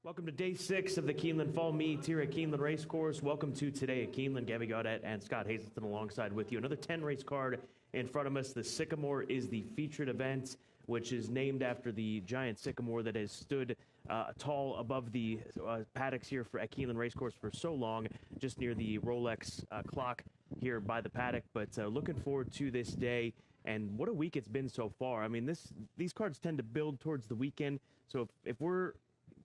Welcome to day 6 of the Keeneland Fall Meet here at Keeneland Racecourse. Welcome to Today at Keeneland. Gabby Gaudet and Scott Hazelton alongside with you. Another 10-race card in front of us. The Sycamore is the featured event, which is named after the giant sycamore that has stood tall above the paddocks here at Keeneland Racecourse for so long, just near the Rolex clock here by the paddock. But looking forward to this day. And what a week it's been so far. I mean, these cards tend to build towards the weekend. So if we're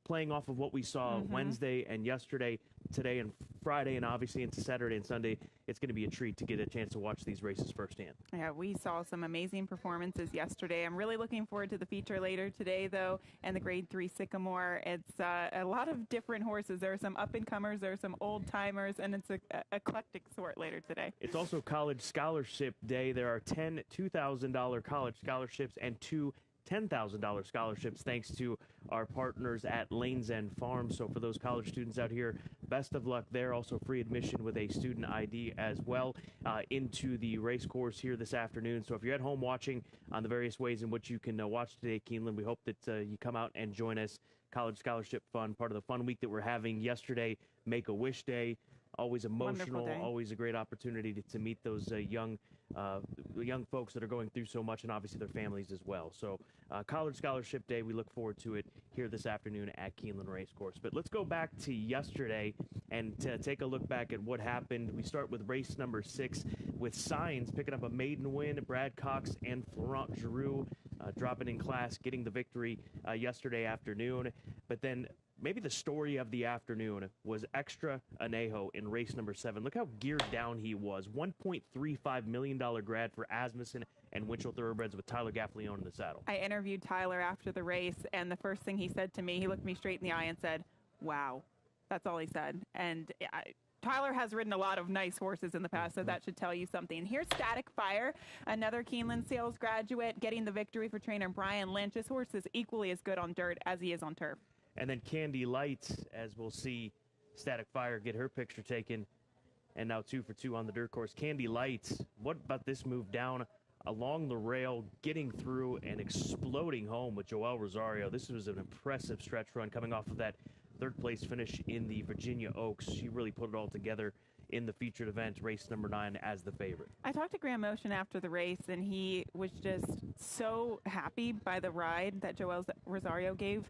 playing off of what we saw Wednesday and yesterday, today and Friday, and obviously into Saturday and Sunday, it's going to be a treat to get a chance to watch these races firsthand. Yeah, we saw some amazing performances yesterday. I'm really looking forward to the feature later today, though, and the Grade 3 Sycamore. It's a lot of different horses. There are some up-and-comers, there are some old-timers, and it's an eclectic sort later today. It's also College Scholarship Day. There are 10 $2,000 college scholarships and 2 $10,000 scholarships thanks to our partners at Lanes End Farm. So for those college students out here, best of luck there. Also free admission with a student ID as well into the race course here this afternoon. So if you're at home watching on the various ways in which you can watch Today at Keeneland, we hope that you come out and join us. College Scholarship Fund, part of the fun week that we're having yesterday, Make-A-Wish Day. Always emotional, always a great opportunity to meet those young folks that are going through so much, and obviously their families as well. So College Scholarship Day, we look forward to it here this afternoon at Keeneland Racecourse. But let's go back to yesterday and take a look back at what happened. We start with race number 6 with Signs picking up a maiden win. Brad Cox and Florent Giroux dropping in class, getting the victory yesterday afternoon. But then maybe the story of the afternoon was Extra Anejo in race number 7. Look how geared down he was. $1.35 million grad for Asmussen and Winchell Thoroughbreds with Tyler Gaffalione in the saddle. I interviewed Tyler after the race, and the first thing he said to me, he looked me straight in the eye and said, "Wow." That's all he said. And Tyler has ridden a lot of nice horses in the past, so that should tell you something. Here's Static Fire, another Keeneland sales graduate, getting the victory for trainer Brian Lynch. His horse is equally as good on dirt as he is on turf. And then Candy Lights, as we'll see Static Fire get her picture taken, and now 2 for 2 on the dirt course. Candy Lights, what about this move down along the rail, getting through and exploding home with Joelle Rosario? This was an impressive stretch run coming off of that third-place finish in the Virginia Oaks. She really put it all together in the featured event, race number 9, as the favorite. I talked to Graham Motion after the race, and he was just so happy by the ride that Joelle Rosario gave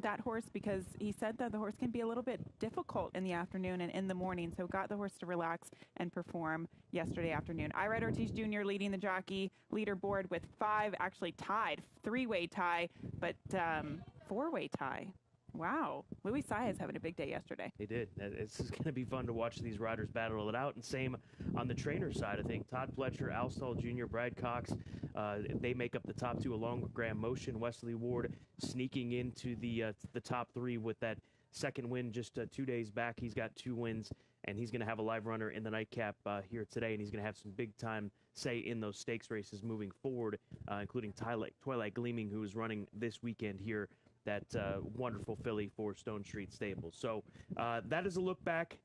that horse, because he said that the horse can be a little bit difficult in the afternoon and in the morning, so got the horse to relax and perform yesterday afternoon. Ira Ortiz Jr. leading the jockey leaderboard with 5, actually tied, 3-way tie, but 4-way tie. Wow. Louis Saez having a big day yesterday. They did. It's going to be fun to watch these riders battle it out. And same on the trainer side, I think. Todd Fletcher, Al Stall Jr., Brad Cox, they make up the top 2 along with Graham Motion. Wesley Ward sneaking into the top 3 with that second win just 2 days back. He's got 2 wins, and he's going to have a live runner in the nightcap here today, and he's going to have some big-time say in those stakes races moving forward, including Twilight Gleaming, who is running this weekend here, that wonderful filly for Stone Street Stables. So that is a look back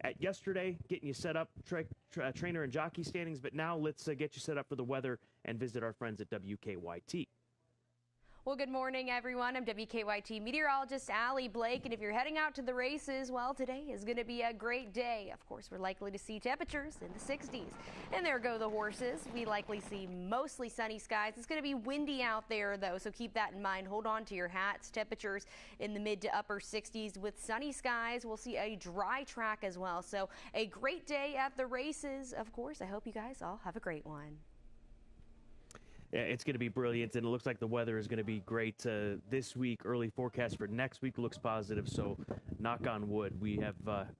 at yesterday, getting you set up, trainer and jockey standings. But now let's get you set up for the weather and visit our friends at WKYT. Well, good morning, everyone. I'm WKYT meteorologist Allie Blake, and if you're heading out to the races, well, today is going to be a great day. Of course, we're likely to see temperatures in the 60s. And there go the horses. We likely see mostly sunny skies. It's going to be windy out there, though, so keep that in mind. Hold on to your hats. Temperatures in the mid to upper 60s with sunny skies. We'll see a dry track as well. So a great day at the races. Of course, I hope you guys all have a great one. Yeah, it's going to be brilliant, and it looks like the weather is going to be great this week. Early forecast for next week looks positive, so knock on wood. We have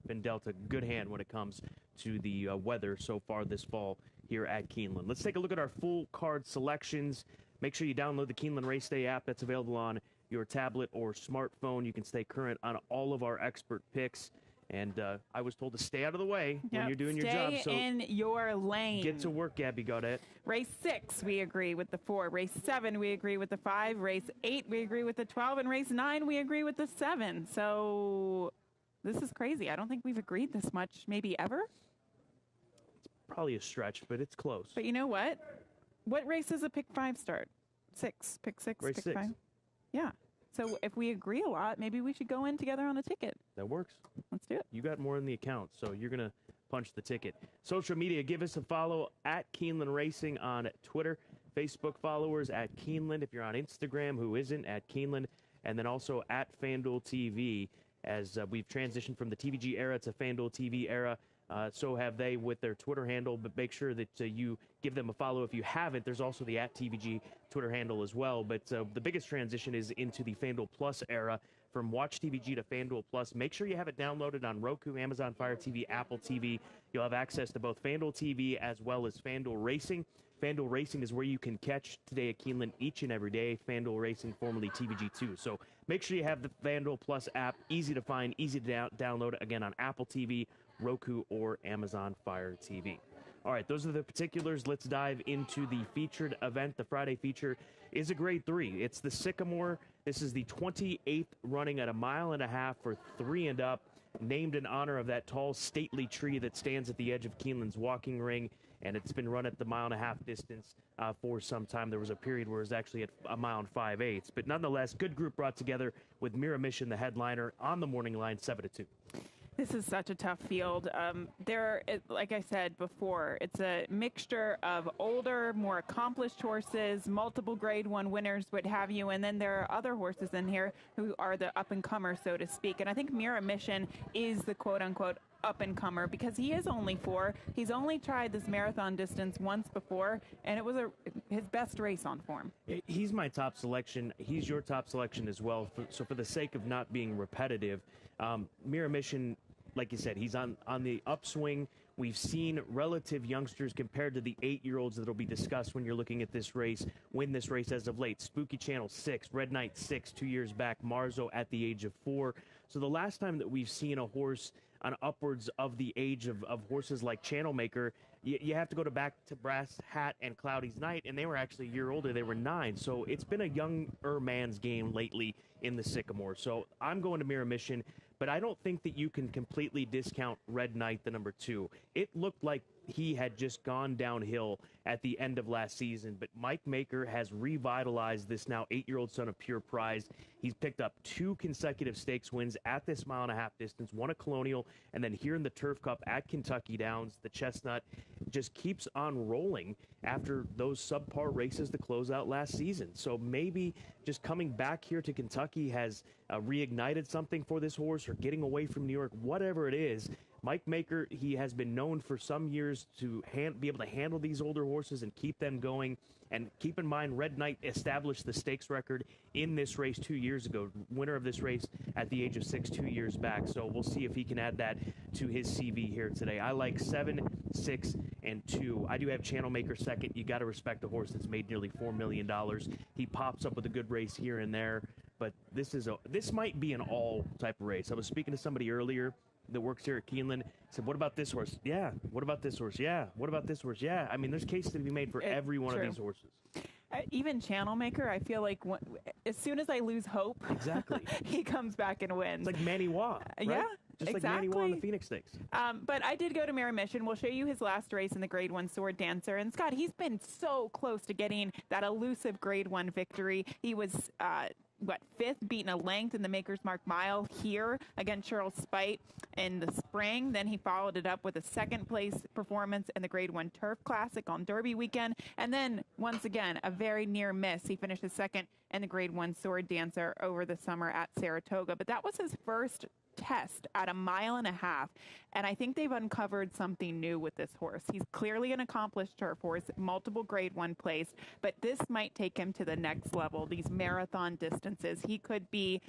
been dealt a good hand when it comes to the weather so far this fall here at Keeneland. Let's take a look at our full card selections. Make sure you download the Keeneland Race Day app. That's available on your tablet or smartphone. You can stay current on all of our expert picks. And I was told to stay out of the way when you're doing your job. Stay in your lane. Get to work, Gabby Gaudet. Race 6, we agree with the 4. Race 7, we agree with the 5. Race 8, we agree with the 12. And race 9, we agree with the 7. So this is crazy. I don't think we've agreed this much maybe ever. It's probably a stretch, but it's close. But you know what? What race does a pick 5 start? 6. Pick 6, race pick 6. 5. Yeah. So if we agree a lot, maybe we should go in together on a ticket. That works. Let's do it. You got more in the account, so you're going to punch the ticket. Social media, give us a follow at Keeneland Racing on Twitter. Facebook followers at Keeneland. If you're on Instagram, who isn't, at Keeneland. And then also at FanDuel TV, as we've transitioned from the TVG era to FanDuel TV era. So have they with their Twitter handle, but make sure that you give them a follow if you haven't. There's also the at TVG Twitter handle as well. But the biggest transition is into the FanDuel Plus era, from Watch TVG to FanDuel Plus. Make sure you have it downloaded on Roku, Amazon Fire TV, Apple TV. You'll have access to both FanDuel TV as well as FanDuel Racing. FanDuel Racing is where you can catch Today at Keeneland each and every day. FanDuel Racing, formerly TVG2. So make sure you have the FanDuel Plus app. Easy to find, easy to download, again, on Apple TV, Roku, or Amazon Fire TV. All right, those are the particulars. Let's dive into the featured event. The Friday feature is a Grade 3. It's the Sycamore. This is the 28th running at 1.5 miles for 3 and up, named in honor of that tall, stately tree that stands at the edge of Keeneland's walking ring. And it's been run at the 1.5 mile distance for some time. There was a period where it was actually at 1 mile and 5/8. But nonetheless, good group brought together with Mira Mission, the headliner, on the morning line, 7-2. This is such a tough field. Like I said before, it's a mixture of older, more accomplished horses, multiple Grade 1 winners, what have you, and then there are other horses in here who are the up-and-comers, so to speak. And I think Mira Mission is the quote-unquote up-and-comer because he is only 4. He's only tried this marathon distance once before, and it was his best race on form. He's my top selection. He's your top selection as well. So for the sake of not being repetitive, Mira Mission, like you said, he's on the upswing. We've seen relative youngsters compared to the 8-year-olds that will be discussed when you're looking at this race, win this race as of late. Spooky Channel 6, Red Knight 6, 2 years back, Marzo at the age of 4. So the last time that we've seen a horse on upwards of the age of horses like Channel Maker, you have to go back to Brass Hat and Cloudy's Night, and they were actually a year older. They were 9. So it's been a younger man's game lately in the Sycamore. So I'm going to Mira Mission, but I don't think that you can completely discount Red Knight, the number 2. It looked like he had just gone downhill at the end of last season, but Mike Maker has revitalized this now 8-year-old son of Pure Prize. He's picked up 2 consecutive stakes wins at this 1.5 mile distance, one at Colonial, and then here in the Turf Cup at Kentucky Downs. The Chestnut just keeps on rolling after those subpar races to close out last season. So maybe just coming back here to Kentucky has reignited something for this horse, or getting away from New York, whatever it is. Mike Maker, he has been known for some years to be able to handle these older horses and keep them going. And keep in mind, Red Knight established the stakes record in this race 2 years ago, winner of this race at the age of 6 2 years back. So we'll see if he can add that to his CV here today. I like 7, 6, and 2. I do have Channel Maker second. You got to respect a horse that's made nearly $4 million. He pops up with a good race here and there, but this might be an all type of race. I was speaking to somebody earlier that works here at Keeneland. Said, what about this horse? Yeah. What about this horse? Yeah. What about this horse? Yeah. I mean, there's cases to be made for every one of these horses. Even Channel Maker, I feel like as soon as I lose hope, exactly, he comes back and wins. It's like Manny Wah, right? Yeah. Just exactly. like Manny Wah on the Phoenix Stakes. But I did go to Mira Mission. We'll show you his last race in the Grade 1 Sword Dancer. And Scott, he's been so close to getting that elusive Grade 1 victory. He was, 5th, beaten a length in the Maker's Mark Mile here against Charles Spite in the spring. Then he followed it up with a second-place performance in the Grade 1 Turf Classic on Derby weekend. And then, once again, a very near miss. He finished second in the Grade 1 Sword Dancer over the summer at Saratoga. But that was his first test at 1.5 miles. And I think they've uncovered something new with this horse. He's clearly an accomplished turf horse, multiple Grade 1 placed, but this might take him to the next level, these marathon distances. He could be,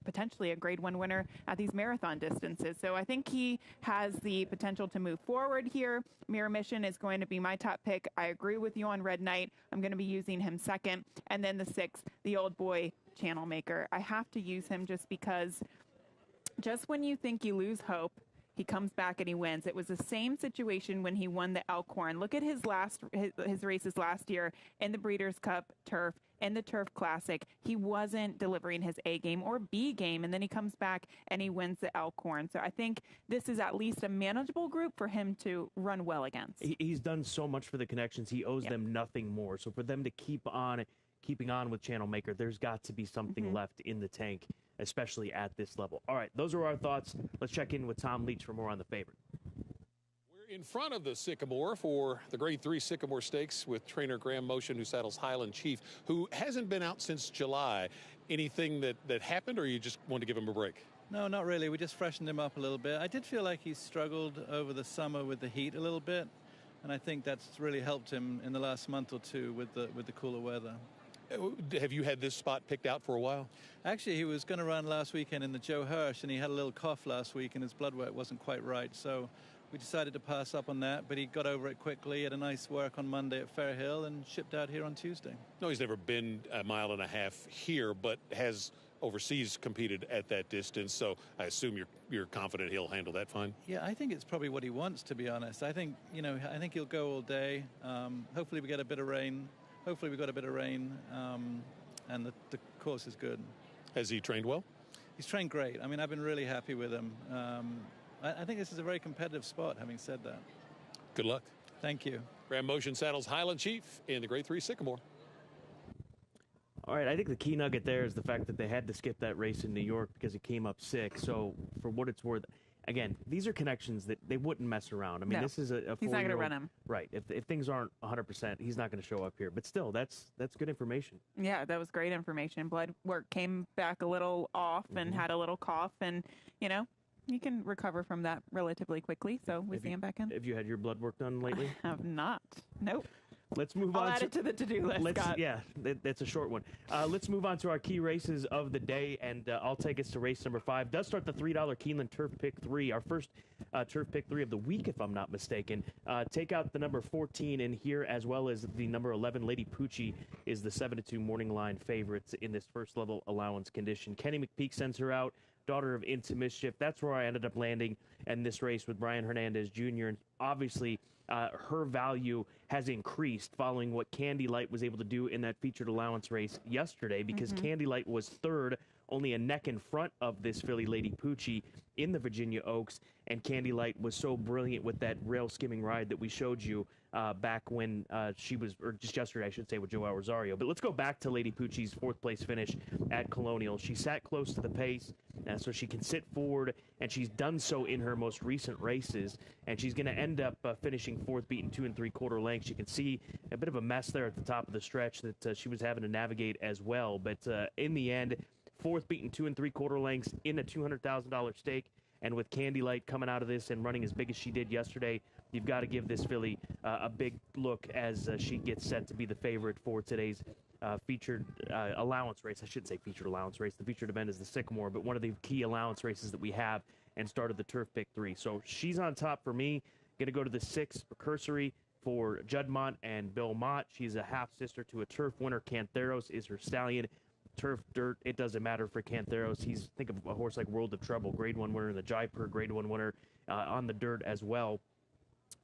potentially a Grade 1 winner at these marathon distances. So I think he has the potential to move forward here. Mira Mission is going to be my top pick. I agree with you on Red Knight. I'm going to be using him second. And then the 6th, the old boy Channel Maker. I have to use him just because just when you think you lose hope, he comes back and he wins. It was the same situation when he won the Elkhorn. Look at his races last year in the Breeders' Cup Turf, in the Turf Classic. He wasn't delivering his A game or B game, and then he comes back and he wins the Elkhorn. So I think this is at least a manageable group for him to run well against. He's done so much for the Connections. He owes them nothing more. So for them to keep on keeping on with Channel Maker, there's got to be something left in the tank, especially at this level. All right, those are our thoughts. Let's check in with Tom Leach for more on the favorite. We're in front of the Sycamore for the Grade 3 Sycamore Stakes with trainer Graham Motion, who saddles Highland Chief, who hasn't been out since July. Anything that happened, or you just want to give him a break? No, not really. We just freshened him up a little bit. I did feel like he struggled over the summer with the heat a little bit, and I think that's really helped him in the last month or two with the cooler weather. Have you had this spot picked out for a while? Actually, he was going to run last weekend in the Joe Hirsch, and he had a little cough last week, and his blood work wasn't quite right. So we decided to pass up on that, but he got over it quickly, had a nice work on Monday at Fair Hill, and shipped out here on Tuesday. No, he's never been a mile and a half here, but has overseas competed at that distance. So I assume you're confident he'll handle that fine. Yeah, I think it's probably what he wants, to be honest. I think he'll go all day. Hopefully we get a bit of rain. Hopefully we got a bit of rain, and the course is good. Has he trained well? He's trained great. I mean, I've been really happy with him. I think this is a very competitive spot, having said that. Good luck. Thank you. Graham Motion saddles Highland Chief in the Grade 3 Sycamore. All right, I think the key nugget there is the fact that they had to skip that race in New York because he came up sick. So for what it's worth, again, these are connections that they wouldn't mess around. I mean, this is a 4-year-old. He's not going to run him. Right. If things aren't 100%, he's not going to show up here. But still, that's good information. Yeah, that was great information. Blood work came back a little off and had a little cough, and you can recover from that relatively quickly. So we see him back in. Have you had your blood work done lately? I have not. Nope. Let's move I'll on. add it to the to-do list, Scott. Yeah, that's a short one. Let's move on to our key races of the day, and I'll take us to race number 5. Does start the $3 Keeneland Turf Pick 3, our first Turf Pick 3 of the week, if I'm not mistaken. Take out the number 14 in here, as well as the number 11, Lady Poochie, is the 7-2 morning line favorites in this first level allowance condition. Kenny McPeak sends her out, daughter of Into Mischief. That's where I ended up landing in this race with Brian Hernandez Jr. And obviously, her value has increased following what Candy Light was able to do in that featured allowance race yesterday, because Candy Light was third, only a neck in front of this filly Lady Poochie in the Virginia Oaks, and Candy Light was so brilliant with that rail skimming ride that we showed you back when she was, or just yesterday, I should say, with Joelle Rosario. But let's go back to Lady Poochie's fourth place finish at Colonial. She sat close to the pace, so she can sit forward, and she's done so in her most recent races, and she's going to end up finishing fourth, beating 2 3/4 lengths. You can see a bit of a mess there at the top of the stretch that she was having to navigate as well, but in the end, fourth, beating 2 3/4 lengths in a $200,000 stake. And with Candy Light coming out of this and running as big as she did yesterday, you've got to give this filly a big look as she gets set to be the favorite for today's featured allowance race. I shouldn't say featured allowance race. The featured event is the Sycamore, but one of the key allowance races that we have, and started the Turf Pick 3. So she's on top for me. Going to go to the 6 Cursory for Judd Mott and Bill Mott. She's a half-sister to a turf winner. Cantheros is her stallion. Turf, dirt, it doesn't matter for Cantheros. Think of a horse like World of Trouble, Grade 1 winner in the Jaipur, Grade 1 winner on the dirt as well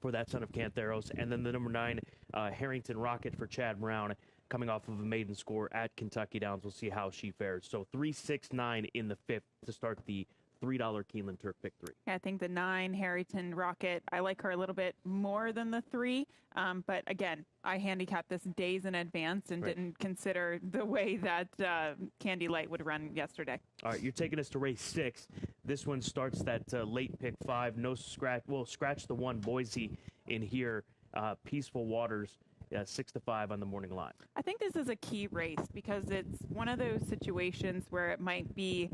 for that son of Cantheros. And then the number 9, Harrington Rocket for Chad Brown, coming off of a maiden score at Kentucky Downs. We'll see how she fares. So 3, 6, 9 in the 5th to start the $3 Keeneland Turf Pick 3. Yeah, I think the 9, Harrington Rocket, I like her a little bit more than the 3. But again, I handicapped this days in advance and didn't consider the way that Candy Light would run yesterday. All right, you're taking us to race 6. This one starts that late pick 5. No scratch. Well, scratch the 1, Boise in here. Peaceful Waters. 6-5 on the morning line. I think this is a key race because it's one of those situations where it might be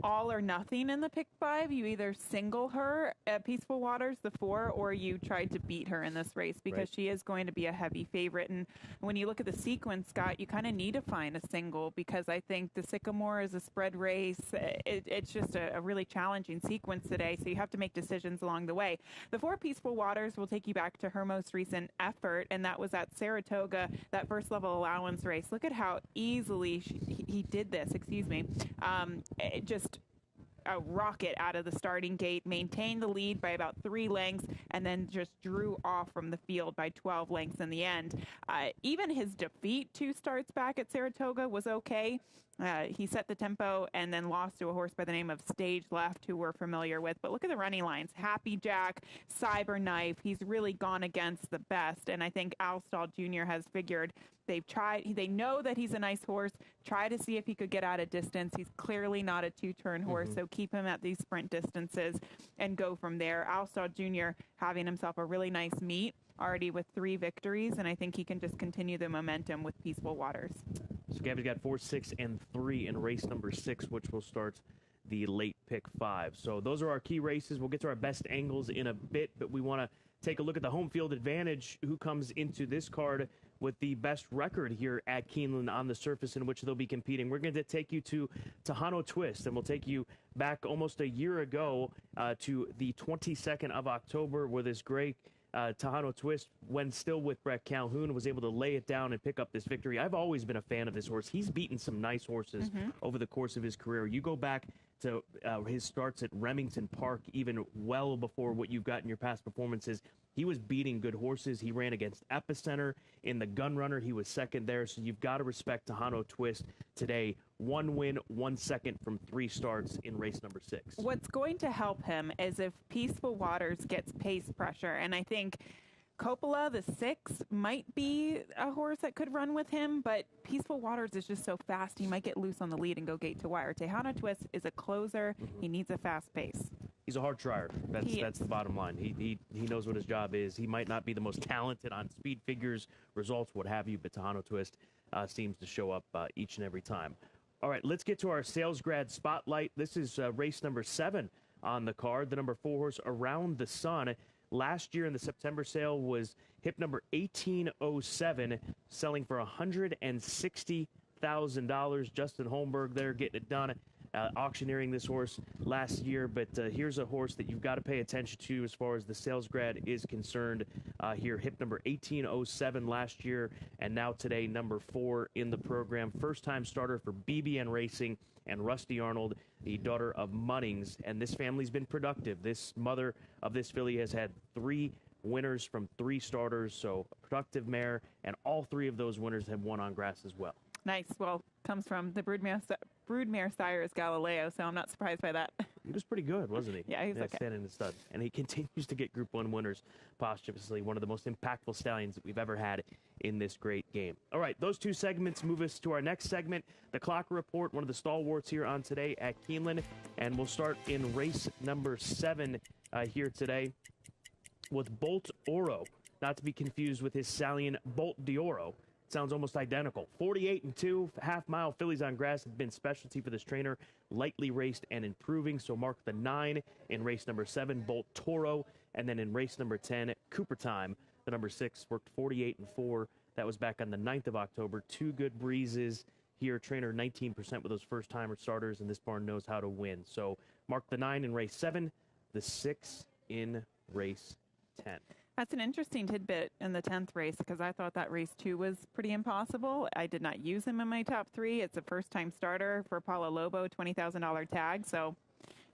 all or nothing in the pick 5. You either single her at Peaceful Waters, the 4, or you tried to beat her in this race because she is going to be a heavy favorite. And when you look at the sequence, Scott, you kind of need to find a single because I think the Sycamore is a spread race. It's just a really challenging sequence today, so you have to make decisions along the way. The 4, Peaceful Waters, will take you back to her most recent effort, and that was at Saratoga, that first level allowance race. Look at how easily he did this, a rocket out of the starting gate, maintained the lead by about 3 lengths, and then just drew off from the field by 12 lengths in the end. Even his defeat 2 starts back at Saratoga was okay. He set the tempo and then lost to a horse by the name of Stage Left, who we're familiar with. But look at the running lines. Happy Jack, Cyberknife. He's really gone against the best. And I think Alstall Jr. has figured they know that he's a nice horse. Try to see if he could get out of distance. He's clearly not a 2-turn horse, so keep him at these sprint distances and go from there. Alstall Jr. having himself a really nice meet, already with 3 victories, and I think he can just continue the momentum with Peaceful Waters. So Gabby's got 4, 6, and 3 in race number 6, which will start the late pick 5. So those are our key races. We'll get to our best angles in a bit, but we want to take a look at the home field advantage, who comes into this card with the best record here at Keeneland on the surface in which they'll be competing. We're going to take you to Tejano Twist, and we'll take you back almost a year ago to the 22nd of October, where this great Tejano Twist, when still with Brett Calhoun, was able to lay it down and pick up this victory. I've always been a fan of this horse. He's beaten some nice horses over the course of his career. You go back to his starts at Remington Park, even well before what you've got in your past performances. He was beating good horses. He ran against Epicenter in the Gun Runner. He was second there, so you've got to respect Tejano Twist today. 1 win, 1 second from 3 starts in race number 6. What's going to help him is if Peaceful Waters gets pace pressure, and I think Coppola, the 6, might be a horse that could run with him, but Peaceful Waters is just so fast, he might get loose on the lead and go gate to wire. Tejano Twist is a closer. He needs a fast pace. He's a hard trier. That's the bottom line. He knows what his job is. He might not be the most talented on speed figures, results, what have you, but Tejano Twist seems to show up each and every time. All right, let's get to our sales grad spotlight. This is race number 7 on the card. The number 4 horse, Around the Sun. Last year in the September sale was hip number 1807, selling for $160,000. Justin Holmberg there getting it done, auctioneering this horse last year. But here's a horse that you've got to pay attention to as far as the sales grad is concerned. Here, hip number 1807 last year, and now today number 4 in the program. First-time starter for BBN Racing and Rusty Arnold, the daughter of Munnings, and this family's been productive. This mother of this filly has had 3 winners from 3 starters, so a productive mare, and all 3 of those winners have won on grass as well. Nice. Well, comes from the broodmare sire is Galileo, so I'm not surprised by that. He was pretty good, wasn't he? Yeah, he's okay. Standing in the stud. And he continues to get Group 1 winners posthumously, one of the most impactful stallions that we've ever had in this great game. All right, those 2 segments move us to our next segment, the Clock Report, one of the stalwarts here on today at Keeneland. And we'll start in race number 7 here today with Bolt Oro, not to be confused with his stallion Bolt d'Oro. Sounds almost identical. 48-2, half-mile fillies on grass have been specialty for this trainer. Lightly raced and improving, so mark the 9 in race number 7, Bolt Toro. And then in race number 10, Cooper Time, the number 6, worked 48-4. That was back on the 9th of October. 2 good breezes here. Trainer 19% with those first-timer starters, and this barn knows how to win. So mark the 9 in race 7, the 6 in race 10. That's an interesting tidbit in the 10th race because I thought that race 2 was pretty impossible. I did not use him in my top 3. It's a first-time starter for Paulo Lobo, $20,000 tag, so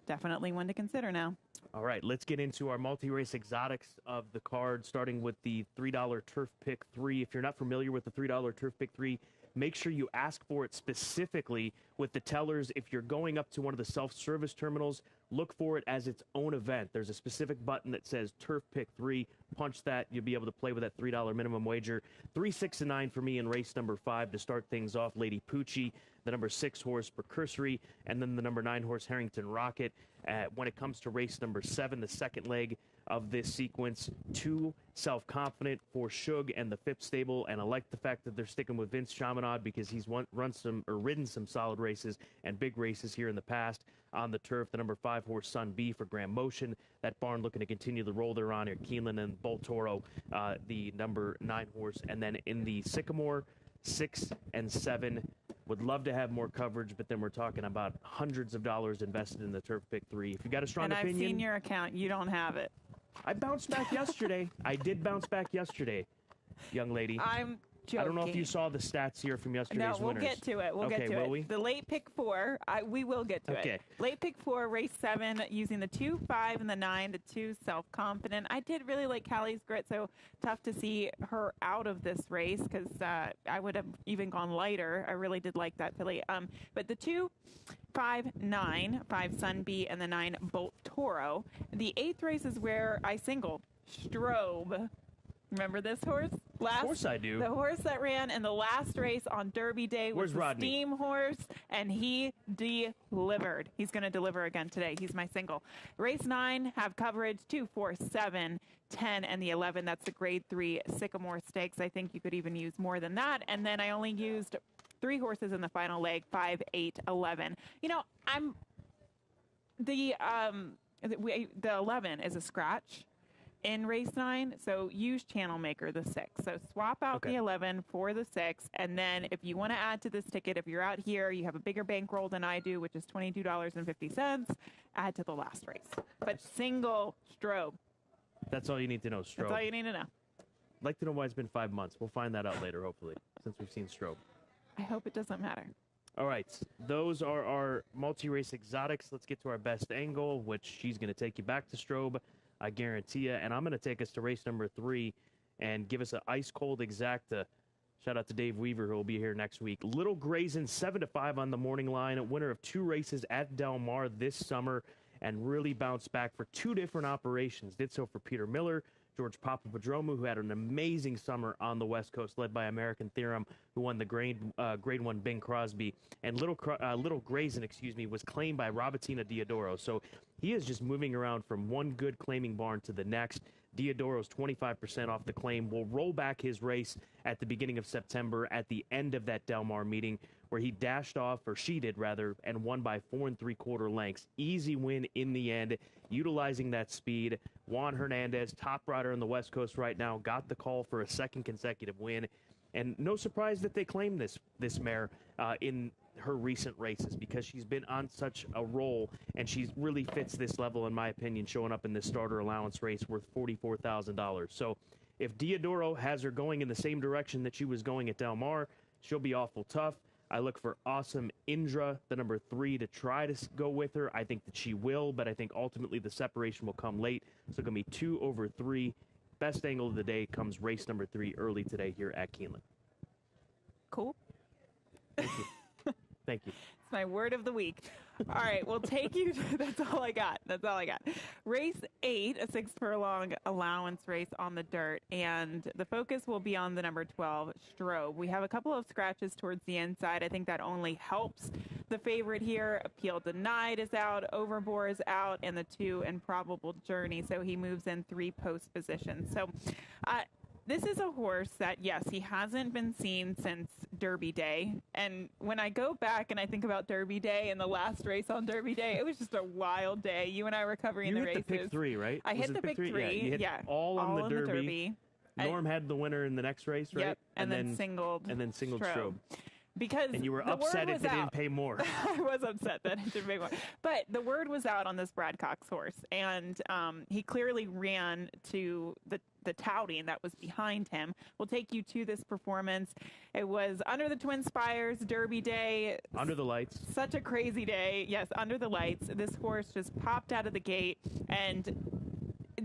definitely one to consider now. All right, let's get into our multi-race exotics of the card, starting with the $3 Turf Pick 3. If you're not familiar with the $3 Turf Pick 3, make sure you ask for it specifically with the tellers. If you're going up to one of the self-service terminals, look for it as its own event. There's a specific button that says Turf Pick 3. Punch that. You'll be able to play with that $3 minimum wager. 3, 6, and 9 for me in race number 5 to start things off. Lady Poochie, the number 6 horse Precursory, and then the number 9 horse Harrington Rocket. When it comes to race number 7, the second leg of this sequence, 2 Self-Confident for Shug and the Phipps stable, and I like the fact that they're sticking with Vince Chaminade because he's ridden some solid races and big races here in the past on the turf. The number 5 horse Sun B for Graham Motion. That barn looking to continue the roll they're on here. Keeneland and Bolt Toro, the number 9 horse, and then in the Sycamore 6 and 7. Would love to have more coverage, but then we're talking about hundreds of dollars invested in the Turf Pick 3. If you got a strong opinion... And I've seen your account. You don't have it. I bounced back yesterday. I did bounce back yesterday, young lady. I don't know if you saw the stats here from yesterday's No, we'll winners. get to it. We'll okay, get to will it. we? The late pick 4, we will get to it. Late pick 4, race 7, using the 2, 5, and the 9. The 2, self-confident. I did really like Callie's grit, so tough to see her out of this race because I would have even gone lighter. I really did like that filly. But the 2, 5, 9, 5 Sunbee, and the 9 Bolt Toro. The 8th race is where I singled Strobe. Remember this horse? Of course I do. The horse that ran in the last race on Derby Day was the Steam horse, and he delivered. He's going to deliver again today. He's my single. Race 9, have coverage 2, 4, 7, 10, and the 11. That's the Grade 3 Sycamore Stakes. I think you could even use more than that. And then I only used 3 horses in the final leg, 5, 8, 11. You know, the 11 is a scratch in race 9, so use Channel Maker the 6. So swap out the 11 for the 6, and then if you want to add to this ticket, if you're out here, you have a bigger bankroll than I do, which is $22.50, add to the last race. But single Strobe. That's all you need to know, Strobe. That's all you need to know. I'd like to know why it's been 5 months. We'll find that out later, hopefully, since we've seen Strobe. I hope it doesn't matter. All right, those are our multi-race exotics. Let's get to our best angle, which she's going to take you back to Strobe, I guarantee you. And I'm going to take us to race number 3 and give us an ice-cold exacta. Shout out to Dave Weaver, who will be here next week. Little Grazin, 7-5 on the morning line, winner of 2 races at Del Mar this summer, and really bounced back for 2 different operations. Did so for Peter Miller, George Papapadromu, who had an amazing summer on the West Coast, led by American Theorem, who won the Grade 1 Bing Crosby. And Little Grazin, was claimed by Robertina Diodoro. So he is just moving around from one good claiming barn to the next. Diodoro's 25% off the claim. Will roll back his race at the beginning of September at the end of that Del Mar meeting, where he dashed off, or she did rather, and won by 4 3/4 lengths. Easy win in the end, utilizing that speed. Juan Hernandez, top rider on the West Coast right now, got the call for a 2nd consecutive win. And no surprise that they claimed this mare in her recent races, because she's been on such a roll, and she really fits this level, in my opinion, showing up in this starter allowance race worth $44,000. So if Diodoro has her going in the same direction that she was going at Del Mar, she'll be awful tough. I look for Awesome Indra, the number 3, to try to go with her. I think that she will, but I think ultimately the separation will come late. So it's going to be 2 over 3. Best angle of the day comes race number 3 early today here at Keeneland. Cool. Thank you. Thank you. It's my word of the week. All right, we'll take you to, that's all I got. Race 8, a 6-furlong allowance race on the dirt, and the focus will be on the number 12, Strobe. We have a couple of scratches towards the inside. I think that only helps the favorite here. Appeal Denied is out, Overbore is out, and the 2, Improbable Journey. So he moves in 3 post positions. So this is a horse that, yes, he hasn't been seen since Derby Day. And when I go back and I think about Derby Day and the last race on Derby Day, it was just a wild day. You and I were covering the races. You hit the pick 3, right? I hit the pick 3. Yeah, all on the Derby. Norm had the winner in the next race, right? Yep, and then singled Strobe. And you were upset if they didn't pay more. I was upset that it didn't pay more. But the word was out on this Brad Cox horse, and he clearly ran to the touting that was behind him. We'll take you to this performance. It was under the Twin Spires, Derby Day. Under the lights. Such a crazy day. Yes, under the lights. This horse just popped out of the gate, and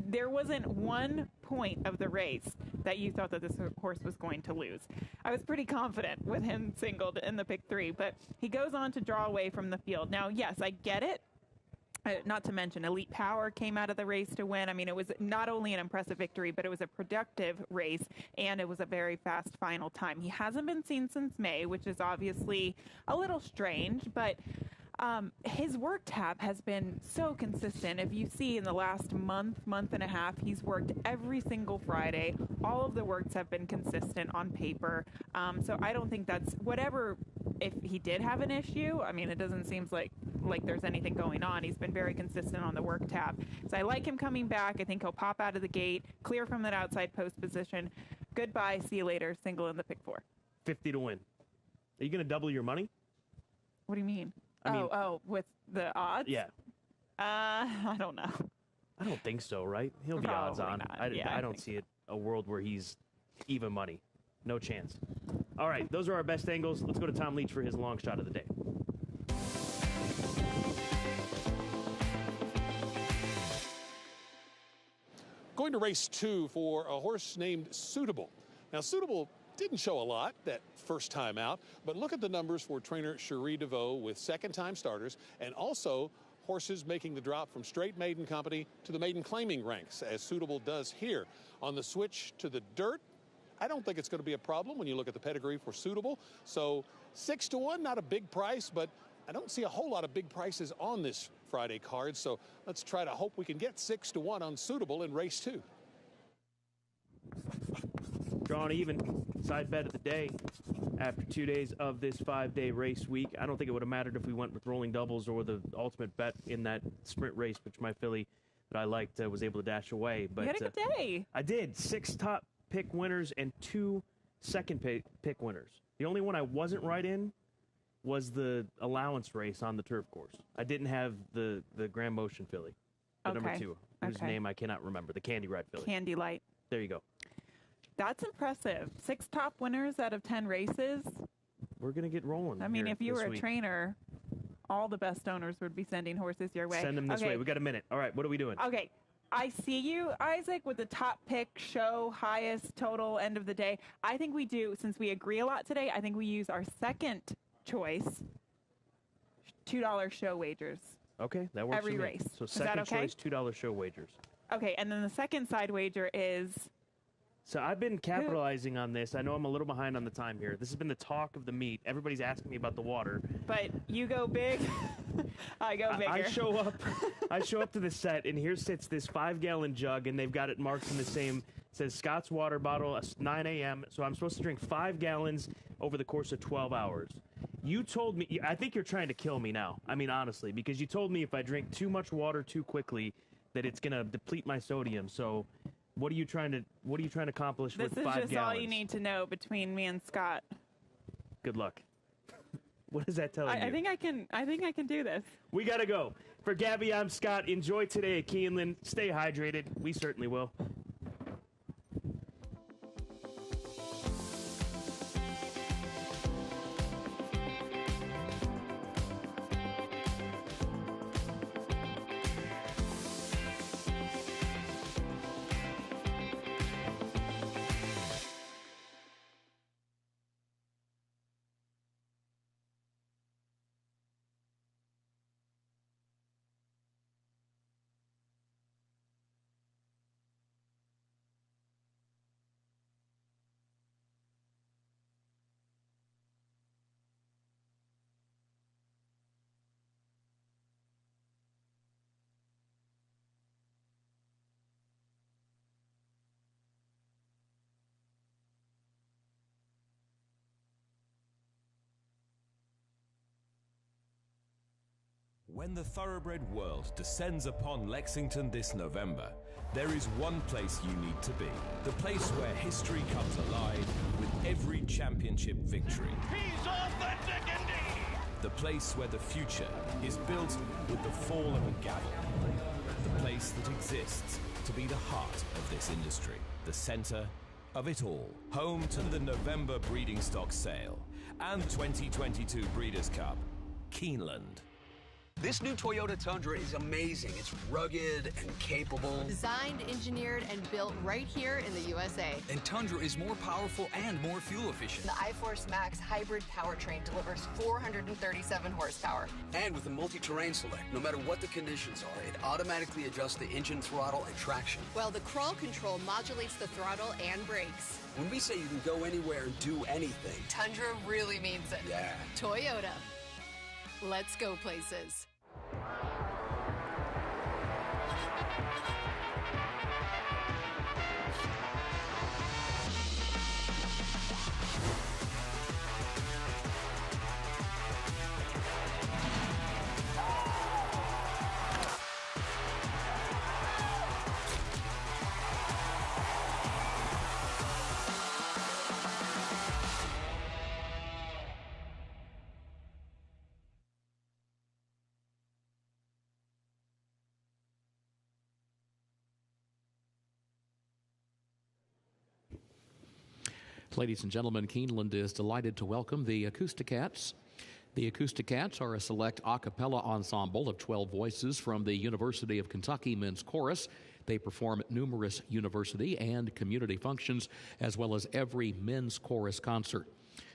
there wasn't one point of the race that you thought that this horse was going to lose. I was pretty confident with him singled in the pick 3, but he goes on to draw away from the field. Now, yes, I get it. Not to mention, Elite Power came out of the race to win. I mean, it was not only an impressive victory, but it was a productive race, and it was a very fast final time. He hasn't been seen since May, which is obviously a little strange, but his work tab has been so consistent. If you see in the last month and a half, he's worked every single Friday. All of the works have been consistent on paper. So I don't think that's whatever. If he did have an issue, I mean, it doesn't seem like there's anything going on. He's been very consistent on the work tab. So I like him coming back. I think he'll pop out of the gate, clear from that outside post position. Goodbye. See you later. Single in the pick 4. 50 to win. Are you going to double your money? What do you mean? I mean, with the odds? Yeah. I don't know. I don't think so, right? He'll be Probably odds on. not. I don't think see a world where he's even money. No chance. All right, those are our best angles. Let's go to Tom Leach for his long shot of the day. Going to race 2 for a horse named Suitable. Now, Suitable didn't show a lot that first time out, but look at the numbers for trainer Cherie DeVoe with second-time starters, and also horses making the drop from straight maiden company to the maiden claiming ranks, as Suitable does here. On the switch to the dirt, I don't think it's going to be a problem when you look at the pedigree for Suitable. So 6-1, not a big price, but I don't see a whole lot of big prices on this Friday card. So let's try to hope we can get 6-1 on Suitable in race 2. Drawn even, side bet of the day after 2 days of this 5-day race week. I don't think it would have mattered if we went with rolling doubles or the ultimate bet in that sprint race, which my filly that I liked was able to dash away. But you had a good day. I did. 6 top pick winners and 2 second pick winners. The only one I wasn't right in was the allowance race on the turf course. I didn't have the Grand Motion filly, the number 2, whose name I cannot remember, the Candy Ride filly. Candy Light. There you go. That's impressive. 6 top winners out of 10 races. We're going to get rolling. I mean, here if you this were a week. trainer, all the best owners would be sending horses your way. Send them this way. We got a minute. All right, what are we doing? Okay. I see you, Isaac, with the top pick, show, highest total, end of the day. I think we do, since we agree a lot today, I think we use our second choice, $2 show wagers. Okay, that works every for me. race. So Is second that okay? choice, $2 show wagers. Okay, and then the second side wager is... So I've been capitalizing on this. I know I'm a little behind on the time here. This has been the talk of the meet. Everybody's asking me about the water. But you go big, I go bigger. I show up to the set, and here sits this 5-gallon jug, and they've got it marked in the same, says Scott's water bottle, 9 a.m., so I'm supposed to drink 5 gallons over the course of 12 hours. You told me, I think you're trying to kill me now. I mean, honestly, because you told me if I drink too much water too quickly, that it's going to deplete my sodium, so... What are you trying to accomplish with 5 gallons? This is just all you need to know between me and Scott. Good luck. What is that telling you? I think I can do this. We gotta go. For Gabby, I'm Scott. Enjoy today at Keeneland. Stay hydrated. We certainly will. When the thoroughbred world descends upon Lexington this November, there is one place you need to be. The place where history comes alive with every championship victory. He's authentic indeed! The place where the future is built with the fall of a gavel. The place that exists to be the heart of this industry. The center of it all. Home to the November breeding stock sale and 2022 Breeders' Cup. Keeneland. This new Toyota Tundra is amazing. It's rugged and capable. Designed, engineered, and built right here in the USA. And Tundra is more powerful and more fuel efficient. The iForce Max hybrid powertrain delivers 437 horsepower. And with the multi-terrain select, no matter what the conditions are, it automatically adjusts the engine throttle and traction. While the crawl control modulates the throttle and brakes. When we say you can go anywhere and do anything, Tundra really means it. Yeah. Toyota. Let's go places. Ladies and gentlemen, Keeneland is delighted to welcome the Acoustic Cats. The Acoustic Cats are a select a cappella ensemble of 12 voices from the University of Kentucky Men's Chorus. They perform at numerous university and community functions, as well as every men's chorus concert.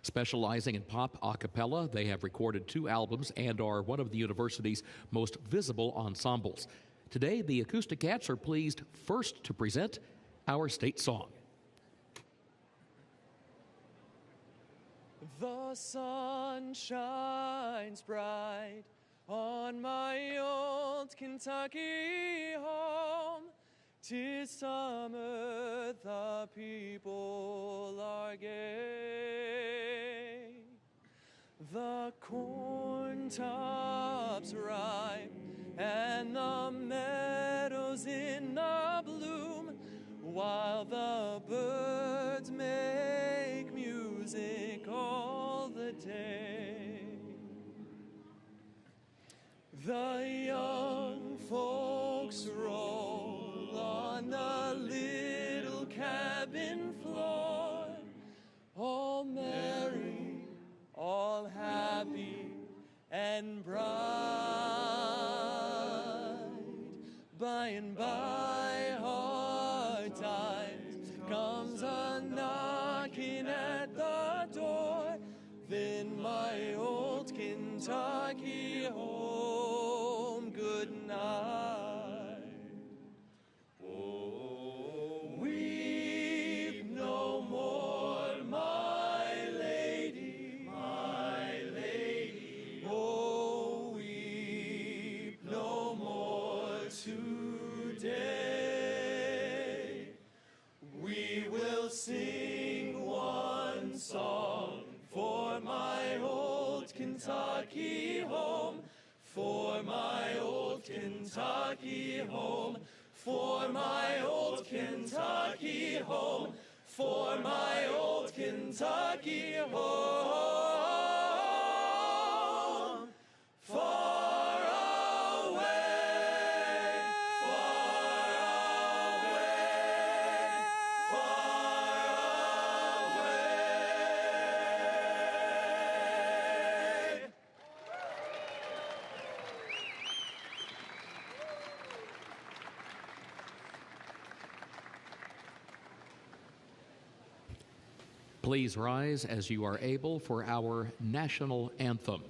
Specializing in pop a cappella, they have recorded 2 albums and are one of the university's most visible ensembles. Today, the Acoustic Cats are pleased first to present our state song. The sun shines bright on my old Kentucky home. 'Tis summer, the people are gay. The corn tops ripe and the meadows in a bloom, while the birds make music all the day. The young folks roll on the little cabin floor, all merry, all happy and bright. By and by, hard times comes a knocking at the door. Then my old Kentucky home, good night. Oh, weep no more, my lady, my lady. Oh, weep no more today. We will sing one song for my old Kentucky home, for my old Kentucky home, for my old Kentucky home, for my old Kentucky home. Far away, far away, far away. Please rise as you are able for our national anthem.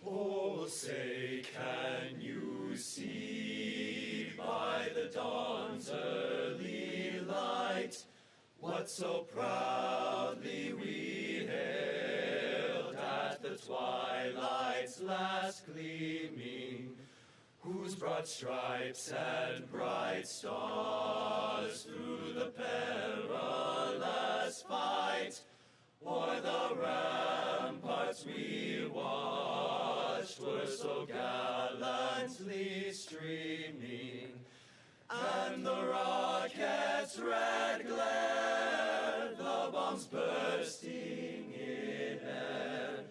Oh, say, can you see by the dawn's early light what so proudly we hailed at the twilight's last gleaming, whose broad stripes and bright stars through the perilous fight o'er the ramparts we watched were so gallantly streaming, and the rockets' red glare, the bombs bursting in air,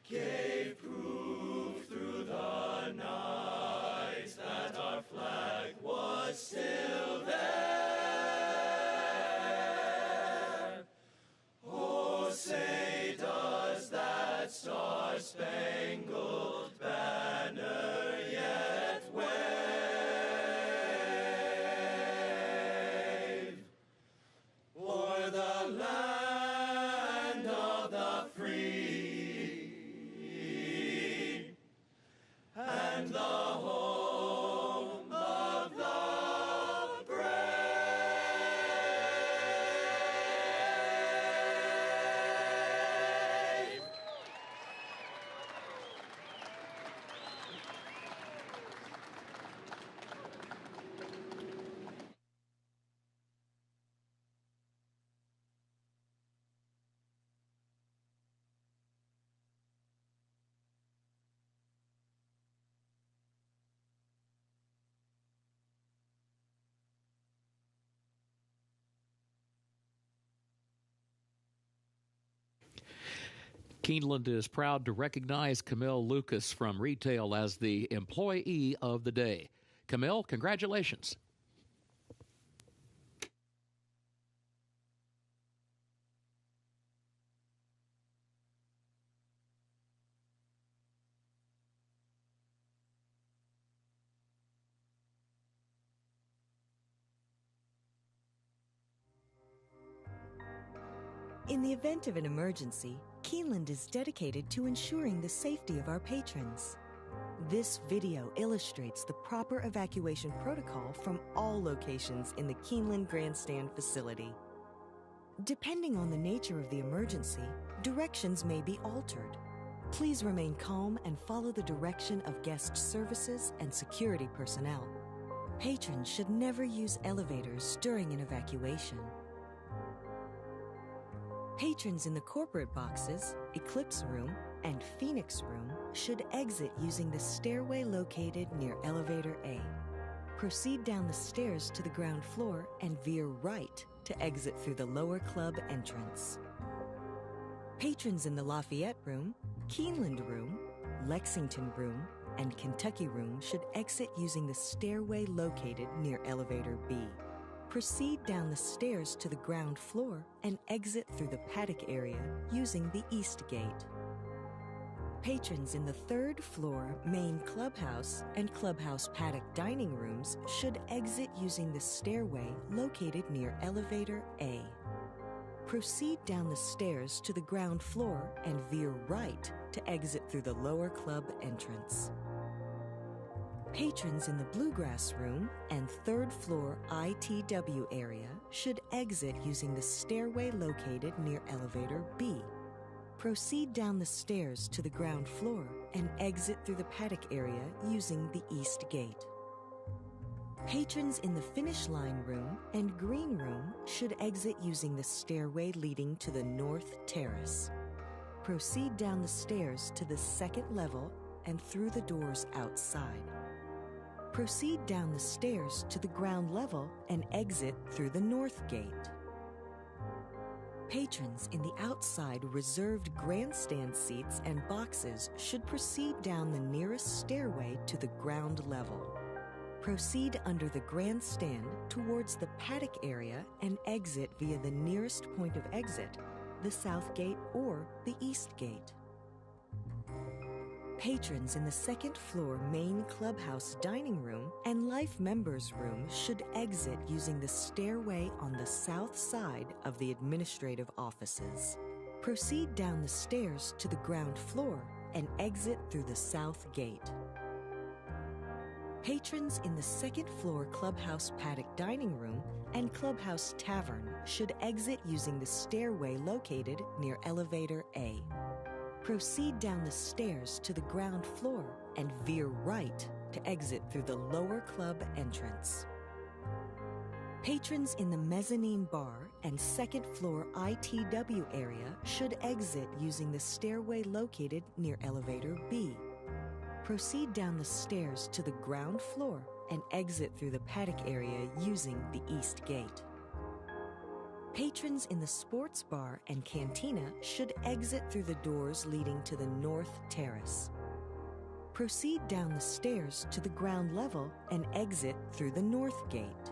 gave proof through the night that our flag was still there. Oh, say, does that star-spangled banner yet wave o'er the land of the free and the home of the brave? Keeneland is proud to recognize Camille Lucas from retail as the Employee of the Day. Camille, congratulations. In the event of an emergency, Keeneland is dedicated to ensuring the safety of our patrons. This video illustrates the proper evacuation protocol from all locations in the Keeneland Grandstand facility. Depending on the nature of the emergency, directions may be altered. Please remain calm and follow the direction of guest services and security personnel. Patrons should never use elevators during an evacuation. Patrons in the corporate boxes, Eclipse Room, and Phoenix Room should exit using the stairway located near Elevator A. Proceed down the stairs to the ground floor and veer right to exit through the lower club entrance. Patrons in the Lafayette Room, Keeneland Room, Lexington Room, and Kentucky Room should exit using the stairway located near Elevator B. Proceed down the stairs to the ground floor and exit through the paddock area using the East Gate. Patrons in the third floor main clubhouse and clubhouse paddock dining rooms should exit using the stairway located near Elevator A. Proceed down the stairs to the ground floor and veer right to exit through the lower club entrance. Patrons in the Bluegrass Room and third floor ITW area should exit using the stairway located near Elevator B. Proceed down the stairs to the ground floor and exit through the paddock area using the East Gate. Patrons in the Finish Line Room and Green Room should exit using the stairway leading to the North Terrace. Proceed down the stairs to the second level and through the doors outside. Proceed down the stairs to the ground level and exit through the North Gate. Patrons in the outside reserved grandstand seats and boxes should proceed down the nearest stairway to the ground level. Proceed under the grandstand towards the paddock area and exit via the nearest point of exit, the South Gate or the East Gate. Patrons in the second floor main clubhouse dining room and Life Members Room should exit using the stairway on the south side of the administrative offices. Proceed down the stairs to the ground floor and exit through the South Gate. Patrons in the second floor clubhouse paddock dining room and clubhouse tavern should exit using the stairway located near Elevator A. Proceed down the stairs to the ground floor and veer right to exit through the lower club entrance. Patrons in the mezzanine bar and second floor ITW area should exit using the stairway located near Elevator B. Proceed down the stairs to the ground floor and exit through the paddock area using the East Gate. Patrons in the sports bar and cantina should exit through the doors leading to the North Terrace. Proceed down the stairs to the ground level and exit through the North Gate.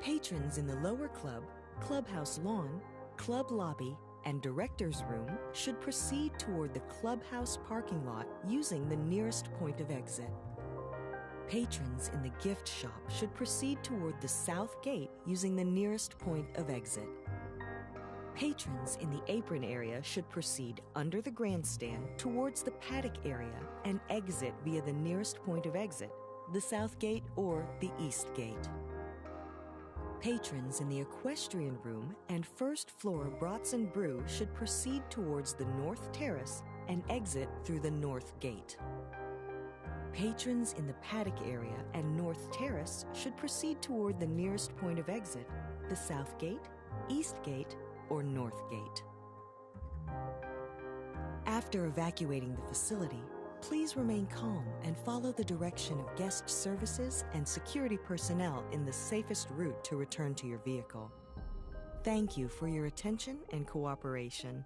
Patrons in the lower club, clubhouse lawn, club lobby, and director's room should proceed toward the clubhouse parking lot using the nearest point of exit. Patrons in the gift shop should proceed toward the South Gate using the nearest point of exit. Patrons in the apron area should proceed under the grandstand towards the paddock area and exit via the nearest point of exit, the South Gate or the East Gate. Patrons in the equestrian room and first floor Brats and Brew should proceed towards the North Terrace and exit through the North Gate. Patrons in the paddock area and North Terrace should proceed toward the nearest point of exit, the South Gate, East Gate, or North Gate. After evacuating the facility, please remain calm and follow the direction of guest services and security personnel in the safest route to return to your vehicle. Thank you for your attention and cooperation.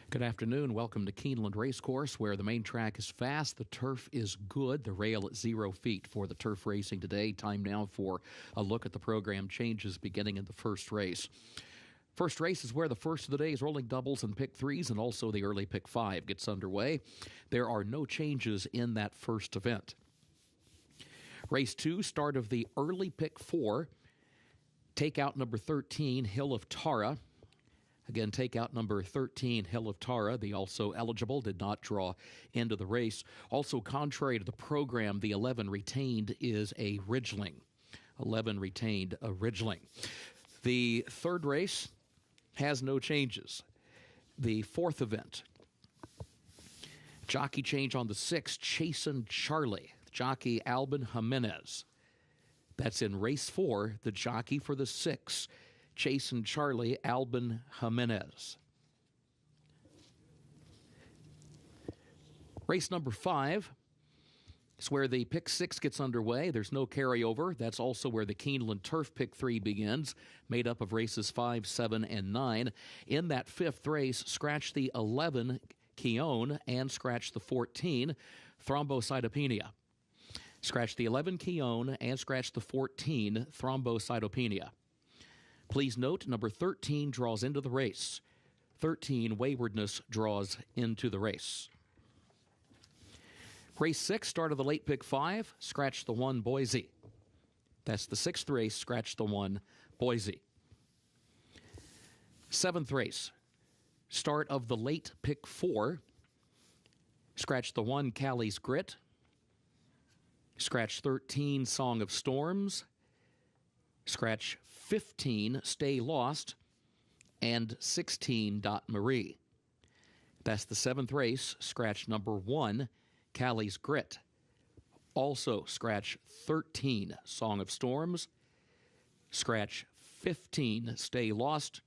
Good afternoon. Welcome to Keeneland Racecourse, where the main track is fast, the turf is good, the rail at 0 feet for the turf racing today. Time now for a look at the program changes beginning in the first race. First race is where the first of the day's rolling doubles and pick threes and also the early pick 5 gets underway. There are no changes in that first event. Race 2, start of the early pick 4. Takeout number 13, Hill of Tara. Again, takeout number 13, Hill of Tara, the also eligible, did not draw into the race. Also, contrary to the program, the 11 retained is a Ridgeling. 11 retained a Ridgeling. The third race has no changes. The fourth event, jockey change on the 6th, Chasin' Charlie, jockey Albin Jimenez. That's in race 4, the jockey for the 6th. Chasin' Charlie, Albin Jimenez. Race number 5 is where the pick 6 gets underway. There's no carryover. That's also where the Keeneland Turf pick 3 begins, made up of races 5, 7, and 9. In that fifth race, scratch the 11, Keone, and scratch the 14, Thrombocytopenia. Scratch the 11, Keone, and scratch the 14, Thrombocytopenia. Please note, number 13 draws into the race. 13, Waywardness, draws into the race. Race 6, start of the late pick 5, scratch the 1, Boise. That's the 6th race, scratch the 1, Boise. 7th race, start of the late pick 4, scratch the 1, Callie's Grit. Scratch 13, Song of Storms. Scratch 15, Stay Lost, and 16, Dot Marie. That's the 7th race. Scratch number 1, Callie's Grit. Also scratch 13, Song of Storms. Scratch 15, Stay Lost,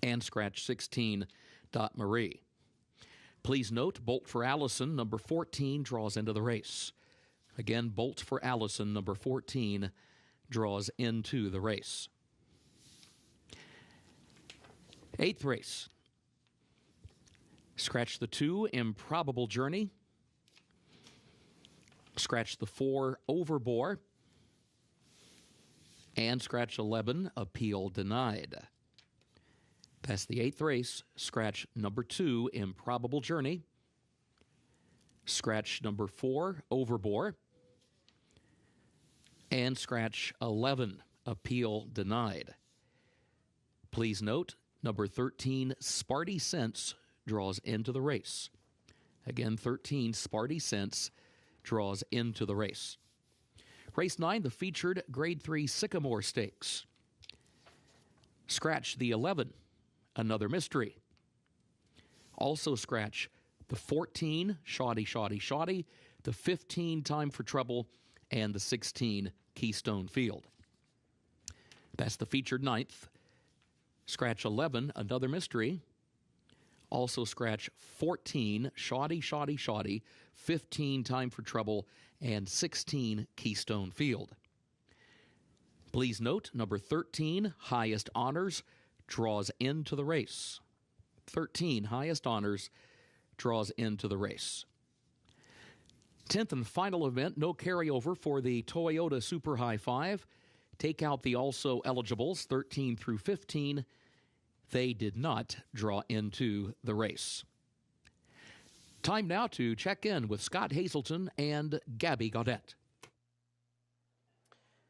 and scratch 16, Dot Marie. Please note, Bolt for Allison, number 14, draws into the race. Again, Bolt for Allison, number 14, draws into the race. 8th race. Scratch the 2, Improbable Journey. Scratch the 4, Overbore. And scratch 11, Appeal Denied. That's the 8th race. Scratch number 2, Improbable Journey. Scratch number 4, Overbore. And scratch 11, Appeal Denied. Please note, number 13, Sparty Sense, draws into the race. Again, 13, Sparty Sense, draws into the race. Race 9, the featured Grade 3 Sycamore Stakes. Scratch the 11, Another Mystery. Also scratch the 14, Shoddy, Shoddy, Shoddy, the 15, Time for Trouble, and the 16, Keystone Field. That's the featured 9th. Scratch 11, Another Mystery. Also scratch 14, Shoddy, Shoddy, Shoddy, 15, Time for Trouble, and 16, Keystone Field. Please note, number 13, Highest Honors, draws into the race. 13, Highest Honors, draws into the race. 10th and final event, no carryover for the Toyota Super High 5. Take out the also eligibles, 13 through 15. They did not draw into the race. Time now to check in with Scott Hazelton and Gabby Gaudette.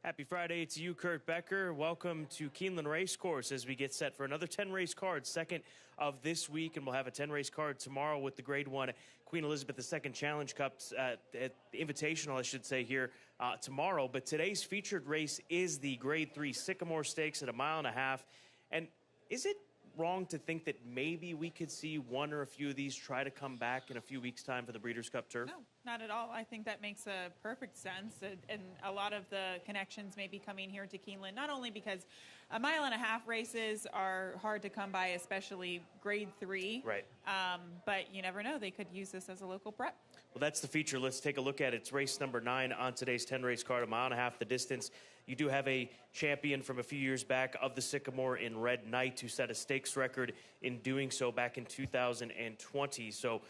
Happy Friday to you, Kurt Becker. Welcome to Keeneland Racecourse as we get set for another 10-race card, second of this week, and we'll have a 10-race card tomorrow with the Grade 1 Queen Elizabeth II Challenge Cups at the Invitational, I should say, here tomorrow. But today's featured race is the Grade 3 Sycamore Stakes at 1.5 miles. And is it wrong to think that maybe we could see one or a few of these try to come back in a few weeks' time for the Breeders' Cup Turf? No, not at all. I think that makes a perfect sense. And a lot of the connections may be coming here to Keeneland, not only because A 1.5-mile races are hard to come by, especially grade 3. Right. But you never know. They could use this as a local prep. Well, that's the feature. Let's take a look at it. It's race number 9 on today's 10-race card, 1.5 miles the distance. You do have a champion from a few years back of the Sycamore in Red Knight who set a stakes record in doing so back in 2020. So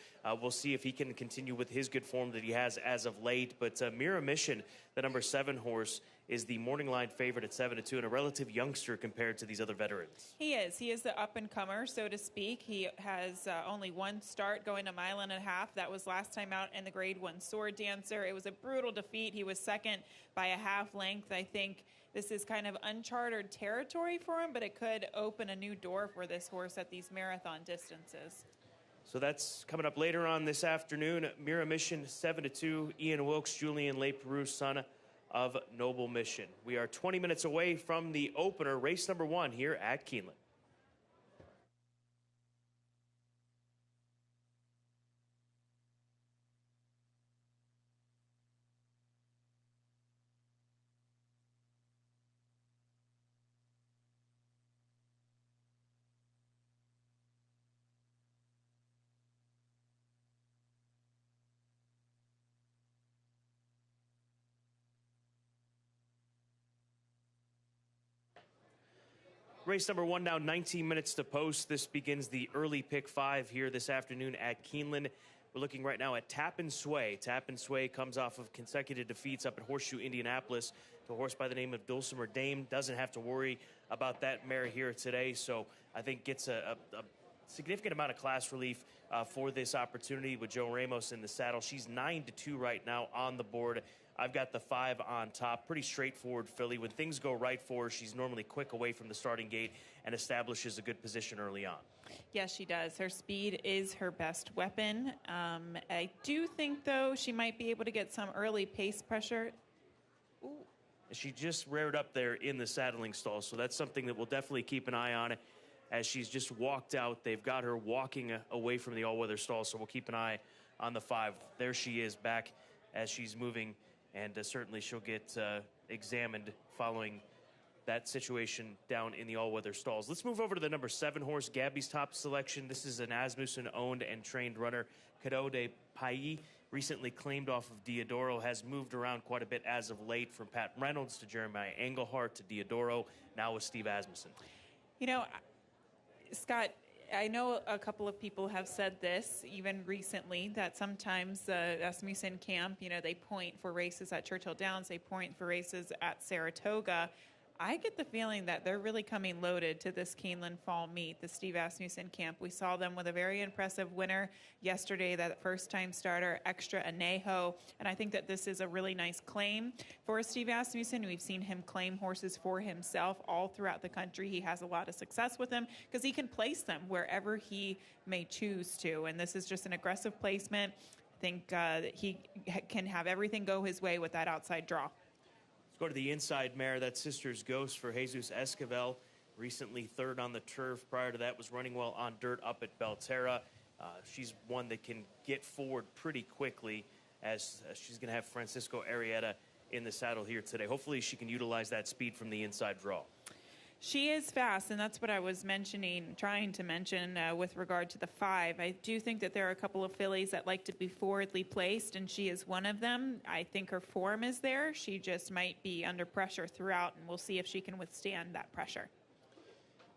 we'll see if he can continue with his good form that he has as of late. But Mira Mission, the number 7 horse, is the morning line favorite at 7-2 and a relative youngster compared to these other veterans. He is. He is the up-and-comer, so to speak. He has only one start going 1.5 miles. That was last time out in the Grade 1 Sword Dancer. It was a brutal defeat. He was second by a half length. I think this is kind of uncharted territory for him, but it could open a new door for this horse at these marathon distances. So that's coming up later on this afternoon. Mira Mission, 7-2. Ian Wilkes, Julian LePeroux, son of Noble Mission. We are 20 minutes away from the opener, race number 1 here at Keeneland. Race number 1 now, 19 minutes to post. This begins the early pick 5 here this afternoon at Keeneland. We're looking right now at Tap and Sway. Tap and Sway comes off of consecutive defeats up at Horseshoe, Indianapolis, to a horse by the name of Dulcimer Dame. Doesn't have to worry about that mare here today, so I think gets a significant amount of class relief for this opportunity with Joe Ramos in the saddle. She's 9-2 right now on the board. I've got the 5 on top. Pretty straightforward filly. When things go right for her, she's normally quick away from the starting gate and establishes a good position early on. Yes, she does. Her speed is her best weapon. I do think, though, she might be able to get some early pace pressure. Ooh. She just reared up there in the saddling stall, so that's something that we'll definitely keep an eye on as she's just walked out. They've got her walking away from the all-weather stall, so we'll keep an eye on the 5. There she is back as she's moving. And certainly she'll get examined following that situation down in the all-weather stalls. Let's move over to the number 7 horse, Gabby's top selection. This is an Asmussen-owned and trained runner. Cadeau de Pailly, recently claimed off of Diodoro, has moved around quite a bit as of late, from Pat Reynolds to Jeremiah Englehart to Diodoro, now with Steve Asmussen. You know, Scott, I know a couple of people have said this even recently, that sometimes the Asmussen camp, you know, they point for races at Churchill Downs, they point for races at Saratoga. I get the feeling that they're really coming loaded to this Keeneland fall meet, the Steve Asmussen camp. We saw them with a very impressive winner yesterday, that first-time starter, Extra Anejo, and I think that this is a really nice claim for Steve Asmussen. We've seen him claim horses for himself all throughout the country. He has a lot of success with them because he can place them wherever he may choose to, and this is just an aggressive placement. I think that he can have everything go his way with that outside draw. Go to the inside mare. That's Sister's Ghost for Jesus Esquivel. Recently third on the turf. Prior to that was running well on dirt up at Belterra. She's one that can get forward pretty quickly, as she's going to have Francisco Arrieta in the saddle here today. Hopefully she can utilize that speed from the inside draw. She is fast, and that's what I was trying to mention with regard to the 5. I do think that there are a couple of fillies that like to be forwardly placed, and she is one of them. I think her form is there. She just might be under pressure throughout, and we'll see if she can withstand that pressure.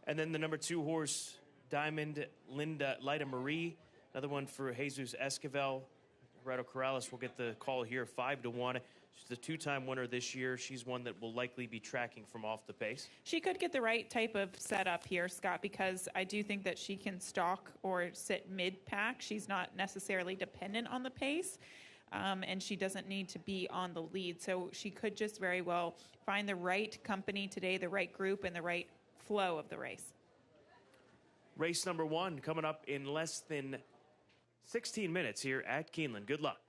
And then the number 2 horse, Diamond Lida Marie, another one for Jesus Esquivel. Redo Corrales will get the call here, 5-1. She's the 2-time winner this year. She's one that will likely be tracking from off the pace. She could get the right type of setup here, Scott, because I do think that she can stalk or sit mid-pack. She's not necessarily dependent on the pace, and she doesn't need to be on the lead. So she could just very well find the right company today, the right group, and the right flow of the race. Race number 1 coming up in less than 16 minutes here at Keeneland. Good luck.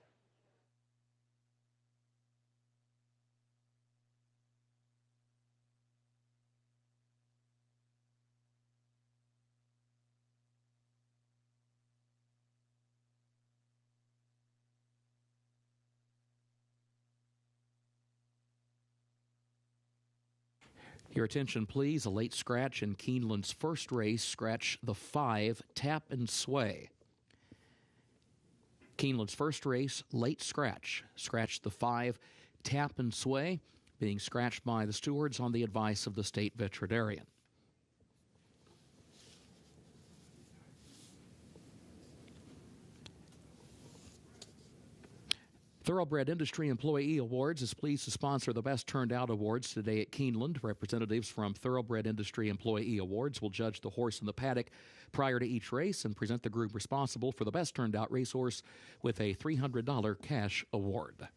Your attention, please. A late scratch in Keeneland's first race. Scratch the 5, Tap and Sway. Keeneland's first race, late scratch. Scratch the 5, Tap and Sway, being scratched by the stewards on the advice of the state veterinarian. Thoroughbred Industry Employee Awards is pleased to sponsor the Best Turned Out Awards today at Keeneland. Representatives from Thoroughbred Industry Employee Awards will judge the horse in the paddock prior to each race and present the group responsible for the Best Turned Out racehorse with a $300 cash award.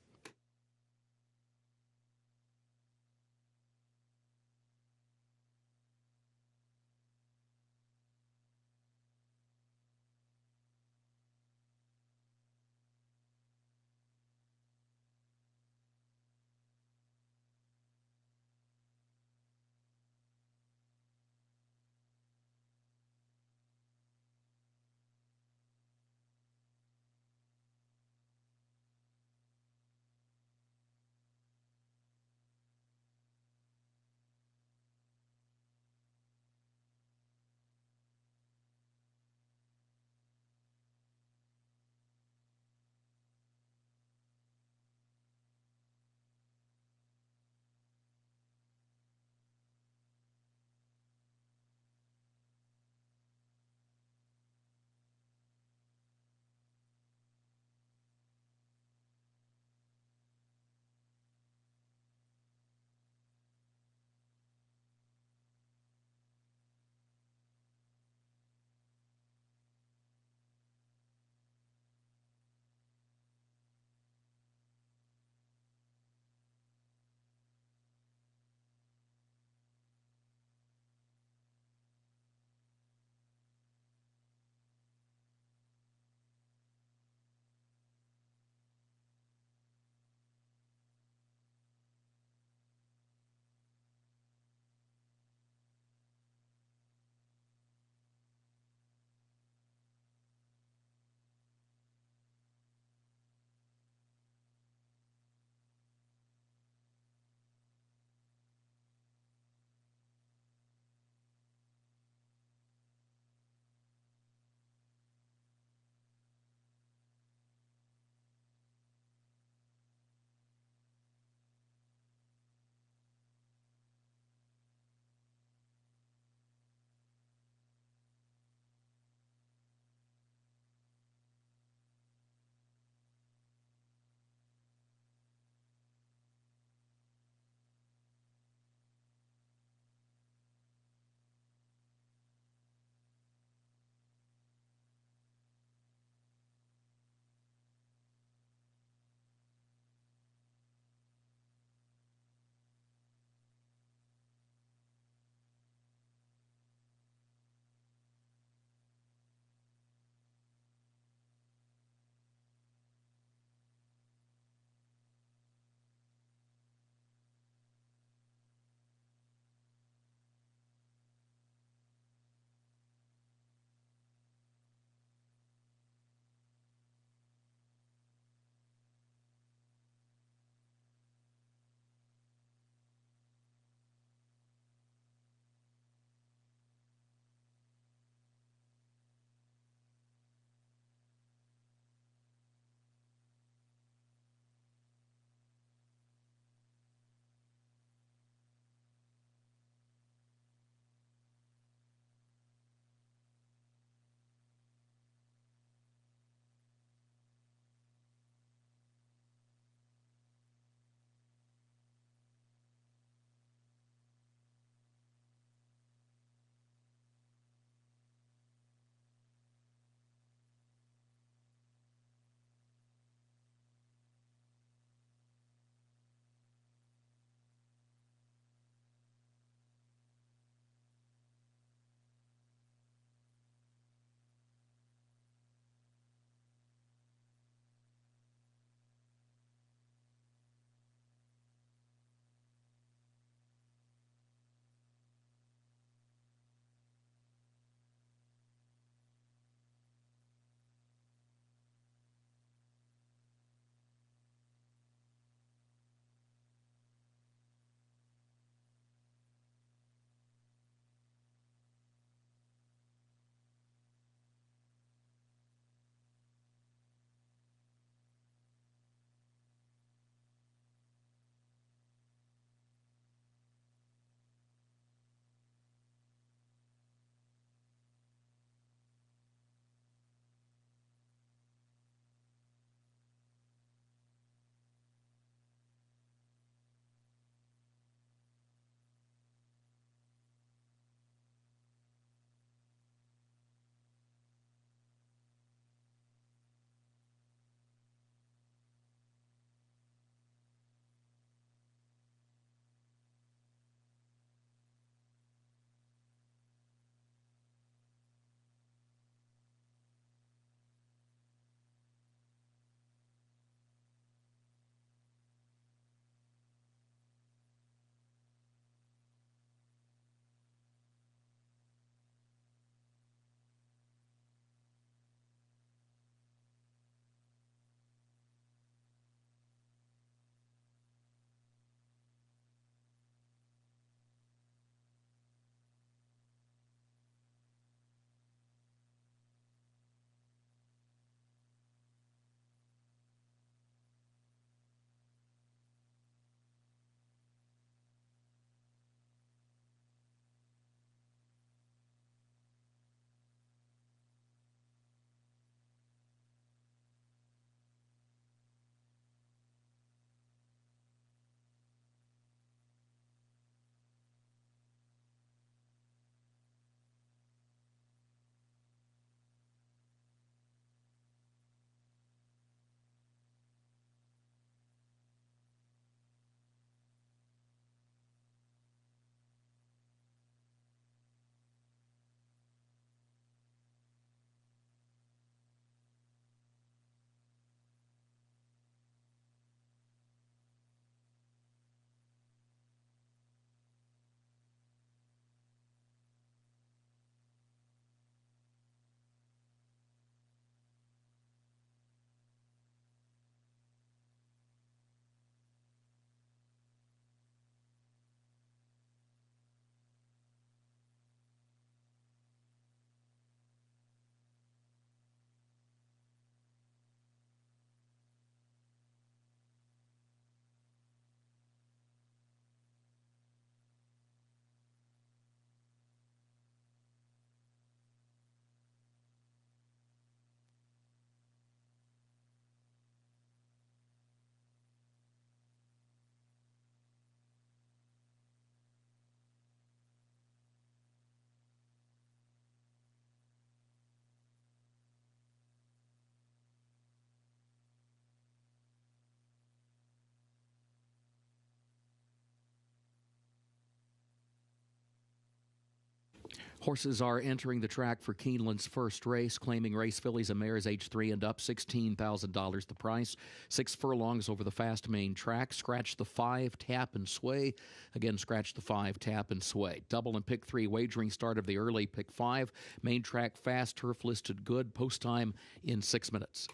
Horses are entering the track for Keeneland's first race, claiming race fillies and mares age 3 and up, $16,000 the price. 6 furlongs over the fast main track. Scratch the 5, tap and sway. Again, scratch the 5, tap and sway. Double and pick 3 wagering start of the early pick 5. Main track fast, turf listed good. Post time in 6 minutes.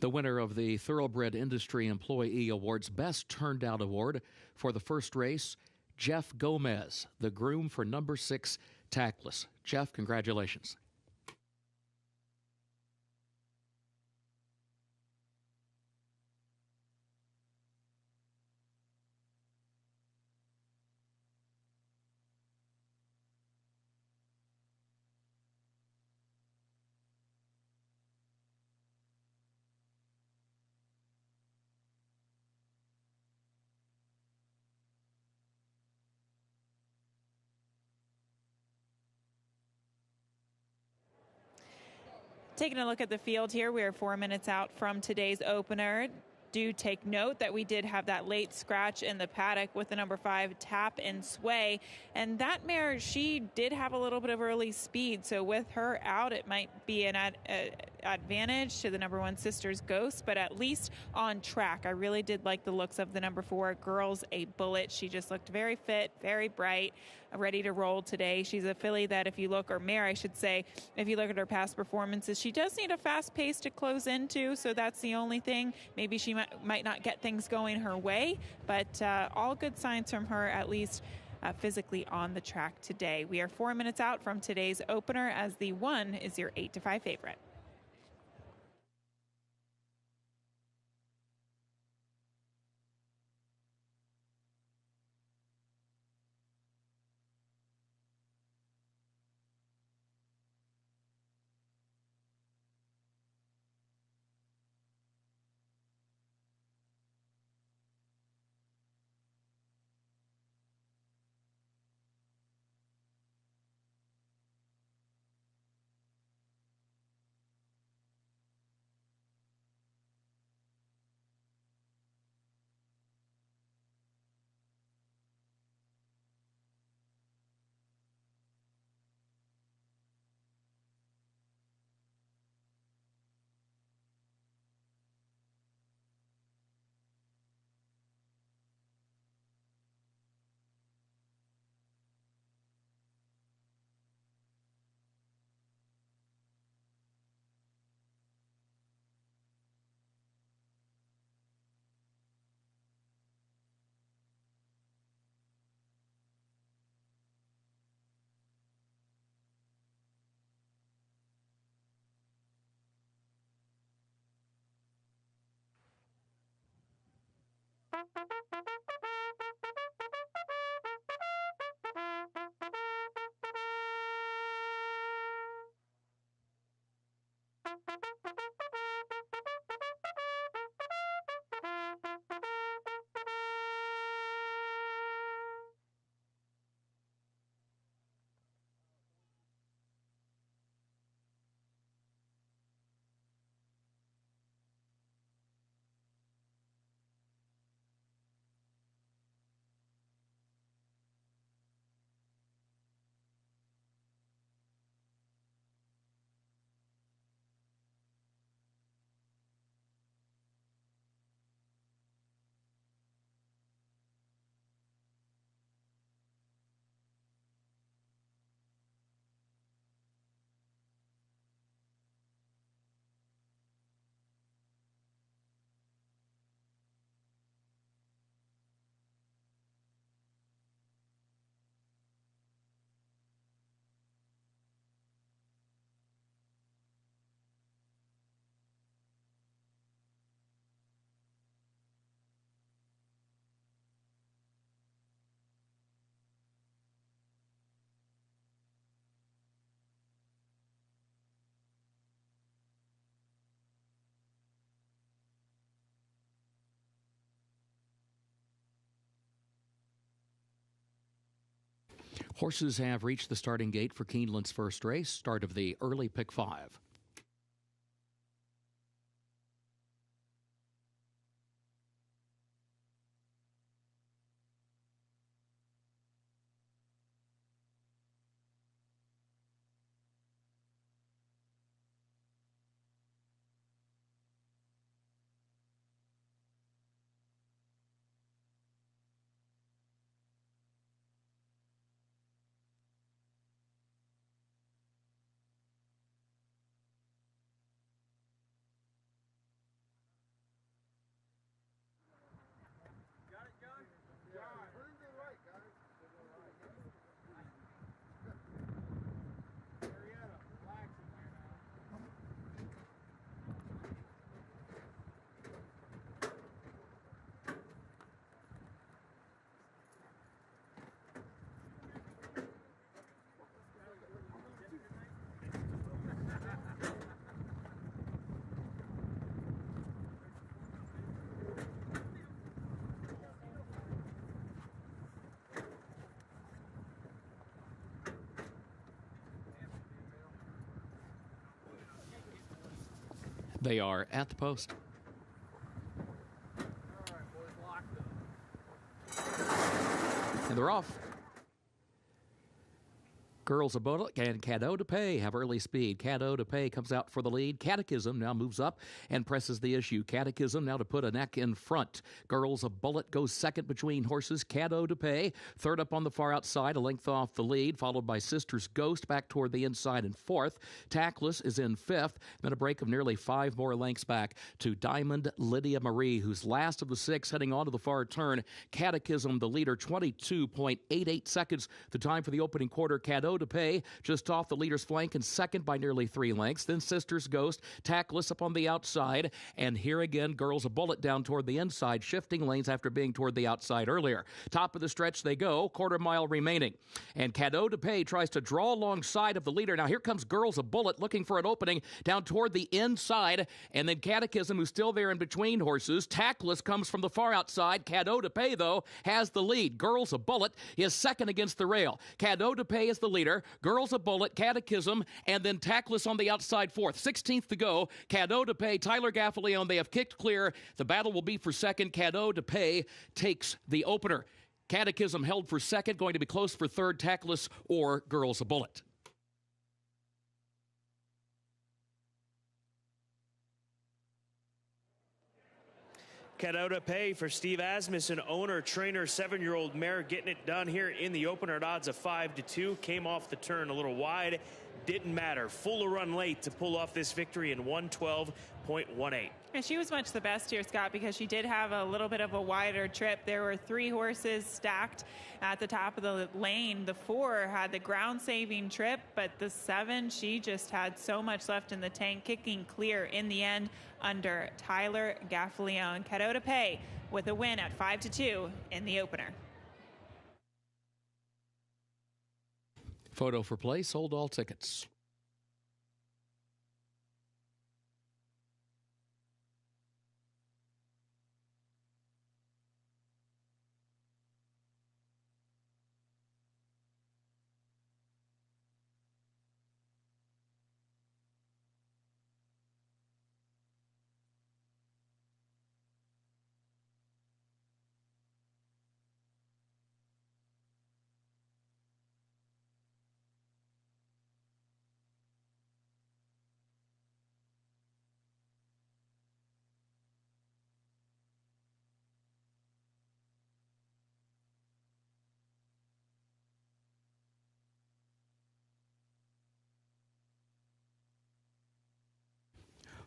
The winner of the Thoroughbred Industry Employee Awards Best Turned Out Award for the first race, Jeff Gomez, the groom for number 6, Tactless. Jeff, congratulations. Taking a look at the field here, we are 4 minutes out from today's opener. Do take note that we did have that late scratch in the paddock with the number 5, Tap and Sway. And that mare, she did have a little bit of early speed. So with her out, it might be an advantage to the number 1, Sisters Ghost, but at least on track. I really did like the looks of the number 4, Girls A Bullet. She just looked very fit, very bright, ready to roll today. She's a filly that if you look, or mare, I should say, if you look at her past performances, she does need a fast pace to close into. So that's the only thing. Maybe she might not get things going her way, but all good signs from her, at least physically on the track today. We are 4 minutes out from today's opener, as the 1 is your 8-5 favorite. Horses have reached the starting gate for Keeneland's first race, start of the early pick 5. They are at the post. And they're off. Girls of Bullet and Cadeau de Pay have early speed. Cadeau de Pay comes out for the lead. Catechism now moves up and presses the issue. Catechism now to put a neck in front. Girls of Bullet goes second between horses. Cadeau de Pay third up on the far outside, a length off the lead, followed by Sisters Ghost back toward the inside in fourth. Tactless is in fifth. Then a break of nearly 5 more lengths back to Diamond Lydia Marie, who's last of the 6 heading on to the far turn. Catechism, the leader, 22.88 seconds. The time for the opening quarter. Cadeau de Pay just off the leader's flank and second by nearly 3 lengths. Then Sisters Ghost, Tactless up on the outside. And here again, Girls of Bullet down toward the inside, shifting lanes after being toward the outside earlier. Top of the stretch they go, quarter mile remaining. And Cadeau de Pay tries to draw alongside of the leader. Now here comes Girls of Bullet looking for an opening down toward the inside. And then Catechism, who's still there in between horses. Tactless comes from the far outside. Cadeau de Pay, though, has the lead. Girls of Bullet is second against the rail. Cadeau de Pay is the leader. Girls of Bullet, Catechism, and then Tactless on the outside fourth. 16th to go. Cadeau de Pay, Tyler Gaffaleone, they have kicked clear. The battle will be for second. Cadeau de Pay takes the opener. Catechism held for second, going to be close for third. Tactless or Girls of Bullet. Cadeau de Pay for Steve Asmussen, owner, trainer, 7-year-old mare, getting it done here in the opener at odds of 5-2. Came off the turn a little wide. Didn't matter. Full of run late to pull off this victory in 112.18. And she was much the best here, Scott, because she did have a little bit of a wider trip. There were 3 horses stacked at the top of the lane. The 4 had the ground-saving trip, but the 7, she just had so much left in the tank, kicking clear in the end under Tyler Gaffaleone. Cadeau de Pay with a win at 5-2 in the opener. Photo for play, sold all tickets.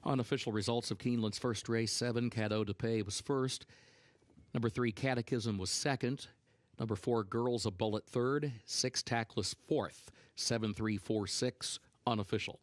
Unofficial results of Keeneland's first race. 7, Cadeau de Pay was first. Number 3, Catechism was second. Number 4, Girls of Bullet third. 6, Tactless fourth. 7, 3, 4, 6, Unofficial.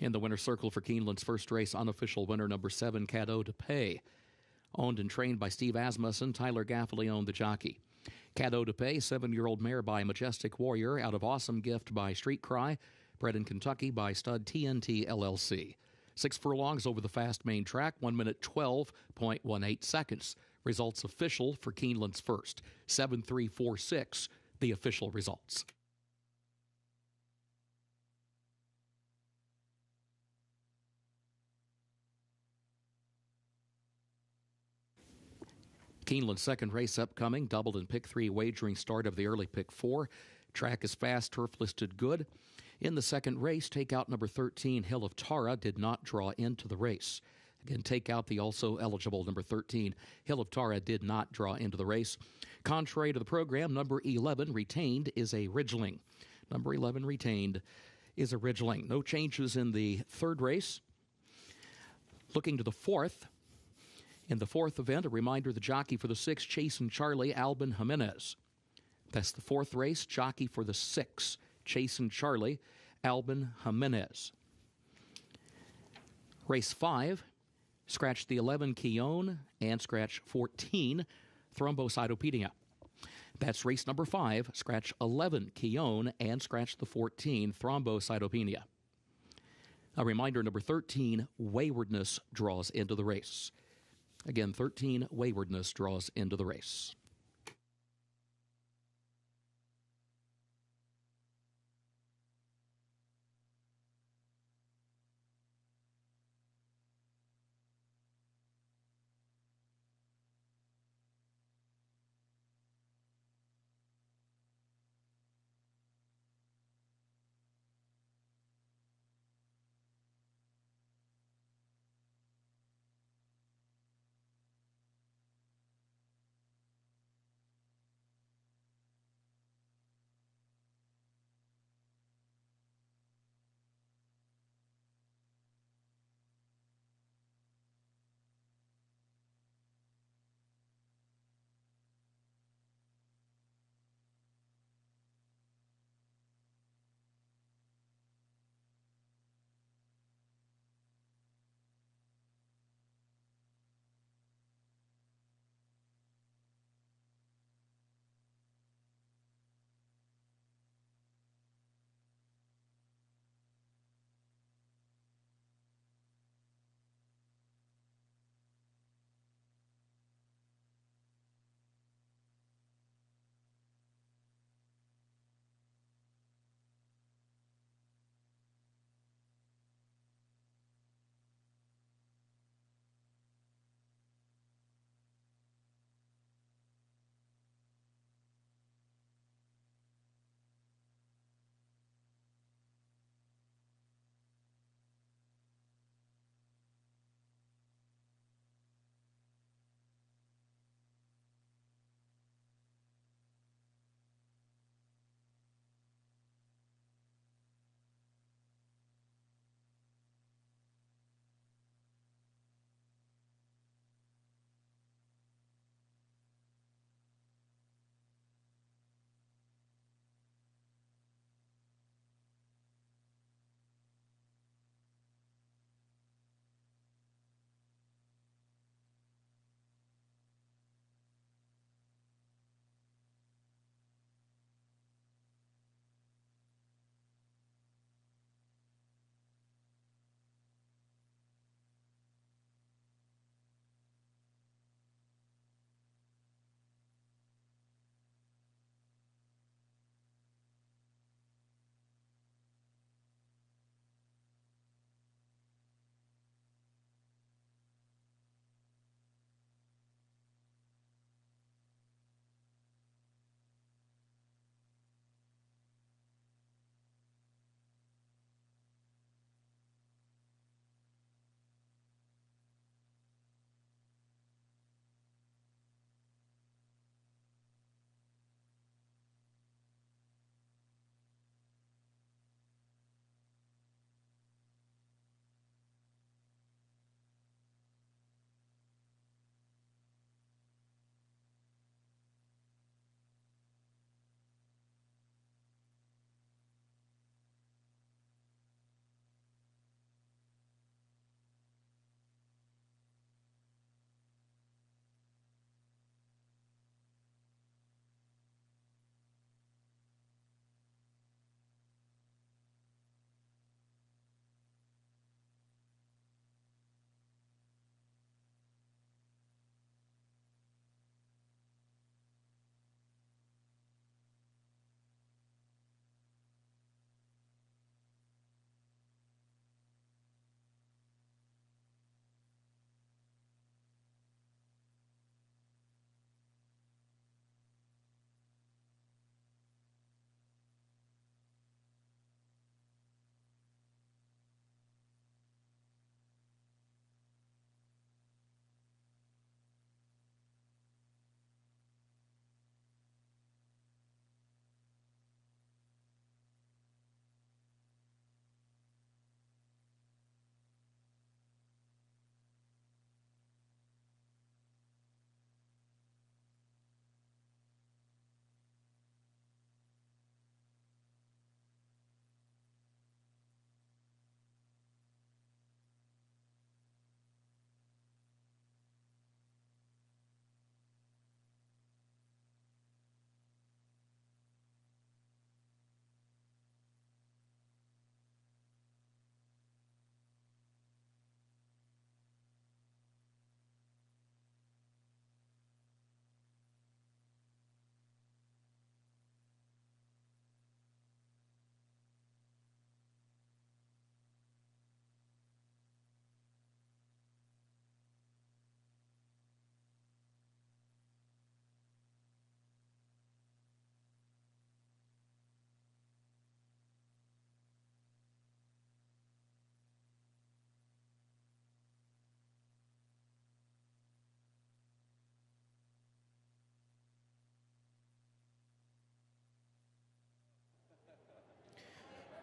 In the winner's circle for Keeneland's first race, Unofficial winner number 7, Cadeau de Paix. Owned and trained by Steve Asmussen, Tyler Gaffley owned the jockey. Cadeau de Paix, 7-year-old mare by Majestic Warrior, out of Awesome Gift by Street Cry, bred in Kentucky by Stud TNT LLC. 6 furlongs over the fast main track, 1 minute 12.18 seconds. Results official for Keeneland's first. 7-3-4-6, the official results. Keeneland's second race upcoming, doubled in pick 3 wagering start of the early pick 4. Track is fast, turf listed good. In the second race, takeout number 13, Hill of Tara, did not draw into the race. Again, takeout the also eligible number 13, Hill of Tara, did not draw into the race. Contrary to the program, number 11, Retained, is a Ridgeling. Number 11, Retained, is a Ridgeling. No changes in the third race. Looking to the fourth. In the fourth event, a reminder, the jockey for the 6, Chasin' Charlie, Albin Jimenez. That's the fourth race, jockey for the 6, Chasin' Charlie, Albin Jimenez. Race 5, scratch the 11, Keone, and scratch 14, Thrombocytopenia. That's race number 5, scratch 11, Keone, and scratch the 14, Thrombocytopenia. A reminder, number 13, Waywardness, draws into the race. Again, 13, Waywardness, draws into the race.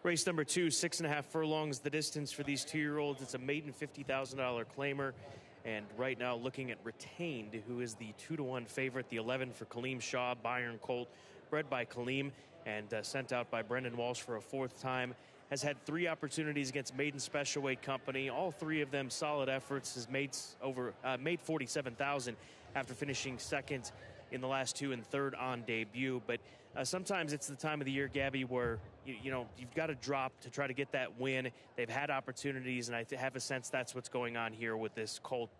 Race number 2, 6.5 furlongs, the distance for these 2-year-olds. It's a maiden $50,000 claimer. And right now looking at Retained, who is the 2-to-1 favorite, the 11 for Kaleem Shaw, Byron Colt, bred by Kaleem and sent out by Brendan Walsh for a 4th time. Has had 3 opportunities against Maiden Special Weight Company. All 3 of them solid efforts. Has made $47,000 after finishing 2nd in the last 2 and 3rd on debut. But sometimes it's the time of the year, Gabby, where you've got to drop to try to get that win. They've had opportunities, and I have a sense that's what's going on here with this Colt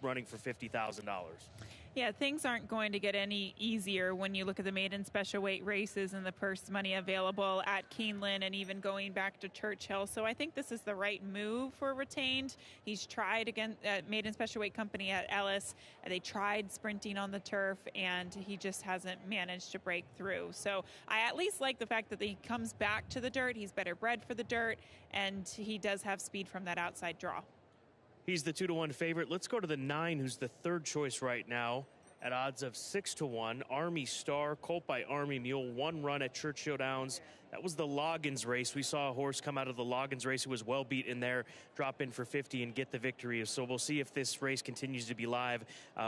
running for $50,000. Yeah, things aren't going to get any easier when you look at the maiden special weight races and the purse money available at Keeneland and even going back to Churchill. So I think this is the right move for Retained. He's tried again at maiden special weight company at Ellis. They tried sprinting on the turf, and he just hasn't managed to break through. So I at least like the fact that he comes back to the dirt. He's better bred for the dirt, and he does have speed from that outside draw. He's the 2-to-1 favorite. Let's go to the 9, who's the 3rd choice right now at odds of 6-to-1. Army Star, Colt by Army Mule, 1 run at Churchill Downs. That was the Loggins race. We saw a horse come out of the Loggins race who was well beat in there, drop in for 50 and get the victory. So we'll see if this race continues to be live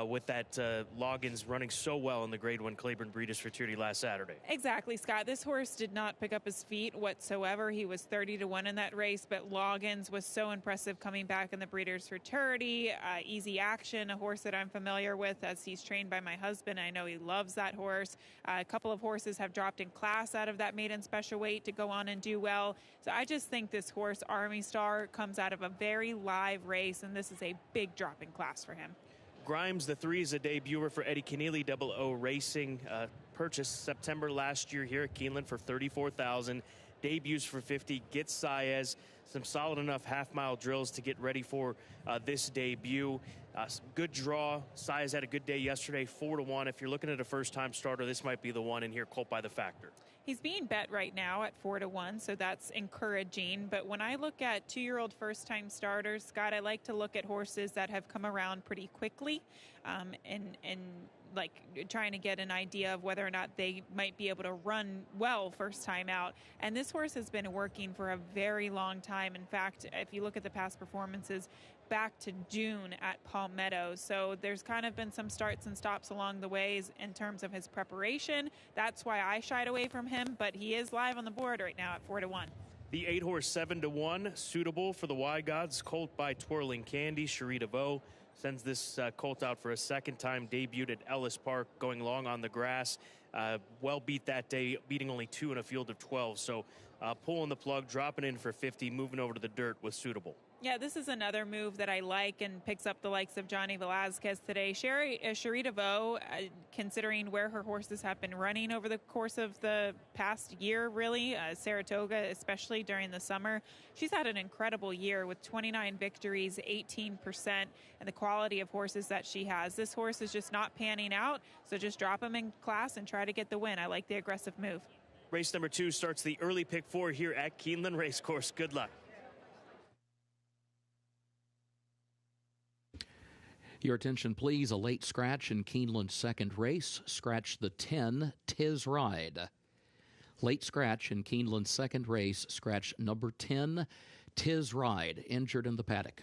with that Loggins running so well in the Grade 1 Claiborne Breeders' Futurity last Saturday. Exactly, Scott. This horse did not pick up his feet whatsoever. He was 30-to-1 in that race, but Loggins was so impressive coming back in the Breeders' Futurity. Easy Action, a horse that I'm familiar with as he's trained by my husband. I know he loves that horse. A couple of horses have dropped in class out of that maiden special weight to go on and do well. So I just think this horse, Army Star, comes out of a very live race, and this is a big drop in class for him. Grimes, the 3, is a debuter for Eddie Keneally, 00 Racing. Purchased September last year here at Keeneland for $34,000. Debuts for 50. Gets Saez some solid enough half-mile drills to get ready for this debut. Good draw. Saez had a good day yesterday, 4-to-1. If you're looking at a first-time starter, this might be the one in here. Colt by the Factor. He's being bet right now at 4-to-1, so that's encouraging. But when I look at 2-year-old first-time starters, Scott, I like to look at horses that have come around pretty quickly, and like trying to get an idea of whether or not they might be able to run well first time out. And this horse has been working for a very long time. In fact, if you look at the past performances, back to June at Palmetto. So there's kind of been some starts and stops along the ways in terms of his preparation. That's why I shied away from him, but he is live on the board right now at 4-to-1. The 8-horse 7-to-1, suitable for the Y Gods. Colt by Twirling Candy. Cherie DeVoe sends this colt out for a 2nd time. Debuted at Ellis Park, going long on the grass. Well beat that day, beating only 2 in a field of 12. So pulling the plug, dropping in for 50, moving over to the dirt with suitable. Yeah, this is another move that I like and picks up the likes of Johnny Velazquez today. Cherie DeVoe, considering where her horses have been running over the course of the past year, really, Saratoga, especially during the summer, she's had an incredible year with 29 victories, 18%, and the quality of horses that she has. This horse is just not panning out, so just drop him in class and try to get the win. I like the aggressive move. Race number 2 starts the early pick 4 here at Keeneland Racecourse. Good luck. Your attention, please. A late scratch in Keeneland's 2nd race. Scratch the 10, Tis Ride. Late scratch in Keeneland's 2nd race. Scratch number 10, Tis Ride, injured in the paddock.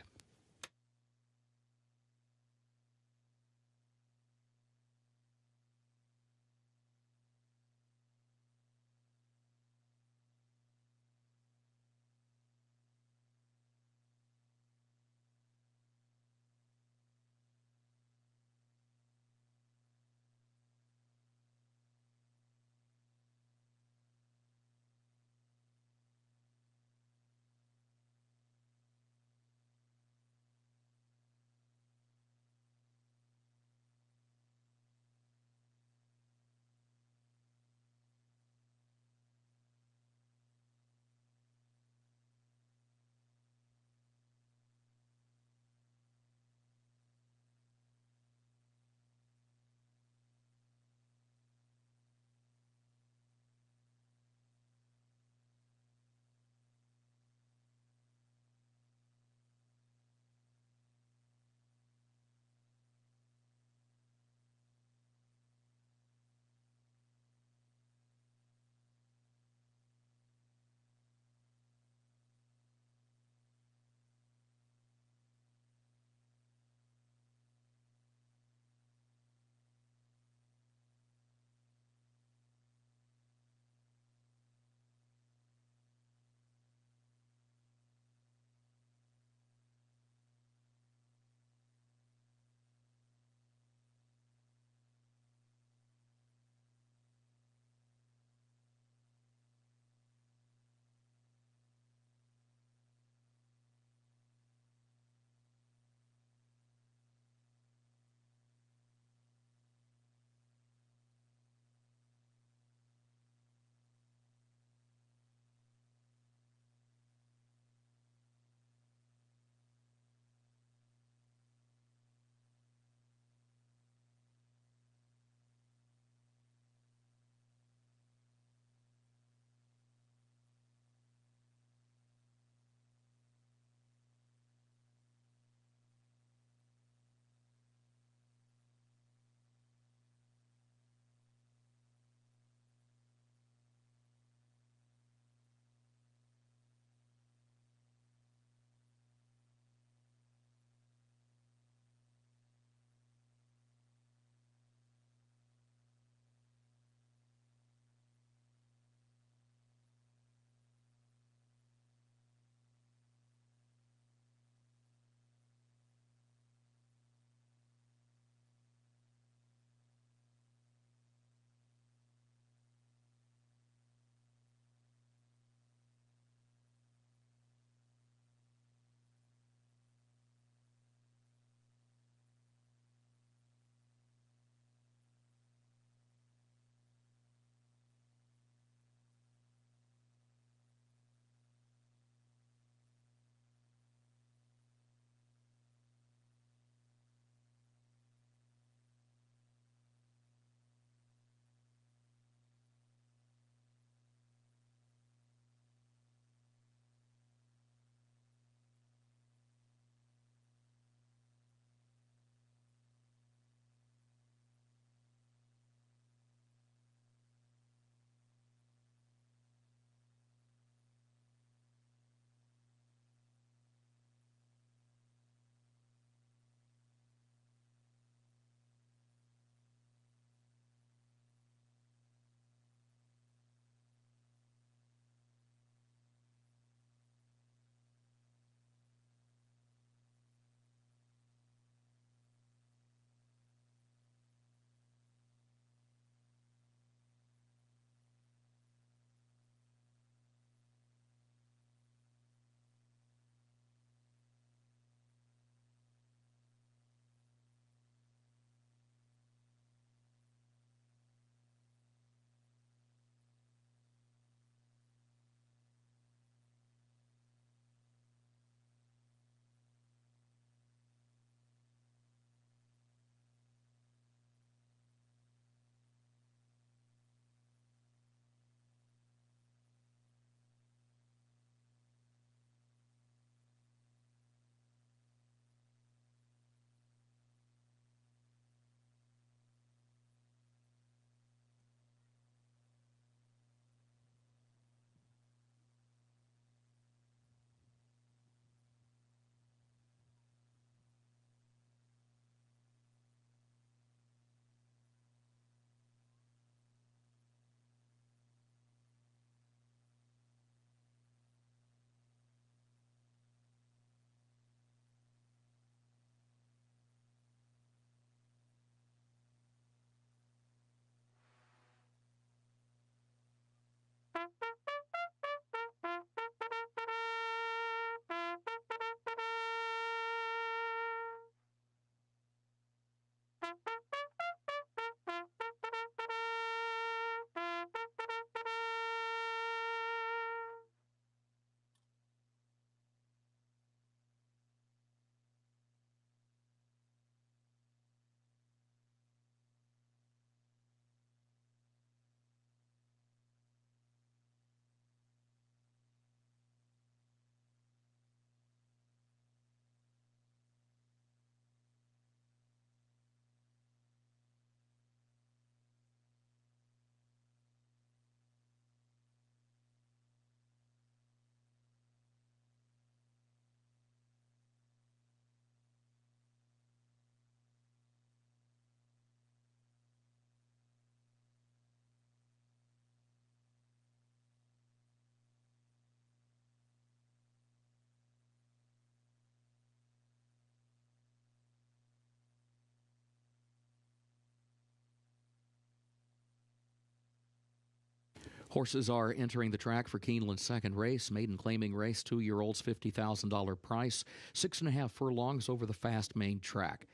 Horses are entering the track for Keeneland's second race, maiden claiming race, 2-year-olds, $50,000 price, 6.5 furlongs over the fast main track.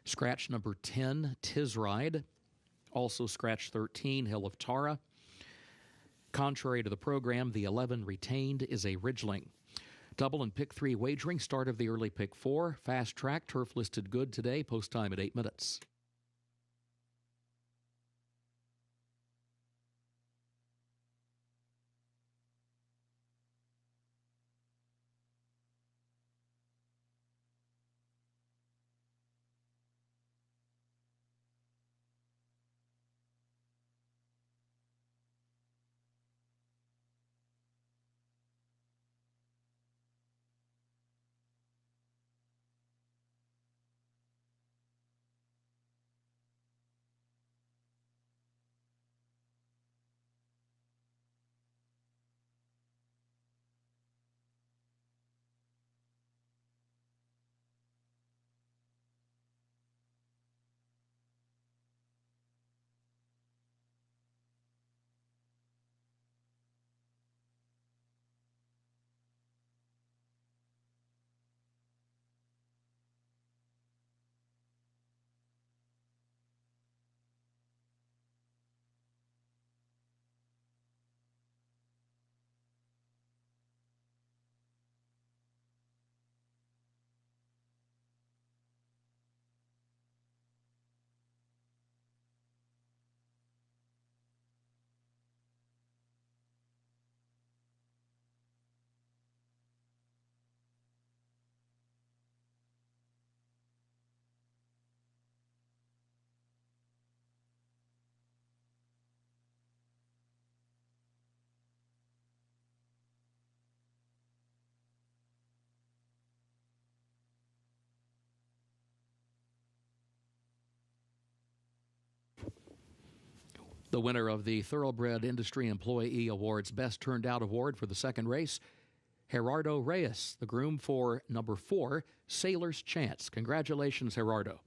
Scratch number 10, Tiz Ride. Also scratch 13, Hill of Tara. Contrary to the program, the 11 retained is a Ridgeling. Double and pick 3 wagering, start of the early pick 4. Fast track, turf listed good today, post time at 8 minutes. The winner of the Thoroughbred Industry Employee Award's Best Turned Out Award for the second race, Gerardo Reyes, the groom for number 4, Sailor's Chance. Congratulations, Gerardo.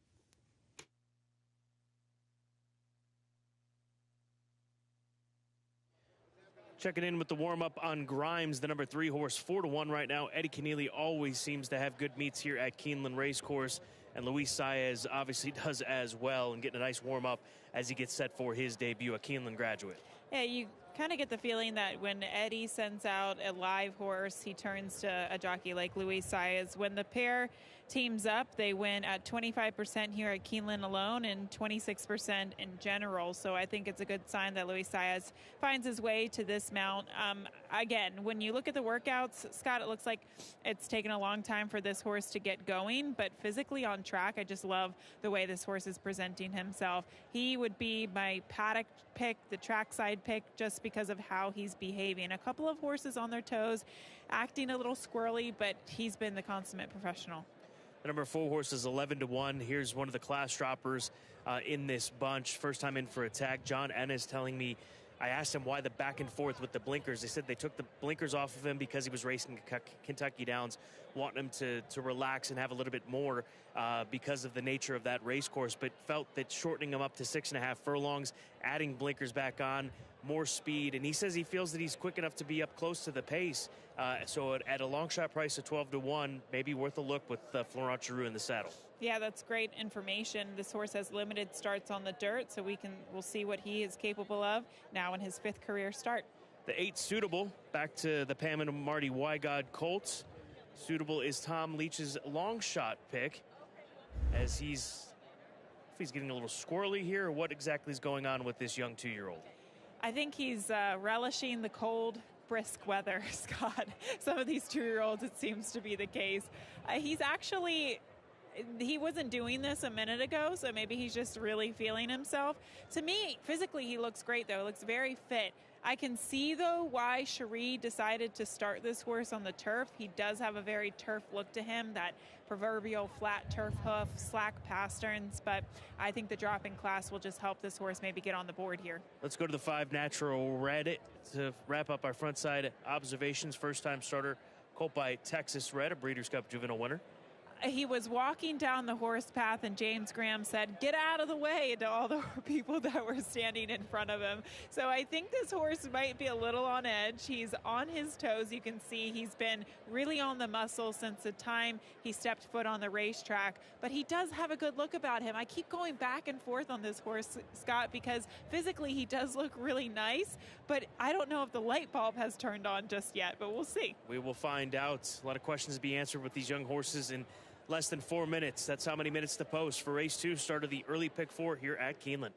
Checking in with the warm-up on Grimes, the number 3 horse, 4-1 right now. Eddie Keneally always seems to have good meets here at Keeneland Racecourse, and Luis Saez obviously does as well, and getting a nice warm-up as he gets set for his debut, a Keeneland graduate. Yeah, you kind of get the feeling that when Eddie sends out a live horse, he turns to a jockey like Luis Saez. When the pair teams up, they win at 25% here at Keeneland alone and 26% in general. So I think it's a good sign that Luis Saez finds his way to this mount. Again, when you look at the workouts, Scott, it looks like it's taken a long time for this horse to get going, but physically on track, I just love the way this horse is presenting himself. He would be my paddock pick, the trackside pick, just because of how he's behaving. A couple of horses on their toes, acting a little squirrely, but he's been the consummate professional. The number 4 horse is 11-1. Here's one of the class droppers in this bunch. First time in for a tag. John Ennis telling me, I asked him why the back and forth with the blinkers. They said they took the blinkers off of him because he was racing Kentucky Downs, wanting him to relax and have a little bit more because of the nature of that race course, but felt that shortening him up to 6.5 furlongs, adding blinkers back on, more speed, and he says he feels that he's quick enough to be up close to the pace. So at a long shot price of 12-1, maybe worth a look with Florent Giroux in the saddle. Yeah, that's great information. This horse has limited starts on the dirt, so we'll see what he is capable of now in his 5th career start. The 8 Suitable, back to the Pam and Marty Wygod Colts. Suitable is Tom Leach's long shot pick, as he's getting a little squirrely here, or what exactly is going on with this young 2-year-old? I think he's relishing the cold, brisk weather, Scott. Some of these 2-year-olds, it seems to be the case. He wasn't doing this a minute ago, so maybe he's just really feeling himself. To me, physically, he looks great, though. He looks very fit. I can see, though, why Cherie decided to start this horse on the turf. He does have a very turf look to him, that proverbial flat turf hoof, slack pasterns, but I think the drop in class will just help this horse maybe get on the board here. Let's go to the 5 Natural Red to wrap up our front side observations. First time starter, colt by Texas Red, a Breeders' Cup juvenile winner. he was walking down the horse path, and James Graham said, "Get out of the way," to all the people that were standing in front of him. So I think this horse might be a little on edge. He's on his toes. You can see he's been really on the muscle since the time he stepped foot on the racetrack. But he does have a good look about him. I keep going back and forth on this horse, Scott, because physically he does look really nice. But I don't know if the light bulb has turned on just yet, but we'll see. We will find out. A lot of questions to be answered with these young horses in less than 4 minutes. That's how many minutes to post for race 2, start of the early pick 4 here at Keeneland.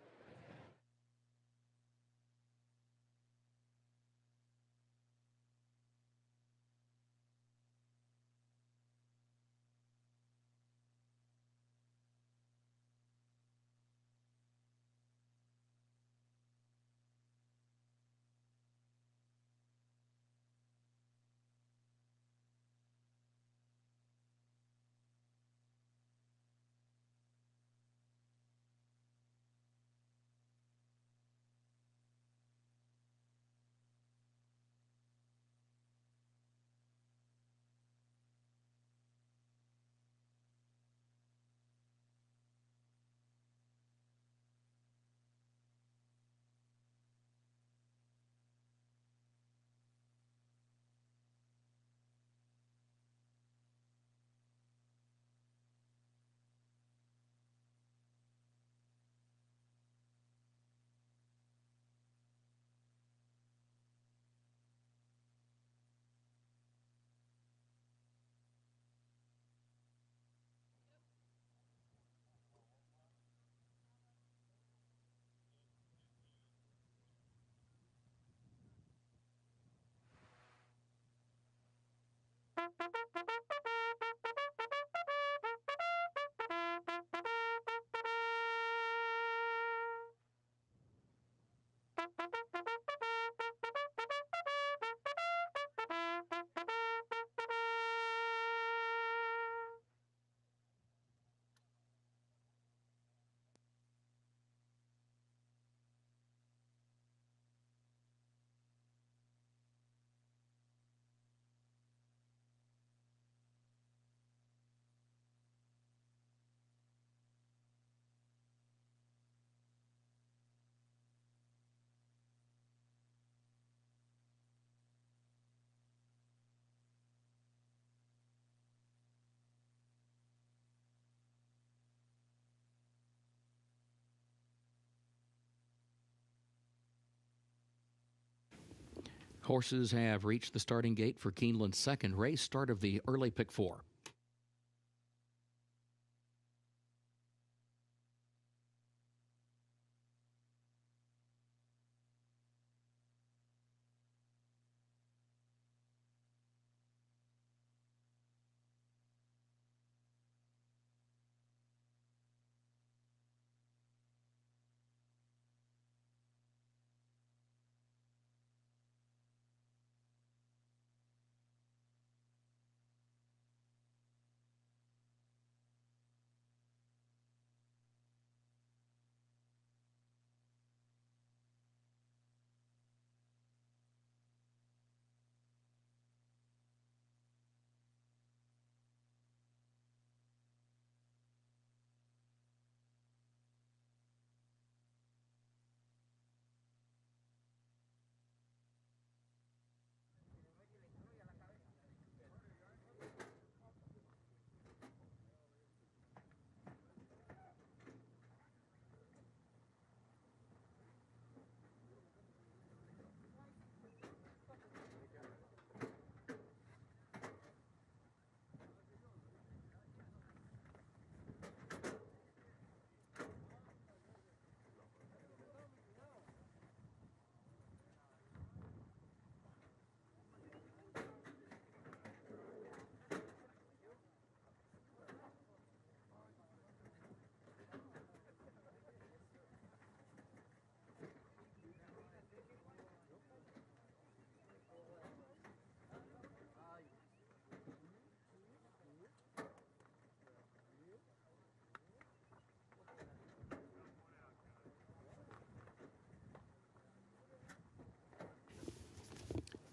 Horses have reached the starting gate for Keeneland's second race, start of the early pick 4.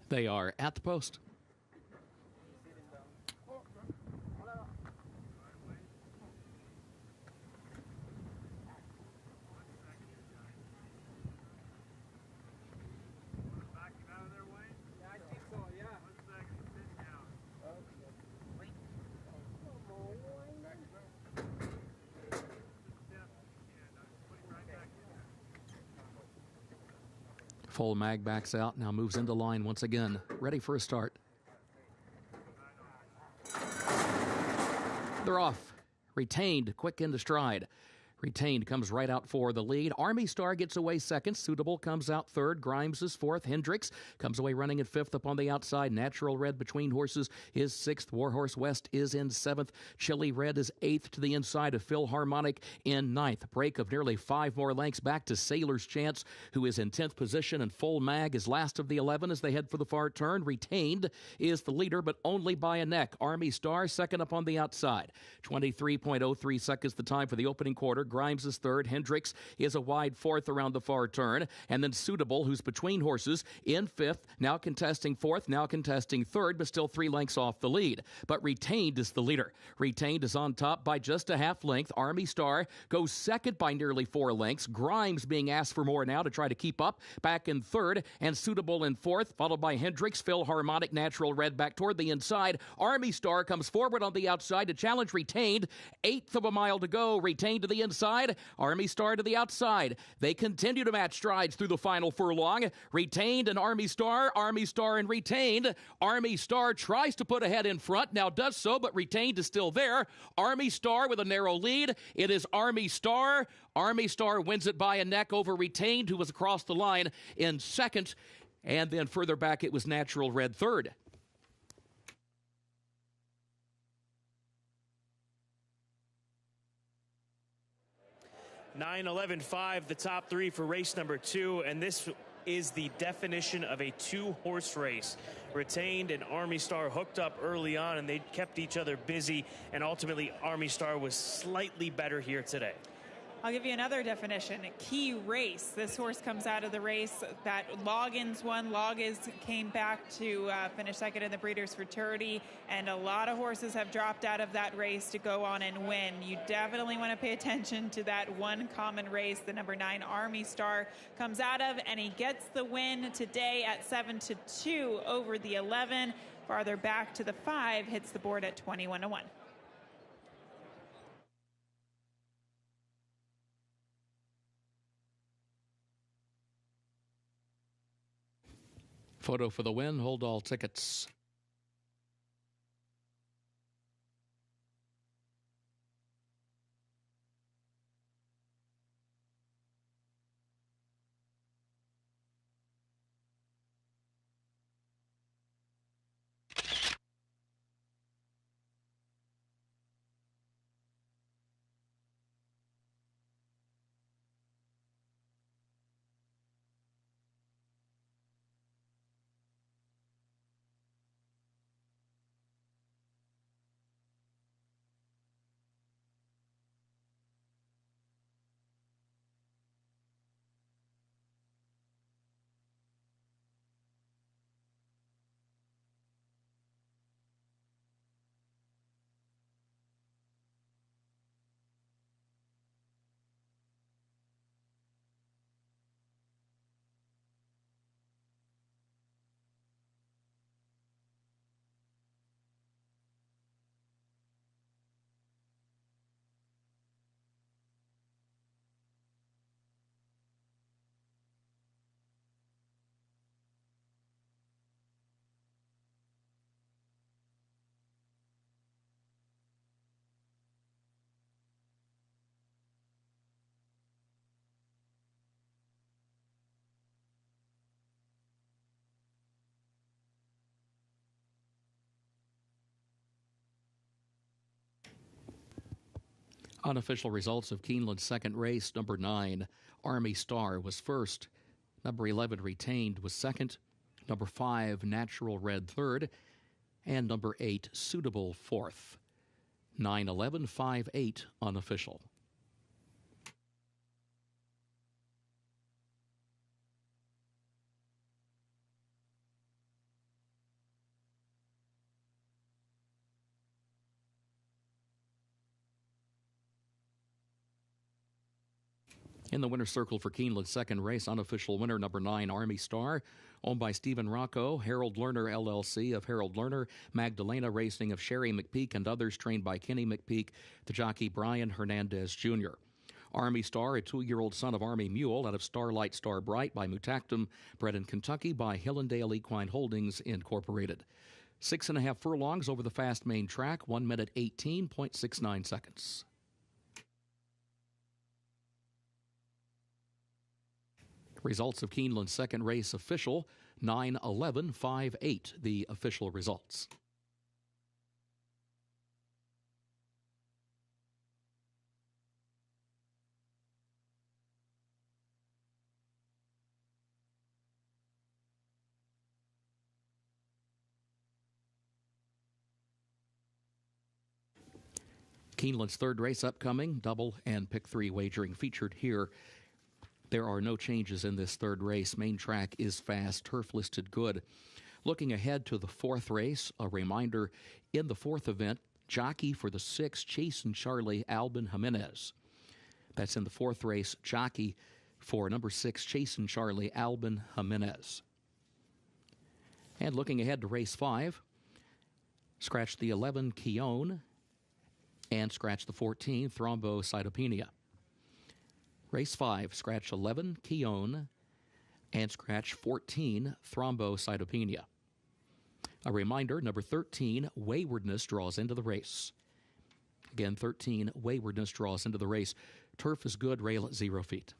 They are at the post. Full mag backs out, now moves into line once again. Ready for a start. They're off. Retained, quick into stride. Retained comes right out for the lead. Army Star gets away second. Suitable comes out third. Grimes is fourth. Hendricks comes away running in fifth up on the outside. Natural Red between horses is sixth. Warhorse West is in seventh. Chili Red is eighth to the inside of Philharmonic in ninth. Break of nearly 5 more lengths back to Sailor's Chance, who is in 10th position, and Full Mag is last of the 11 as they head for the far turn. Retained is the leader, but only by a neck. Army Star second up on the outside. 23.03 seconds the time for the opening quarter. Grimes is third. Hendricks is a wide fourth around the far turn. And then Suitable, who's between horses, in fifth, now contesting fourth, now contesting third, but still 3 lengths off the lead. But Retained is the leader. Retained is on top by just a half length. Army Star goes second by nearly 4 lengths. Grimes being asked for more now to try to keep up, back in third, and Suitable in fourth, followed by Hendricks, Philharmonic, Natural Red back toward the inside. Army Star comes forward on the outside to challenge Retained. 1/8 of a mile to go. Retained to the inside. Army Star to the outside. They continue to match strides through the final furlong. Retained and Army Star and Retained. Army Star tries to put ahead in front, now does so, but Retained is still there. Army Star with a narrow lead. It is Army Star. Army Star wins it by a neck over Retained, who was across the line in second. And then further back, it was Natural Red third. (9:11.5), the top 3 for race number 2, and this is the definition of a 2-horse race. Retained and Army Star hooked up early on, and they kept each other busy, and ultimately Army Star was slightly better here today. I'll give you another definition. A key race. This horse comes out of the race that Loggins won. Loggins came back to finish second in the Breeders' Fraternity, and a lot of horses have dropped out of that race to go on and win. You definitely want to pay attention to that one common race the number 9 Army Star comes out of, and he gets the win today at 7-2 over the 11. Farther back to the 5, hits the board at 21-1. Photo for the win. Hold all tickets. Unofficial results of Keeneland's second race. Number 9, Army Star, was first. Number 11, Retained, was second. Number 5, Natural Red, third. And number 8, Suitable, fourth. 9-11-5-8 unofficial. In the winner's circle for Keeneland's second race, unofficial winner number 9, Army Star, owned by Stephen Rocco, Harold Lerner LLC of Harold Lerner, Magdalena Racing of Sherry McPeak and others, trained by Kenny McPeak, the jockey Brian Hernandez Jr. Army Star, a 2-year-old son of Army Mule out of Starlight Star Bright by Mutactum, bred in Kentucky by Hillendale Equine Holdings, Incorporated. 6.5 furlongs over the fast main track, 1 minute 18.69 seconds. Results of Keeneland's second race official, 9:11.58, the official results. Keeneland's third race upcoming, double and pick 3 wagering featured here. There are no changes in this third race. Main track is fast, turf listed good. Looking ahead to the fourth race, a reminder, in the fourth event, jockey for the 6, Chase and Charlie Albin Jimenez. That's in the fourth race, jockey for number 6, Chase and Charlie Albin Jimenez. And looking ahead to race 5, scratch the 11, Keone, and scratch the 14, Thrombocytopenia. Race 5, scratch 11, Keone, and scratch 14, Thrombocytopenia. A reminder, number 13, Waywardness, draws into the race. Again, 13, Waywardness, draws into the race. Turf is good, rail at 0 feet.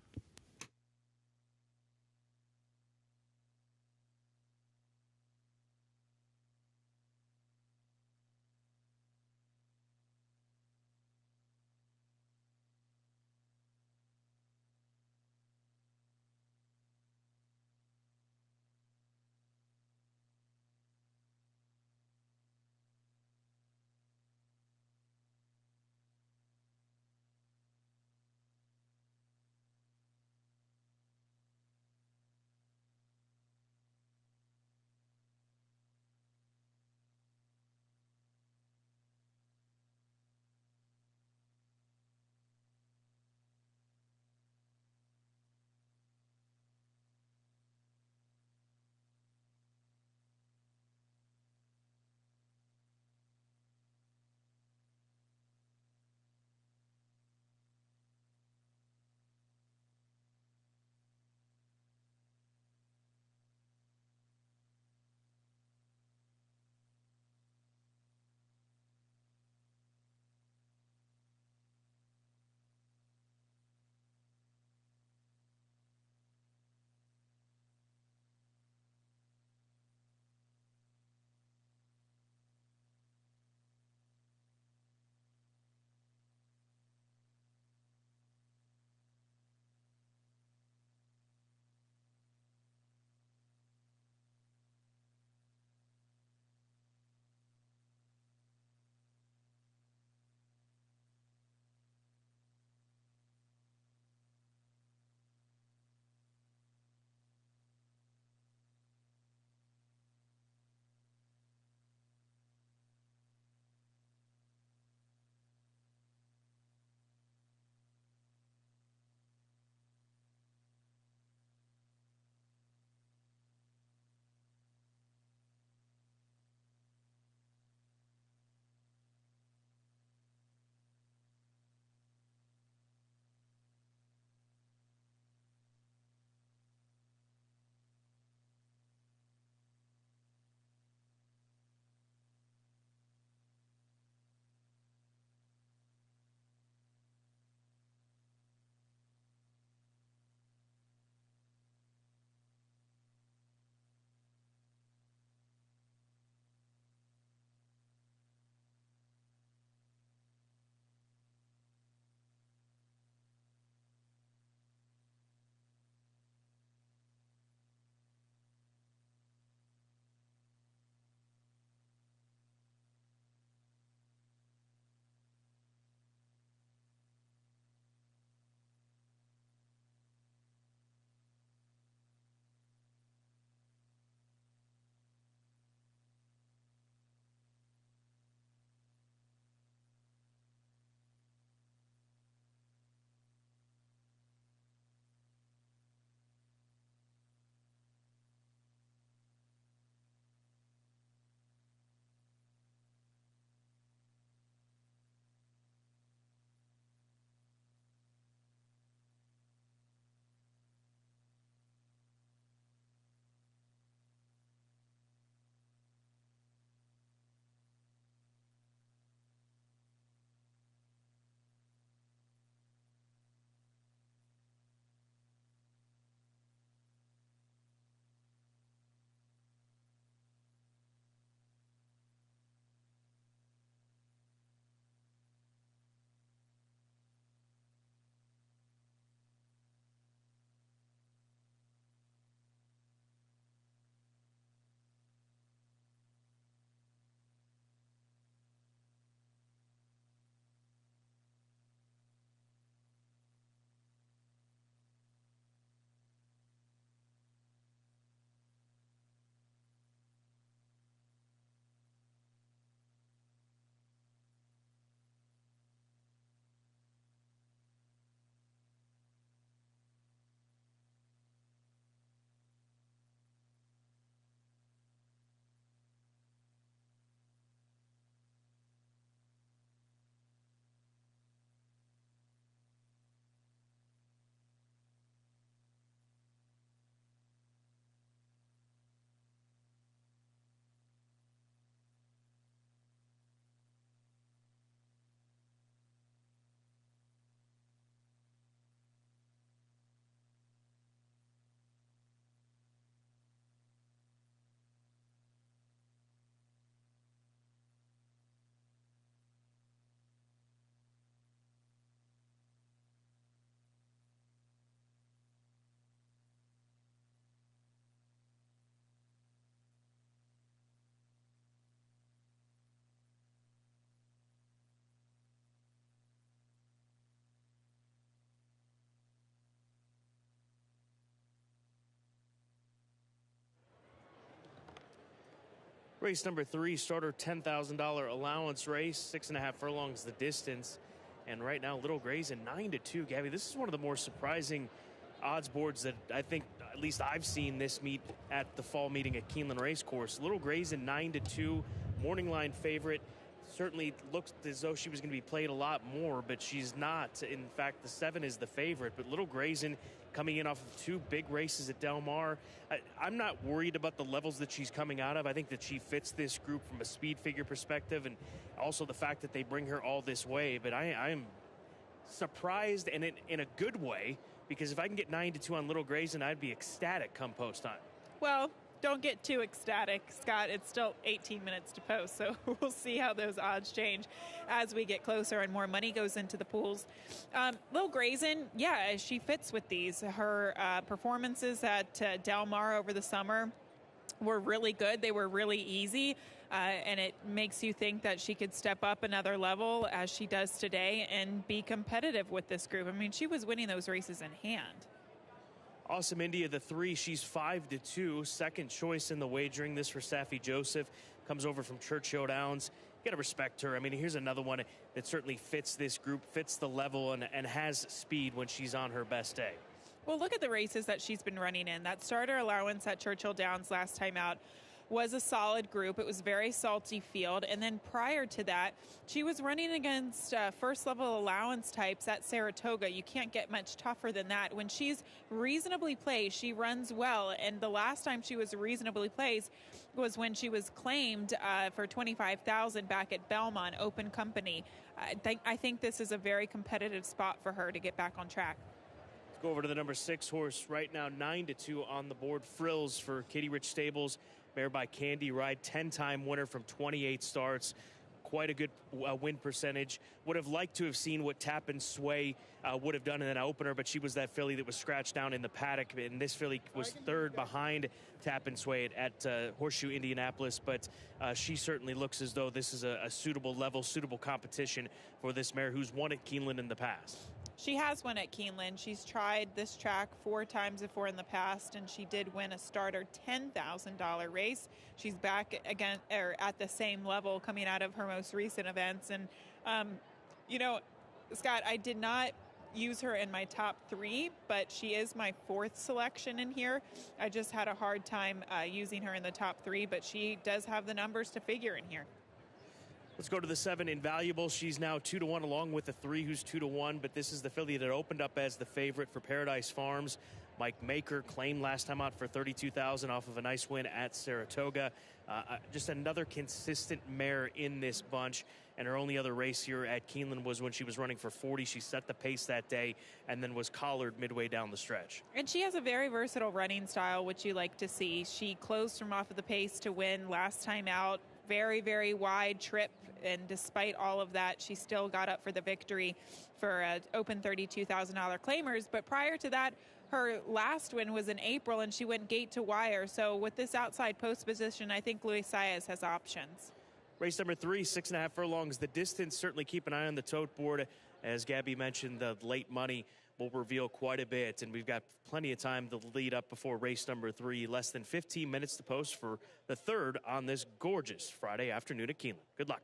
Race number 3, starter $10,000 allowance race, 6.5 furlongs the distance. And right now, Little Grayson 9-2. Gabby, this is one of the more surprising odds boards that I think, at least I've seen this meet at the fall meeting at Keeneland Racecourse. Little Grayson 9-2, morning line favorite. Certainly looked as though she was going to be played a lot more, but she's not. In fact, the 7 is the favorite. But Little Grayson coming in off of 2 big races at Del Mar. I'm not worried about the levels that she's coming out of. I think that she fits this group from a speed figure perspective, and also the fact that they bring her all this way. But I'm surprised, and in a good way, because if I can get 9-2 on Little Grayson, I'd be ecstatic come post time. Well, don't get too ecstatic, Scott. It's still 18 minutes to post, so we'll see how those odds change as we get closer and more money goes into the pools. Little Grayson, yeah, she fits with these. Her performances at Del Mar over the summer were really good. They were really easy, and it makes you think that she could step up another level as she does today and be competitive with this group. I mean, she was winning those races in hand. Awesome India, the 3, she's 5-2, second choice in the wagering. This for Safi Joseph, comes over from Churchill Downs. You got to respect her. I mean, here's another one that certainly fits this group, fits the level, and has speed when she's on her best day. Well, look at the races that she's been running in. That starter allowance at Churchill Downs last time out was a solid group. It was very salty field. And then prior to that, she was running against first level allowance types at Saratoga. You can't get much tougher than that. When she's reasonably placed, she runs well. And the last time she was reasonably placed was when she was claimed for $25,000 back at Belmont Open Company. I think this is a very competitive spot for her to get back on track. Let's go over to the number 6 horse right now, 9-2 on the board. Frills for Katie Rich Stables. Mare by Candy Ride, 10-time winner from 28 starts. Quite a good win percentage. Would have liked to have seen what Tap and Sway would have done in an opener, but she was that filly that was scratched down in the paddock. And this filly was third behind Tap and Sway at Horseshoe Indianapolis. But she certainly looks as though this is a suitable level, suitable competition for this mare who's won at Keeneland in the past. She has won at Keeneland. She's tried this track 4 times before in the past, and she did win a starter $10,000 race. She's back again at the same level coming out of her most recent events. And, Scott, I did not use her in my top 3, but she is my 4th selection in here. I just had a hard time using her in the top 3, but she does have the numbers to figure in here. Let's go to the 7, Invaluables. She's now 2-1 along with the 3 who's 2-1, but this is the filly that opened up as the favorite for Paradise Farms. Mike Maker claimed last time out for $32,000 off of a nice win at Saratoga. Just another consistent mare in this bunch, and her only other race here at Keeneland was when she was running for 40. She set the pace that day and then was collared midway down the stretch. And she has a very versatile running style, which you like to see. She closed from off of the pace to win last time out. Very, very wide trip, and despite all of that, she still got up for the victory for open $32,000 claimers. But prior to that, her last win was in April, and she went gate to wire. So with this outside post position, I think Luis Saez has options. Race number 3, 6.5 furlongs. The distance, certainly keep an eye on the tote board. As Gabby mentioned, the late money will reveal quite a bit, and we've got plenty of time to lead up before race number 3. Less than 15 minutes to post for the 3rd on this gorgeous Friday afternoon at Keeneland. Good luck.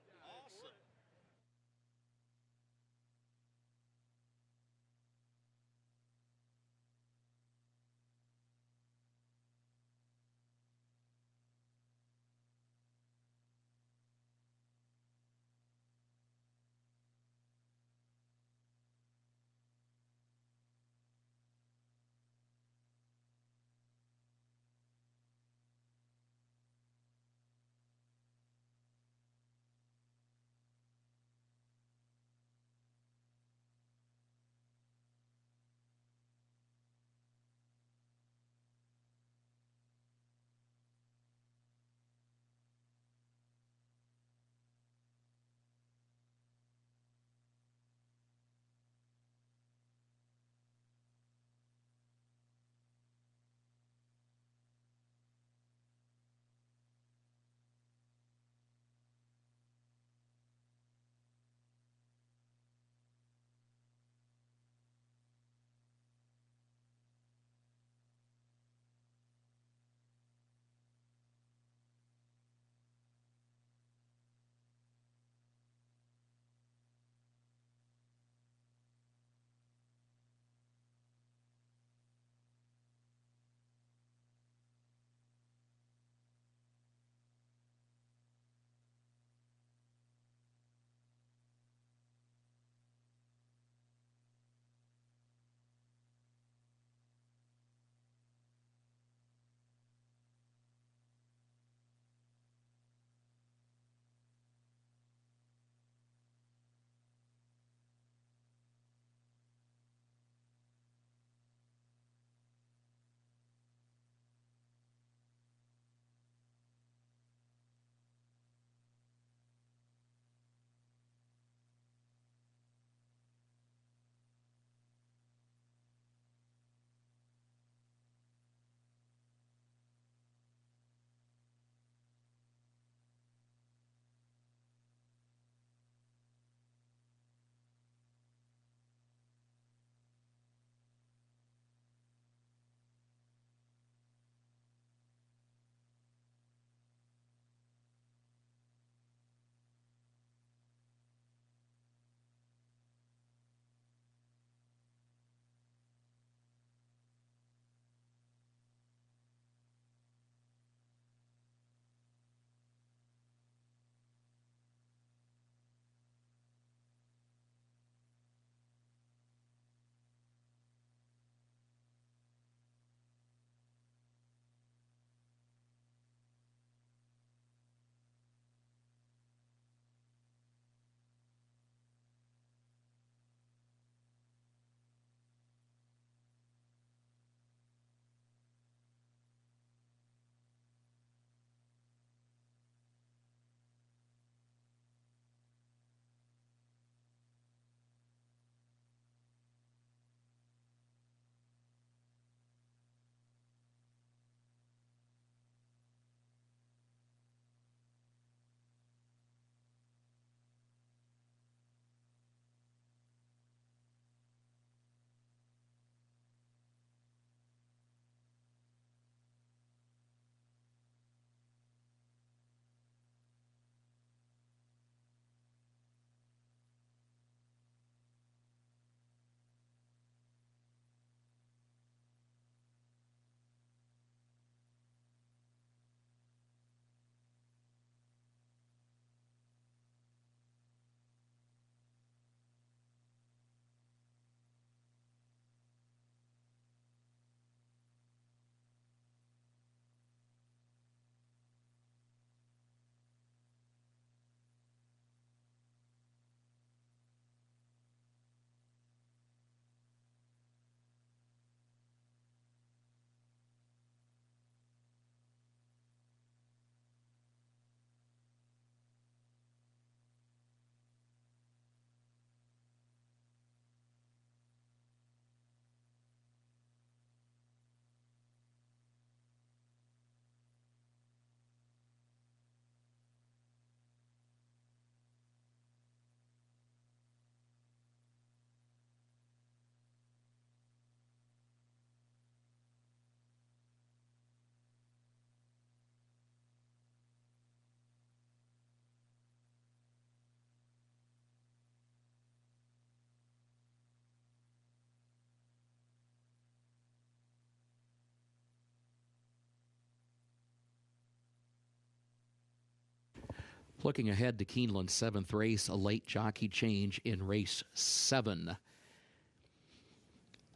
Looking ahead to Keeneland's 7th race, a late jockey change in race 7.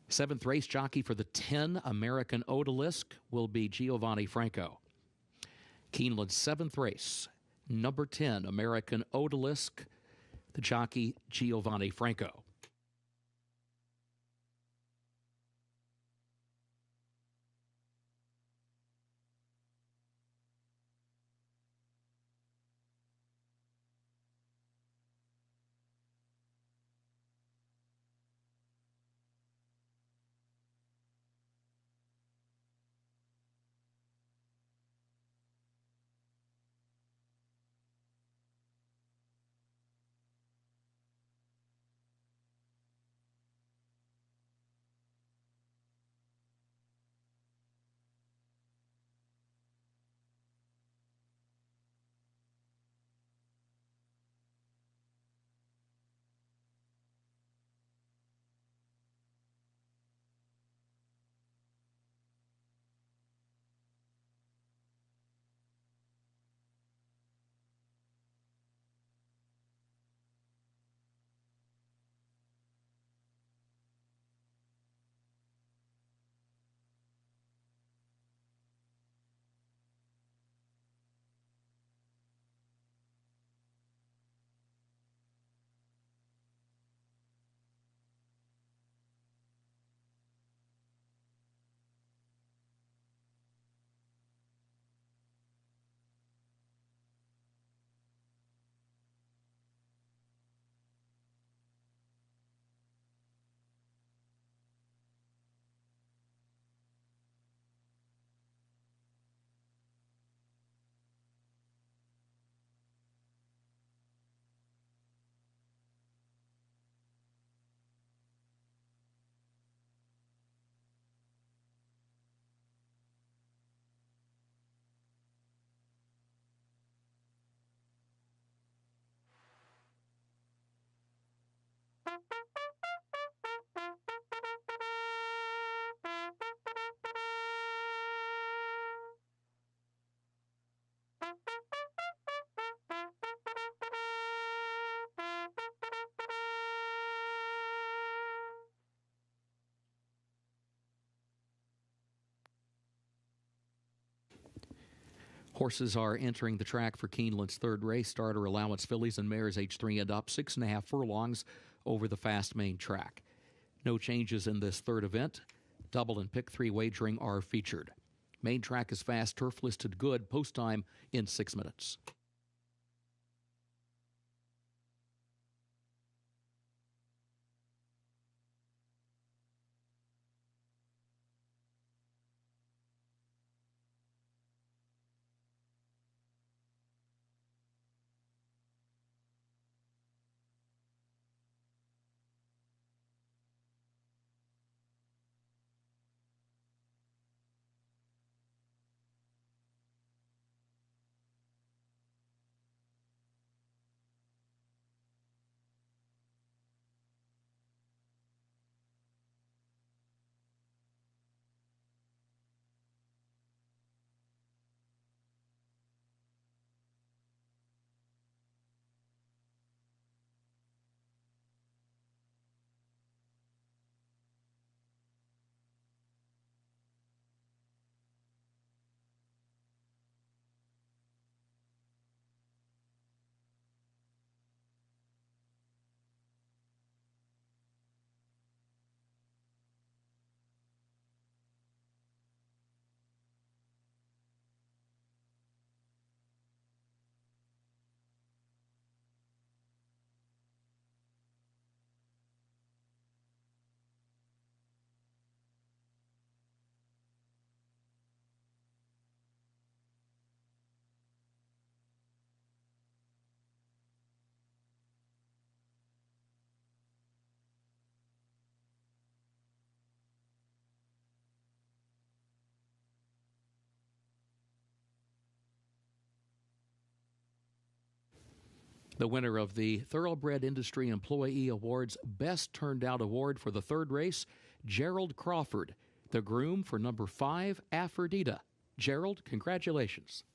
7th race jockey for the 10 American Odalisque will be Giovanni Franco. Keeneland's 7th race, number 10 American Odalisque, the jockey Giovanni Franco. Horses are entering the track for Keeneland's 3rd race. Starter allowance fillies and mares age 3 and up, 6.5 furlongs over the fast main track. No changes in this 3rd event. Double and pick 3 wagering are featured. Main track is fast, turf listed good, post time in 6 minutes. The winner of the Thoroughbred Industry Employee Awards Best Turned Out Award for the 3rd race, Gerald Crawford, the groom for number 5, Aphrodita. Gerald, congratulations.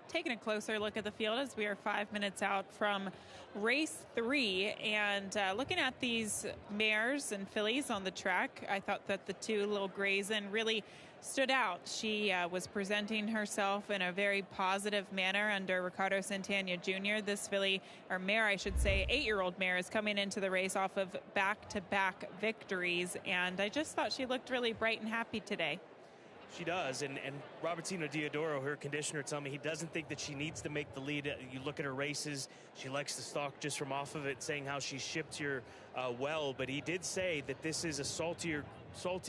taking a closer look at the field as we are 5 minutes out from race 3. And looking at these mares and fillies on the track, I thought that the two Little Grayson really stood out. She was presenting herself in a very positive manner under Ricardo Santana Jr. This filly, or mare, I should say, 8-year-old mare, is coming into the race off of back-to-back victories. And I just thought she looked really bright and happy today. She does, and Robertino Diodoro, her conditioner, told me he doesn't think that she needs to make the lead. You look at her races, she likes to stalk just from off of it, saying how she shipped here well, but he did say that this is a salty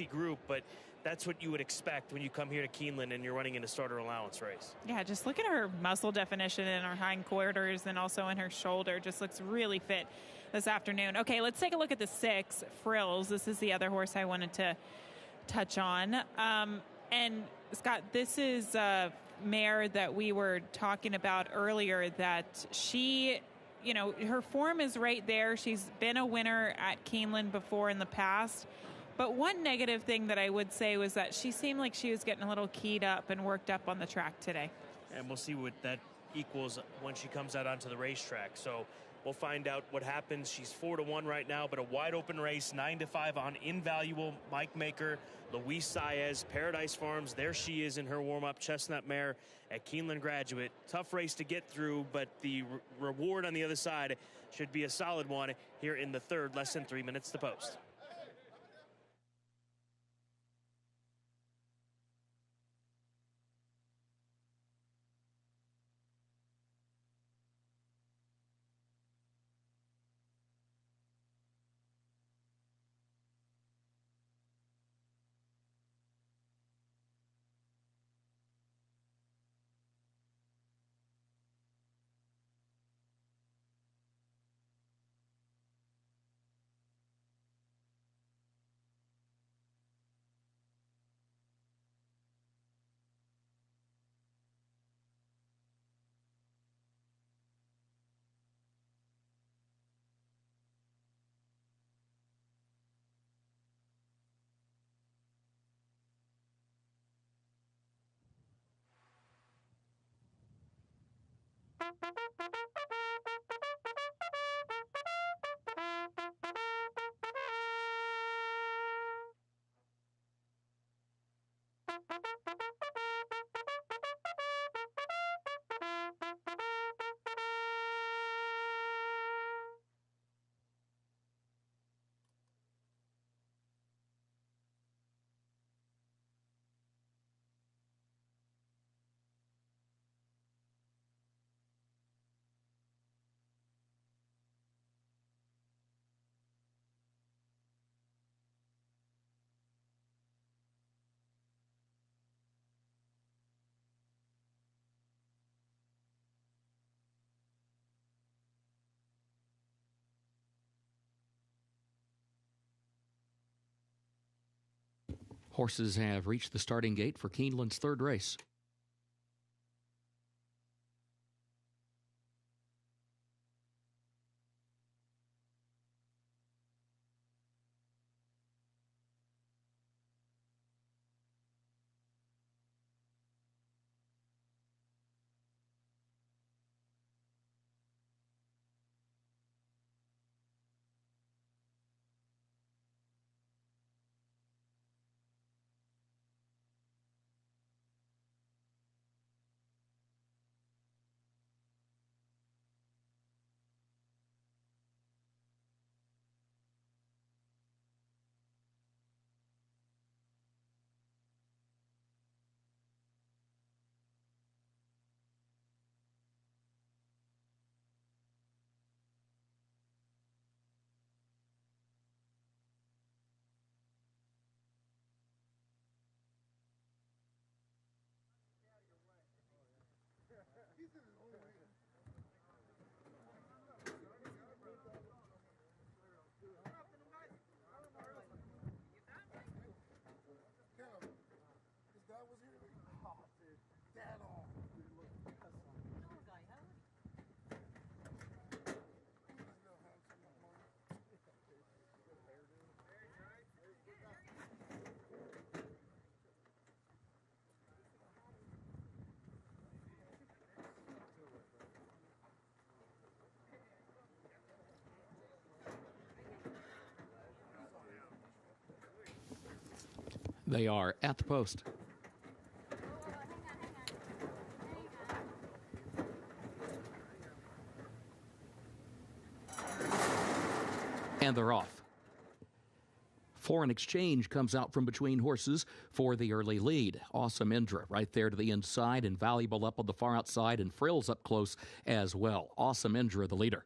group, but that's what you would expect when you come here to Keeneland and you're running in a starter allowance race. Yeah, just look at her muscle definition in her hindquarters and also in her shoulder. Just looks really fit this afternoon. Okay, let's take a look at the 6, Frills. This is the other horse I wanted to touch on. And Scott, this is a mare that we were talking about earlier, that she, you know, her form is right there. She's been a winner at Keeneland before in the past. But one negative thing that I would say was that she seemed like she was getting a little keyed up and worked up on the track today. And we'll see what that equals when she comes out onto the racetrack. So we'll find out what happens. She's 4-1 right now, but a wide open race, 9-5 on Invaluable, Mike Maker, Luis Saez, Paradise Farms. There she is in her warm-up, Chestnut Mare at Keeneland Graduate. Tough race to get through, but the reward on the other side should be a solid one here in the third, less than 3 minutes to post. Horses have reached the starting gate for Keeneland's third race. They are at the post. And they're off. Foreign Exchange comes out from between horses for the early lead. Awesome Indra right there to the inside, Invaluable up on the far outside, and Frills up close as well. Awesome Indra, the leader.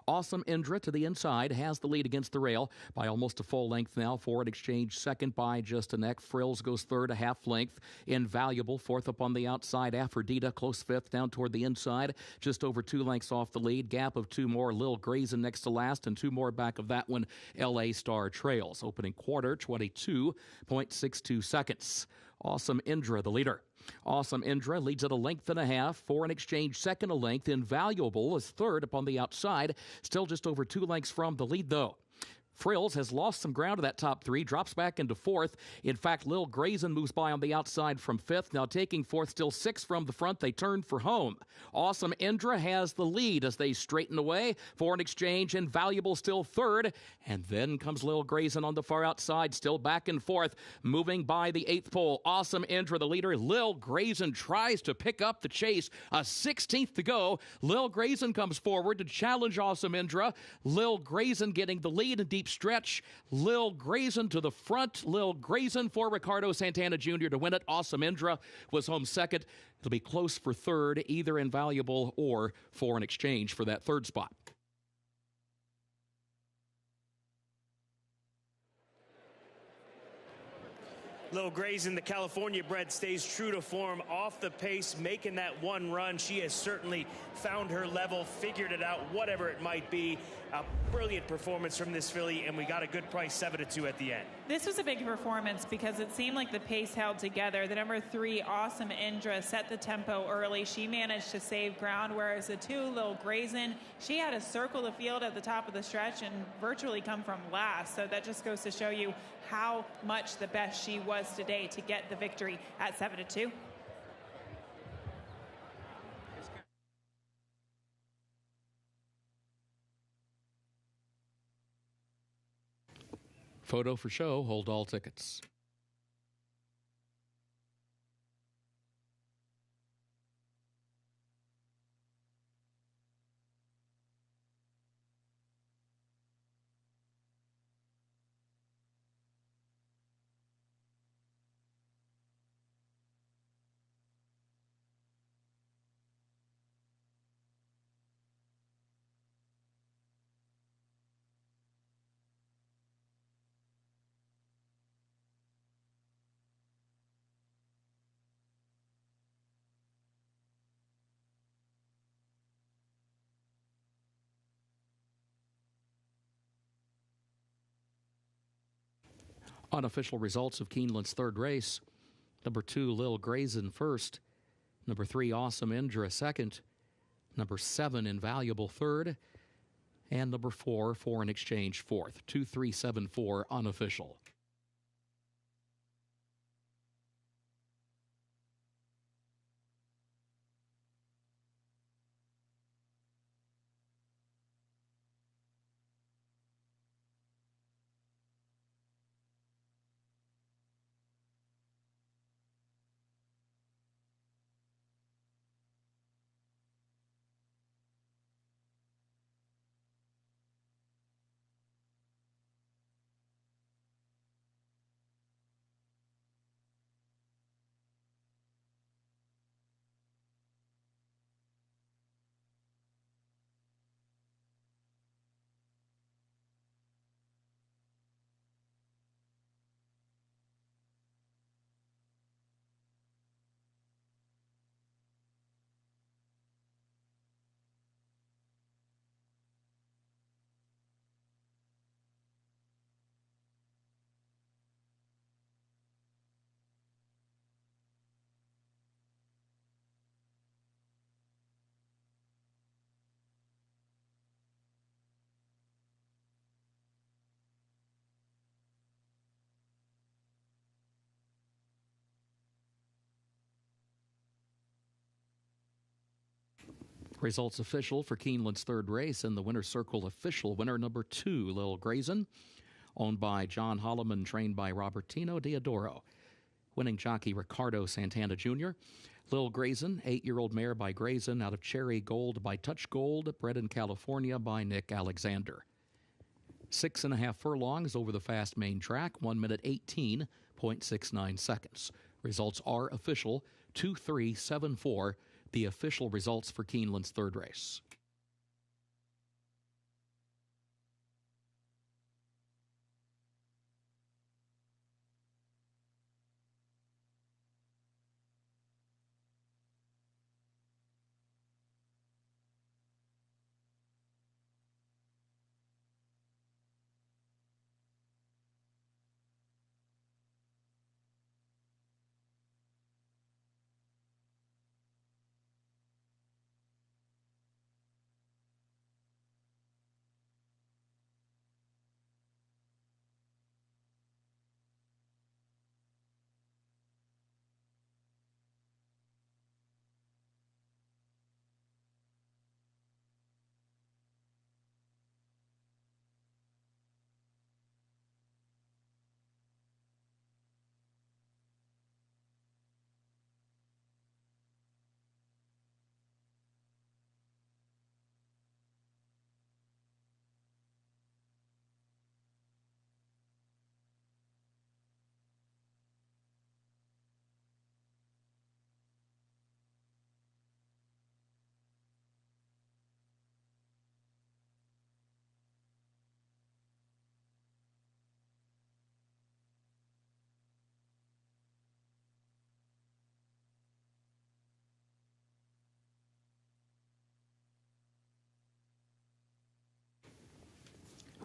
Awesome Indra to the inside has the lead against the rail by almost a full length now. Foreign Exchange second by just a neck. Frills goes third, a half length. Invaluable fourth up on the outside. Aphrodita close fifth down toward the inside, just over 2 lengths off the lead. Gap of 2 more. Lil Grayson next to last, and 2 more back of that one. LA Star trails. Opening quarter, 22.62 seconds. Awesome Indra, the leader. Awesome Indra leads at a length and a half. Foreign Exchange second a length. Invaluable is third upon the outside. Still just over 2 lengths from the lead, though. Frills has lost some ground to that top 3, drops back into 4th. In fact, Lil Grayson moves by on the outside from 5th. Now taking 4th, still 6 from the front. They turn for home. Awesome Indra has the lead as they straighten away. Foreign Exchange, Invaluable still 3rd. And then comes Lil Grayson on the far outside, still back and forth, moving by the 8th pole. Awesome Indra, the leader. Lil Grayson tries to pick up the chase. A 16th to go. Lil Grayson comes forward to challenge Awesome Indra. Lil Grayson getting the lead in deep stretch. Lil Grayson to the front. Lil Grayson for Ricardo Santana Jr. to win it. Awesome Indra was home second. It'll be close for third, either Invaluable or Foreign Exchange for that third spot. Lil Grayson, the California bred, stays true to form, off the pace, making that one run. She has certainly found her level, figured it out, whatever it might be. A brilliant performance from this filly, and we got a good price, 7-2 at the end. This was a big performance because it seemed like the pace held together. The number 3, Awesome Indra, set the tempo early. She managed to save ground, whereas the 2, Lil Grayson, she had to circle the field at the top of the stretch and virtually come from last. So that just goes to show you how much the best she was today to get the victory at 7-2. Photo for show. Hold all tickets. Unofficial results of Keeneland's third race. Number 2, Lil Grayson first. Number 3, Awesome Indra second. Number 7, Invaluable third. And number 4, Foreign Exchange fourth. 2, 3, 7, 4, unofficial. Results official for Keeneland's third race, and the winner's circle official. Winner number 2, Lil Grayson, owned by John Holloman, trained by Robertino Diodoro. winning jockey Ricardo Santana Jr. Lil Grayson, 8-year-old mare by Grayson out of Cherry Gold by Touch Gold, bred in California by Nick Alexander. 6.5 furlongs over the fast main track, 1 minute 18.69 seconds. Results are official, 2-3-7-4, the official results for Keeneland's third race.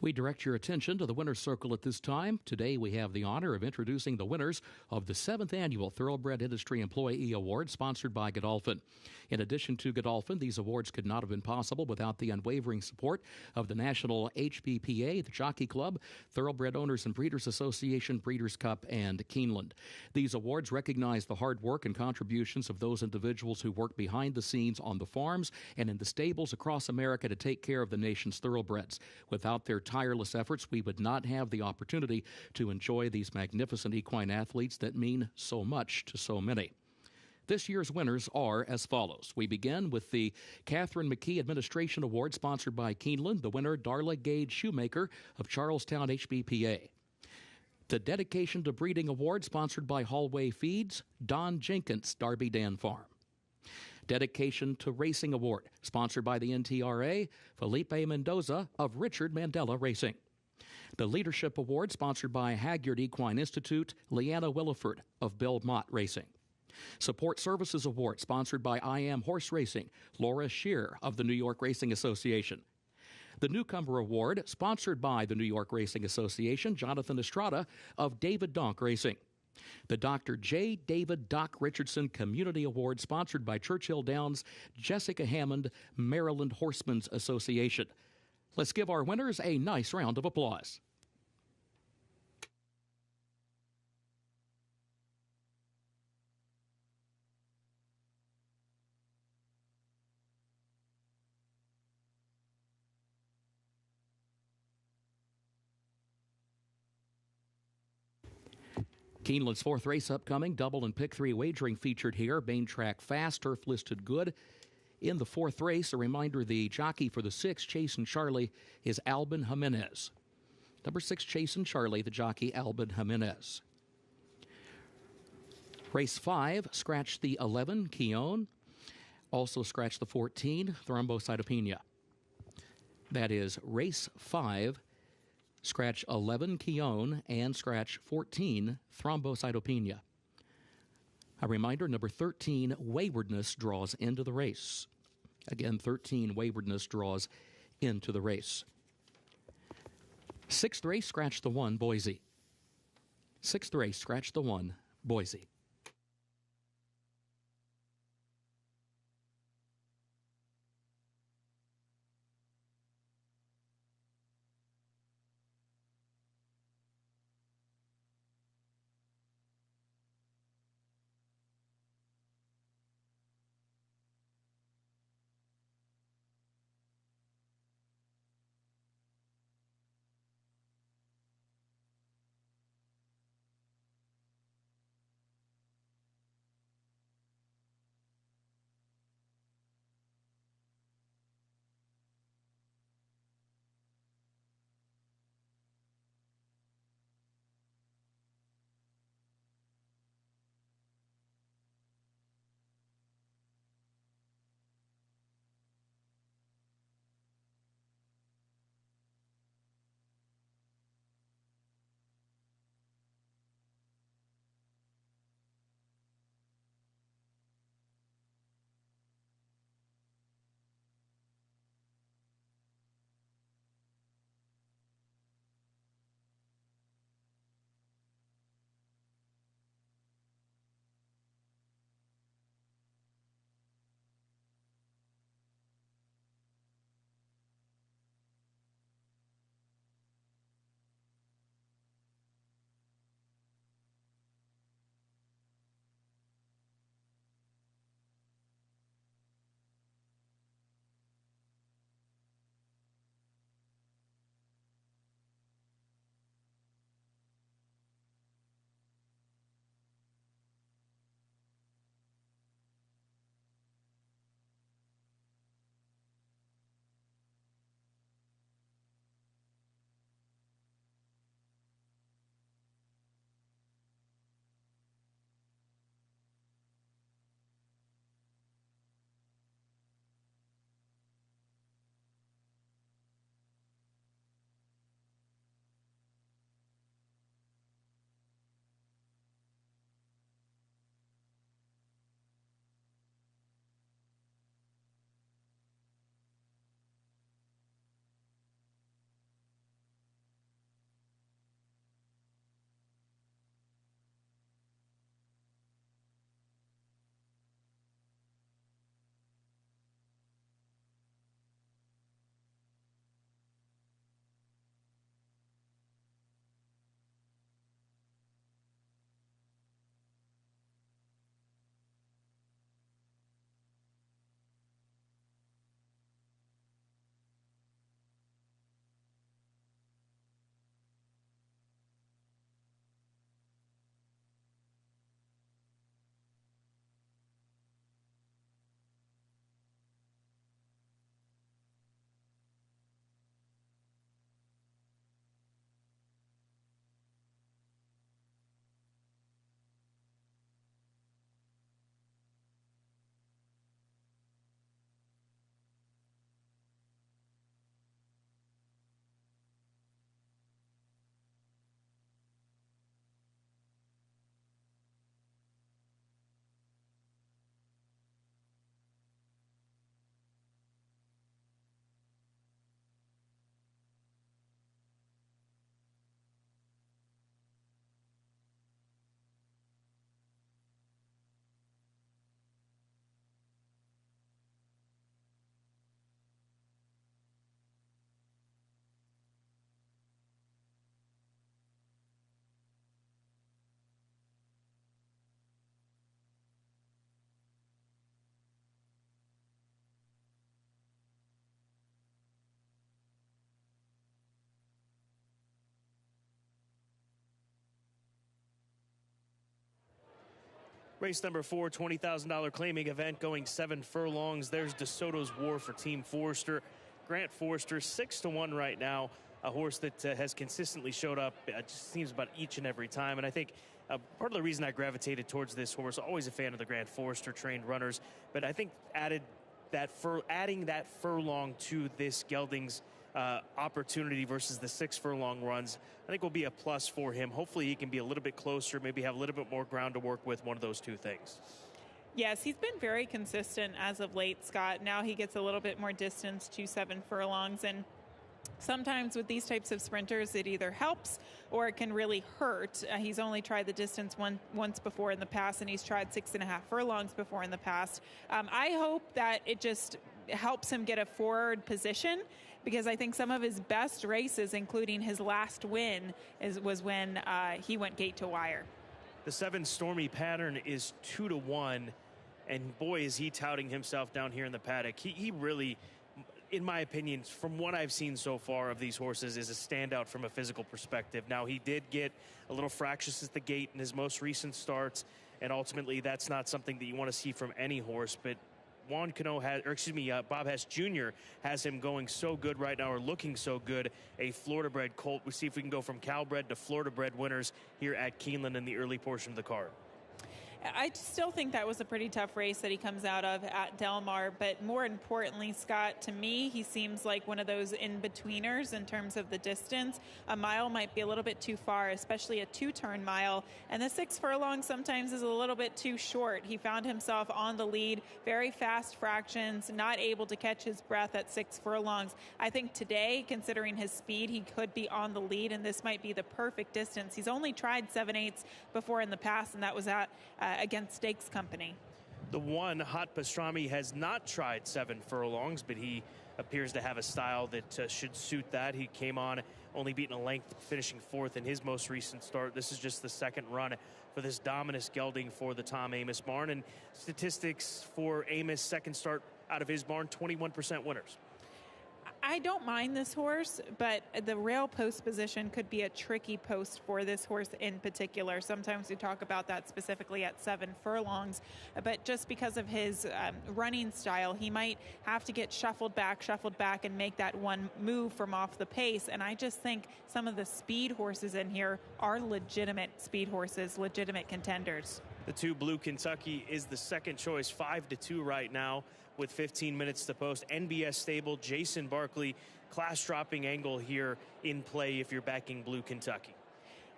We direct your attention to the winner's circle at this time. Today we have the honor of introducing the winners of the 7th Annual Thoroughbred Industry Employee Award, sponsored by Godolphin. In addition to Godolphin, these awards could not have been possible without the unwavering support of the National HBPA, the Jockey Club, Thoroughbred Owners and Breeders Association, Breeders' Cup, and Keeneland. These awards recognize the hard work and contributions of those individuals who work behind the scenes on the farms and in the stables across America to take care of the nation's thoroughbreds. Without their tireless efforts, we would not have the opportunity to enjoy these magnificent equine athletes that mean so much to so many. This year's winners are as follows. We begin with the Catherine Mckee Administration Award, sponsored by Keeneland. The winner, Darla Gage Shoemaker of Charlestown HBPA. The Dedication to Breeding Award, sponsored by Hallway Feeds, Don Jenkins, Darby Dan Farm. Dedication to Racing Award, sponsored by the NTRA, Felipe Mendoza of Richard Mandela Racing. The Leadership Award, sponsored by Hagyard Equine Institute, Leanna Williford of Belmont Racing. Support Services Award, sponsored by I Am Horse Racing, Laura Shear of the New York Racing Association. The Newcomer Award, sponsored by the New York Racing Association, Jonathan Estrada of David Donk Racing. The Dr. J. David Doc Richardson Community Award, sponsored by Churchill Downs, Jessica Hammond, Maryland Horsemen's Association. Let's give our winners a nice round of applause. Keeneland's fourth race upcoming, double and pick 3 wagering featured here. Main track fast, turf listed good. In the fourth race, a reminder, the jockey for the 6, Chase and Charlie, is Albin Jimenez. Number 6, Chase and Charlie, the jockey, Albin Jimenez. Race 5, scratch the 11, Keone. Also scratch the 14, Thrombocytopenia. That is race 5, scratch 11, Keone, and scratch 14, Thrombocytopenia. A reminder, number 13, Waywardness, draws into the race. Again, 13, Waywardness, draws into the race. 6th race, scratch the 1, Boise. 6th race, scratch the 1, Boise. Race number 4, $20,000 claiming event going 7 furlongs. There's DeSoto's War for Team Forrester. Grant Forrester, 6-1 right now. A horse that has consistently showed up, it just seems about each and every time. And I think part of the reason I gravitated towards this horse, always a fan of the Grant Forrester trained runners, but I think adding that furlong to this gelding's opportunity versus the 6 furlong runs, I think will be a plus for him. Hopefully he can be a little bit closer, maybe have a little bit more ground to work with, one of those two things. Yes, he's been very consistent as of late, Scott. Now he gets a little bit more distance to 7 furlongs, and sometimes with these types of sprinters, it either helps or it can really hurt. He's only tried the distance once before in the past, and he's tried 6.5 furlongs before in the past. I hope that it just helps him get a forward position, because I think some of his best races, including his last win, was when he went gate to wire. The 7 Stormy Pattern is 2-1, and boy, is he touting himself down here in the paddock. He really, in my opinion, from what I've seen so far of these horses, is a standout from a physical perspective. Now, he did get a little fractious at the gate in his most recent starts, and ultimately that's not something that you want to see from any horse, but Bob Hess Jr. has him going so good right now, or looking so good. A Florida bred colt. We see if we can go from Calbred to Florida bred winners here at Keeneland in the early portion of the card. I still think that was a pretty tough race that he comes out of at Del Mar, but more importantly, Scott, to me, he seems like one of those in-betweeners in terms of the distance. A mile might be a little bit too far, especially a 2-turn mile, and the 6 furlongs sometimes is a little bit too short. He found himself on the lead, very fast fractions, not able to catch his breath at 6 furlongs. I think today, considering his speed, he could be on the lead, and this might be the perfect distance. He's only tried 7/8 before in the past, and that was at against Stakes Company. The one, Hot Pastrami, has not tried 7 furlongs, but he appears to have a style that should suit that. He came on only beaten a length, finishing 4th in his most recent start. This is just the 2nd run for this dominant gelding for the Tom Amoss barn. And statistics for Amoss' 2nd start out of his barn, 21% winners. I don't mind this horse, but the rail post position could be a tricky post for this horse in particular. Sometimes we talk about that specifically at 7 furlongs, but just because of his running style, he might have to get shuffled back, and make that one move from off the pace. And I just think some of the speed horses in here are legitimate speed horses, legitimate contenders. The 2 Blue Kentucky is the 2nd choice, 5-2 right now, with 15 minutes to post. NBS stable, Jason Barkley, class-dropping angle here in play if you're backing Blue Kentucky.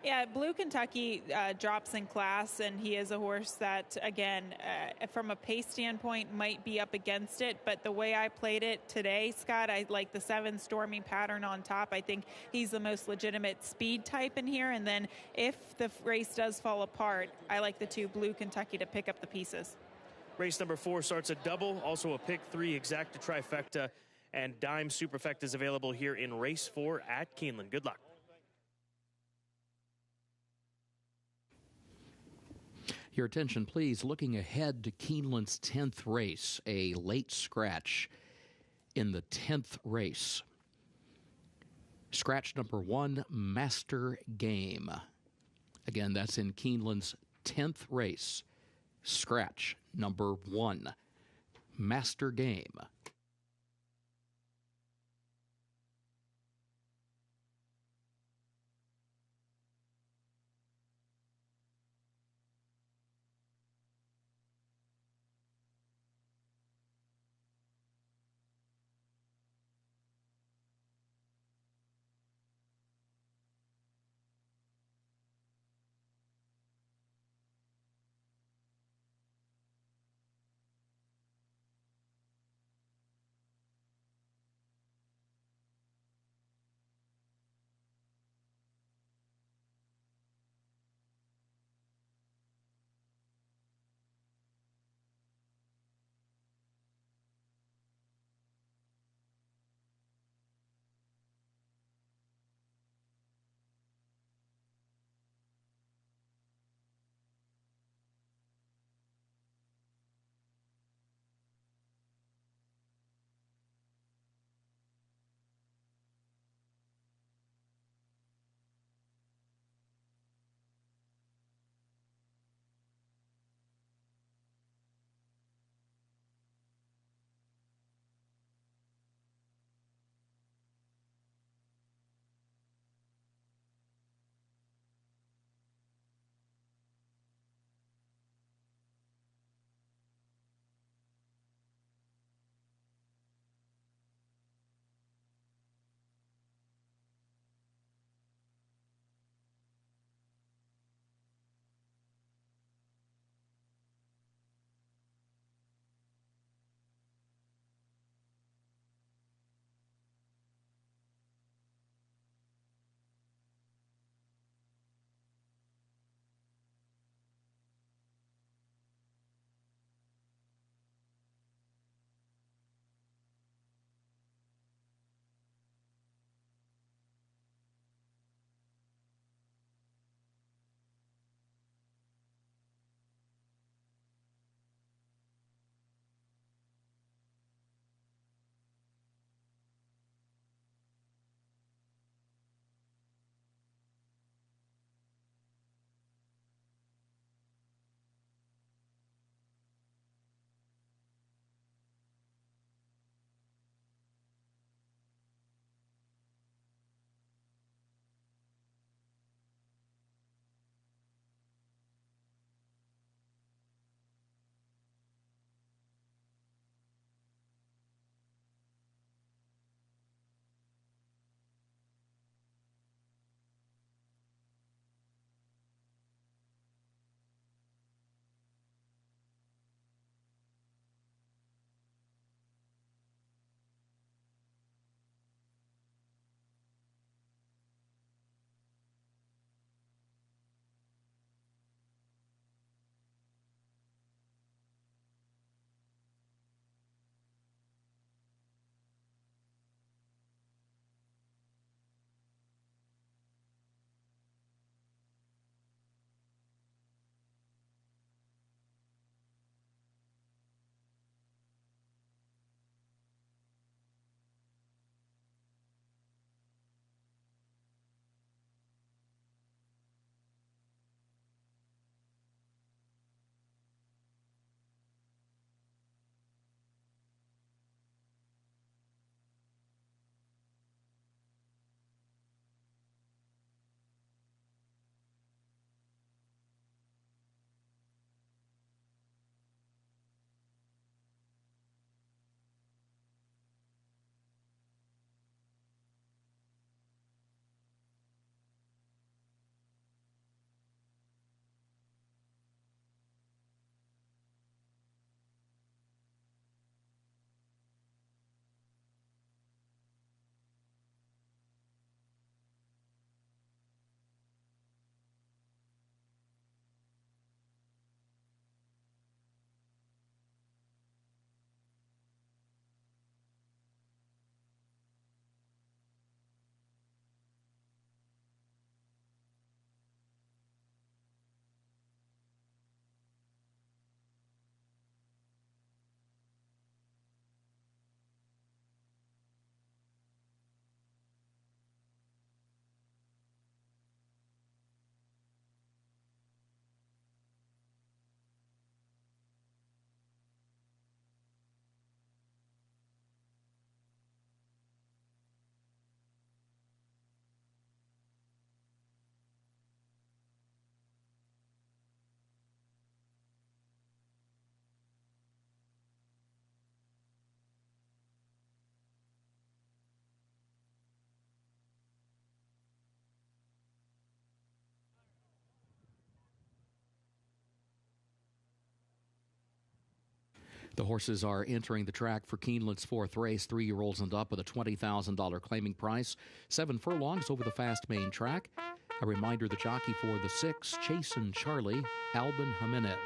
Yeah, Blue Kentucky drops in class, and he is a horse that, again, from a pace standpoint, might be up against it. But the way I played it today, Scott, I like the 7 Stormy Pattern on top. I think he's the most legitimate speed type in here. And then if the race does fall apart, I like the 2 Blue Kentucky to pick up the pieces. Race number 4 starts a double, also a pick 3, exacta trifecta, and dime superfecta is available here in race 4 at Keeneland. Good luck. Your attention, please. Looking ahead to Keeneland's 10th race, a late scratch in the 10th race. Scratch number 1, Master Game. Again, that's in Keeneland's 10th race. Scratch number 1, Master Game. The horses are entering the track for Keeneland's fourth race, 3-year-olds and up, with a $20,000 claiming price. 7 furlongs over the fast main track. A reminder, the jockey for the 6, Chasin' Charlie, Albin Jimenez.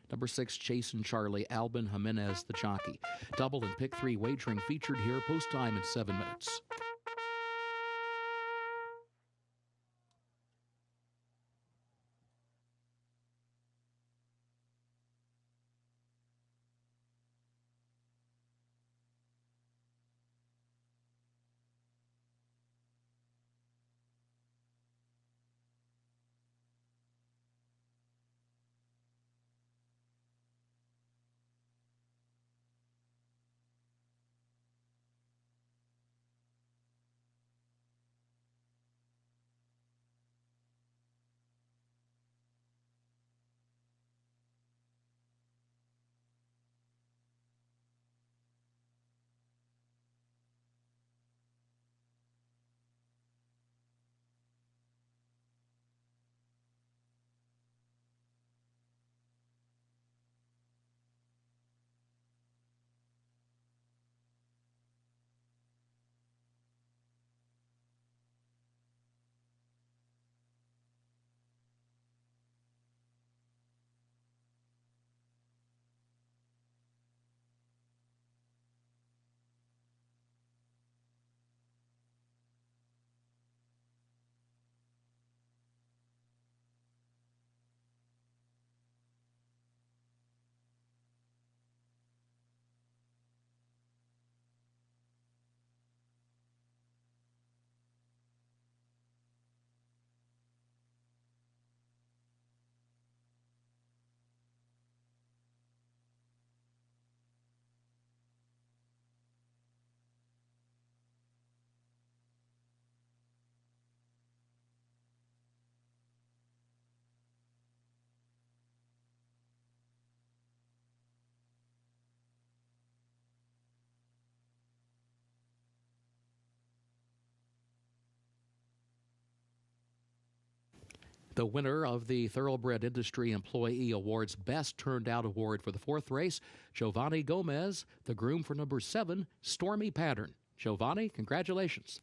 Number 6, Chasin' Charlie, Albin Jimenez, the jockey. Double and pick 3 wagering featured here. Post time in 7 minutes. The winner of the Thoroughbred Industry Employee Awards Best Turned Out Award for the 4th race, Giovanni Gomez, the groom for number 7, Stormy Pattern. Giovanni, congratulations.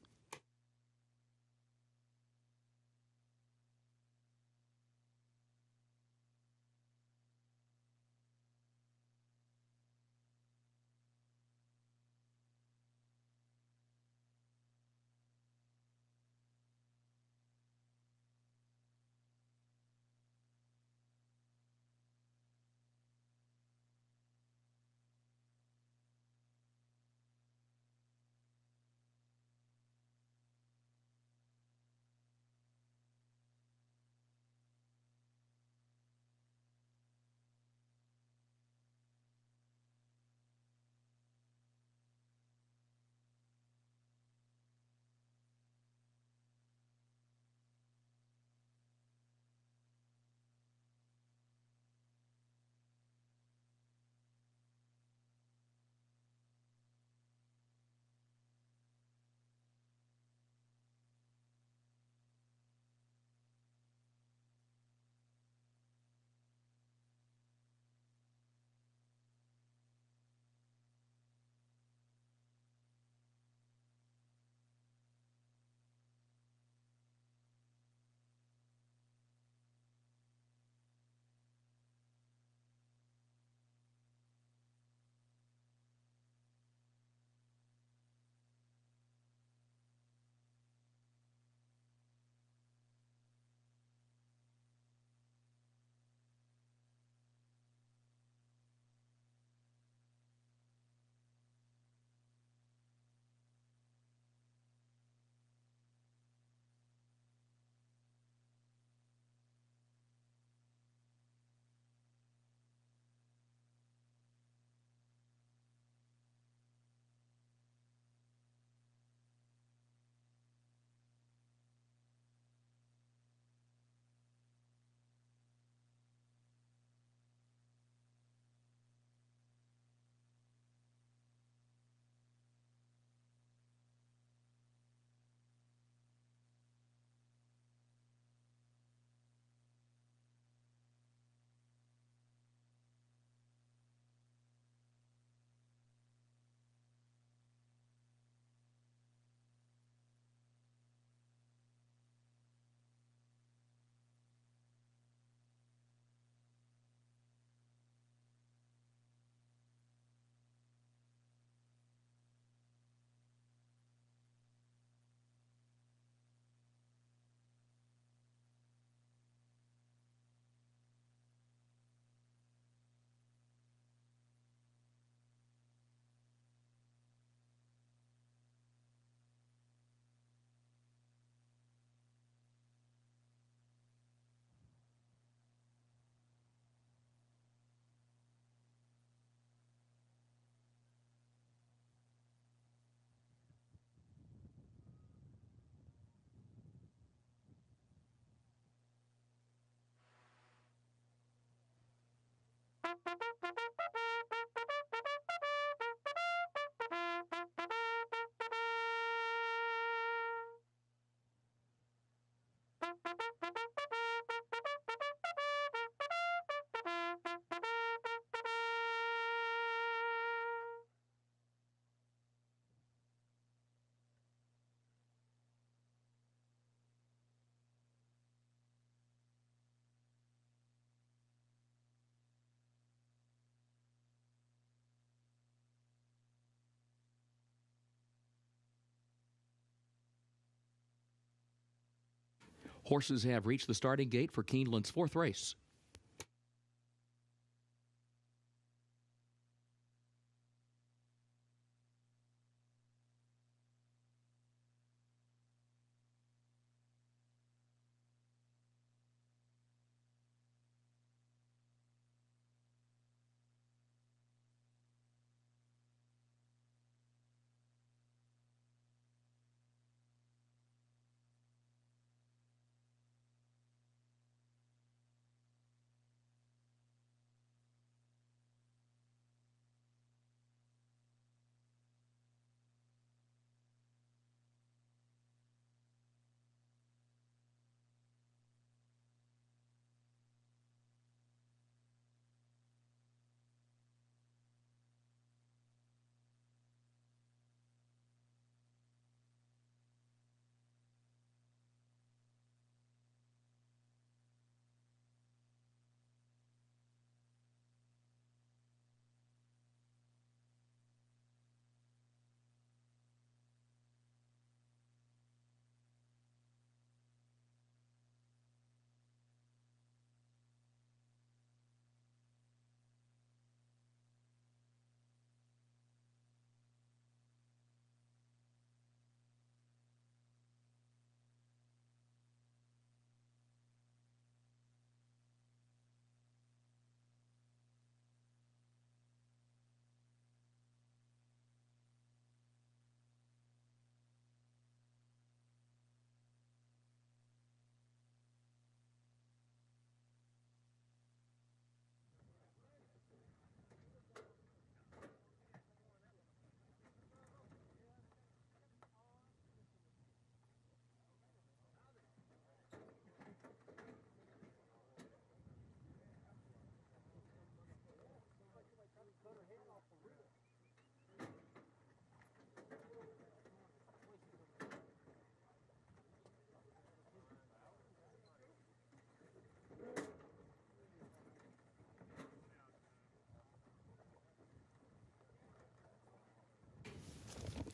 Horses have reached the starting gate for Keeneland's fourth race.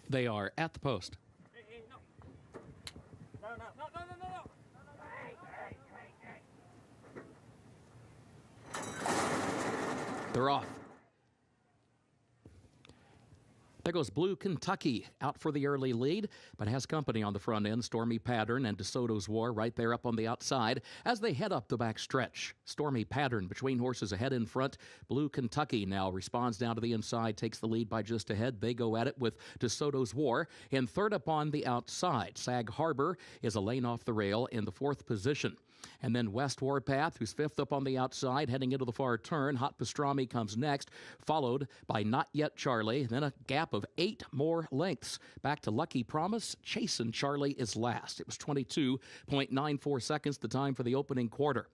They are at the post. They're off. There goes Blue Kentucky out for the early lead, but has company on the front end. Stormy Pattern and DeSoto's War right there up on the outside as they head up the back stretch. Stormy Pattern between horses ahead in front. Blue Kentucky now responds down to the inside, takes the lead by just ahead. They go at it with DeSoto's War. In third up on the outside, Sag Harbor is a lane off the rail in the fourth position. And then West Warpath, who's fifth up on the outside, heading into the far turn. Hot Pastrami comes next, followed by Not Yet Charlie. Then a gap of 8 more lengths. Back to Lucky Promise. Chasin' Charlie is last. It was 22.94 seconds, the time for the opening quarter.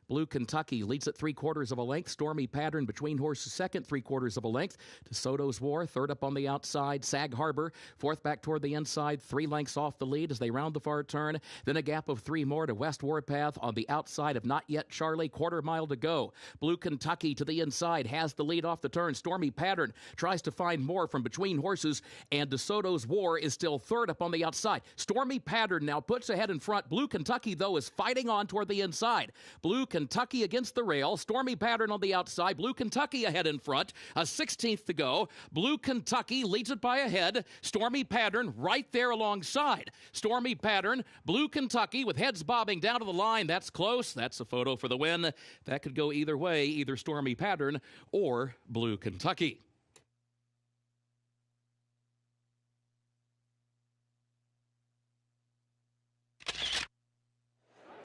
Blue Kentucky leads at 3/4 of a length. Stormy Pattern between horses second, 3/4 of a length. DeSoto's War third up on the outside. Sag Harbor fourth back toward the inside, 3 lengths off the lead as they round the far turn. Then a gap of 3 more to West Warpath on the outside of Not Yet Charlie. 1/4 mile to go. Blue Kentucky to the inside has the lead off the turn. Stormy Pattern tries to find more from between horses, and DeSoto's War is still third up on the outside. Stormy Pattern now puts ahead in front. Blue Kentucky, though, is fighting on toward the inside. Blue Kentucky against the rail. Stormy Pattern on the outside. Blue Kentucky ahead in front. A 16th to go. Blue Kentucky leads it by a head. Stormy Pattern right there alongside. Stormy Pattern, Blue Kentucky with heads bobbing down to the line. That's close. That's a photo for the win. That could go either way, either Stormy Pattern or Blue Kentucky.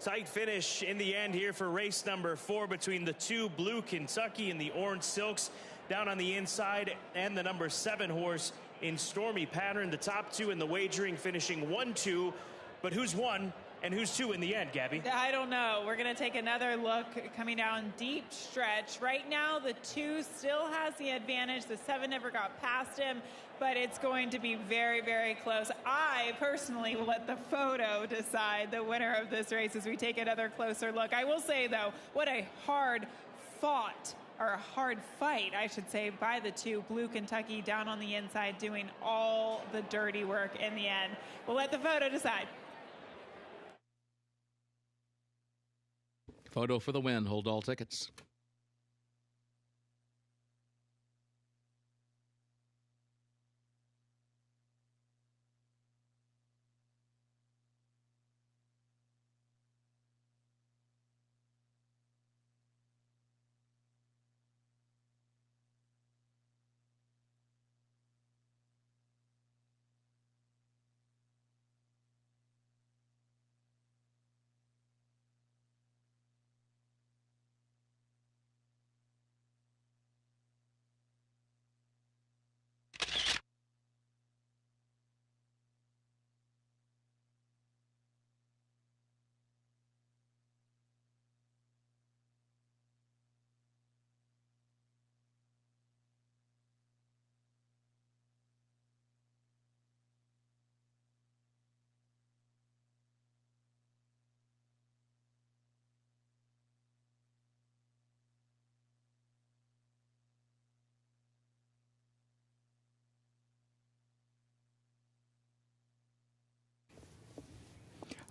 Tight finish in the end here for race number 4 between the two, Blue Kentucky and the Orange Silks down on the inside, and the number 7 horse in Stormy Pattern. The top two in the wagering finishing 1-2. But who's 1 and who's 2 in the end, Gabby? I don't know. We're going to take another look coming down deep stretch. Right now, the 2 still has the advantage. The 7 never got past him, but it's going to be very, very close. I personally will let the photo decide the winner of this race as we take another closer look. I will say, though, what a hard fight, I should say, by the 2. Blue Kentucky down on the inside doing all the dirty work in the end. We'll let the photo decide. Photo for the win. Hold all tickets.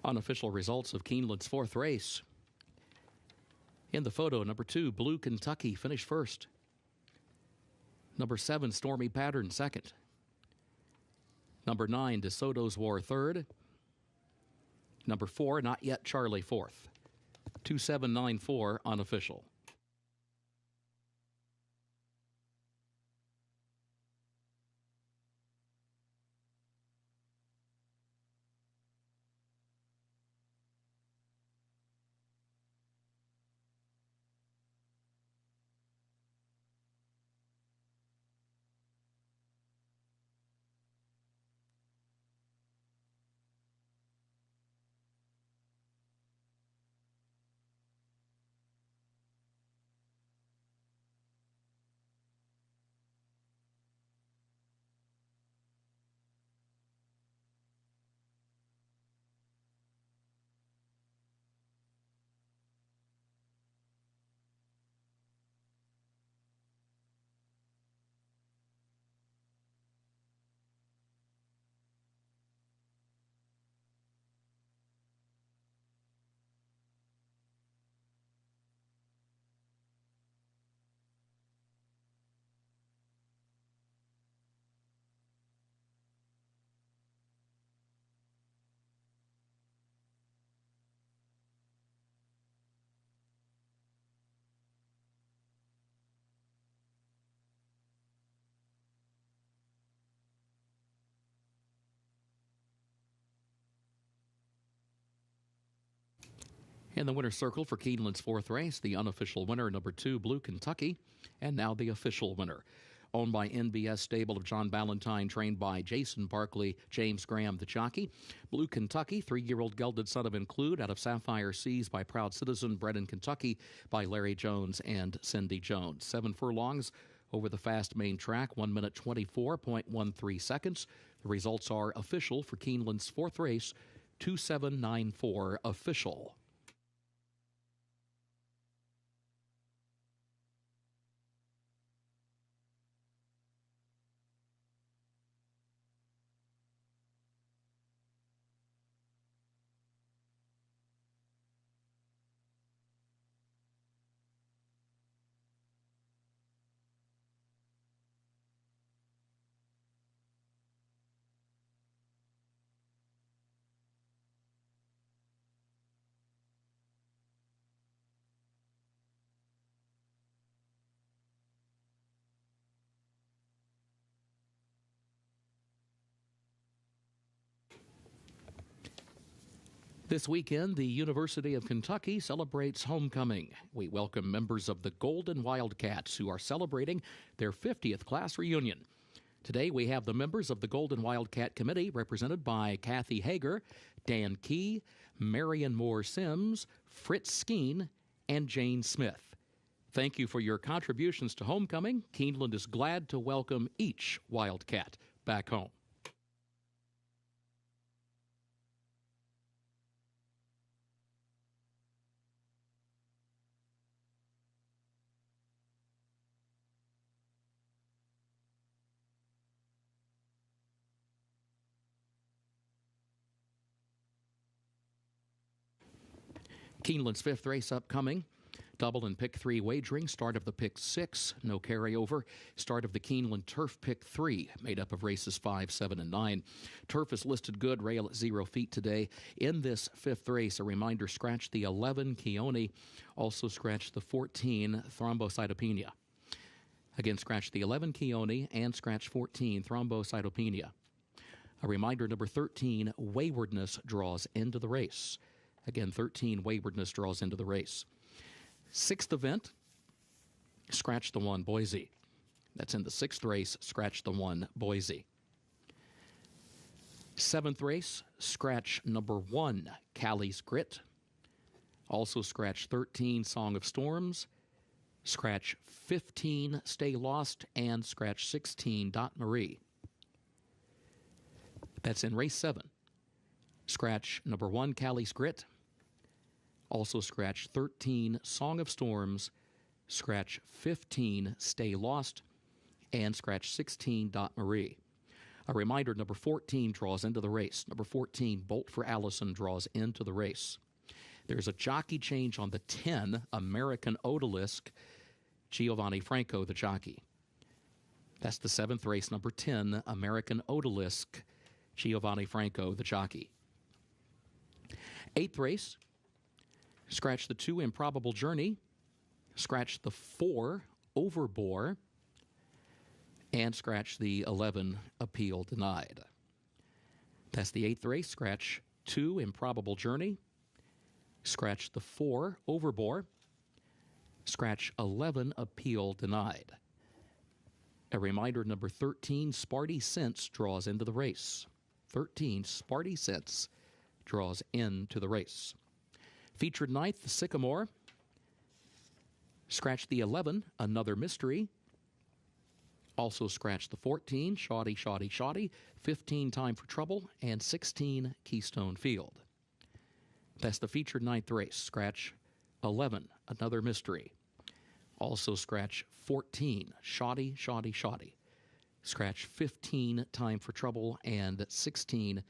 Unofficial results of Keeneland's 4th race. In the photo, number 2, Blue Kentucky, finished first. Number 7, Stormy Pattern, second. Number 9, DeSoto's War, third. Number 4, Not Yet Charlie, fourth. 2794, Unofficial. In the winner's circle for Keeneland's 4th race, the unofficial winner, number 2, Blue Kentucky, and now the official winner. Owned by NBS Stable of John Ballantyne, trained by Jason Barkley, James Graham, the jockey. Blue Kentucky, 3-year-old gelded son of Include, out of Sapphire Seas by Proud Citizen, bred in Kentucky by Larry Jones and Cindy Jones. 7 furlongs over the fast main track, 1 minute 24.13 seconds. The results are official for Keeneland's 4th race, 2794 official. This weekend, the University of Kentucky celebrates homecoming. We welcome members of the Golden Wildcats who are celebrating their 50th class reunion. Today, we have the members of the Golden Wildcat Committee represented by Kathy Hager, Dan Key, Marion Moore Sims, Fritz Skeen, and Jane Smith. Thank you for your contributions to homecoming. Keeneland is glad to welcome each Wildcat back home. Keeneland's fifth race upcoming. Double and pick 3 wagering, start of the pick 6, no carryover. Start of the Keeneland Turf pick 3, made up of races 5, 7, and 9. Turf is listed good, rail at 0 feet today. In this fifth race, a reminder, scratch the 11 Keone, also scratch the 14 Thrombocytopenia. Again, scratch the 11 Keone and scratch 14 Thrombocytopenia. A reminder, number 13, Waywardness draws into the race. Again, 13, Waywardness draws into the race. Sixth event, scratch the 1 Boise. That's in the sixth race, scratch the 1 Boise. Seventh race, scratch number 1, Callie's Grit. Also scratch 13, Song of Storms. Scratch 15, Stay Lost, and scratch 16, Dot Marie. That's in race 7. Scratch number 1, Callie's Grit. Also scratch 13, Song of Storms, scratch 15, Stay Lost, and scratch 16, Dot Marie. A reminder, number 14 draws into the race. Number 14, Bolt for Allison, draws into the race. There's a jockey change on the 10, American Odalisque, Giovanni Franco, the jockey. That's the 7th race, number 10, American Odalisque, Giovanni Franco, the jockey. 8th race, scratch the 2, Improbable Journey, scratch the 4, Overbore, and scratch the 11, Appeal Denied. That's the 8th race. Scratch 2, Improbable Journey, scratch the 4, Overbore, scratch 11, Appeal Denied. A reminder, number 13, Sparty Sense, draws into the race. 13, Sparty Sense, draws into the race. Featured 9th, the Sycamore. Scratch the 11, Another Mystery. Also scratch the 14, Shoddy, Shoddy, Shoddy. 15, Time for Trouble. And 16, Keystone Field. That's the featured 9th race. Scratch 11, Another Mystery. Also scratch 14, Shoddy, Shoddy, Shoddy. Scratch 15, Time for Trouble. And 16,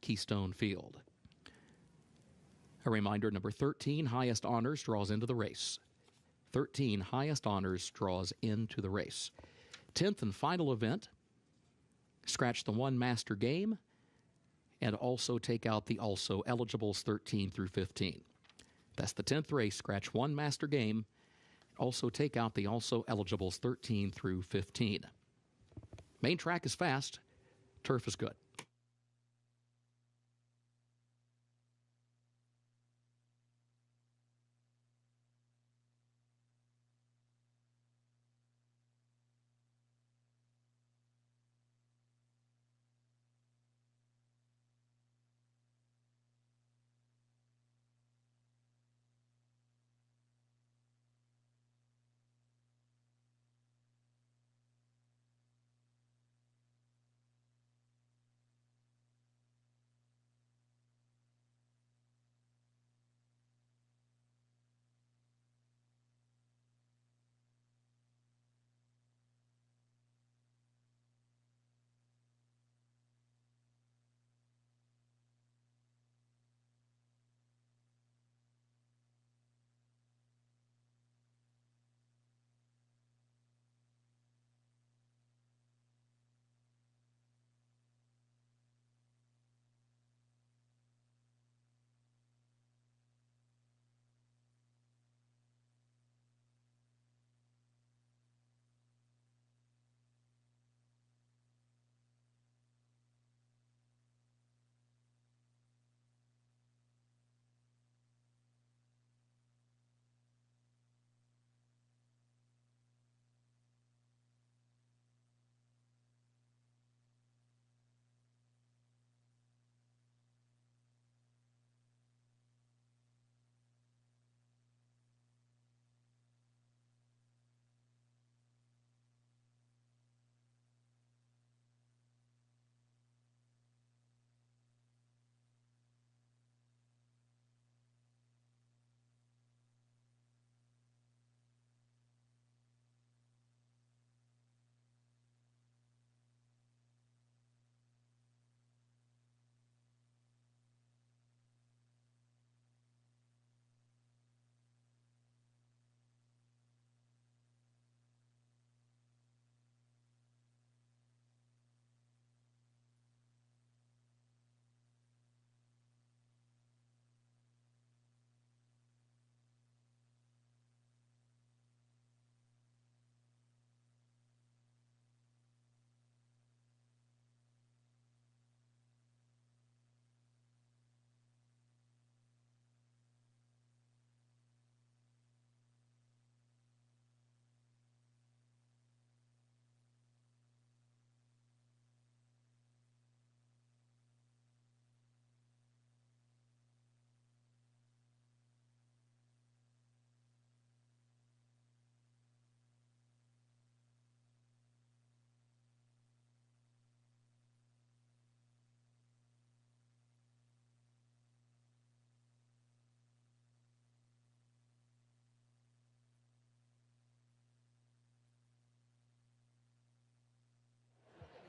Keystone Field. A reminder, number 13, Highest Honors, draws into the race. 13, Highest Honors, draws into the race. 10th and final event, scratch the 1, Master Game, and also take out the also eligibles 13 through 15. That's the 10th race. Scratch 1, Master Game. Also take out the also eligibles 13 through 15. Main track is fast. Turf is good.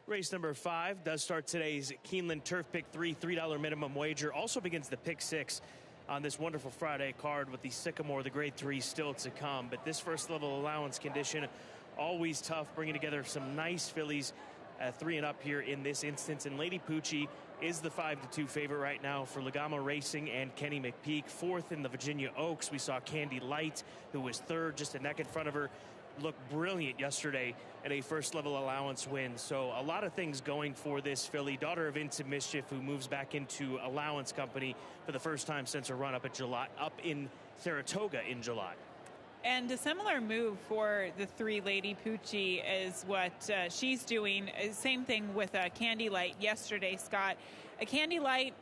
Race number 5 does start today's Keeneland Turf Pick 3 $3 minimum wager. Also begins the Pick 6 on this wonderful Friday card with the Sycamore, the Grade 3 still to come. But this first level allowance condition, always tough, bringing together some nice fillies, 3 and up here in this instance. And Lady Poochie is the 5-2 favorite right now for Legamo Racing and Kenny McPeak. 4th in the Virginia Oaks, we saw Candy Light, who was 3rd, just a neck in front of her, looked brilliant yesterday at a first level allowance win. So a lot of things going for this filly, daughter of Into Mischief, who moves back into allowance company for the first time since her run up in Saratoga in July. And a similar move for the 3 Lady Poochie is what she's doing. Same thing with Candy Light yesterday, Scott. A Candy Light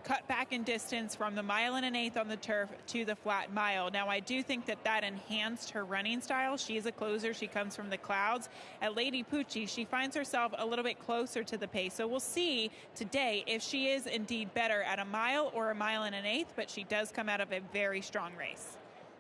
cut back in distance from the 1 1/8 on the turf to the flat mile. Now, I do think that enhanced her running style. She is a closer. She comes from the clouds. At Lady Poochie, she finds herself a little bit closer to the pace. So we'll see today if she is indeed better at a mile or a 1 1/8, but she does come out of a very strong race.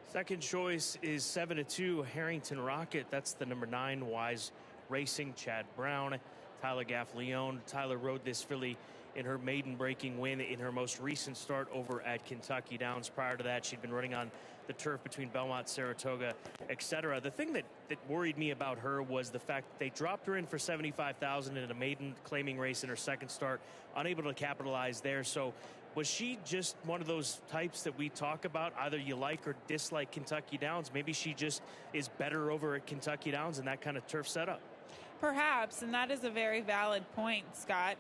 Second choice is 7-2 Harrington Rocket. That's the number 9 Wise Racing. Chad Brown, Tyler Gaffleone. Tyler rode this filly in her maiden breaking win in her most recent start over at Kentucky Downs. Prior to that, she'd been running on the turf between Belmont, Saratoga, etc. The thing that worried me about her was the fact that they dropped her in for $75,000 in a maiden claiming race in her second start, unable to capitalize there. So was she just one of those types that we talk about? Either you like or dislike Kentucky Downs. Maybe she just is better over at Kentucky Downs in that kind of turf setup. Perhaps, and that is a very valid point, Scott.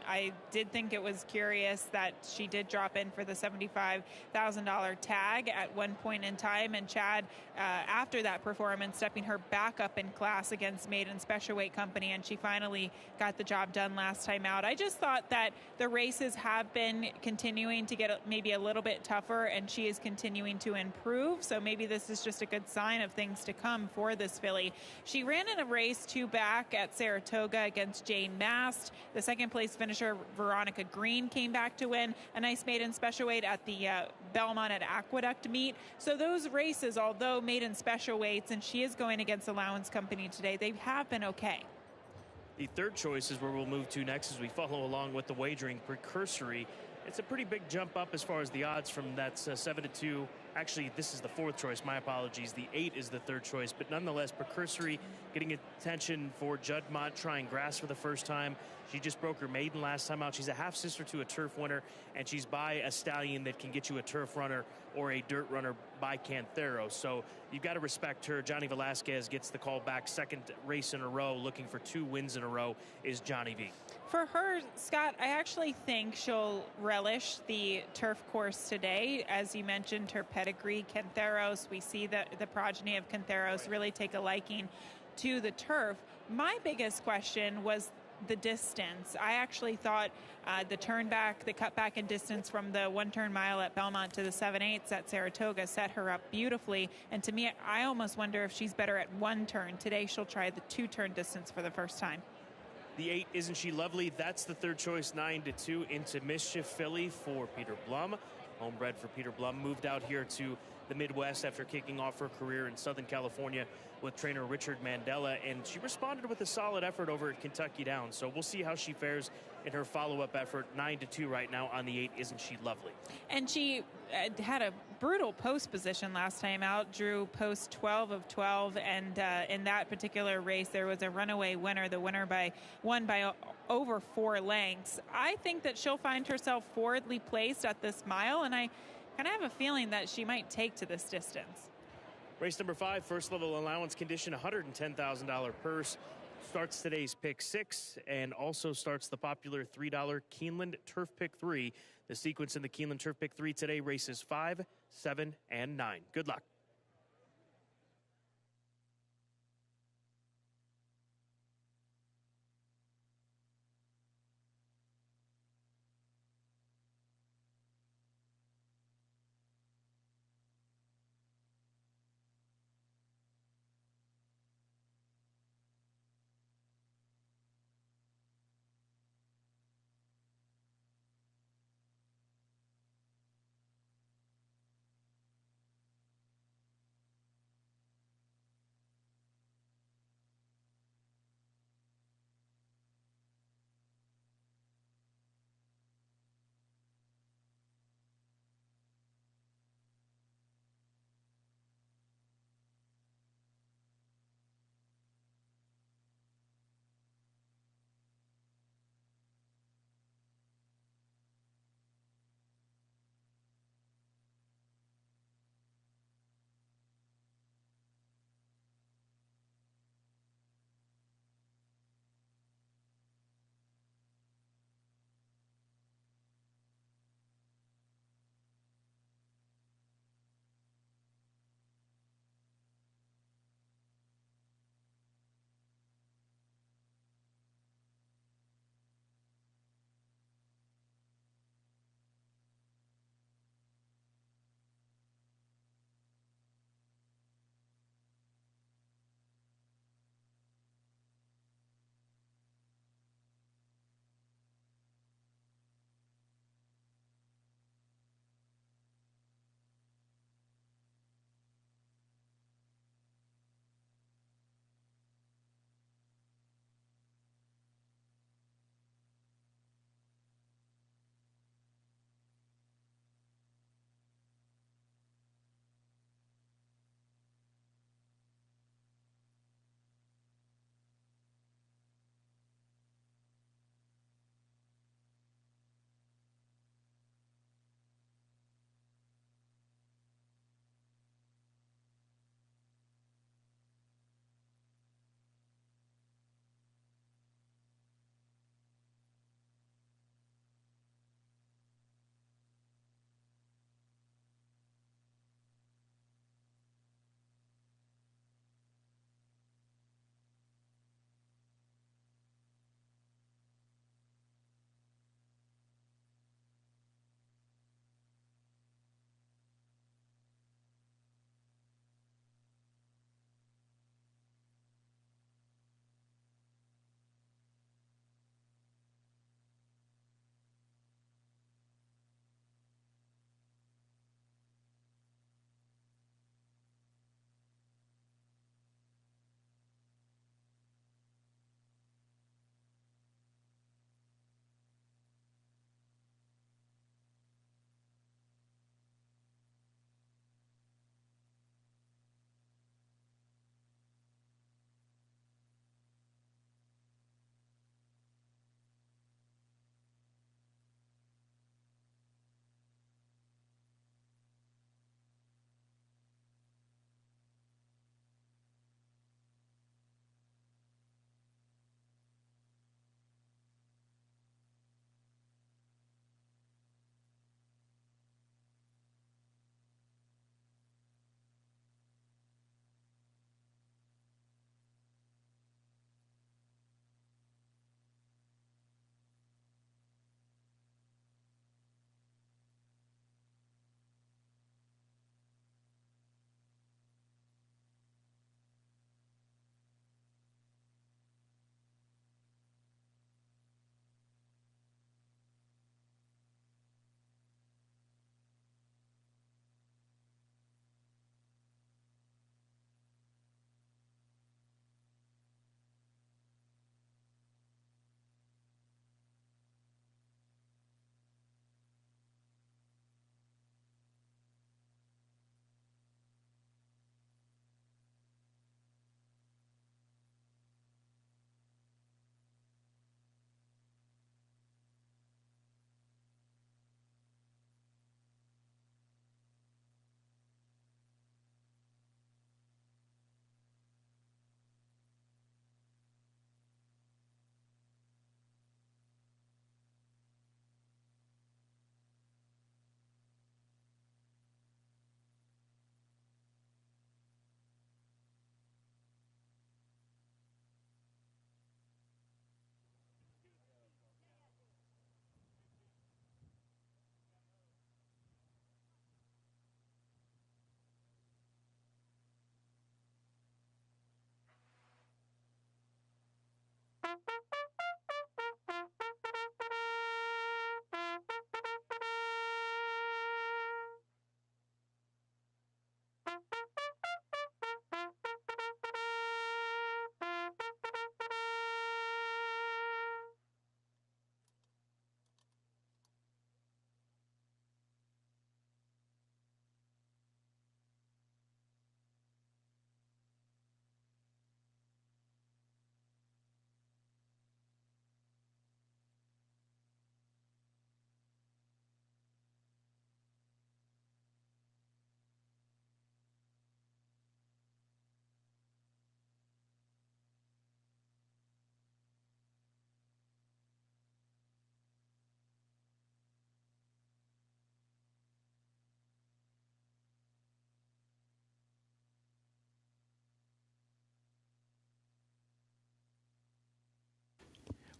I did think it was curious that she did drop in for the $75,000 tag at one point in time, and Chad, after that performance, stepping her back up in class against Maiden Special Weight Company, and she finally got the job done last time out. I just thought that the races have been continuing to get maybe a little bit tougher, and she is continuing to improve, so maybe this is just a good sign of things to come for this filly. She ran in a race 2 back at Saratoga against Jane Mast. The second place finisher Veronica Green came back to win a nice maiden special weight at the Belmont at Aqueduct meet. So those races, although maiden special weights, and she is going against Allowance Company today, they have been okay. The third choice is where we'll move to next as we follow along with the wagering Precursory. It's a pretty big jump up as far as the odds from that 7-2. Actually, this is the 4th choice. My apologies. The 8 is the 3rd choice. But nonetheless, Precursory getting attention for Judd Mott trying grass for the first time. She just broke her maiden last time out. She's a half-sister to a turf winner, and she's by a stallion that can get you a turf runner or a dirt runner by Canthero. So you've got to respect her. Johnny Velasquez gets the call back. Second race in a row, looking for 2 wins in a row, is Johnny V. For her, Scott, I actually think she'll relish the turf course today. As you mentioned, her pedigree, Cantheros, we see that the progeny of Cantheros really take a liking to the turf. My biggest question was the distance. I actually thought the turn back, the cut back in distance from the 1-turn mile at Belmont to the 7/8 at Saratoga set her up beautifully. And to me, I almost wonder if she's better at 1 turn. Today, she'll try the 2-turn distance for the first time. The 8, Isn't She Lovely? That's the 3rd choice, 9-2 Into Mischief filly for Peter Blum. Homebred for Peter Blum, moved out here to the Midwest after kicking off her career in Southern California with trainer Richard Mandela, and she responded with a solid effort over at Kentucky Downs. So we'll see how she fares in her follow-up effort. 9-2 right now on the 8, Isn't She Lovely? And she had a brutal post position last time out, drew post 12 of 12, and in that particular race there was a runaway winner. The winner won by over 4 lengths. I think that she'll find herself forwardly placed at this mile, and I kind of have a feeling that she might take to this distance. Race number 5, first level allowance condition, $110,000 purse. Starts today's Pick 6 and also starts the popular $3 Keeneland Turf Pick 3. The sequence in the Keeneland Turf Pick 3 today, races 5, 7, and 9. Good luck.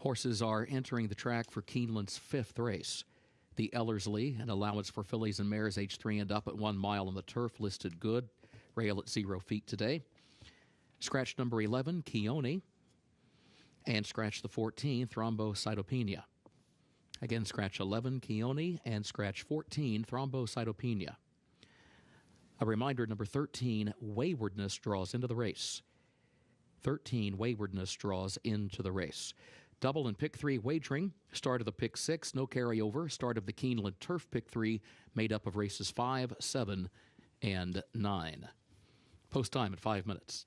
Horses are entering the track for Keeneland's 5th race. The Ellerslie, an allowance for fillies and mares age 3 and up at 1 mile on the turf, listed good. Rail at 0 feet today. Scratch number 11, Keone. And scratch the 14, Thrombocytopenia. Again, scratch 11, Keone, and scratch 14, Thrombocytopenia. A reminder, number 13, Waywardness draws into the race. 13, Waywardness draws into the race. Double and pick 3 wagering. Start of the pick 6, no carryover. Start of the Keeneland Turf pick 3, made up of races 5, 7, and 9. Post time at 5 minutes.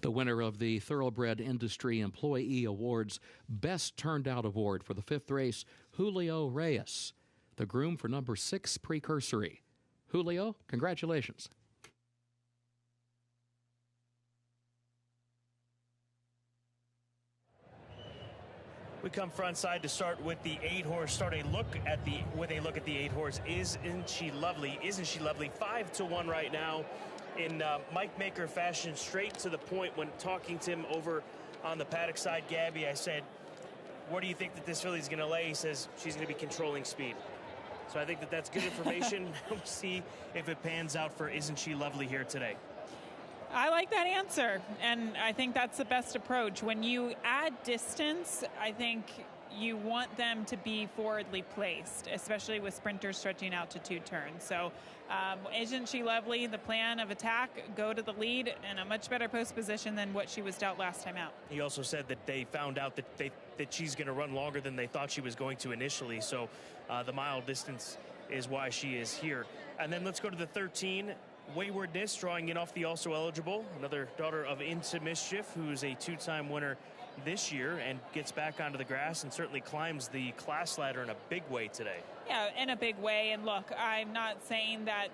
The winner of the Thoroughbred Industry Employee Awards Best Turned Out Award for the 5th race, Julio Reyes, the groom for number 6 Precursory. Julio, congratulations. We come front side to start with the 8-horse. Start a look at the 8-horse. Isn't she lovely? Isn't she lovely? 5-1 right now. In Mike Maker fashion, straight to the point. When talking to him over on the paddock side, Gabby, I said, where do you think that this filly's going to lay? He says she's going to be controlling speed. So I think that that's good information. We'll see if it pans out for Isn't She Lovely here today. I like that answer, and I think that's the best approach. When you add distance, I think you want them to be forwardly placed, especially with sprinters stretching out to 2 turns. So Isn't She Lovely? The plan of attack, go to the lead in a much better post position than what she was dealt last time out. He also said that they found out that she's going to run longer than they thought she was going to initially. So the mile distance is why she is here. And then let's go to the 13. Waywardness, drawing in off the also eligible. Another daughter of Into Mischief, who's a 2-time winner this year and gets back onto the grass and certainly climbs the class ladder in a big way today. Yeah, in a big way. And look, I'm not saying that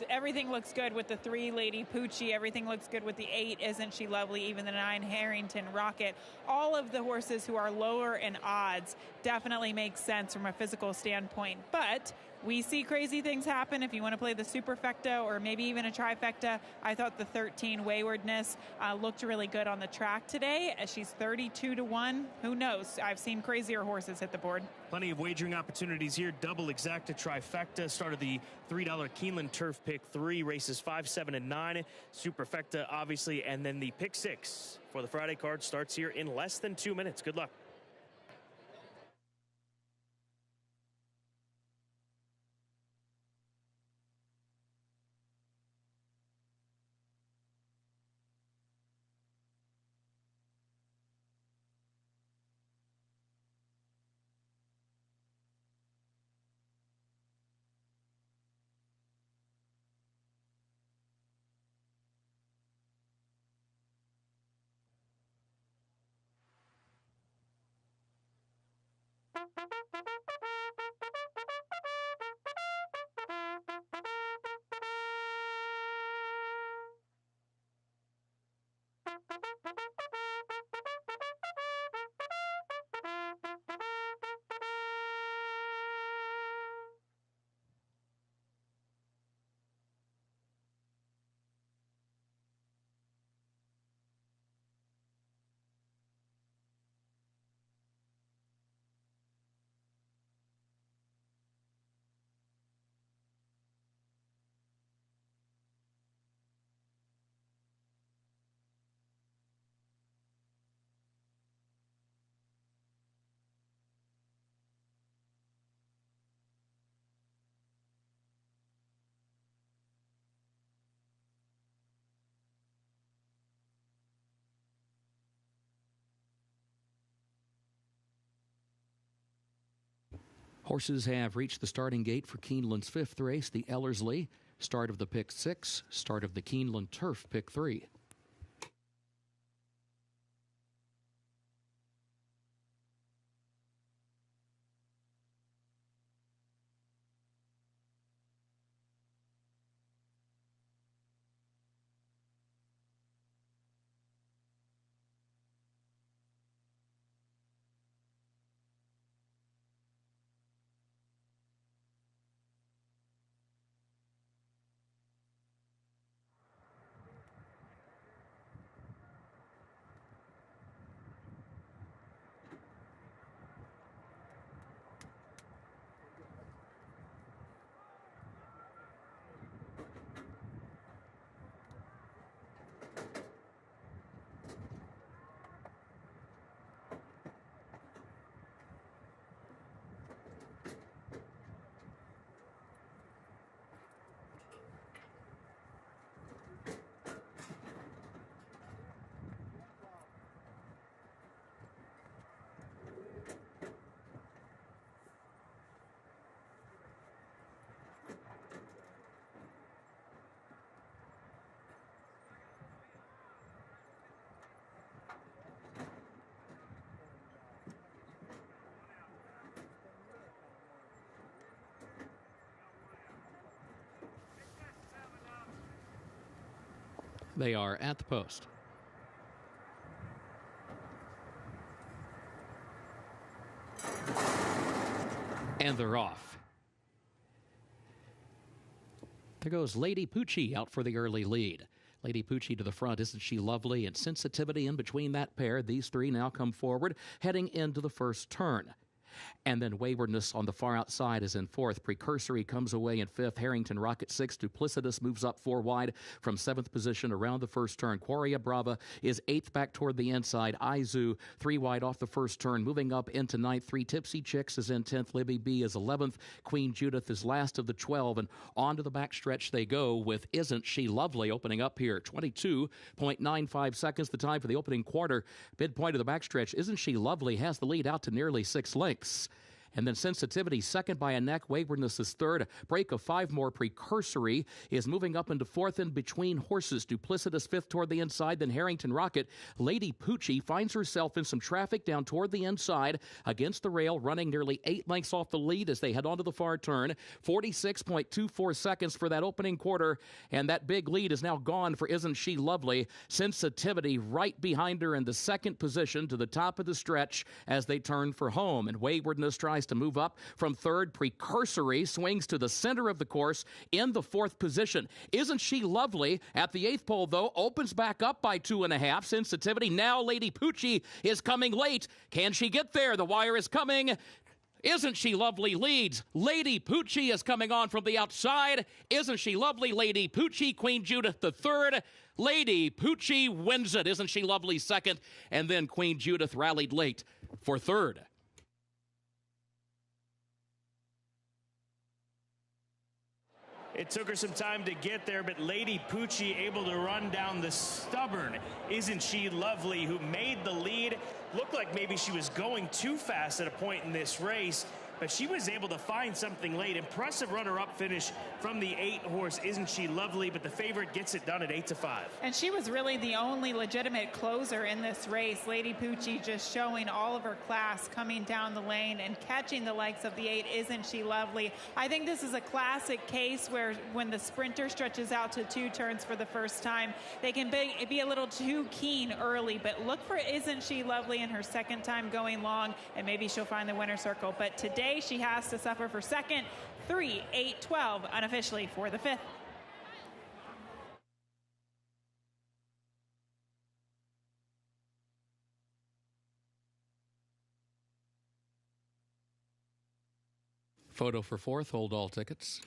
everything looks good with the 3 Lady Poochie. Everything looks good with the 8 Isn't She Lovely, even the 9 Harrington Rocket. All of the horses who are lower in odds definitely make sense from a physical standpoint. But we see crazy things happen. If you want to play the superfecta or maybe even a trifecta, I thought the 13 Waywardness looked really good on the track today. She's 32-1. Who knows? I've seen crazier horses hit the board. Plenty of wagering opportunities here. Double exacta trifecta. Started the $3 Keeneland Turf pick 3, races 5, 7, and 9. Superfecta, obviously, and then the pick 6 for the Friday card starts here in less than 2 minutes. Good luck. Horses have reached the starting gate for Keeneland's 5th race, the Ellerslie. Start of the pick 6, start of the Keeneland Turf pick 3. They are at the post. And they're off. There goes Lady Poochie out for the early lead. Lady Poochie to the front, isn't she lovely? And Sensitivity in between that pair. These three now come forward, heading into the first turn. And then Waywardness on the far outside is in 4th. Precursory comes away in 5th. Harrington Rocket 6th. Duplicitous moves up 4 wide from 7th position around the first turn. Quarria Brava is 8th back toward the inside. Izu 3 wide off the first turn. Moving up into 9th. 3 Tipsy Chicks is in 10th. Libby B is 11th. Queen Judith is last of the 12. And on to the backstretch they go with Isn't She Lovely opening up here. 22.95 seconds the time for the opening quarter. Midpoint of the backstretch. Isn't She Lovely has the lead out to nearly 6 lengths. And then Sensitivity second by a neck. Waywardness is third. A break of 5 more. Precursory is moving up into 4th in between horses. Duplicitous 5th toward the inside. Then Harrington Rocket. Lady Poochie finds herself in some traffic down toward the inside against the rail, running nearly 8 lengths off the lead as they head onto the far turn. 46.24 seconds for that opening quarter. And that big lead is now gone for Isn't She Lovely. Sensitivity right behind her in the second position to the top of the stretch as they turn for home. And Waywardness tries to move up from 3rd. Precursory swings to the center of the course in the 4th position. Isn't She Lovely at the 8th pole, though, opens back up by 2.5. Sensitivity. Now Lady Poochie is coming late. Can she get there? The wire is coming. Isn't She Lovely leads. Lady Poochie is coming on from the outside. Isn't She Lovely? Lady Poochie. Queen Judith the 3rd. Lady Poochie wins it. Isn't She Lovely second. And then Queen Judith rallied late for 3rd. It took her some time to get there, but Lady Poochie able to run down the stubborn Isn't She Lovely, who made the lead. Looked like maybe she was going too fast at a point in this race. but she was able to find something late. Impressive runner-up finish from the 8-horse Isn't She Lovely, but the favorite gets it done at 8-5. And she was really the only legitimate closer in this race. Lady Poochie just showing all of her class, coming down the lane and catching the likes of the 8 Isn't She Lovely. I think this is a classic case where when the sprinter stretches out to 2 turns for the first time, they can be a little too keen early, but look for Isn't She Lovely in her second time going long, and maybe she'll find the winner's circle. But today she has to suffer for second. 3, 8, 12 unofficially for the 5th. Photo for 4th, hold all tickets.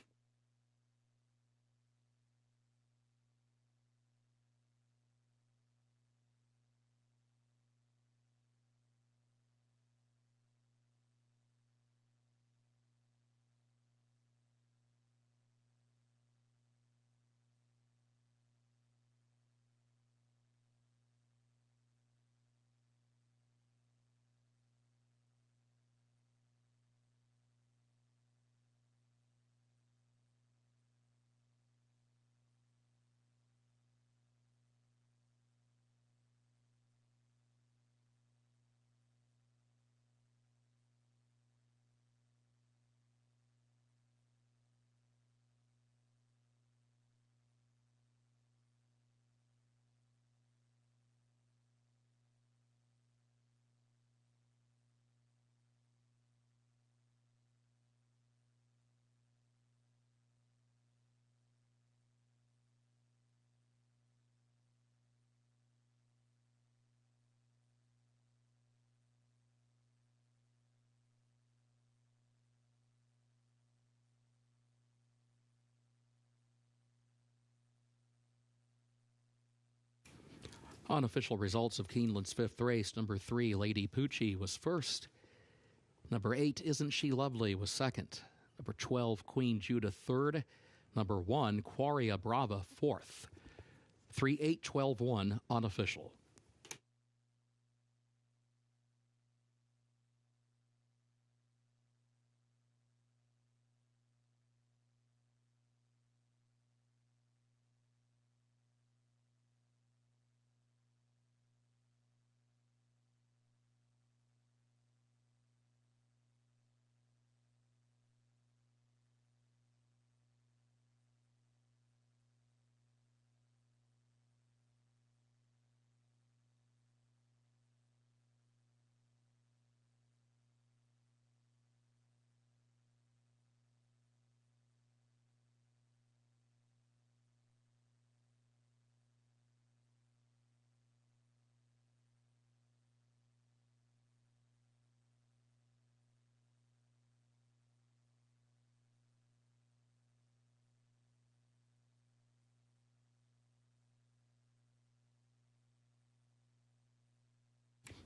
Unofficial results of Keeneland's 5th race. Number 3, Lady Poochie, was first. Number 8, Isn't She Lovely, was second. Number 12, Queen Judah, third. Number 1, Quaria Brava, fourth. 3, 8, 12, 1, unofficial.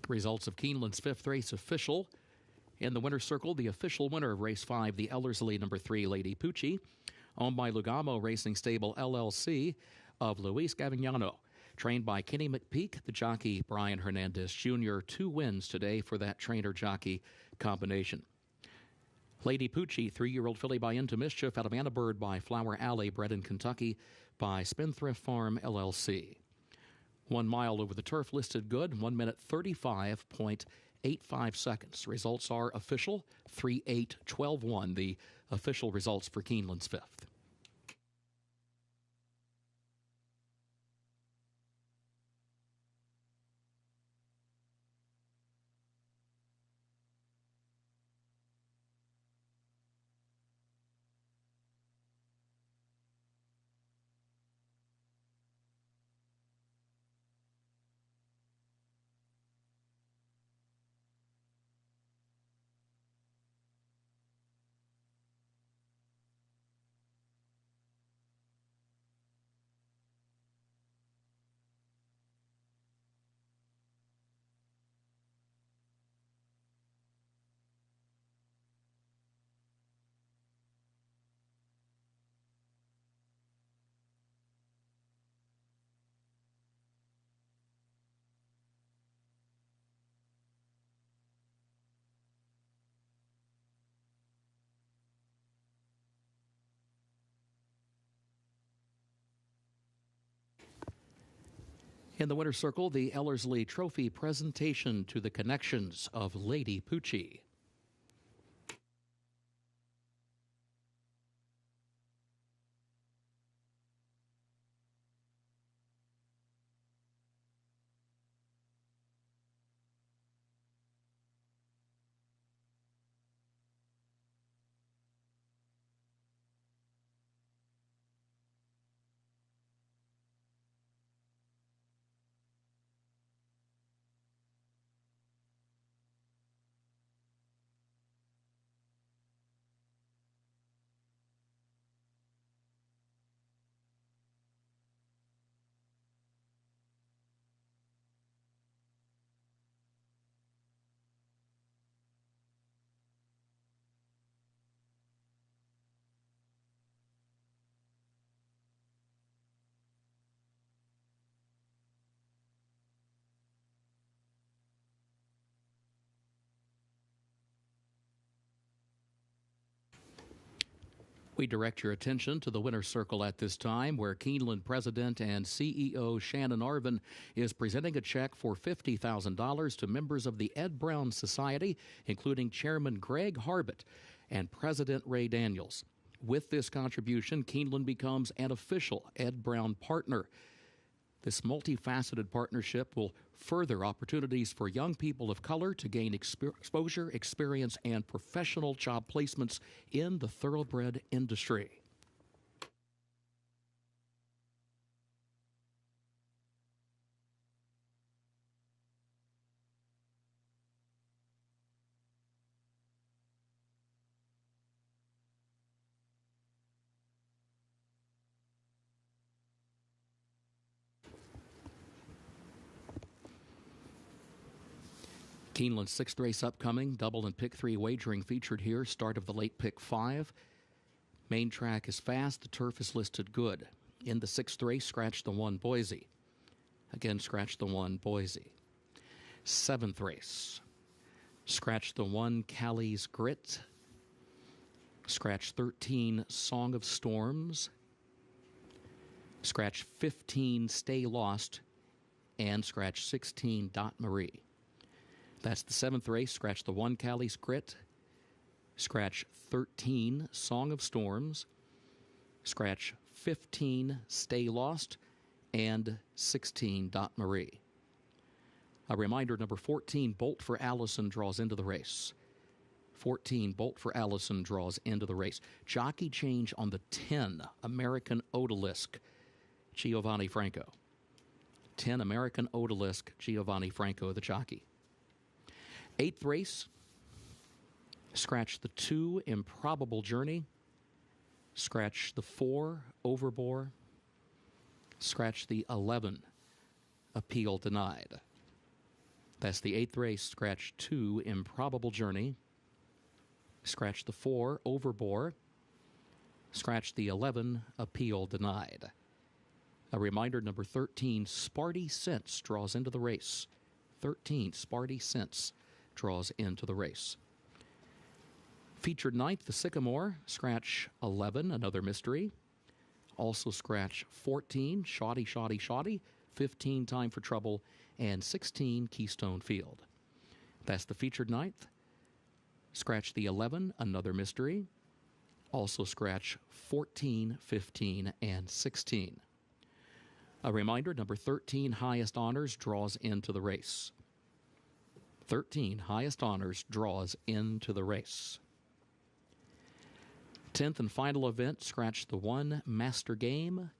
Results of Keeneland's 5th race official. In the winner's circle, the official winner of race 5, the Ellerslie number 3, Lady Poochie, owned by Lugamo Racing Stable LLC of Luis Gavignano. Trained by Kenny Mckee, the jockey Brian Hernandez Jr. 2 wins today for that trainer-jockey combination. Lady Poochie, 3-year-old filly by Into Mischief, out of Anna Bird by Flower Alley, bred in Kentucky by Spendthrift Farm LLC. 1 mile over the turf listed good, 1 minute 35.85 seconds. Results are official, 3, 8, 12, 1, the official results for Keeneland's 5th. In the winner's circle, the Ellerslie Trophy presentation to the connections of Lady Poochie. We direct your attention to the winner's circle at this time, where Keeneland President and CEO Shannon Arvin is presenting a check for $50,000 to members of the Ed Brown Society, including Chairman Greg Harbett and President Ray Daniels. With this contribution, Keeneland becomes an official Ed Brown partner. This multifaceted partnership will further opportunities for young people of color to gain exposure, experience, and professional job placements in the thoroughbred industry. Keeneland's sixth race upcoming, double and pick 3 wagering featured here, start of the late pick 5. Main track is fast, the turf is listed good. In the sixth race, scratch the 1 Boise. Again, scratch the 1 Boise. Seventh race, scratch the 1 Callie's Grit. Scratch 13 Song of Storms. Scratch 15 Stay Lost. And scratch 16 Dot Marie. That's the seventh race. Scratch the 1 Callie's Grit. Scratch 13 Song of Storms. Scratch 15 Stay Lost. And 16 Dot Marie. A reminder, number 14, Bolt for Allison, draws into the race. 14, Bolt for Allison, draws into the race. Jockey change on the 10, American Odalisque, Giovanni Franco. 10, American Odalisque, Giovanni Franco, the jockey. Eighth race, scratch the 2, Improbable Journey. Scratch the 4, Overbore. Scratch the 11, Appeal Denied. That's the eighth race. Scratch 2, Improbable Journey. Scratch the 4, Overbore. Scratch the 11, Appeal Denied. A reminder, number 13, Sparty Sense, draws into the race. 13, Sparty Sense, draws into the race. Featured ninth, the Sycamore. Scratch 11, Another Mystery. Also scratch 14, Shoddy, Shoddy, Shoddy. 15, Time for Trouble. And 16, Keystone Field. That's the featured ninth. Scratch the 11, Another Mystery. Also scratch 14, 15, and 16. A reminder, number 13, Highest Honors, draws into the race. 13, Highest Honors, draws into the race. 10th and final event, scratch the 1, Master Game.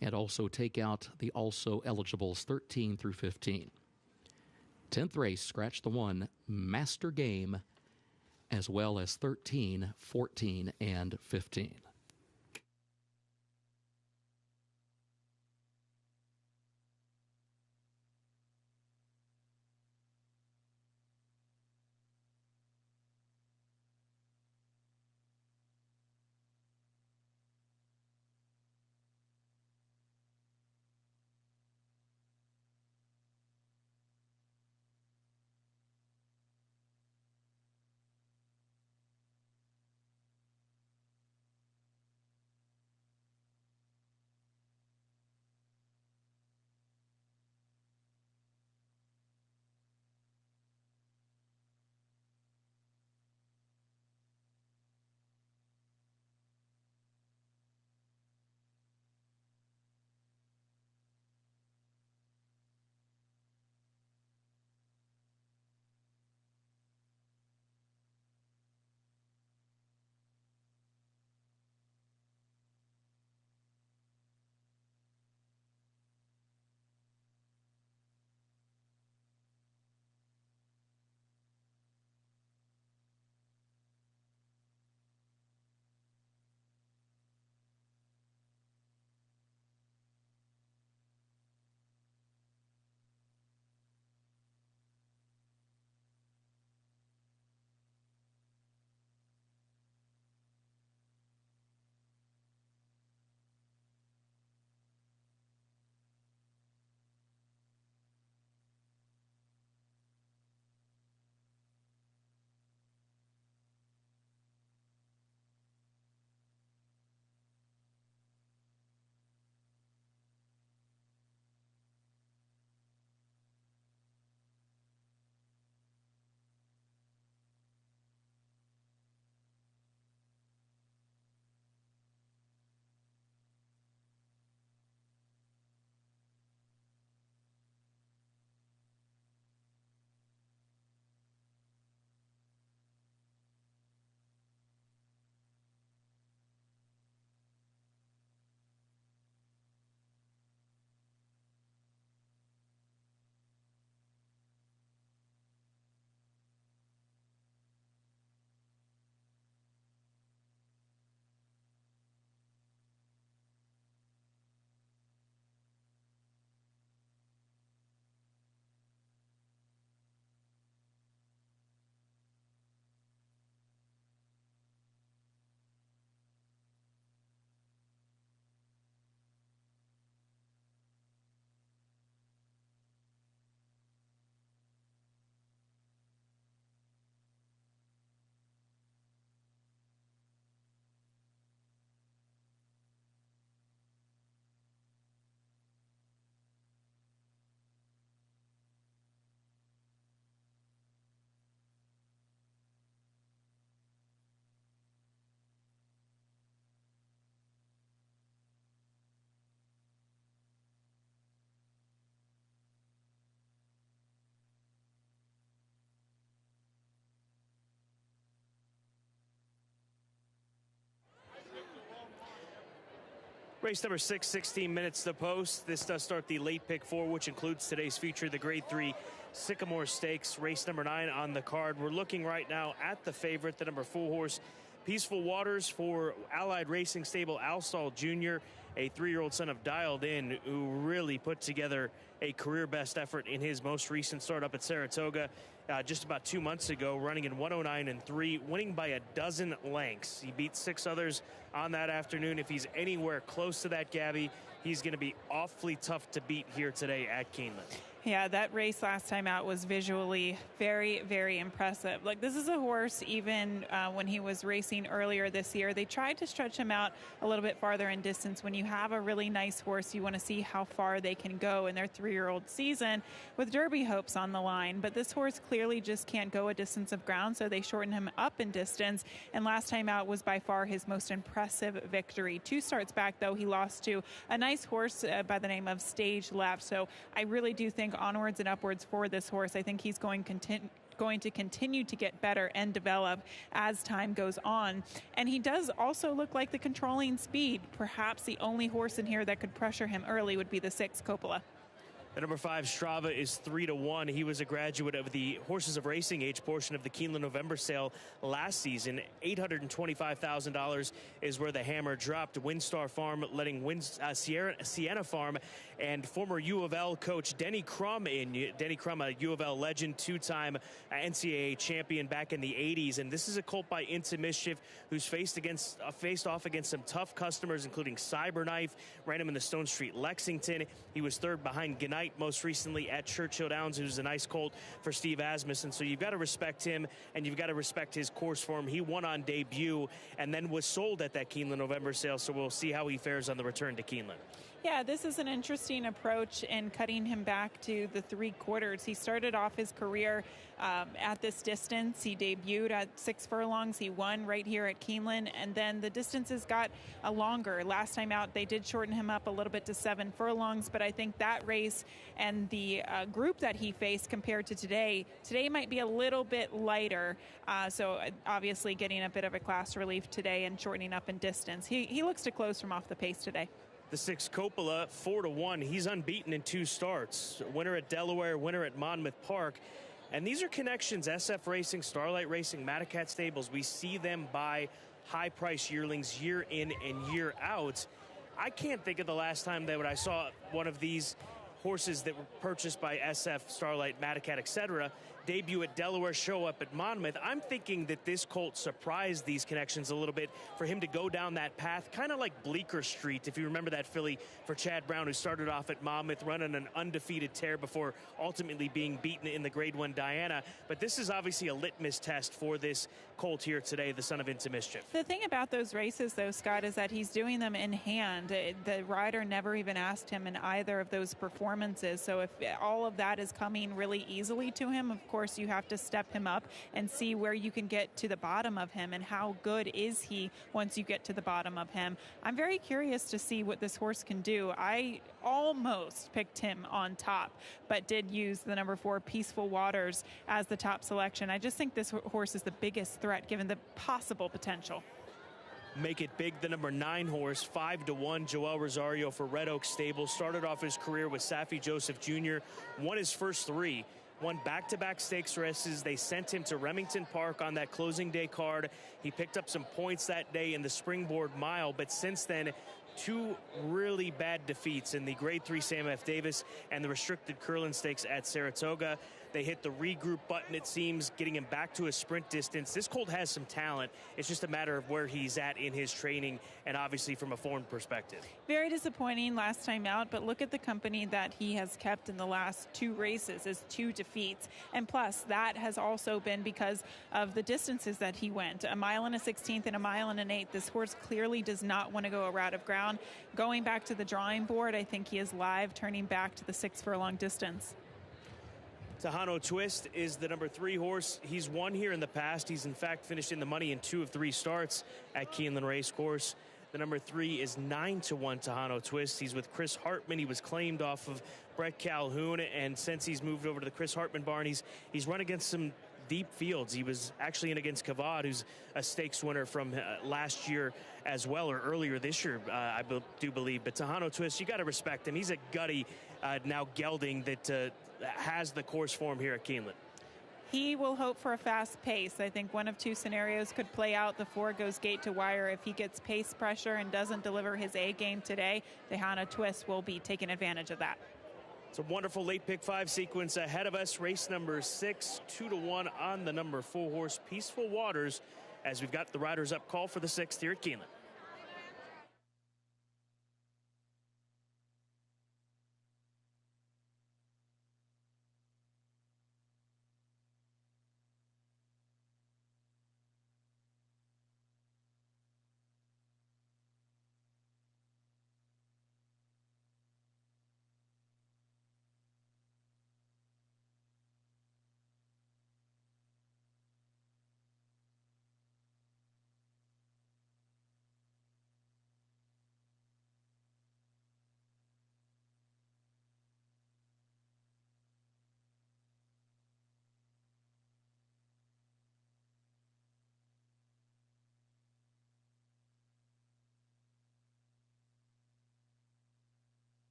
And also take out the also eligibles 13 through 15. 10th race, scratch the 1, Master Game, as well as 13, 14, and 15. Race number 6, 16 minutes to post. This does start the late pick 4, which includes today's feature, the Grade 3 Sycamore Stakes, race number 9 on the card. We're looking right now at the favorite, the number 4 horse, Peaceful Waters, for Allied Racing Stable Alstall Jr., a 3-year-old son of Dialed In, who really put together a career best effort in his most recent start up at Saratoga just about 2 months ago, running in 109-3, winning by a dozen lengths. He beat 6 others on that afternoon. If he's anywhere close to that, Gabby, he's going to be awfully tough to beat here today at Keeneland. Yeah, that race last time out was visually very, very impressive. Like, this is a horse, even when he was racing earlier this year, they tried to stretch him out a little bit farther in distance. When you have a really nice horse, you want to see how far they can go in their 3-year-old season with Derby hopes on the line. But this horse clearly just can't go a distance of ground, so they shortened him up in distance. And last time out was by far his most impressive victory. 2 starts back, though, he lost to a nice horse by the name of Stage Left. So I really do think onwards and upwards for this horse. I think he's going to continue to get better and develop as time goes on. And he does also look like the controlling speed. Perhaps the only horse in here that could pressure him early would be the 6, Coppola. The number 5, Strava, is 3-1. He was a graduate of the Horses of Racing age portion of the Keeneland November sale last season. $825,000 is where the hammer dropped. Windstar Farm letting Sienna Farm and former U of L coach Denny Crum in. Denny Crum, a U of L legend, 2-time NCAA champion back in the 80s. And this is a colt by Into Mischief, who's faced off against some tough customers, including Cyberknife. Ran him in the Stone Street Lexington. He was 3rd behind Gnight most recently at Churchill Downs, who's a nice colt for Steve Asmussen. So you've got to respect him, and you've got to respect his course form. He won on debut and then was sold at that Keeneland November sale, so we'll see how he fares on the return to Keeneland. Yeah, this is an interesting approach in cutting him back to the 3/4. He started off his career at this distance. He debuted at 6 furlongs. He won right here at Keeneland, and then the distances got longer. Last time out, they did shorten him up a little bit to 7 furlongs, but I think that race and the group that he faced compared to today might be a little bit lighter. So obviously getting a bit of a class relief today and shortening up in distance. He looks to close from off the pace today. The 6, Coppola, 4-1. He's unbeaten in 2 starts. Winner at Delaware, winner at Monmouth Park. And these are connections, SF Racing, Starlight Racing, Matacat Stables. We see them buy high-price yearlings year in and year out. I can't think of the last time that I saw one of these horses that were purchased by SF, Starlight, Matacat, etc., debut at Delaware, show up at Monmouth. I'm thinking that this colt surprised these connections a little bit for him to go down that path, kind of like Bleecker Street, if you remember that filly for Chad Brown, who started off at Monmouth running an undefeated tear before ultimately being beaten in the Grade 1 Diana. But this is obviously a litmus test for this colt here today, the son of Into Mischief. The thing about those races, though, Scott, is that he's doing them in hand. The rider never even asked him in either of those performances. So if all of that is coming really easily to him, of course, you have to step him up and see where you can get to the bottom of him and how good is he once you get to the bottom of him. I'm very curious to see what this horse can do. I almost picked him on top, but did use the number 4, Peaceful Waters, as the top selection. I just think this horse is the biggest threat given the possible potential. Make it big, the number 9 horse, 5-1, Joelle Rosario for Red Oak Stable. Started off his career with Safi Joseph Jr., won his first 3. Won back-to-back stakes races. They sent him to Remington Park on that closing day card. He picked up some points that day in the Springboard Mile, but since then, 2 really bad defeats in the Grade 3 Sam F. Davis and the Restricted Curlin Stakes at Saratoga. They hit the regroup button, it seems, getting him back to a sprint distance. This colt has some talent. It's just a matter of where he's at in his training and obviously from a form perspective. Very disappointing last time out, but look at the company that he has kept in the last 2 races, his 2 defeats. And plus, that has also been because of the distances that he went. 1 1/16 and 1 1/8. This horse clearly does not want to go a route of ground. Going back to the drawing board, I think he is live turning back to the 6 furlong distance. Tejano Twist is the number 3 horse. He's won here in the past. He's in fact finished in the money in 2 of 3 starts at Keeneland Racecourse. The number 3 is 9-1 Tejano Twist. He's with Chris Hartman. He was claimed off of Brett Calhoun, and since he's moved over to the Chris Hartman barn, he's run against some deep fields. He was actually in against Cavad, who's a stakes winner from last year as well, or earlier this year, I do believe. But Tejano Twist, you got to respect him. He's a gutty now gelding that has the course form here at Keeneland. He will hope for a fast pace. I think one of two scenarios could play out. The 4 goes gate to wire. If he gets pace pressure and doesn't deliver his A game today, Tejano Twist will be taking advantage of that. It's a wonderful late pick 5 sequence ahead of us. Race number 6, 2-1 on the number 4 horse, Peaceful Waters, as we've got the riders up. Call for the 6th here at Keeneland.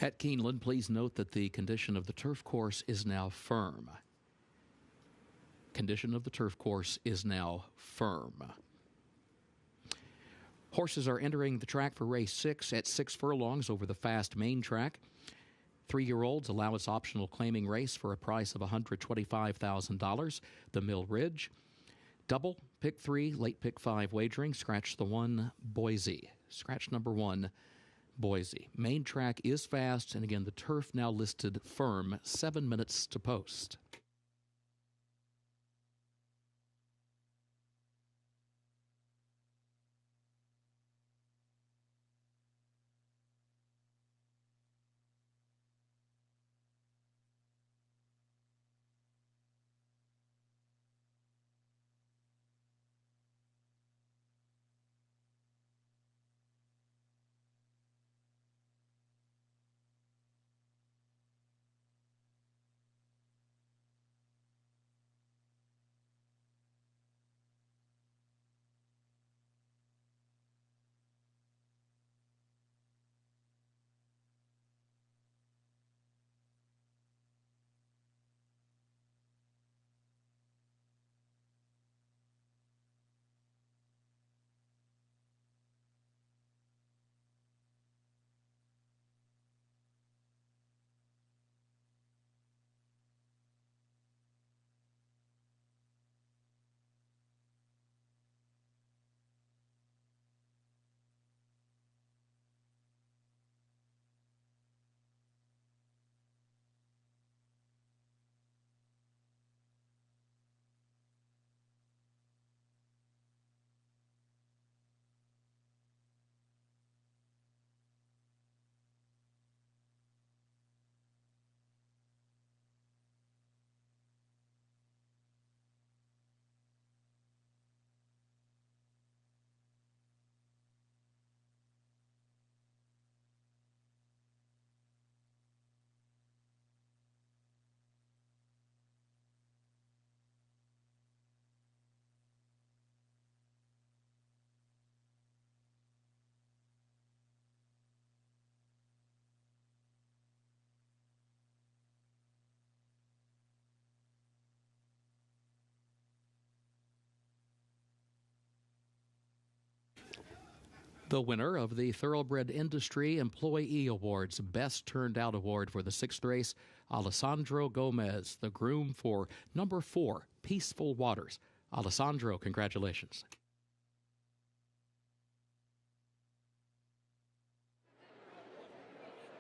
At Keeneland, please note that the condition of the turf course is now firm. Condition of the turf course is now firm. Horses are entering the track for race 6 at 6 furlongs over the fast main track. 3-year-olds allow its optional claiming race for a price of $125,000. The Mill Ridge. Double, pick 3, late pick 5 wagering. Scratch the 1, Boise. Scratch number 1, Boise. Main track is fast, and again, the turf now listed firm, 7 minutes to post. The winner of the Thoroughbred Industry Employee Awards Best Turned Out Award for the 6th race, Alessandro Gomez, the groom for number 4, Peaceful Waters. Alessandro, congratulations.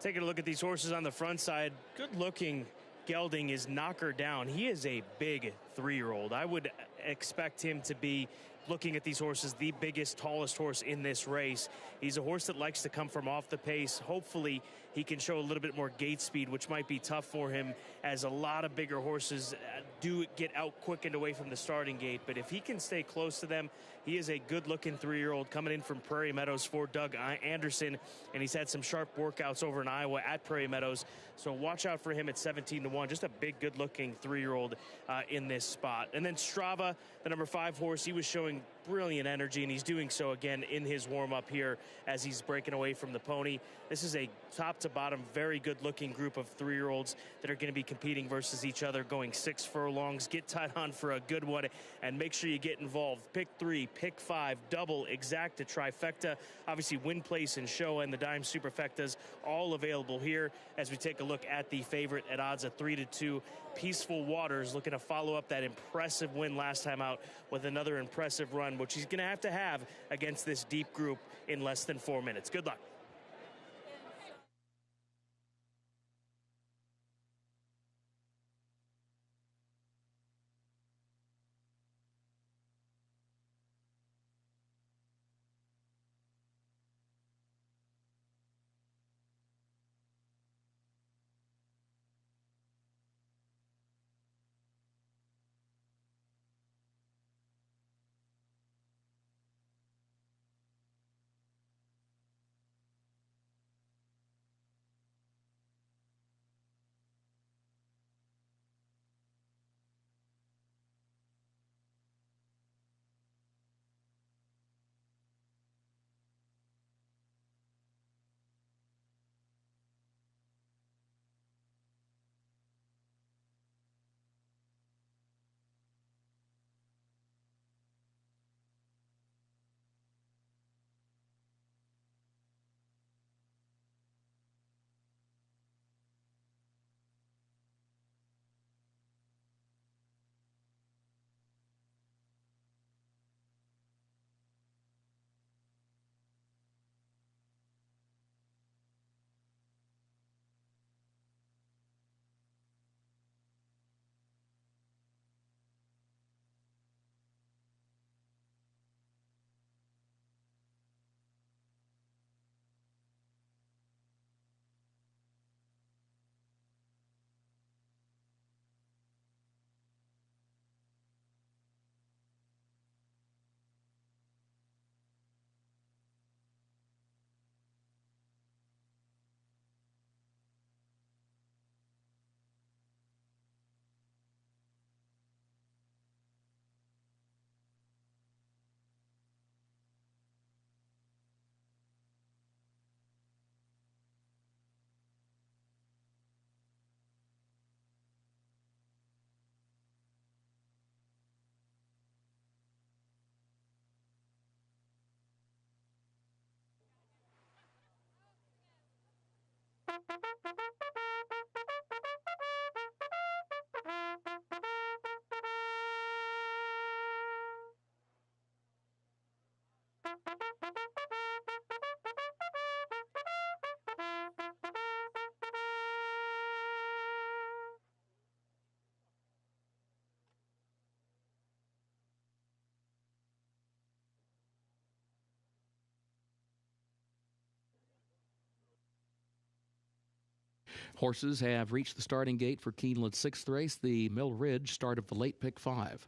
Taking a look at these horses on the front side, good-looking gelding is Knocker Down. He is a big 3-year-old. I would expect him to be, looking at these horses, the biggest, tallest horse in this race. He's a horse that likes to come from off the pace. Hopefully, he can show a little bit more gate speed, which might be tough for him, as a lot of bigger horses do get out quick and away from the starting gate. But if he can stay close to them, he is a good-looking 3-year-old coming in from Prairie Meadows for Doug Anderson, and he's had some sharp workouts over in Iowa at Prairie Meadows. So watch out for him at 17-1. Just a big, good-looking 3-year-old in this spot. And then Strava, the number 5 horse, he was showing brilliant energy, and he's doing so again in his warm-up here as he's breaking away from the pony. This is a top-to-bottom, very good-looking group of 3-year-olds that are going to be competing versus each other, going 6 furlongs. Get tied on for a good one, and make sure you get involved. Pick 3, pick 5, double, exacta, trifecta, obviously win, place, and show, and the dime superfectas all available here as we take a look at the favorite at odds of 3-2. Peaceful Waters looking to follow up that impressive win last time out with another impressive run, which he's going to have against this deep group in less than 4 minutes. Good luck. Horses have reached the starting gate for Keeneland's 6th race, the Mill Ridge start of the late pick 5.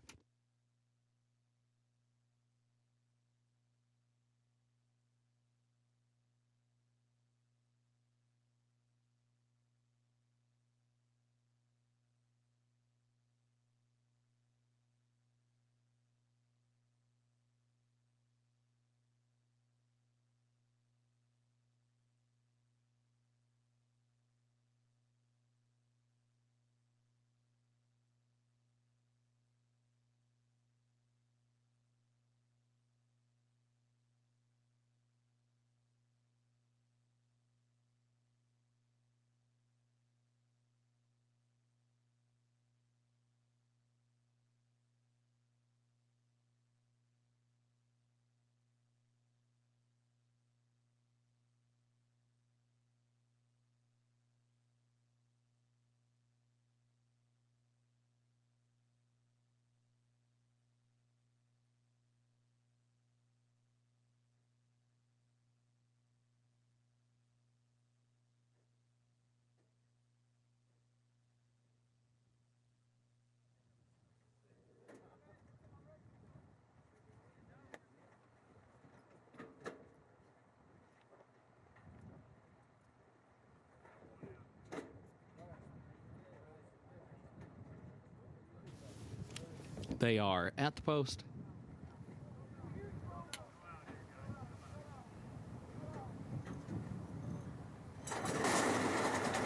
They are at the post.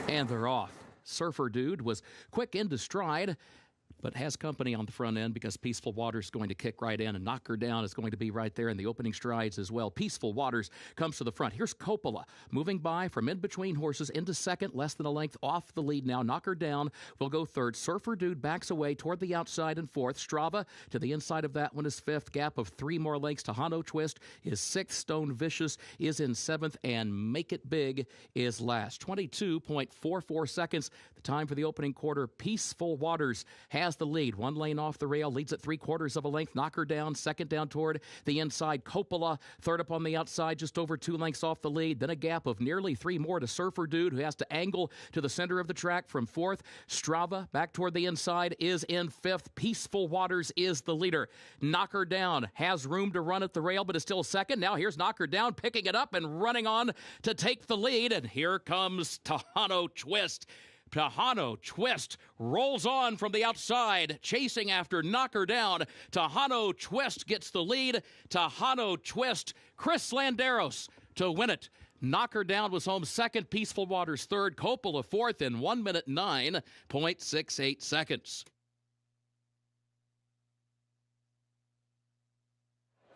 And they're off. Surfer Dude was quick into stride, but has company on the front end because Peaceful Waters is going to kick right in, and Knock Her Down is going to be right there in the opening strides as well. Peaceful Waters comes to the front. Here's Coppola moving by from in between horses into second, less than a length off the lead now. Knock Her Down will go third. Surfer Dude backs away toward the outside in fourth. Strava to the inside of that one is fifth. Gap of 3 more lengths. Tejano Twist is sixth. Stone Vicious is in seventh, and Make It Big is last. 22.44 seconds. The time for the opening quarter. Peaceful Waters has the lead. 1 lane off the rail, leads at 3/4 of a length. Knock Her Down, second down toward the inside. Coppola, third up on the outside, just over 2 lengths off the lead. Then a gap of nearly 3 more to Surfer Dude, who has to angle to the center of the track from fourth. Strava, back toward the inside, is in fifth. Peaceful Waters is the leader. Knock Her Down has room to run at the rail, but is still second. Now here's Knock Her Down, picking it up and running on to take the lead. And here comes Tejano Twist. Tejano Twist rolls on from the outside, chasing after Knock Her Down. Tejano Twist gets the lead. Tejano Twist, Chris Landeros to win it. Knock Her Down was home second, Peaceful Waters third, Coppola fourth in 1 minute 9.68 seconds.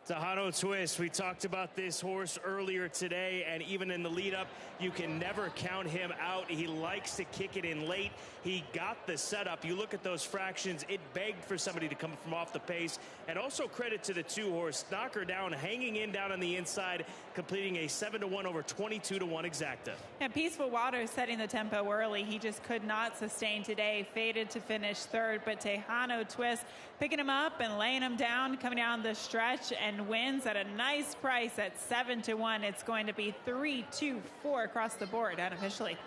Tejano Twist, we talked about this horse earlier today, and even in the lead-up, you can never count him out. He likes to kick it in late. He got the setup. You look at those fractions, it begged for somebody to come from off the pace. And also credit to the 2-horse, Knock Her Down, hanging in down on the inside, completing a 7-1 over 22-1 exacta. And Peaceful Waters setting the tempo early. He just could not sustain today. Faded to finish third, but Tejano Twist picking him up and laying him down, coming down the stretch, and wins at a nice price at 7-1. It's going to be 3-2-4 across the board unofficially.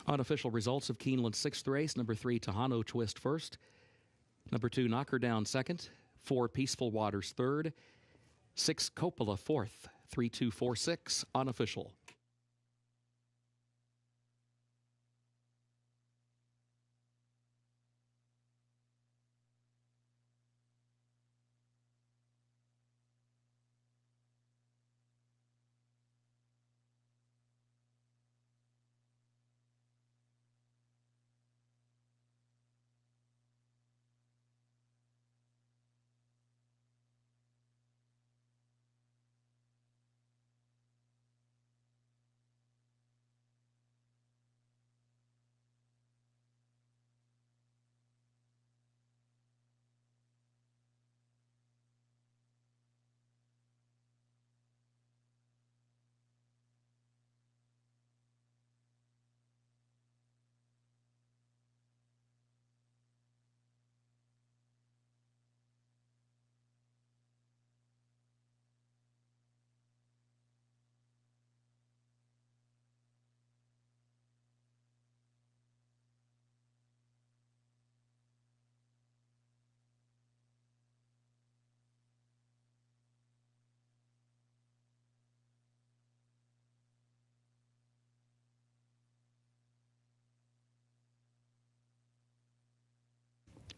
Unofficial results of Keeneland's sixth race. Number 3, Tejano Twist first. Number 2, Knock Her Down second. 4, Peaceful Waters third. 6, Coppola fourth. 3-2-4-6, unofficial.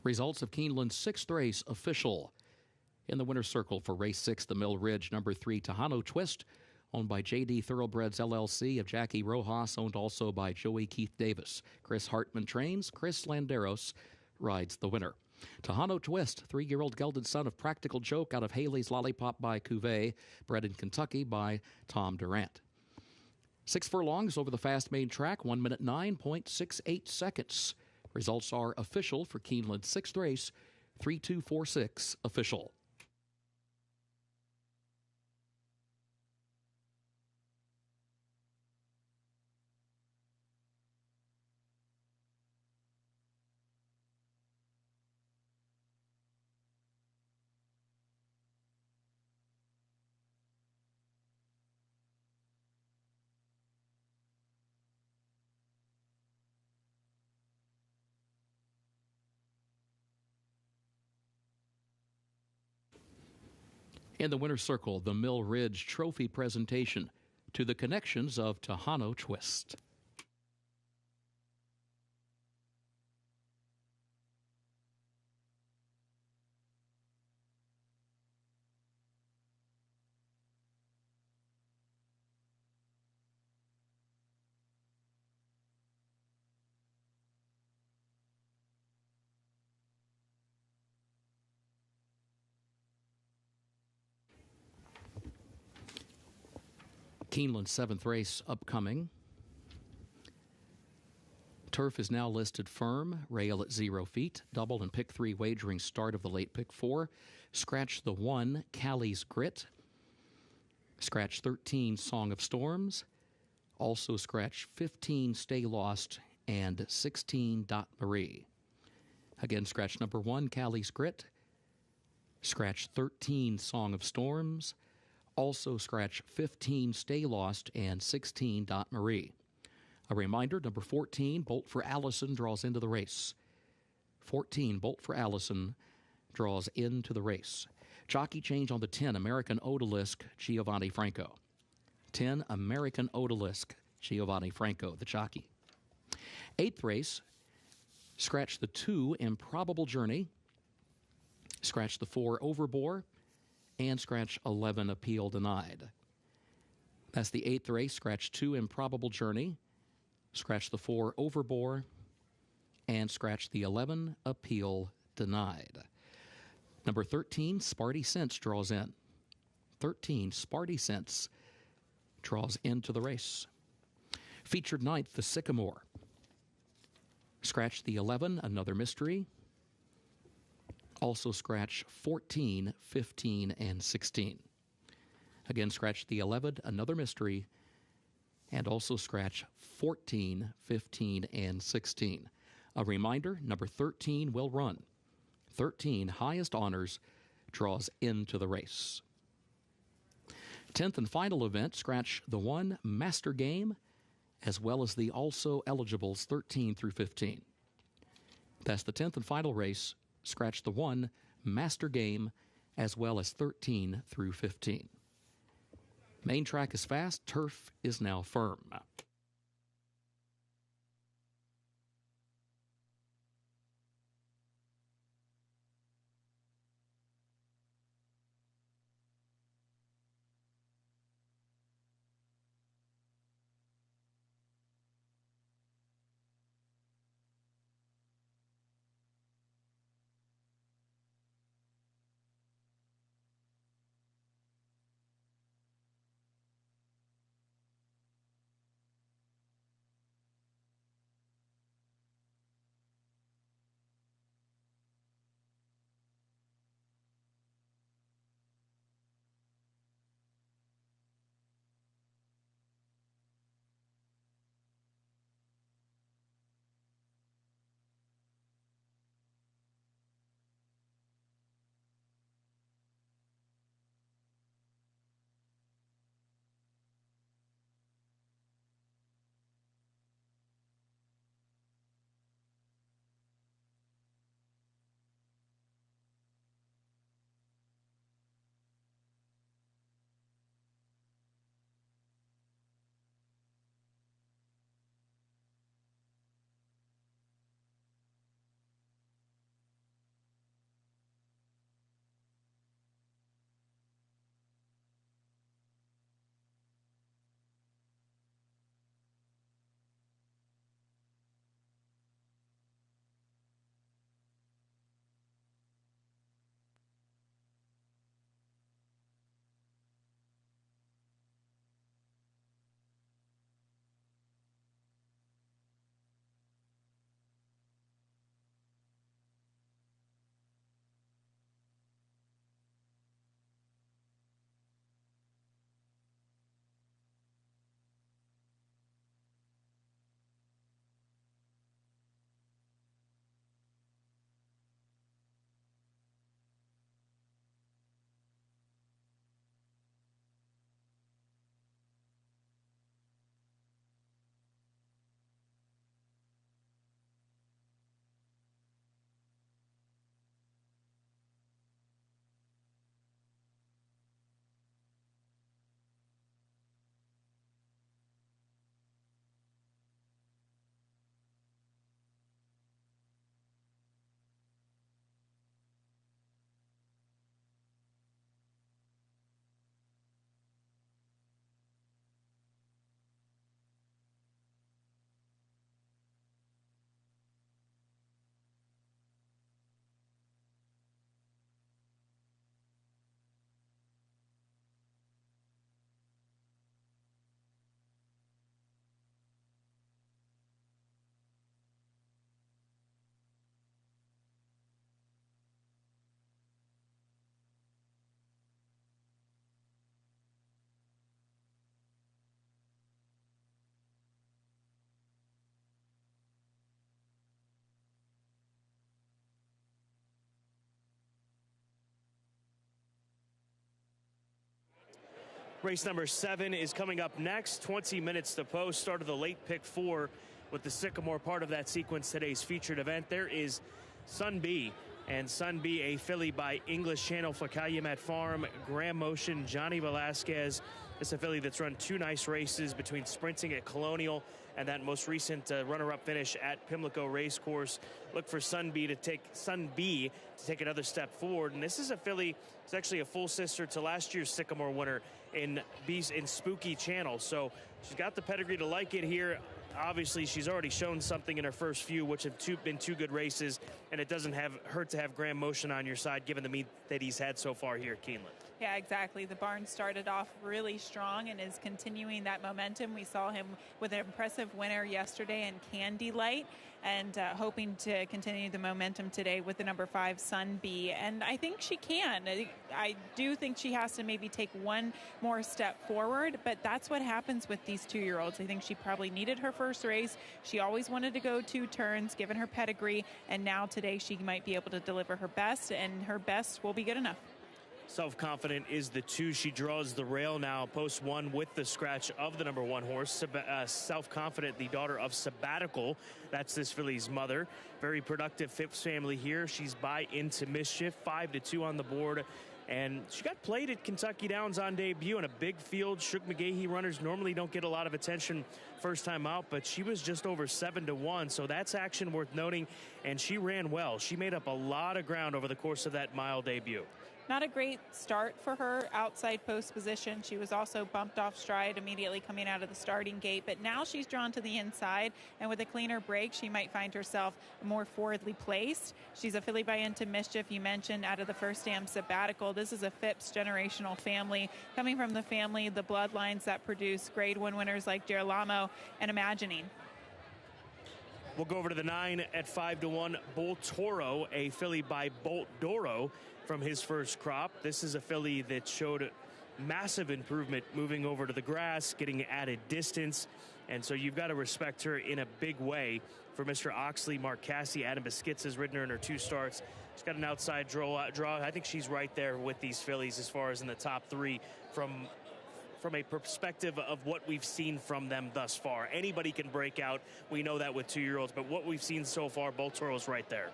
Results of Keeneland's sixth race official. In the winner's circle for race 6, the Mill Ridge, number 3, Tejano Twist, owned by J.D. Thoroughbreds LLC of Jackie Rojas, owned also by Joey Keith Davis. Chris Hartman trains. Chris Landeros rides the winner. Tejano Twist, 3-year-old gelded son of Practical Joke out of Haley's Lollipop by Cuvée, bred in Kentucky by Tom Durant. 6 furlongs over the fast main track, 1 minute 9.68 seconds. Results are official for Keeneland's 6th race, 3246 official. In the winner's circle, the Mill Ridge Trophy presentation to the connections of Tejano Twist. Keeneland's 7th race upcoming. Turf is now listed firm, rail at 0 feet, double and pick 3 wagering start of the late pick 4. Scratch the 1, Callie's Grit. Scratch 13, Song of Storms. Also scratch 15, Stay Lost, and 16, Dot Marie. Again, scratch number 1, Callie's Grit. Scratch 13, Song of Storms. Also scratch 15, Stay Lost, and 16, Dot Marie. A reminder, number 14, Bolt for Allison, draws into the race. 14, Bolt for Allison, draws into the race. Jockey change on the 10, American Odalisque, Giovanni Franco. 10, American Odalisque, Giovanni Franco, the jockey. 8th race, scratch the 2, Improbable Journey. Scratch the 4, Overbore. And scratch 11, Appeal Denied. That's the 8th race. Scratch 2, Improbable Journey. Scratch the 4, Overbore. And scratch the 11, Appeal Denied. Number 13, Sparty Sense, draws in. 13, Sparty Sense, draws into the race. Featured 9th, the Sycamore. Scratch the 11, Another Mystery. Also scratch 14, 15, and 16. Again, scratch the 11, Another Mystery, and also scratch 14, 15, and 16. A reminder, number 13 will run. 13, Highest Honors, draws into the race. 10th and final event, scratch the 1, Master Game, as well as the also eligibles 13 through 15. That's the 10th and final race. Scratch the 1, Master Game, as well as 13 through 15. Main track is fast. Turf is now firm. Race number 7 is coming up next. 20 minutes to post. Start of the late pick 4 with the Sycamore part of that sequence. Today's featured event. There is Sun B. And Sun B, a filly by English Channel for Calumet Farm, Graham Motion, Johnny Velasquez. It's a filly that's run 2 nice races between sprinting at Colonial and that most recent runner-up finish at Pimlico Racecourse. Look for Sun B to take another step forward. And this is a filly. It's actually a full sister to last year's Sycamore winner in Spooky Channel. So she's got the pedigree to like it here. Obviously, she's already shown something in her first few, which have been 2 good races, and it doesn't hurt to have Graham Motion on your side, given the meet that he's had so far here at Keeneland. Yeah, exactly. The barn started off really strong and is continuing that momentum. We saw him with an impressive winner yesterday in Candy Light, and hoping to continue the momentum today with the number 5 Sun B. And I think she can. I do think she has to maybe take one more step forward, but that's what happens with these 2-year-olds. I think she probably needed her first race. She always wanted to go 2 turns, given her pedigree, and now today she might be able to deliver her best, and her best will be good enough. Self-confident is the 2. She draws the rail now, post 1 with the scratch of the number 1 horse. Self-confident, the daughter of Sabbatical. That's this filly's mother. Very productive Phipps family here. She's by Into Mischief, 5-2 on the board. And she got played at Kentucky Downs on debut in a big field. Shook McGahee runners normally don't get a lot of attention first time out, but she was just over 7-1. So that's action worth noting. And she ran well. She made up a lot of ground over the course of that mile debut. Not a great start for her outside post position. She was also bumped off stride immediately coming out of the starting gate, but now she's drawn to the inside, and with a cleaner break, she might find herself more forwardly placed. She's a filly by Into Mischief, you mentioned, out of the first dam Sabbatical. This is a Phipps generational family, coming from the family, the bloodlines that produce grade 1 winners like Girolamo and Imagining. We'll go over to the 9 at 5-1. Bull Toro, a filly by Bolt Doro from his first crop. This is a filly that showed massive improvement moving over to the grass, getting added distance. And so you've got to respect her in a big way. For Mr. Oxley, Mark Cassie, Adam Biskitz has ridden her in her 2 starts. She's got an outside draw. I think she's right there with these fillies as far as in the top 3 from a perspective of what we've seen from them thus far. Anybody can break out. We know that with 2-year-olds, but what we've seen so far, Bull Toro's right there.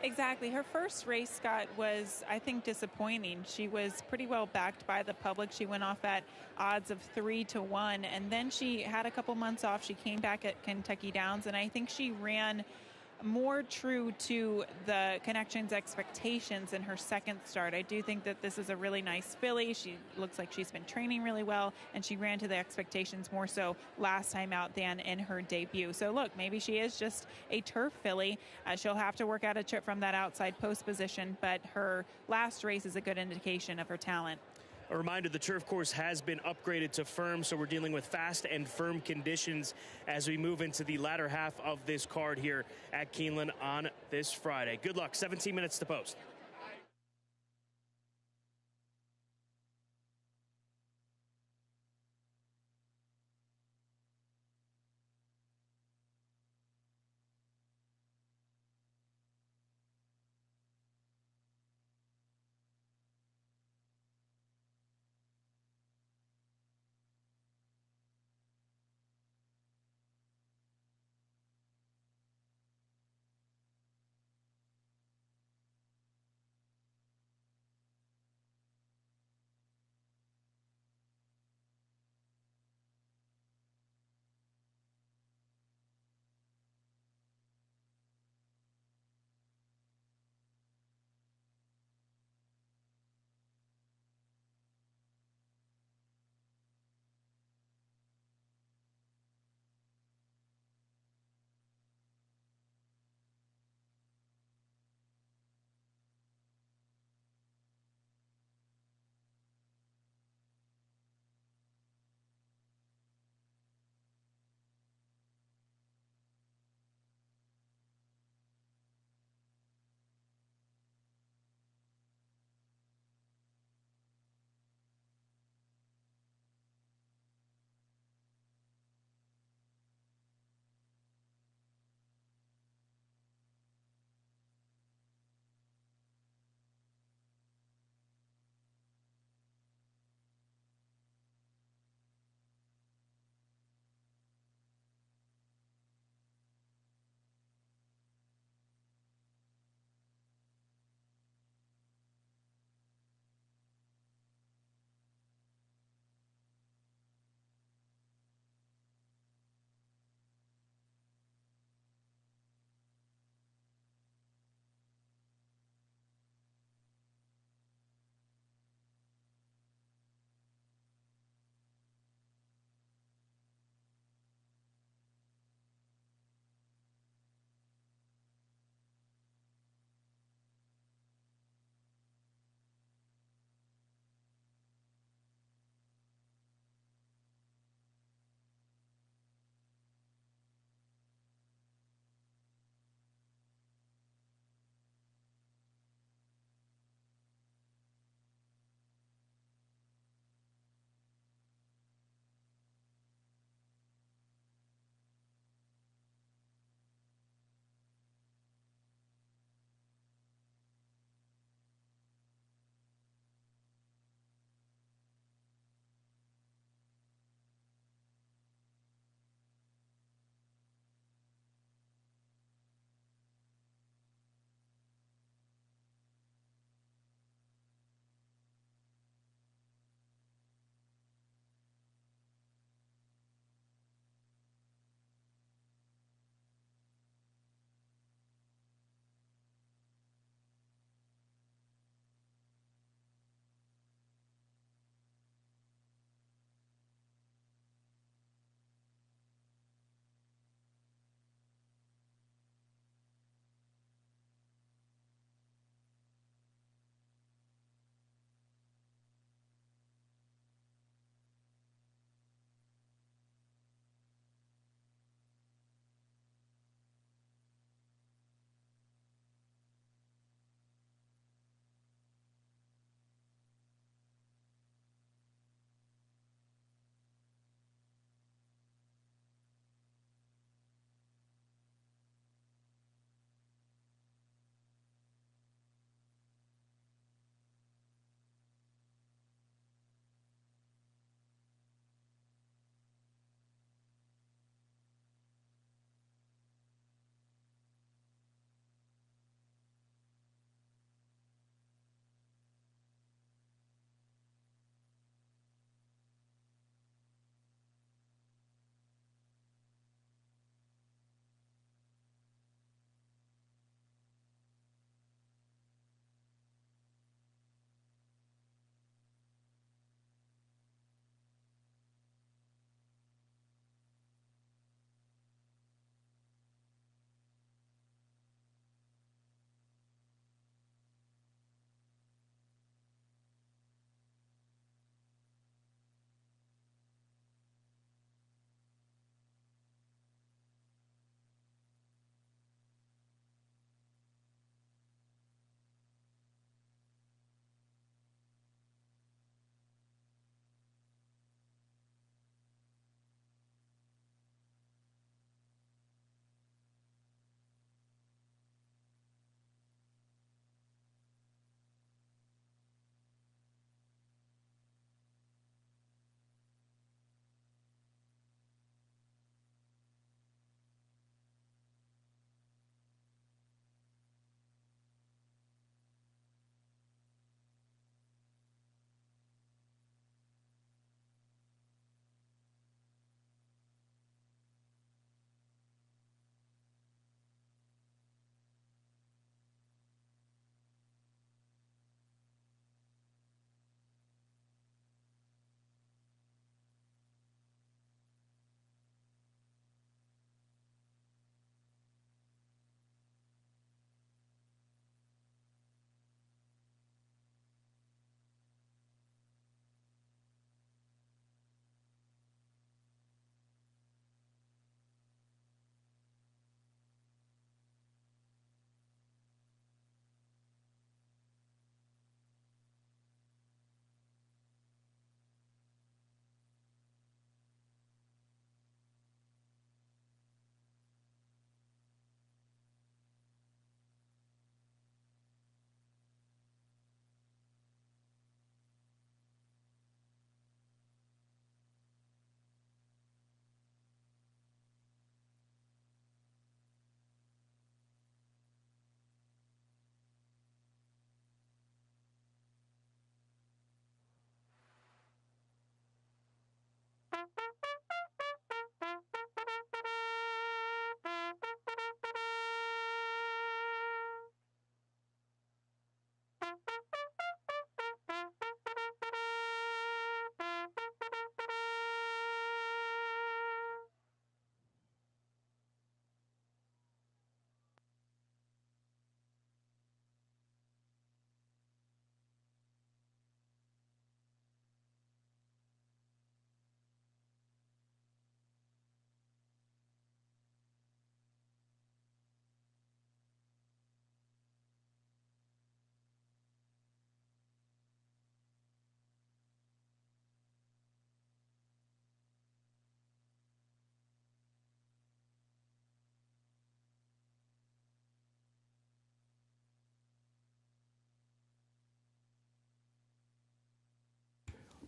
Exactly. Her first race, Scott, was, I think, disappointing. She was pretty well backed by the public. She went off at odds of 3-1, and then she had a couple months off. She came back at Kentucky Downs, and I think she ran more true to the Connections expectations in her second start. I do think that this is a really nice filly. She looks like she's been training really well, and she ran to the expectations more so last time out than in her debut. So look, maybe she is just a turf filly. She'll have to work out a trip from that outside post position, but her last race is a good indication of her talent. A reminder, the turf course has been upgraded to firm, so we're dealing with fast and firm conditions as we move into the latter half of this card here at Keeneland on this Friday. Good luck. 17 minutes to post.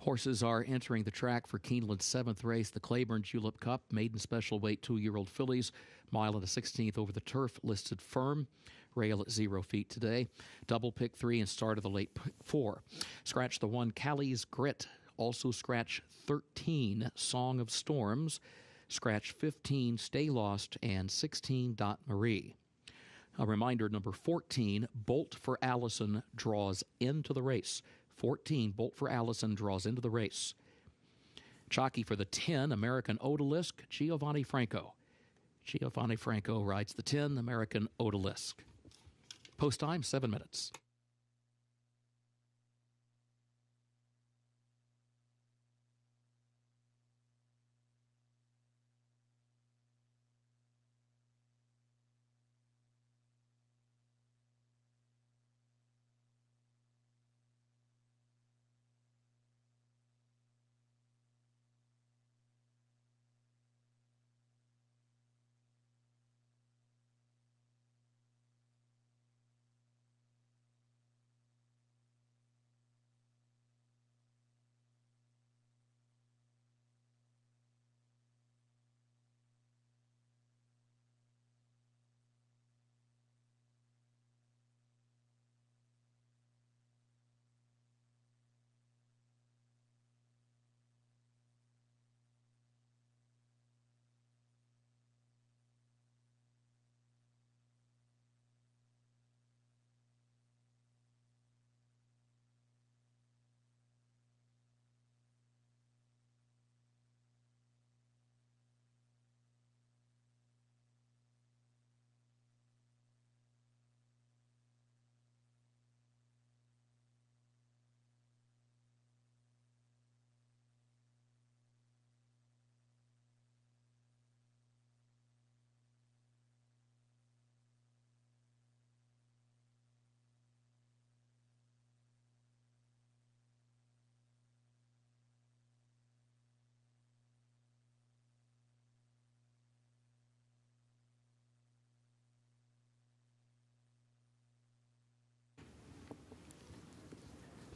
Horses are entering the track for Keeneland's 7th race, the Claiborne Julep Cup, maiden special weight 2-year-old fillies, mile and a 16th over the turf, listed firm. Rail at 0 feet today. Double pick 3 and start of the late 4. Scratch the 1, Callie's Grit. Also scratch 13, Song of Storms. Scratch 15, Stay Lost, and 16, Dot Marie. A reminder, number 14, Bolt for Allison, draws into the race. 14, Bolt for Allison, draws into the race. Jockey for the 10, American Odalisque, Giovanni Franco. Giovanni Franco rides the 10, American Odalisque. Post time, 7 minutes.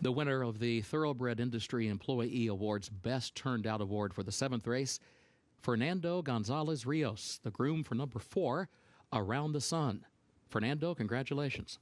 The winner of the Thoroughbred Industry Employee Awards Best Turned Out Award for the 7th race, Fernando Gonzalez Rios, the groom for number 4, Around the Sun. Fernando, congratulations.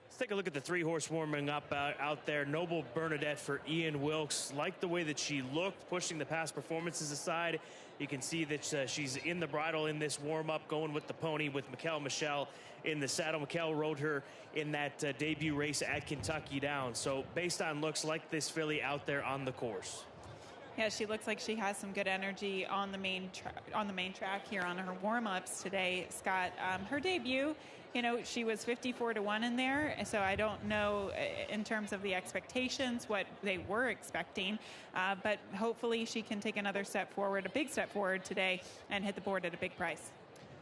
Let's take a look at the 3-horse warming up out there. Noble Bernadette for Ian Wilkes. Like the way that she looked, pushing the past performances aside. You can see that she's in the bridle in this warm-up, going with the pony with Mikkel Michelle in the saddle. Mikkel rode her in that debut race at Kentucky Downs. So based on looks, like this filly out there on the course. Yeah, she looks like she has some good energy on the main track here on her warm-ups today, Scott. Her debut, you know, she was 54-1 in there, so I don't know in terms of the expectations what they were expecting, but hopefully she can take another step forward, a big step forward today, and hit the board at a big price.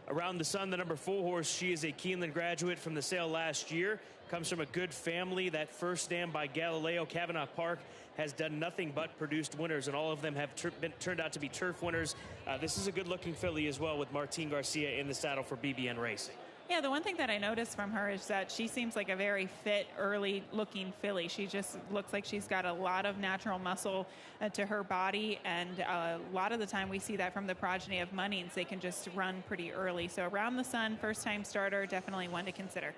Around the Sun, the number 4 horse, she is a Keeneland graduate from the sale last year, comes from a good family. That first dam by Galileo Kavanaugh Park has done nothing but produced winners, and all of them have turned out to be turf winners. This is a good-looking filly as well, with Martine Garcia in the saddle for BBN Racing. Yeah, the one thing that I noticed from her is that she seems like a very fit, early-looking filly. She just looks like she's got a lot of natural muscle to her body, and a lot of the time we see that from the progeny of Munnings. They can just run pretty early. So Around the Sun, first-time starter, definitely one to consider.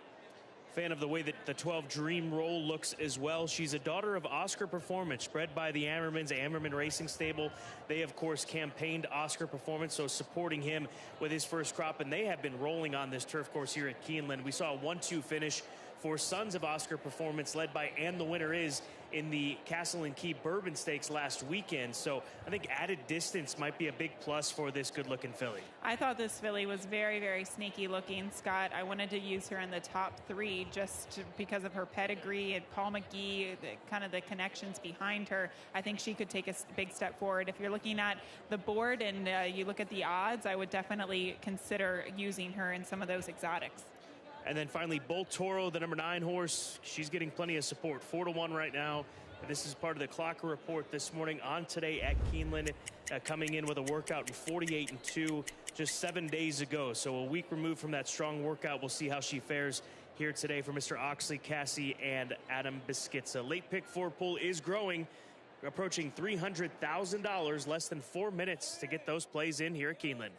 Fan of the way that the 12 Dream Roll looks as well. She's a daughter of Oscar Performance, bred by the Ammerman Racing Stable. They, of course, campaigned Oscar Performance, so supporting him with his first crop, and they have been rolling on this turf course here at Keeneland. We saw a 1-2 finish for Sons of Oscar Performance, led by And the Winner Is, in the Castle and Key Bourbon Stakes last weekend. So I think added distance might be a big plus for this good-looking filly. I thought this filly was very, very sneaky looking, Scott. I wanted to use her in the top 3 just because of her pedigree and Paul Mckee, kind of the connections behind her. I think she could take a big step forward. If you're looking at the board and you look at the odds, I would definitely consider using her in some of those exotics. And then finally, Bolt Toro, the number 9 horse. She's getting plenty of support, 4-1 right now. This is part of the Clocker report this morning on Today at Keeneland, coming in with a workout in 48-2 just 7 days ago. So a week removed from that strong workout. We'll see how she fares here today for Mr. Oxley, Cassie, and Adam Beschizza. Late pick 4 pool is growing, approaching $300,000, less than 4 minutes to get those plays in here at Keeneland.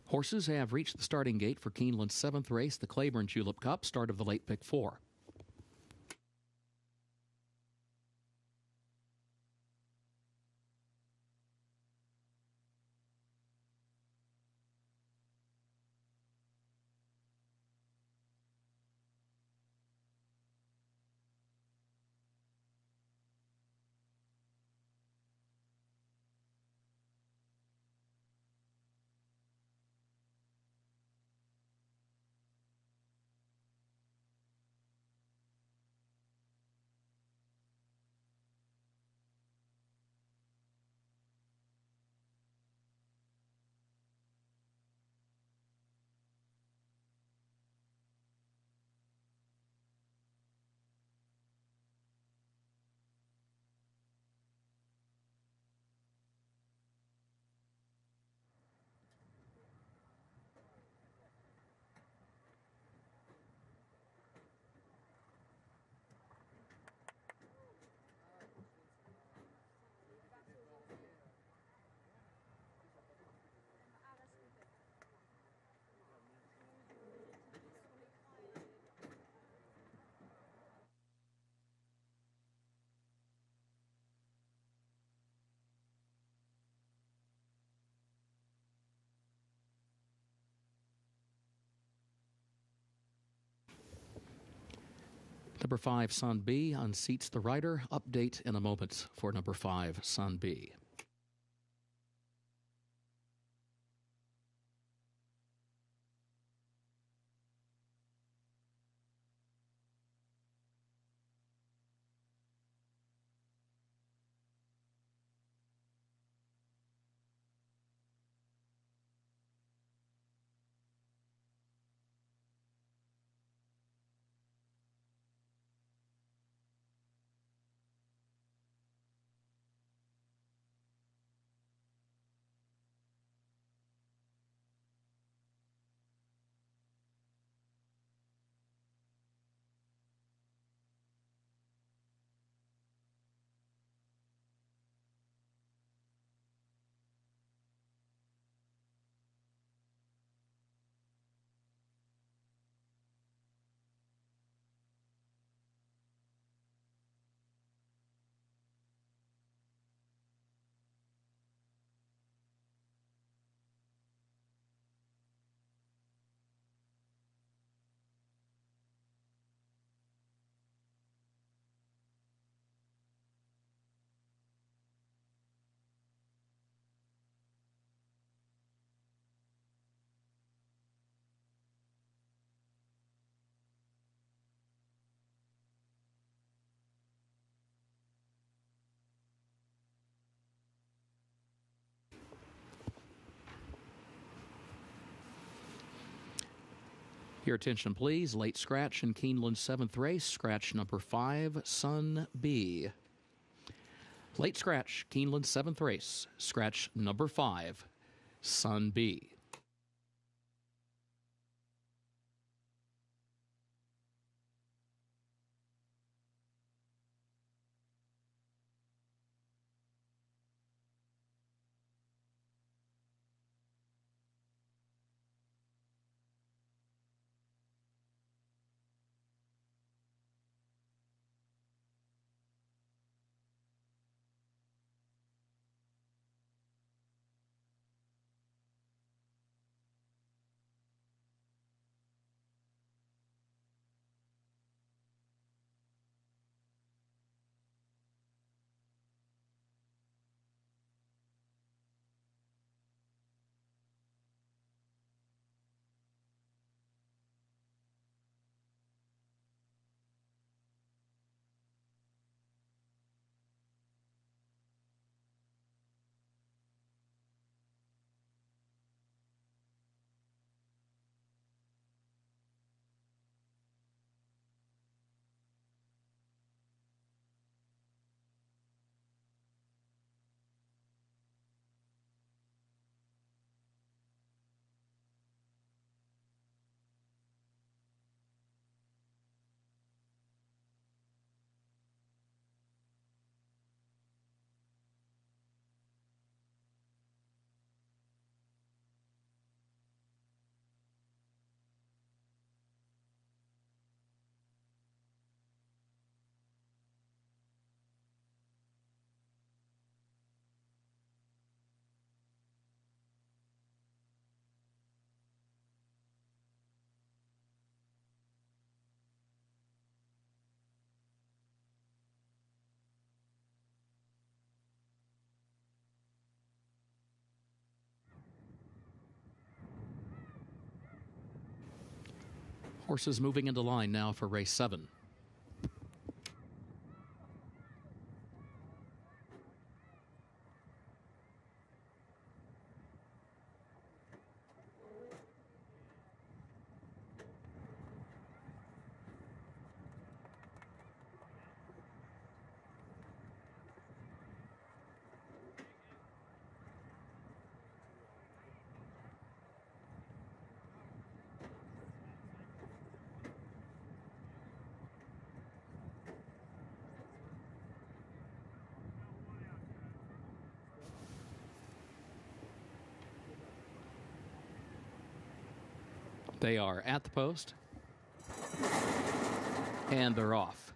Horses have reached the starting gate for Keeneland's 7th race, the Claiborne Julep Cup, start of the late pick 4. Number 5, Sun B, unseats the rider. Update in a moment for number 5, Sun B. Your attention, please. Late scratch in Keeneland's 7th race. Scratch number 5, Sun B. Late scratch, Keeneland's 7th race. Scratch number 5, Sun B. Horses moving into line now for race 7. They are at the post, and they're off.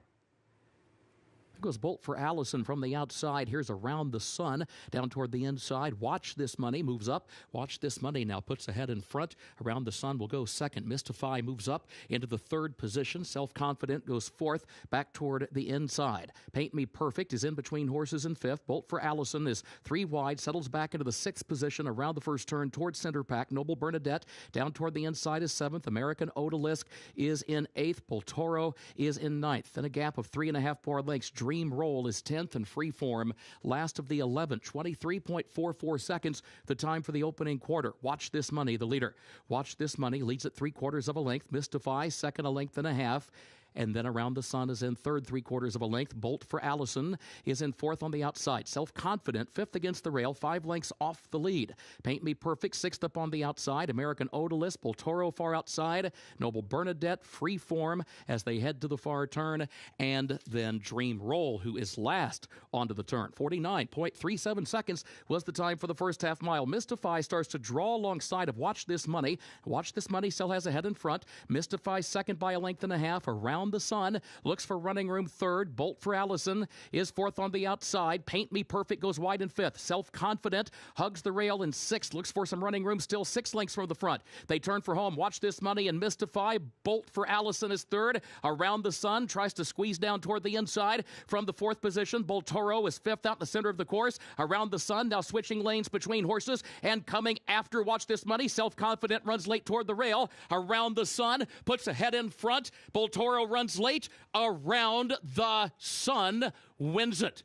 goes Bolt for Allison from the outside. Here's Around the Sun down toward the inside. Watch This Money moves up. Watch This Money now puts ahead in front. Around the Sun will go second. Mystify moves up into the third position. Self-Confident goes fourth, back toward the inside. Paint Me Perfect is in between horses in fifth. Bolt for Allison is 3 wide, settles back into the sixth position around the first turn towards center pack. Noble Bernadette down toward the inside is seventh. American Odalisque is in eighth. Poltoro is in ninth. Then a gap of 3.5 bar lengths. Dream Roll is 10th, and Freeform last of the 11th. 23.44 seconds, the time for the opening quarter. Watch This Money, the leader. Watch This Money leads at 3/4 of a length. Mystify, second, a length and a half. And then Around the Sun is in third, 3/4 of a length. Bolt for Allison is in fourth on the outside. Self-Confident, fifth against the rail, 5 lengths off the lead. Paint Me Perfect, sixth up on the outside. American Odalisque, Poltoro far outside. Noble Bernadette, Freeform as they head to the far turn. And then Dream Roll, who is last onto the turn. 49.37 seconds was the time for the first half mile. Mystify starts to draw alongside of Watch This Money. Watch This Money still has a head in front. Mystify second by a length and a half. Around the Sun looks for running room third. Bolt for Allison is fourth on the outside. Paint Me Perfect goes wide in fifth. Self-Confident hugs the rail in sixth. Looks for some running room still 6 lengths from the front. They turn for home. Watch This Money and Mystify. Bolt for Allison is third. Around the Sun tries to squeeze down toward the inside from the fourth position. Boltoro is fifth out in the center of the course. Around the Sun now switching lanes between horses and coming after Watch This Money. Self-Confident runs late toward the rail. Around the Sun puts a head in front. Boltoro runs late. Around the Sun wins it.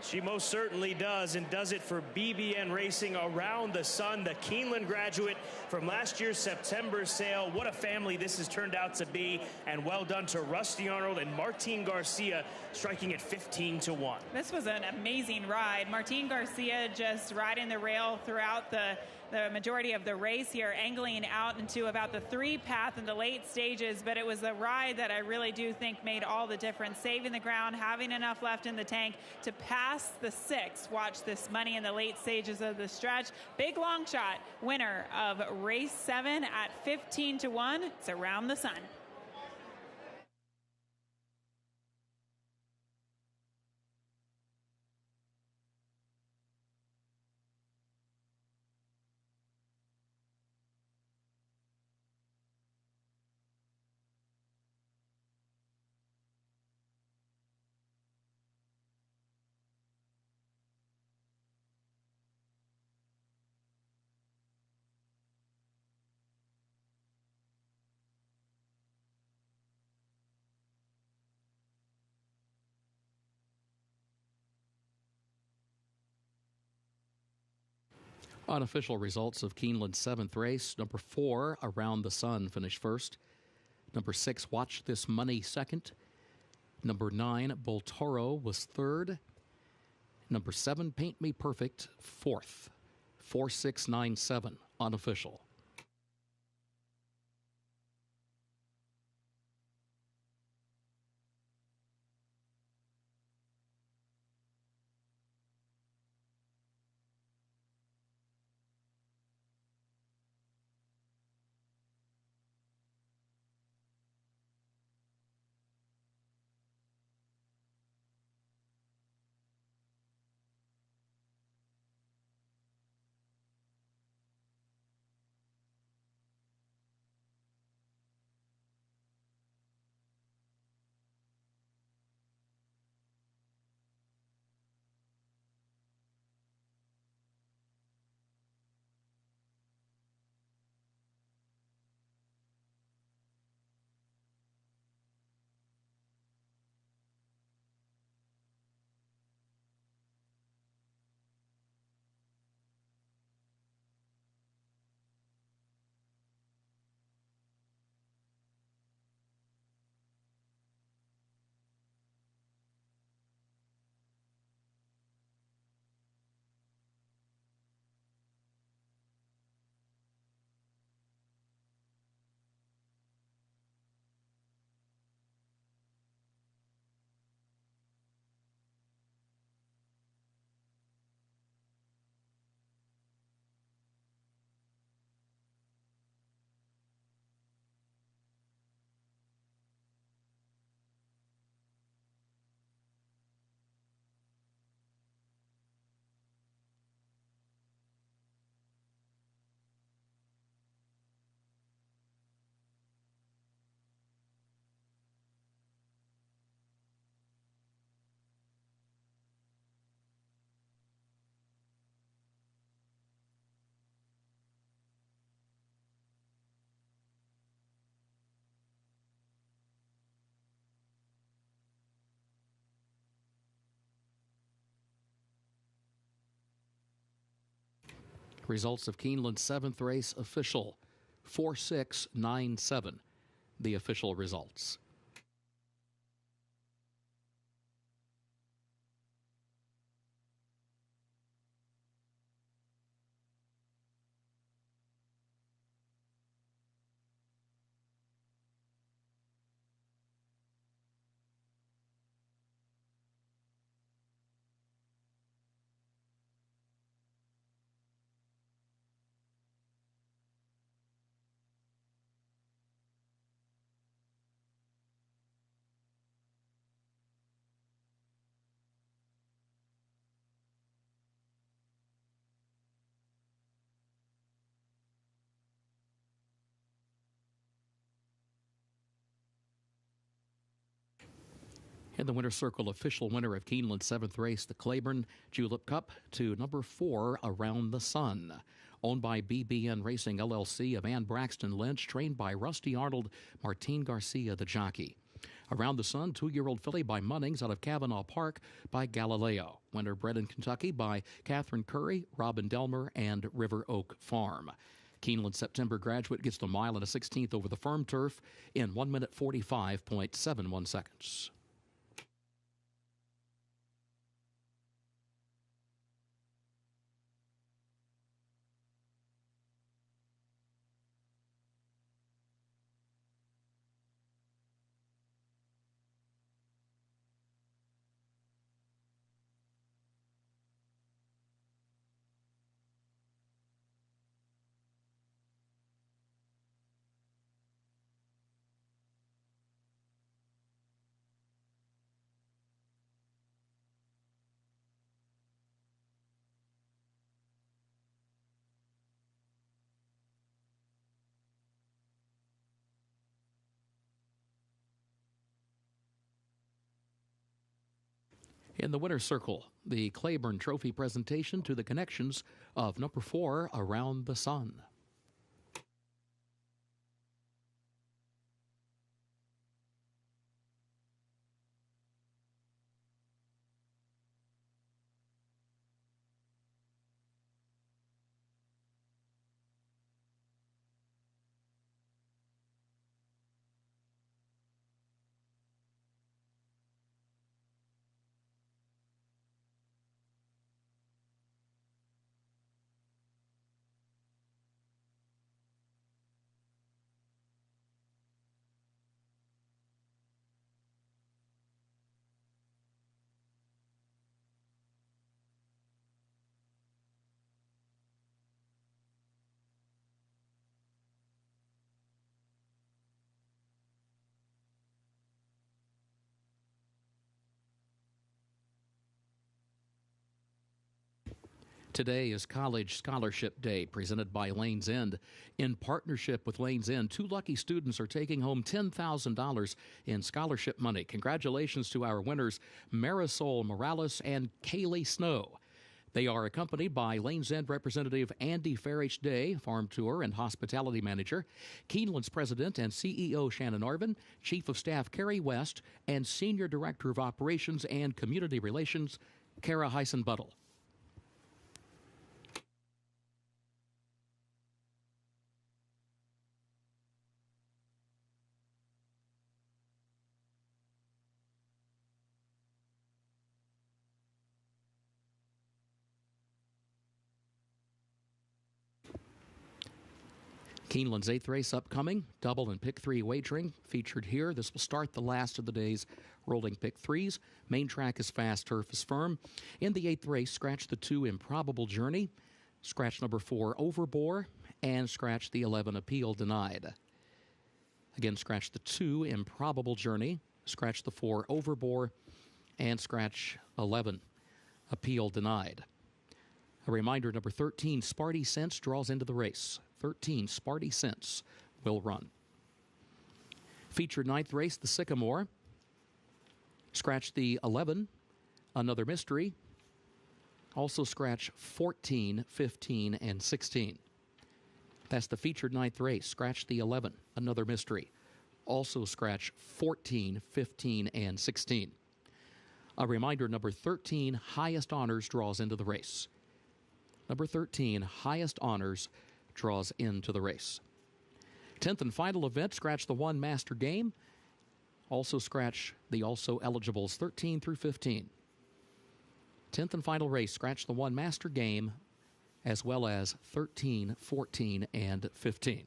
She most certainly does, and does it for BBN Racing. Around the Sun, the Keeneland graduate from last year's September sale. What a family this has turned out to be, and well done to Rusty Arnold and Martin Garcia, striking at 15-1. This was an amazing ride. Martin Garcia just riding the rail throughout the majority of the race here, angling out into about the 3 path in the late stages, but it was the ride that I really do think made all the difference, saving the ground, having enough left in the tank to pass the 6. Watch This Money in the late stages of the stretch. Big long shot winner of race 7 at 15-1. It's Around the Sun. Unofficial results of Keeneland's 7th race. Number 4, Around the Sun, finished first. Number 6, Watch This Money, second. Number 9, Boltoro was third. Number 7, Paint Me Perfect, fourth. 4-6-9-7, Unofficial. Results of Keeneland's 7th race official, 4-6-9-7. The official results. In the winner's circle, official winner of Keeneland's 7th race, the Claiborne Julep Cup, to number 4, Around the Sun. Owned by BBN Racing LLC of Ann Braxton Lynch, trained by Rusty Arnold, Martin Garcia, the jockey. Around the Sun, 2-year-old filly by Munnings out of Cavanaugh Park by Galileo. Winner bred in Kentucky by Catherine Curry, Robin Delmer, and River Oak Farm. Keeneland September graduate gets the mile and a 16th over the firm turf in 1 minute 45.71 seconds. In the winner's circle, the Claiborne Trophy presentation to the connections of number 4, Around the Sun. Today is College Scholarship Day, presented by Lane's End. In partnership with Lane's End, 2 lucky students are taking home $10,000 in scholarship money. Congratulations to our winners, Marisol Morales and Kaylee Snow. They are accompanied by Lane's End representative Andy Farage Day, farm tour and hospitality manager, Keeneland's president and CEO Shannon Arvin, chief of staff Kerry West, and senior director of operations and community relations Kara Heisen-Buttle. Keeneland's 8th race upcoming, double and pick 3 wagering featured here. This will start the last of the day's rolling pick 3s. Main track is fast, turf is firm. In the 8th race, scratch the 2 Improbable Journey, scratch number 4 Overbore, and scratch the 11 Appeal Denied. Again, scratch the 2 Improbable Journey, scratch the 4 Overbore, and scratch 11 Appeal Denied. A reminder, number 13 Sparty Sense draws into the race. 13 Sparty Sense will run. Featured 9th race, the Sycamore. Scratch the 11, Another Mystery. Also scratch 14, 15, and 16. That's the featured 9th race. Scratch the 11, Another Mystery. Also scratch 14, 15, and 16. A reminder, number 13 Highest Honors draws into the race. number 13, Highest Honors, draws into the race. 10th and final event, scratch the 1 Master Game. Also scratch the also eligibles 13 through 15. 10th and final race, scratch the 1 Master Game, as well as 13, 14, and 15.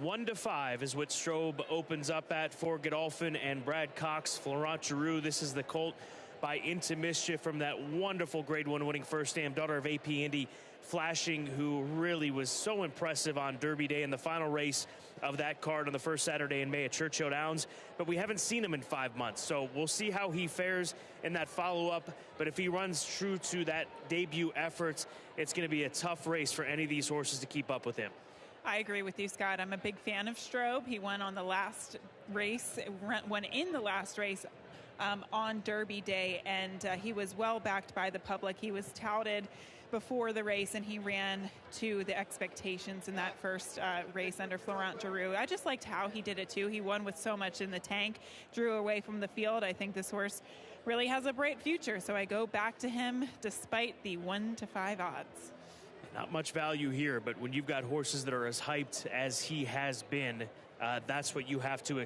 1-5 is what Strobe opens up at for Godolphin and Brad Cox. Florent Giroux, this is the colt by Into Mischief from that wonderful Grade 1 winning first dam, daughter of AP Indy Flashing, who really was so impressive on Derby Day in the final race of that card on the first Saturday in May at Churchill Downs. But we haven't seen him in 5 months, so we'll see how he fares in that follow-up. But if he runs true to that debut effort, it's going to be a tough race for any of these horses to keep up with him. I agree with you, Scott. I'm a big fan of Strobe. He won on the last race, won in the last race on Derby Day, and he was well backed by the public. He was touted before the race, and he ran to the expectations in that first race under Florent Giroux. I just liked how he did it too. He won with so much in the tank, drew away from the field. I think this horse really has a bright future, so I go back to him despite the 1-5 odds. Not much value here, but when you've got horses that are as hyped as he has been, that's what you have to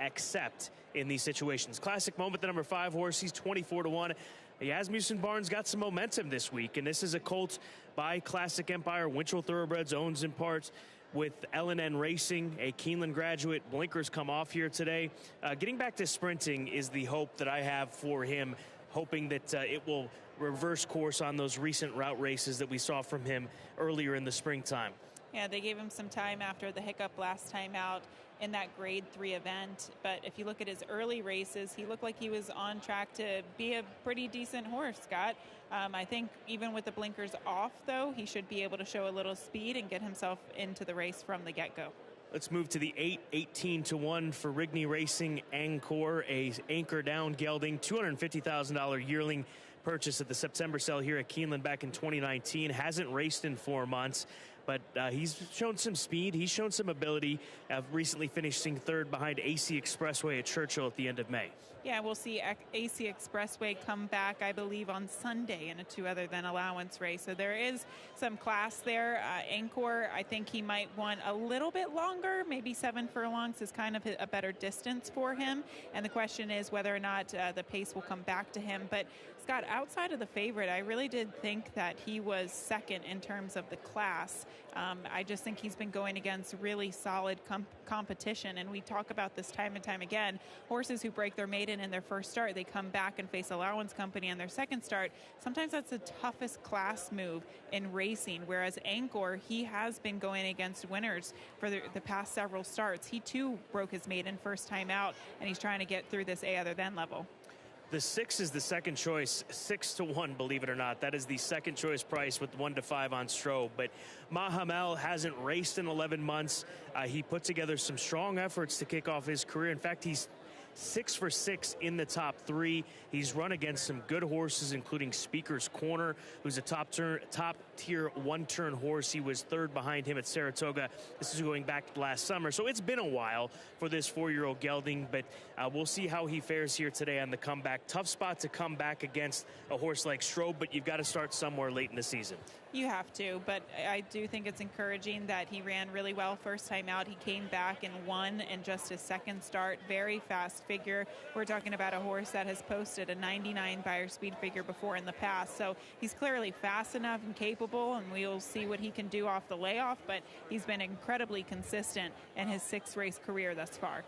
accept in these situations. Classic Moment, the number 5 horse, he's 24-1. Asmussen Barnes got some momentum this week, and this is a colt by Classic Empire, Winchell Thoroughbreds, owns in part with L&N Racing, a Keeneland graduate. Blinkers come off here today. Getting back to sprinting is the hope that I have for him, hoping that it will reverse course on those recent route races that we saw from him earlier in the springtime. Yeah, they gave him some time after the hiccup last time out in that Grade 3 event. But if you look at his early races, he looked like he was on track to be a pretty decent horse, Scott. I think even with the blinkers off, though, he should be able to show a little speed and get himself into the race from the get-go. Let's move to the 18-1 for Rigney Racing Angkor, a anchor down gelding, $250,000 yearling purchase at the September sale here at Keeneland back in 2019. Hasn't raced in 4 months, but he's shown some speed. He's shown some ability, recently finishing third behind AC Expressway at Churchill at the end of May. Yeah, we'll see AC Expressway come back, I believe, on Sunday in a 2 other than allowance race. So there is some class there. Angkor, I think he might want a little bit longer. Maybe 7 furlongs is kind of a better distance for him. And the question is whether or not the pace will come back to him. But Scott, outside of the favorite, I really did think that he was second in terms of the class. I just think he's been going against really solid competition. And we talk about this time and time again. Horses who break their maiden in their first start, they come back and face allowance company on their second start. Sometimes that's the toughest class move in racing, whereas Angkor, he has been going against winners for the past several starts. He too broke his maiden first time out, and he's trying to get through this A other than level. The 6 is the second choice, 6-1, believe it or not. That is the second choice price with 1-5 on Strobe. But Mahamel hasn't raced in 11 months. He put together some strong efforts to kick off his career. In fact, he's 6 for 6 in the top 3. He's run against some good horses, including Speaker's Corner, who's a top-tier one-turn horse. He was third behind him at Saratoga. This is going back to last summer. So it's been a while for this 4-year-old gelding, but we'll see how he fares here today on the comeback. Tough spot to come back against a horse like Strobe, but you've got to start somewhere late in the season. You have to, but I do think it's encouraging that he ran really well first time out. He came back and won in just his second start. Very fast figure. We're talking about a horse that has posted a 99 buyer speed figure before in the past. So he's clearly fast enough and capable, and we'll see what he can do off the layoff, but he's been incredibly consistent in his 6-race career thus far.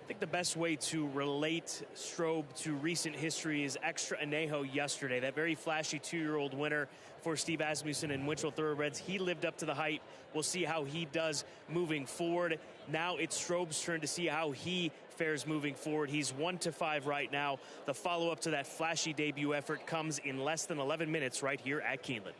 I think the best way to relate Strobe to recent history is Extra Anejo yesterday. That very flashy 2-year-old winner for Steve Asmussen and Winchell Thoroughbreds. He lived up to the hype. We'll see how he does moving forward. Now it's Strobe's turn to see how he fares moving forward. He's 1-5 right now. The follow-up to that flashy debut effort comes in less than 11 minutes right here at Keeneland.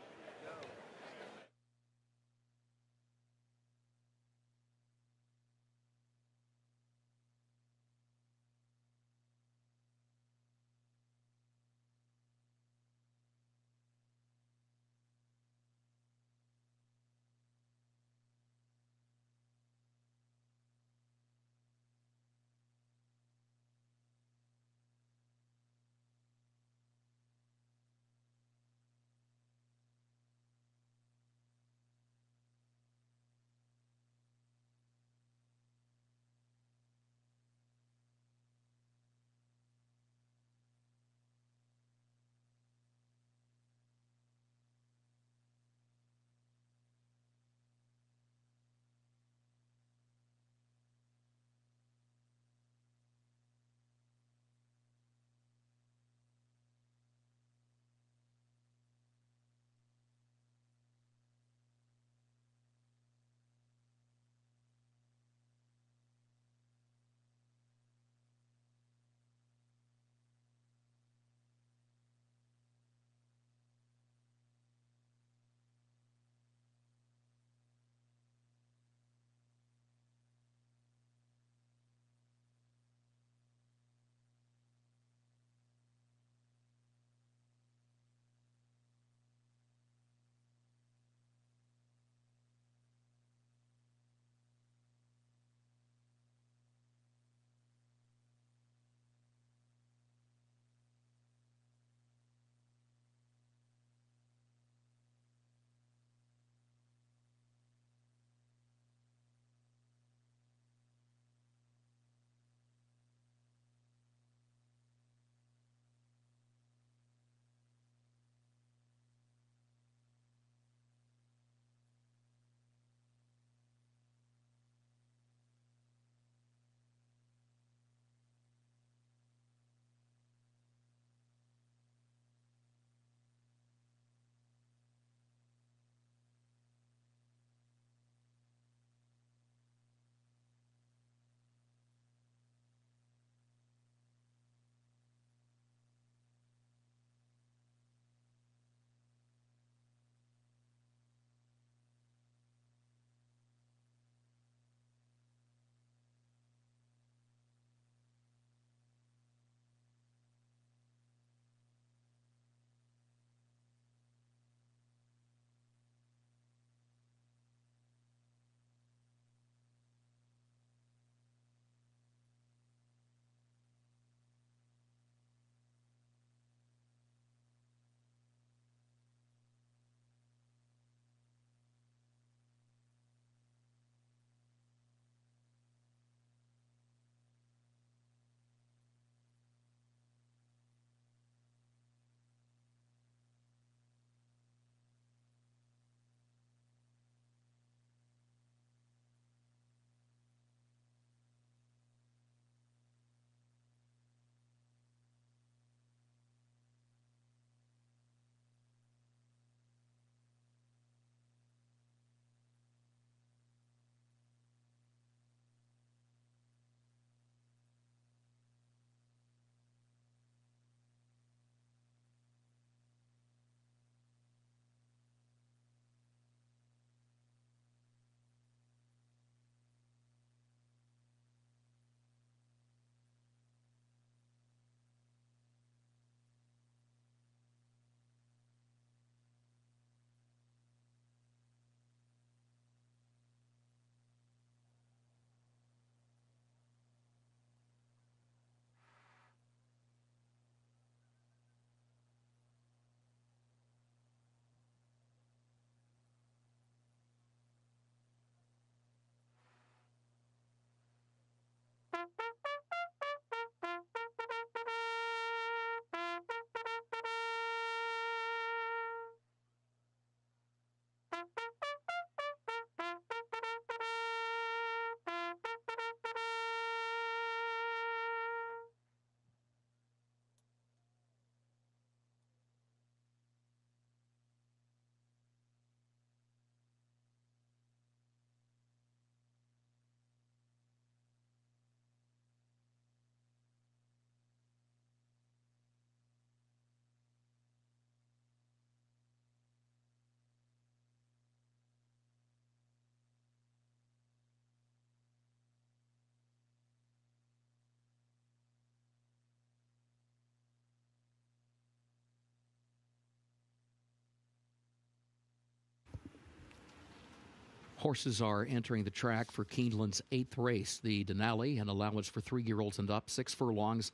Horses are entering the track for Keeneland's 8th race, the Denali, an allowance for 3-year-olds and up, 6 furlongs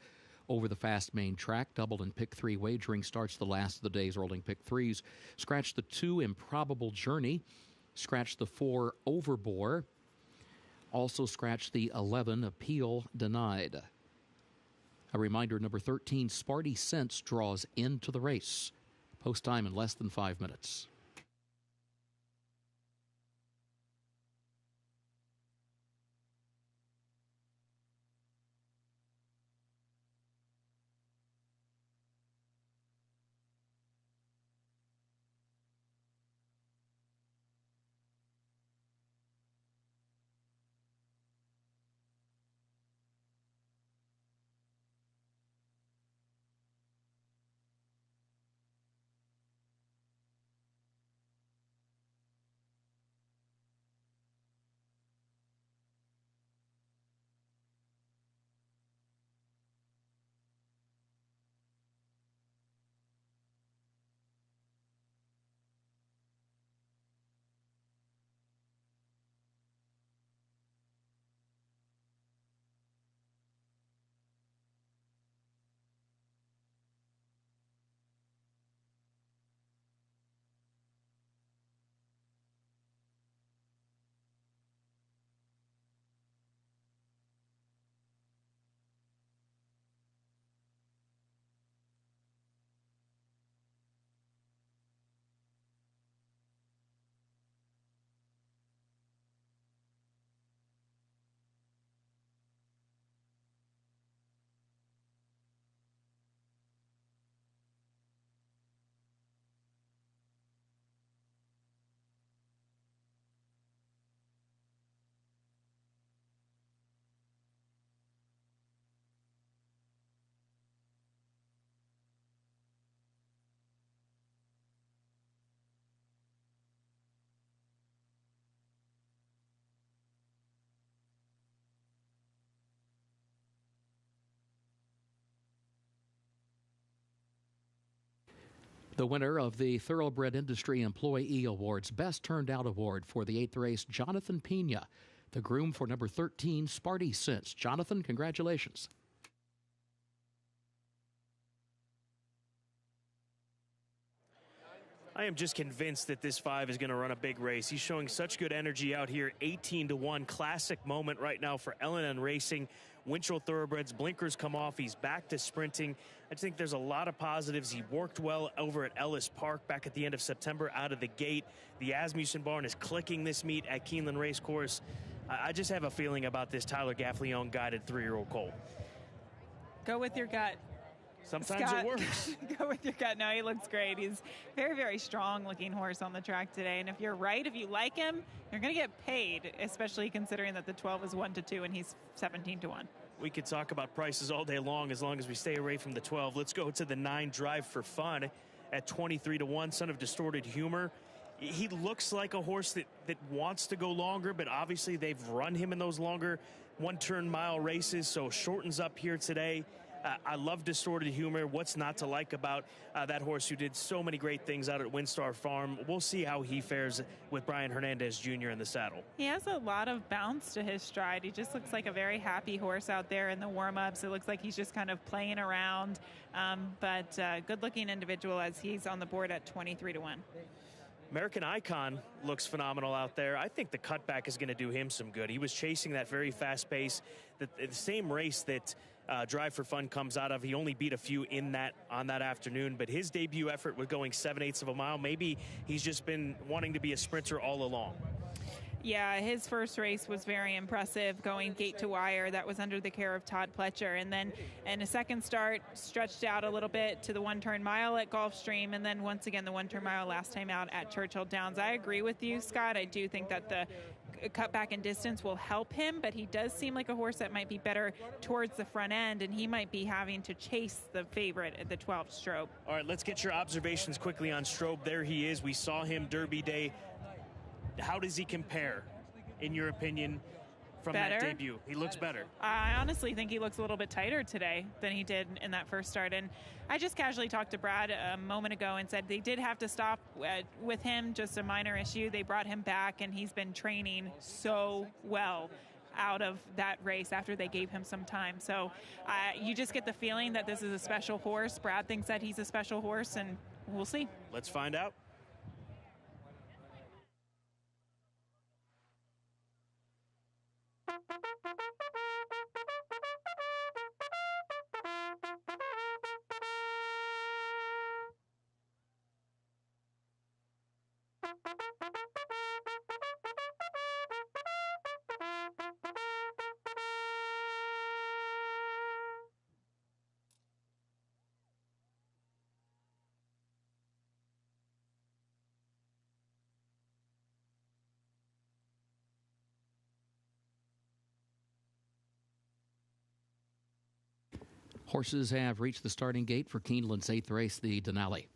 over the fast main track. Double and pick 3 wagering starts the last of the day's rolling pick 3s. Scratch the 2, Improbable Journey. Scratch the 4, Overbore. Also scratch the 11, Appeal Denied. A reminder, number 13, Sparty Sense, draws into the race. Post time in less than 5 minutes. The winner of the Thoroughbred Industry Employee Awards Best Turned Out Award for the 8th race, Jonathan Pena, the groom for number 13, Sparty Sense. Jonathan, congratulations. I am just convinced that this 5 is going to run a big race. He's showing such good energy out here. 18-1, classic moment right now for L&N Racing. Winchell Thoroughbreds, blinkers come off. He's back to sprinting. I think there's a lot of positives. He worked well over at Ellis Park back at the end of September out of the gate. The Asmussen barn is clicking this meet at Keeneland Racecourse. I just have a feeling about this Tyler Gaffleone guided 3-year-old colt. Go with your gut. Sometimes Scott, it works. Go with your gut. No, he looks great. He's very, very strong looking horse on the track today. And if you're right, if you like him, you're going to get paid, especially considering that the 12 is 1-2 and he's 17-1. We could talk about prices all day long as we stay away from the 12. Let's go to the 9, Drive for Fun at 23-1, Son of Distorted Humor. He looks like a horse that wants to go longer, but obviously they've run him in those longer one-turn mile races, so shortens up here today. I love Distorted Humor. What's not to like about that horse who did so many great things out at Windstar Farm? We'll see how he fares with Brian Hernandez Jr. in the saddle. He has a lot of bounce to his stride. He just looks like a very happy horse out there in the warm-ups. It looks like he's just kind of playing around, but good-looking individual as he's on the board at 23-1. American Icon looks phenomenal out there. I think the cutback is going to do him some good. He was chasing that very fast pace, the same race that Drive for Fun comes out of. He only beat a few on that afternoon, but his debut effort was going 7/8 of a mile. Maybe he's just been wanting to be a sprinter all along. Yeah, his first race was very impressive, going gate to wire. That was under the care of Todd Pletcher. And then in a second start, stretched out a little bit to the one-turn mile at Gulfstream, and then once again the one-turn mile last time out at Churchill Downs. I agree with you, Scott. I do think that the cutback in distance will help him, but he does seem like a horse that might be better towards the front end, and he might be having to chase the favorite at the 12th, Strobe. All right, let's get your observations quickly on Strobe. There he is. We saw him Derby Day. How does he compare, in your opinion, from that debut. He looks better. I honestly think he looks a little bit tighter today than he did in that first start. And I just casually talked to Brad a moment ago and said they did have to stop with him, just a minor issue. They brought him back, and he's been training so well out of that race after they gave him some time. So you just get the feeling that this is a special horse. Brad thinks that he's a special horse, and we'll see. Let's find out. Horses have reached the starting gate for Keeneland's 8th race, the Denali.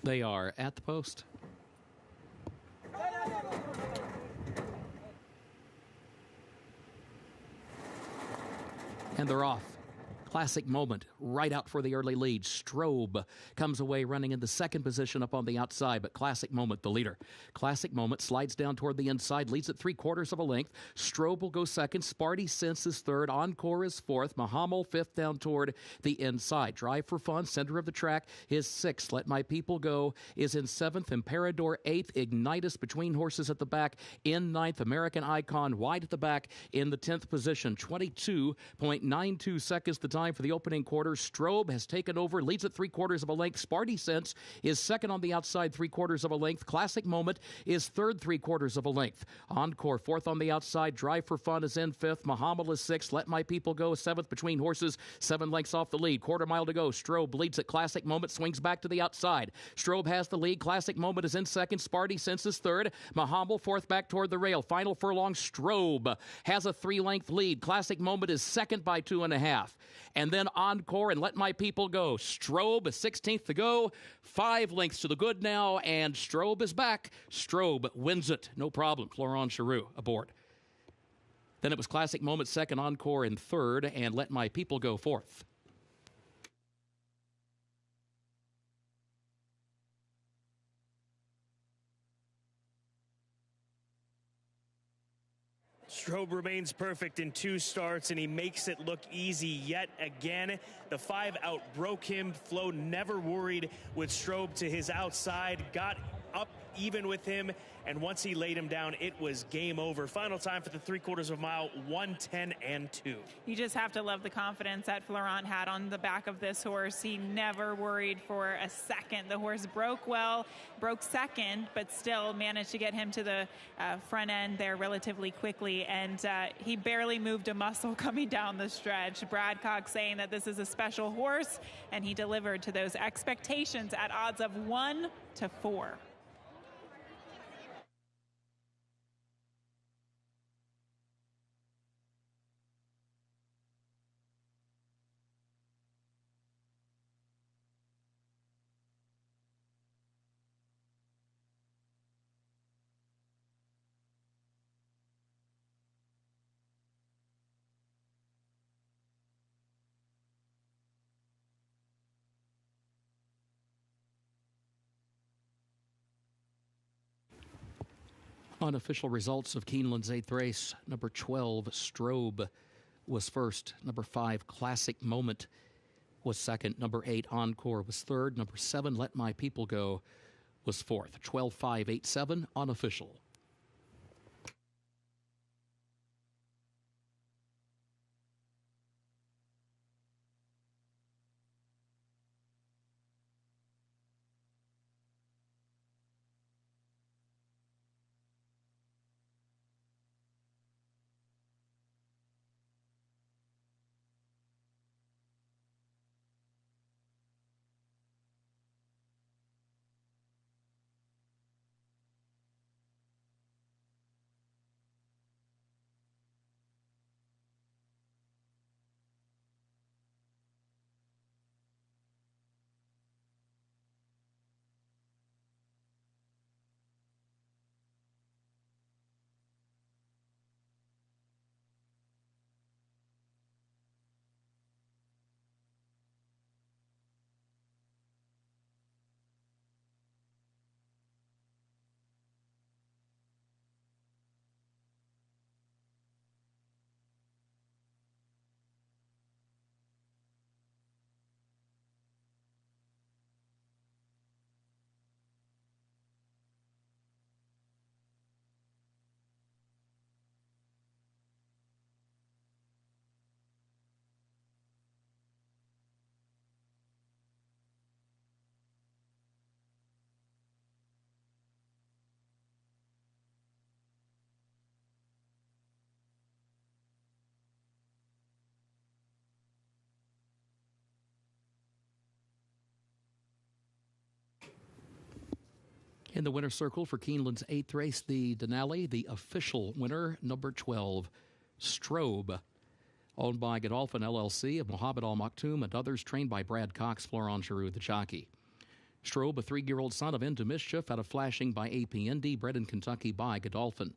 They are at the post. And they're off. Classic Moment right out for the early lead. Strobe comes away running in the second position up on the outside, but Classic Moment the leader. Classic Moment slides down toward the inside, leads at 3/4 of a length. Strobe will go second. Sparty Sense is third. Encore is fourth. Mahamal fifth down toward the inside. Drive for Fun, center of the track, is sixth. Let My People Go is in seventh. Imperador eighth. Ignitus between horses at the back in ninth. American Icon wide at the back in the 10th position. 22.92 seconds the time for the opening quarter. Strobe has taken over, leads at 3/4 of a length. Sparty Sense is second on the outside, 3/4 of a length. Classic Moment is third, 3/4 of a length. Encore fourth on the outside. Drive for Fun is in fifth. Mahamal is sixth. Let My People Go seventh between horses, 7 lengths off the lead. Quarter mile to go. Strobe leads at Classic Moment, swings back to the outside. Strobe has the lead. Classic Moment is in second. Sparty Sense is third. Mahamal fourth back toward the rail. Final furlong. Strobe has a 3-length lead. Classic Moment is second by 2.5. And then Encore and Let My People Go. Strobe, 16th to go. 5 lengths to the good now, and Strobe is back. Strobe wins it. No problem. Florent Giroux aboard. Then it was Classic Moment second, Encore in third, and Let My People Go fourth. Strobe remains perfect in 2 starts, and he makes it look easy yet again. The 5 outbroke him. Flo never worried with Strobe to his outside, got up even with him, and once he laid him down, it was game over. Final time for the 3/4 of a mile, 1:10.2. You just have to love the confidence that Florent had on the back of this horse. He never worried for a second. The horse broke second, but still managed to get him to the front end there relatively quickly, and he barely moved a muscle coming down the stretch. Brad Cox saying that this is a special horse, and he delivered to those expectations at odds of 1 to 4. Unofficial results of Keeneland's 8th race. Number 12, Strobe, was first. Number 5, Classic Moment, was second. Number 8, Encore, was third. Number 7, Let My People Go, was fourth. 12-5-8-7, Unofficial. In the winner's circle for Keeneland's 8th race, the Denali, the official winner, number 12, Strobe, owned by Godolphin LLC of Mohammed Al Maktoum and others, trained by Brad Cox, Florent Giroux, the jockey. Strobe, a 3-year-old son of Into Mischief, out of Flashing by AP bred in Kentucky by Godolphin.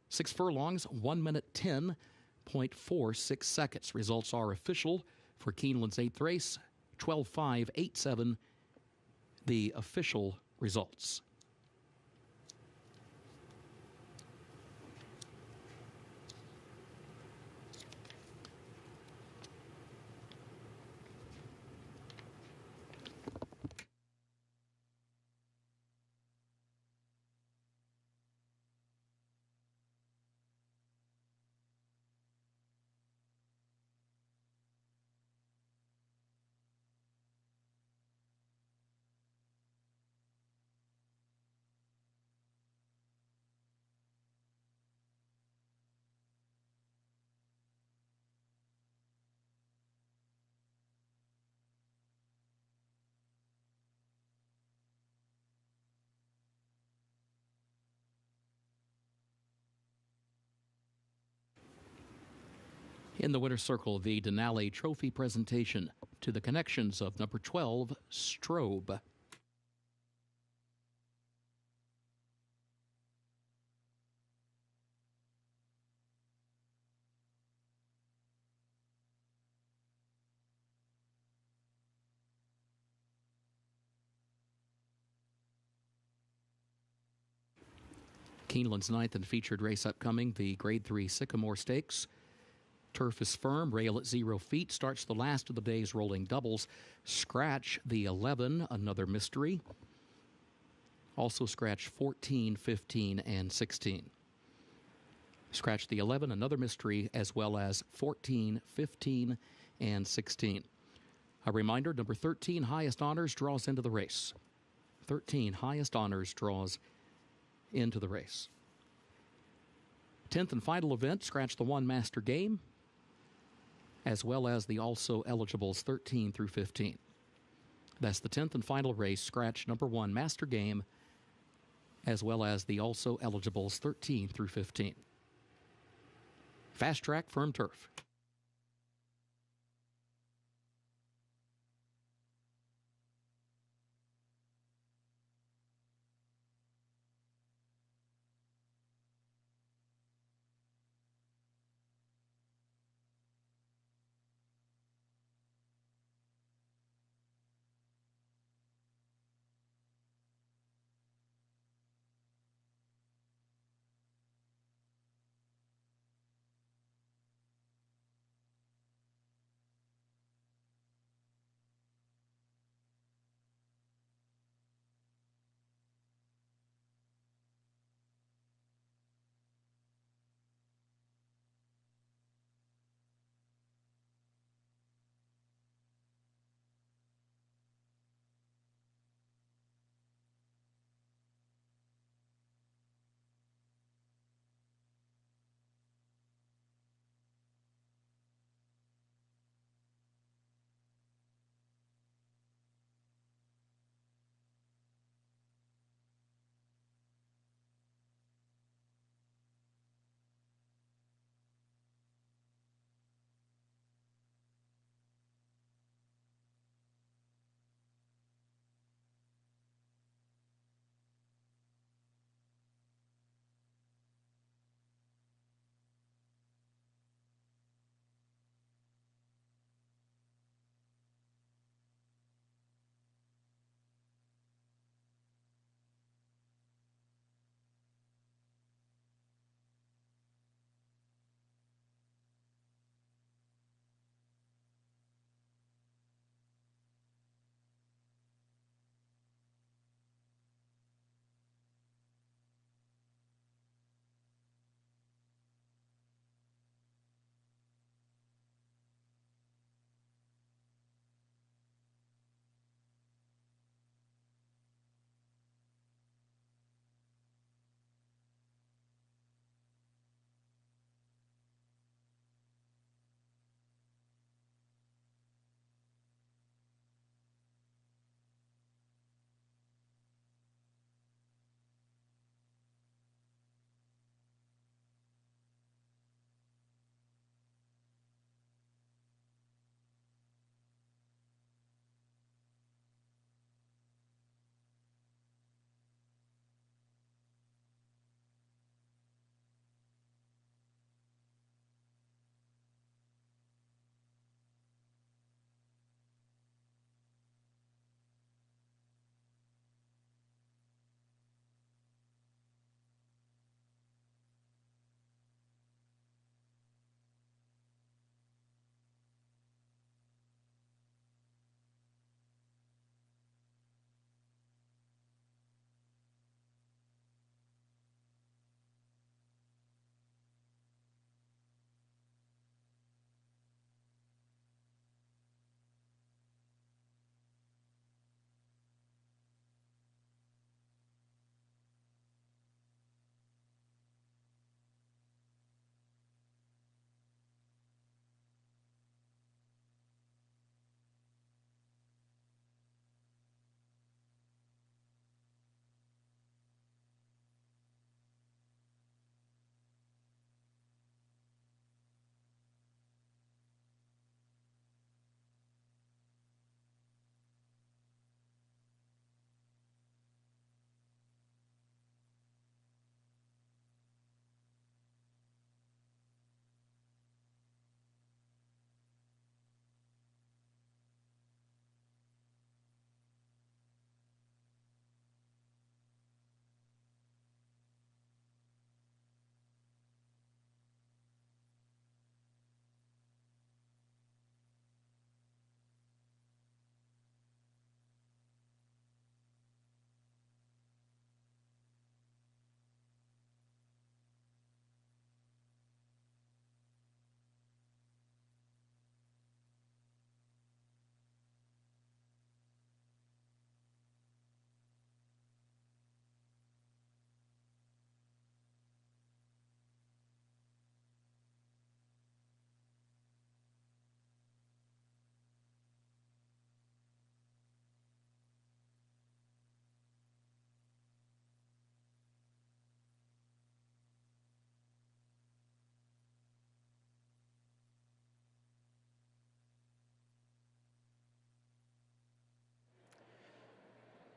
6 furlongs, 1 minute 10.46 seconds. Results are official for Keeneland's 8th race, 12-5-8-7, the official results. In the winner's circle, the Denali Trophy presentation to the connections of number 12, Strobe. Keeneland's 9th and featured race upcoming, the Grade 3 Sycamore Stakes. Turf is firm, rail at 0 feet, starts the last of the day's rolling doubles. Scratch the 11, another mystery. Also scratch 14, 15, and 16. Scratch the 11, another mystery, as well as 14, 15, and 16. A reminder, number 13, Highest Honors, draws into the race. 13, Highest Honors, draws into the race. 10th and final event, scratch the 1 Master Game, as well as the also eligibles 13 through 15. That's the 10th and final race, scratch number 1 Master Game, as well as the also eligibles 13 through 15. Fast track, firm turf.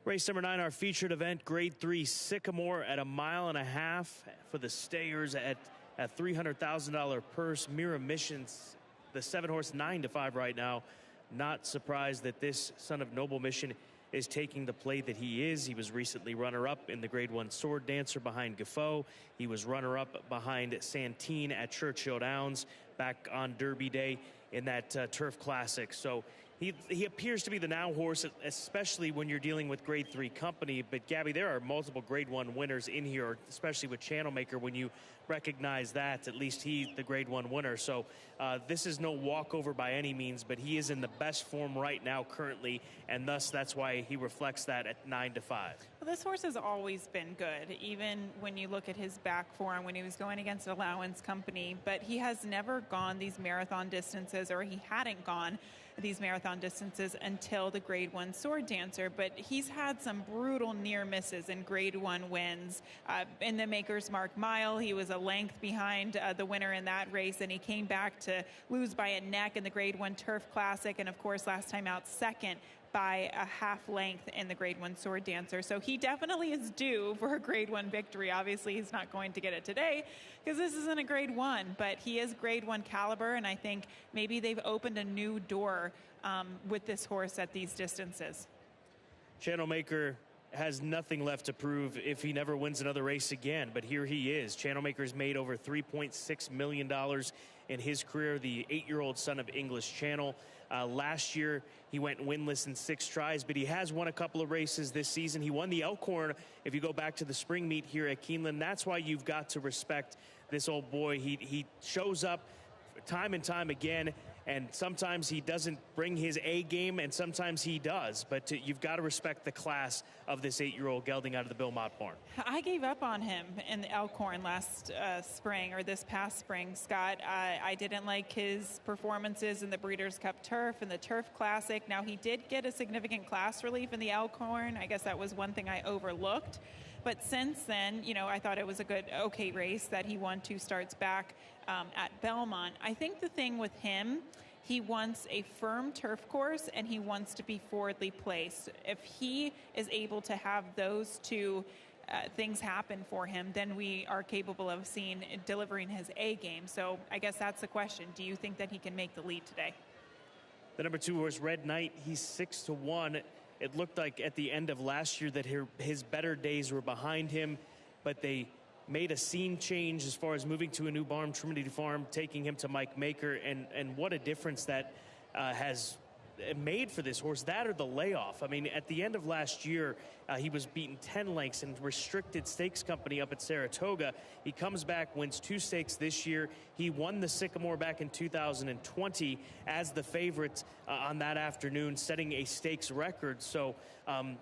Race number 9, our featured event, Grade 3 Sycamore at 1.5 miles for the stayers at a $300,000 purse. Mirror Missions, the 7-horse, 9-5 right now. Not surprised that this son of Noble Mission is taking the play that he is. He was recently runner-up in the Grade 1 Sword Dancer behind Gaffoe. He was runner-up behind Santine at Churchill Downs back on Derby Day in that Turf Classic. So he appears to be the now horse, especially when you're dealing with Grade 3 company. But, Gabby, there are multiple Grade 1 winners in here, especially with Channel Maker. When you recognize that, at least he's the Grade 1 winner. So this is no walkover by any means, but he is in the best form right now currently, and thus that's why he reflects that at 9-5. Well, this horse has always been good, even when you look at his back form when he was going against Allowance Company. But he has never gone these marathon distances, or he hadn't gone these marathon distances until the Grade 1 Sword Dancer. But he's had some brutal near misses in Grade 1 wins. In the Maker's Mark Mile, he was a length behind the winner in that race, and he came back to lose by a neck in the Grade 1 Turf Classic, and of course last time out second by a half length in the Grade 1 Sword Dancer. So he definitely is due for a Grade 1 victory. Obviously, he's not going to get it today because this isn't a Grade 1, but he is Grade 1 caliber, and I think maybe they've opened a new door with this horse at these distances. Channel Maker has nothing left to prove if he never wins another race again, but here he is. Channel Maker's made over $3.6 million in his career, the 8-year-old son of English Channel. Last year, he went winless in 6 tries, but he has won a couple of races this season. He won the Elkhorn, if you go back to the spring meet here at Keeneland. That's why you've got to respect this old boy. He shows up time and time again, and sometimes he doesn't bring his A game, and sometimes he does. But you've got to respect the class of this 8-year-old gelding out of the Bill Mott barn. I gave up on him in the Elkhorn last spring, or this past spring, Scott. I didn't like his performances in the Breeders' Cup Turf and the Turf Classic. Now, he did get a significant class relief in the Elkhorn. I guess that was one thing I overlooked. But since then, you know, I thought it was a okay race that he won 2 starts back at Belmont. I think the thing with him, he wants a firm turf course and he wants to be forwardly placed. If he is able to have those two things happen for him, then we are capable of seeing delivering his A game. So I guess that's the question. Do you think that he can make the lead today? The number 2 horse, Red Knight, he's 6-1. It looked like at the end of last year that his better days were behind him, but they made a scene change as far as moving to a new barn, Trinity Farm, taking him to Mike Maker, and what a difference that has made for this horse. That or the layoff. I mean, at the end of last year, he was beaten 10 lengths in restricted stakes company up at Saratoga. He comes back, wins 2 stakes this year. He won the Sycamore back in 2020 as the favorite on that afternoon, setting a stakes record. So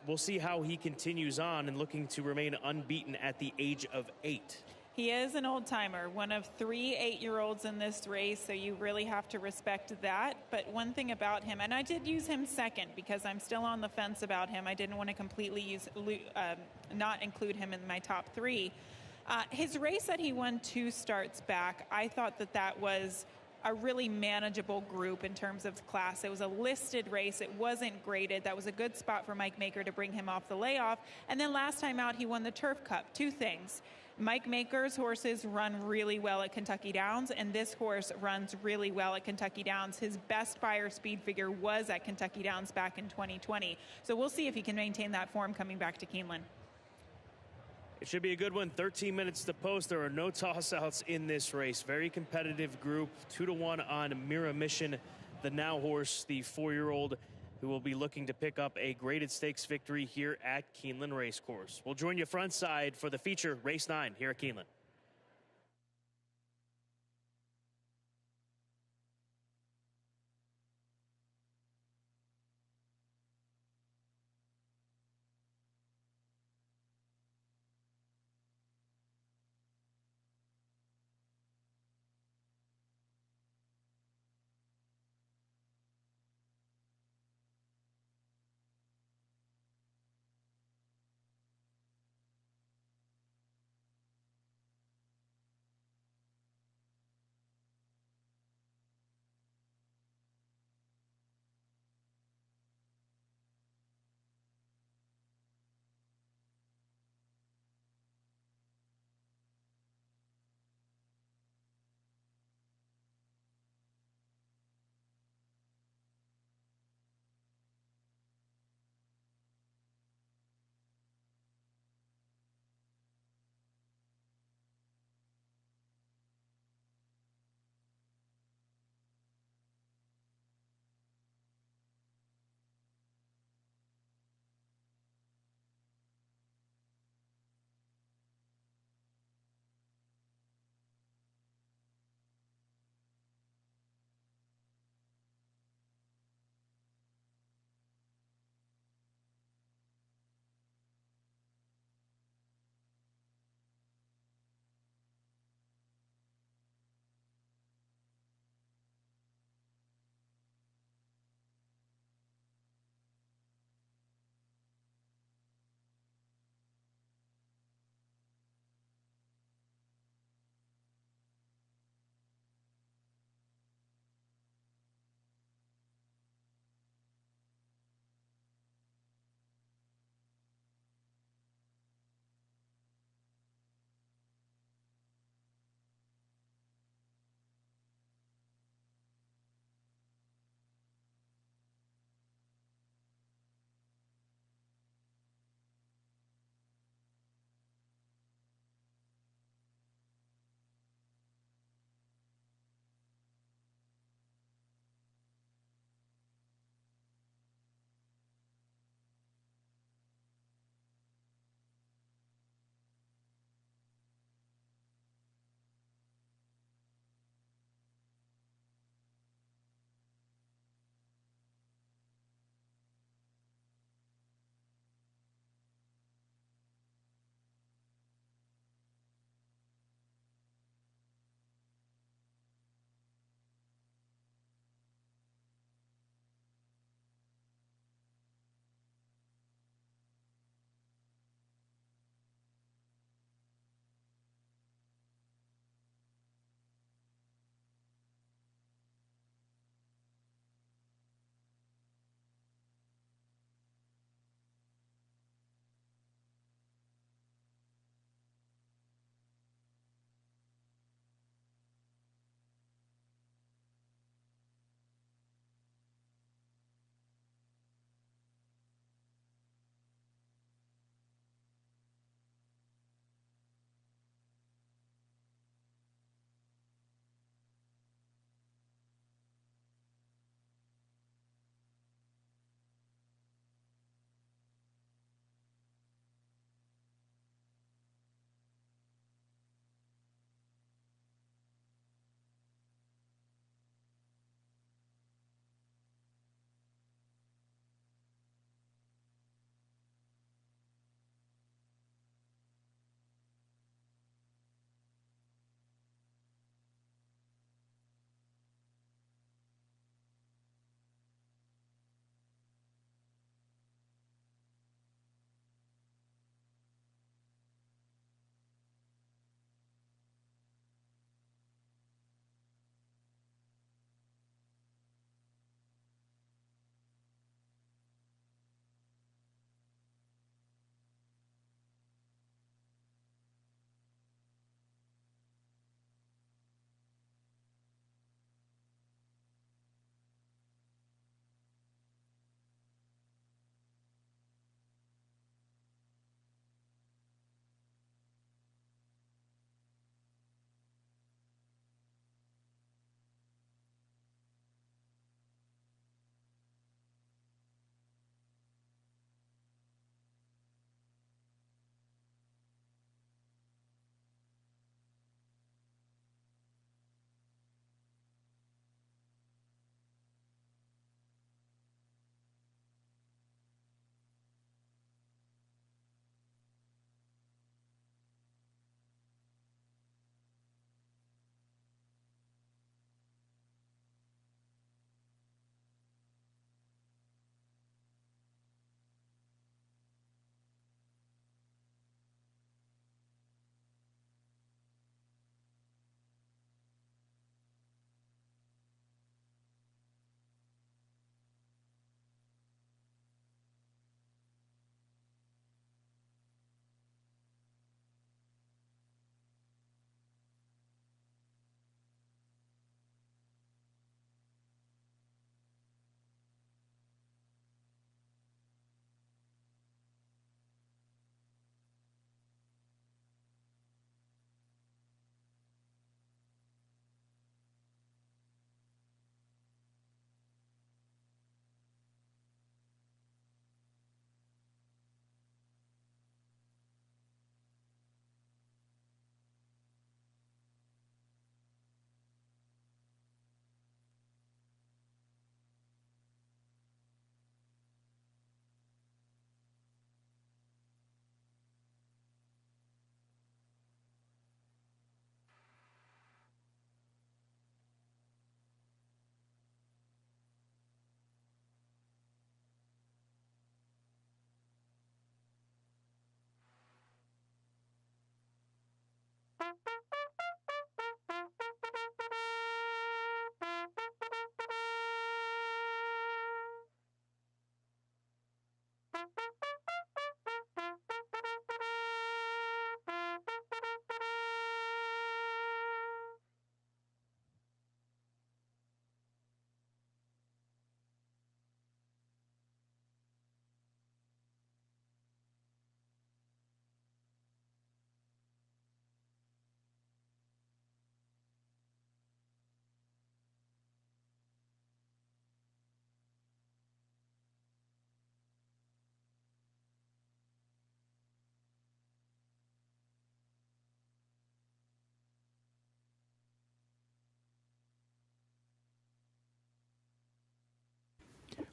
we'll see how he continues on and looking to remain unbeaten at the age of 8. He is an old-timer, one of 3 8-year-olds in this race, so you really have to respect that. But one thing about him, and I did use him second because I'm still on the fence about him. I didn't want to completely not include him in my top 3. His race that he won 2 starts back, I thought that was a really manageable group in terms of class. It was a listed race. It wasn't graded. That was a good spot for Mike Maker to bring him off the layoff. And then last time out, he won the Turf Cup. 2 things. Mike Maker's horses run really well at Kentucky Downs, and this horse runs really well at Kentucky Downs. His best buyer speed figure was at Kentucky Downs back in 2020. So we'll see if he can maintain that form coming back to Keeneland. It should be a good one. 13 minutes to post. There are no toss-outs in this race. Very competitive group. 2-1 on Mirror Mission, the now horse, the 4-year-old, who will be looking to pick up a graded stakes victory here at Keeneland Racecourse. We'll join you front side for the feature, Race 9, here at Keeneland.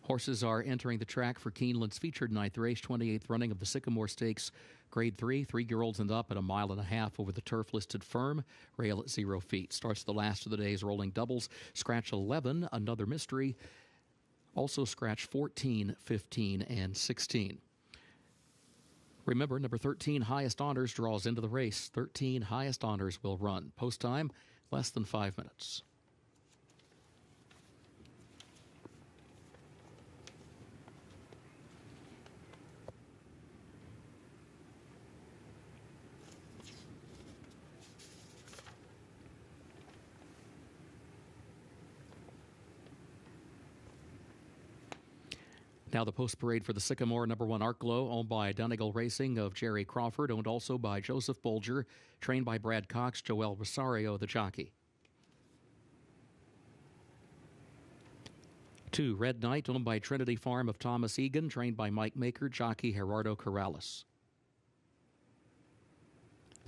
Horses are entering the track for Keeneland's featured ninth race, 28th running of the Sycamore Stakes, Grade 3, 3-year-olds and up at 1.5 miles over the turf-listed firm, rail at 0 feet. Starts the last of the day's rolling doubles. Scratch 11, Another Mystery. Also scratch 14, 15, and 16. Remember, number 13, Highest Honors, draws into the race. 13, Highest Honors will run. Post time, less than 5 minutes. Now the post parade for the Sycamore, number 1 Arklow, owned by Donegal Racing of Jerry Crawford, owned also by Joseph Bolger, trained by Brad Cox, Joelle Rosario, the jockey. 2 Red Knight, owned by Trinity Farm of Thomas Egan, trained by Mike Maker, jockey Gerardo Corrales.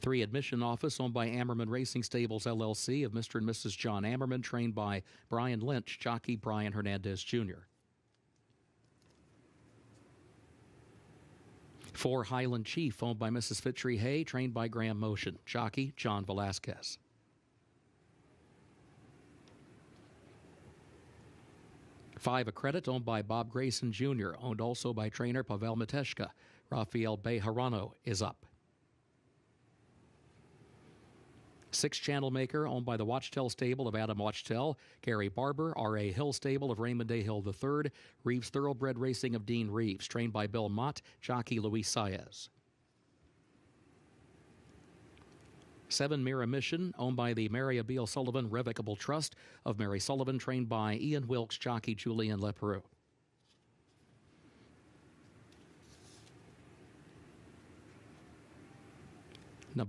3 Admission Office, owned by Ammerman Racing Stables LLC of Mr. and Mrs. John Ammerman, trained by Brian Lynch, jockey Brian Hernandez Jr. 4 Highland Chief, owned by Mrs. Fitchery Hay, trained by Graham Motion, jockey John Velasquez. 5 Accredit, owned by Bob Grayson Jr., owned also by trainer Pavel Mateshka. Rafael Bejarano is up. 6 Channel Maker, owned by the Watchtel stable of Adam Watchtel, Gary Barber, R.A. Hill stable of Raymond A. Hill III, Reeves Thoroughbred Racing of Dean Reeves, trained by Bill Mott, jockey Luis Saez. 7 Mira Mission, owned by the Mary Abiel Sullivan Revocable Trust of Mary Sullivan, trained by Ian Wilkes, jockey Julian Leperoux.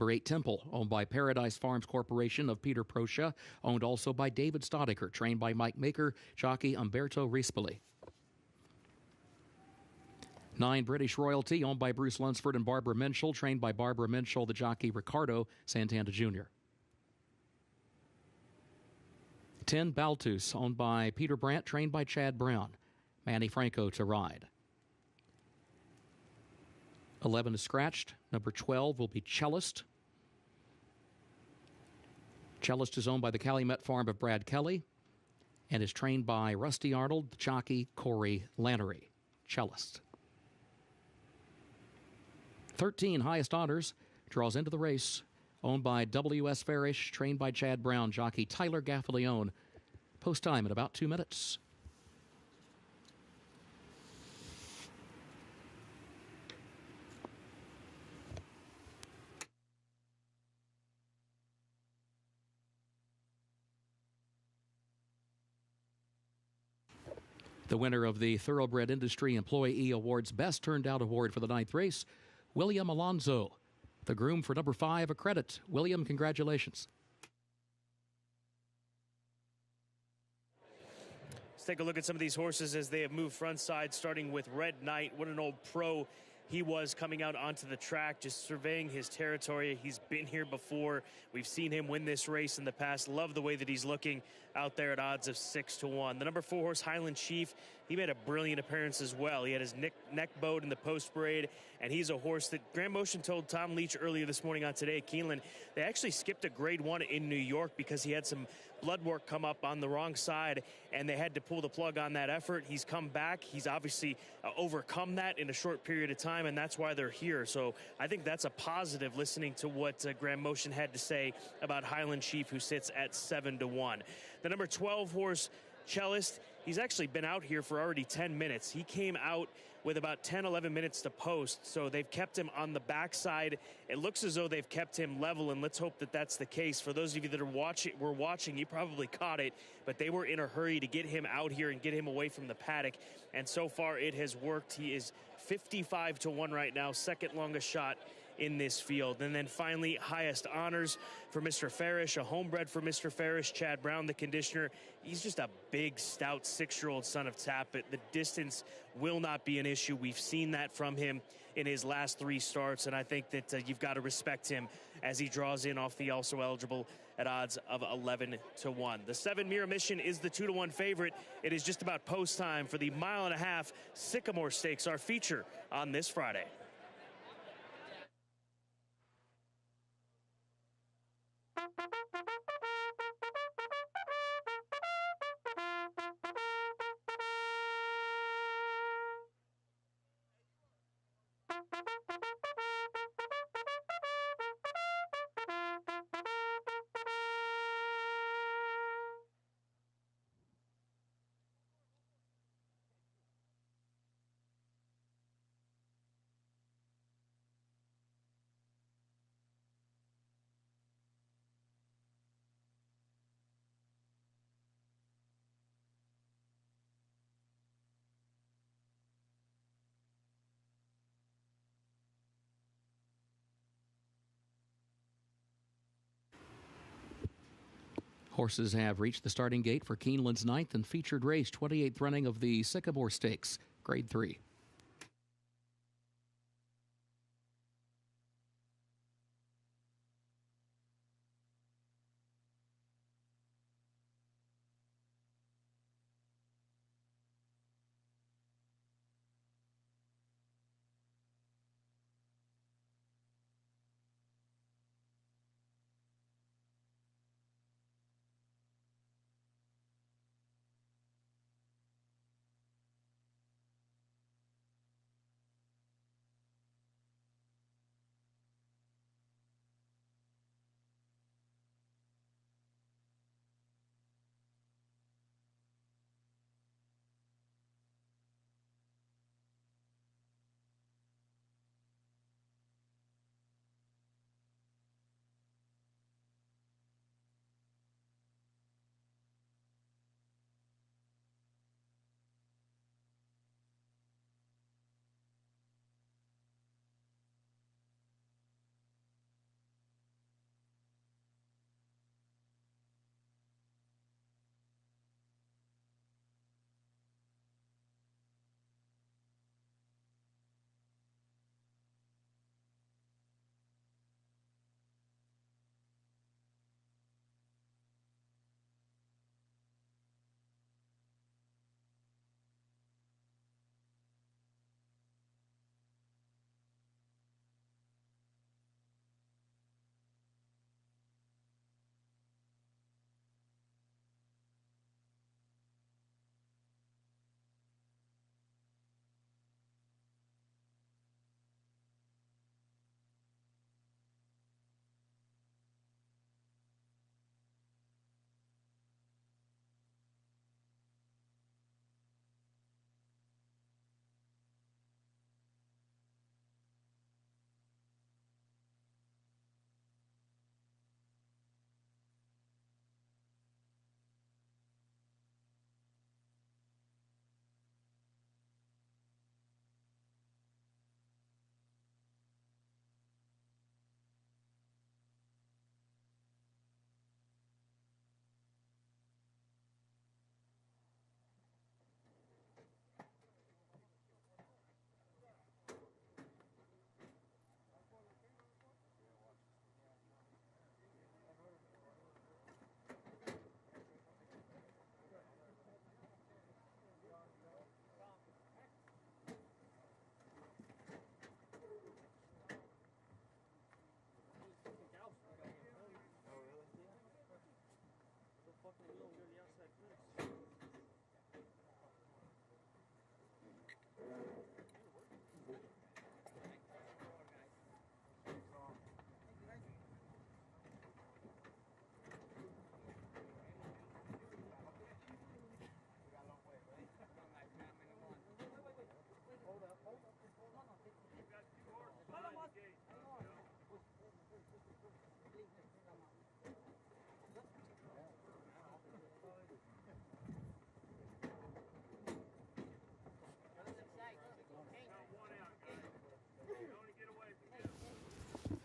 8 Temple, owned by Paradise Farms Corporation of Peter Proscia, owned also by David Stodiker, trained by Mike Maker, jockey Umberto Rispoli. 9 British Royalty, owned by Bruce Lunsford and Barbara Menschel, trained by Barbara Menschel, the jockey Ricardo Santana Jr. 10 Baltus, owned by Peter Brandt, trained by Chad Brown, Manny Franco to ride. 11 is scratched. Number 12 will be Cellist. Cellist is owned by the Calumet Farm of Brad Kelly and is trained by Rusty Arnold, the jockey Corey Lannery. Cellist. 13 Highest Honors, draws into the race, owned by W.S. Farish, trained by Chad Brown, jockey Tyler Gaffalione. Post time in about 2 minutes. The winner of the Thoroughbred Industry Employee Awards Best Turned Out Award for the 9th race, William Alonzo, the groom for number 5, Accredit. William, congratulations. Let's take a look at some of these horses as they have moved front side, starting with Red Knight. What an old pro he was coming out onto the track, just surveying his territory. He's been here before. We've seen him win this race in the past. Love the way that he's looking out there at odds of 6-1. The number 4 horse, Highland Chief, he made a brilliant appearance as well. He had his neck bowed in the post parade, and he's a horse that Graham Motion told Tom Leach earlier this morning on Today at Keeneland, they actually skipped a grade 1 in New York because he had some blood work come up on the wrong side, and they had to pull the plug on that effort. He's come back. He's obviously overcome that in a short period of time, and that's why they're here. So I think that's a positive, listening to what Graham Motion had to say about Highland Chief, who sits at 7-1. The number 12 horse, Cellist, he's actually been out here for already 10 minutes. He came out with about 10-11 minutes to post, so they've kept him on the backside. It looks as though they've kept him level, and let's hope that that's the case. For those of you that were watching, you probably caught it, but they were in a hurry to get him out here and get him away from the paddock, and so far it has worked. He is 55-1 right now, second longest shot in this field. And then finally, Highest Honors for Mr. Farish, a homebred for Mr. Farish, Chad Brown, the conditioner. He's just a big, stout 6-year-old son of Tappet. The distance will not be an issue. We've seen that from him in his last 3 starts, and I think that you've got to respect him as he draws in off the also eligible at odds of 11-1. The 7 Mirror Mission is the 2-1 favorite. It is just about post time for the 1.5 mile Sycamore Stakes, our feature on this Friday. Horses have reached the starting gate for Keeneland's 9th and featured race, 28th running of the Sycamore Stakes, Grade 3.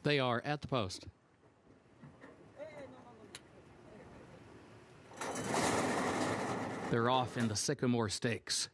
They are at the post. They're off in the Sycamore Stakes.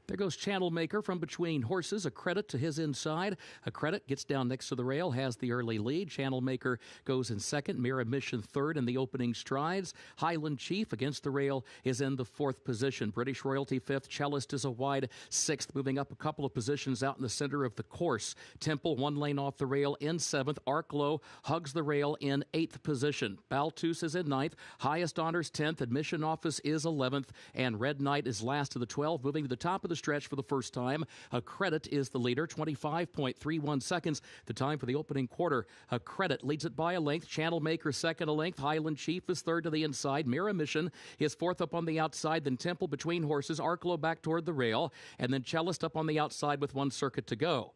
They're There goes Channel Maker from between horses. A Credit to his inside. A Credit gets down next to the rail, has the early lead. Channel Maker goes in second. Mirror Mission third in the opening strides. Highland Chief against the rail is in the fourth position. British Royalty fifth. Cellist is a wide sixth, moving up a couple of positions out in the center of the course. Temple, one lane off the rail, in seventh. Arklow hugs the rail in eighth position. Baltus is in ninth. Highest Honors 10th. Admission Office is 11th. And Red Knight is last of the 12, moving to the top of the stretch for the first time. A Credit is the leader, 25.31 seconds. The time for the opening quarter. A Credit leads it by a length. Channel Maker second a length. Highland Chief is third to the inside. Mirror Mission is fourth up on the outside. Then Temple between horses. Arklow back toward the rail. And then Cellist up on the outside with one circuit to go.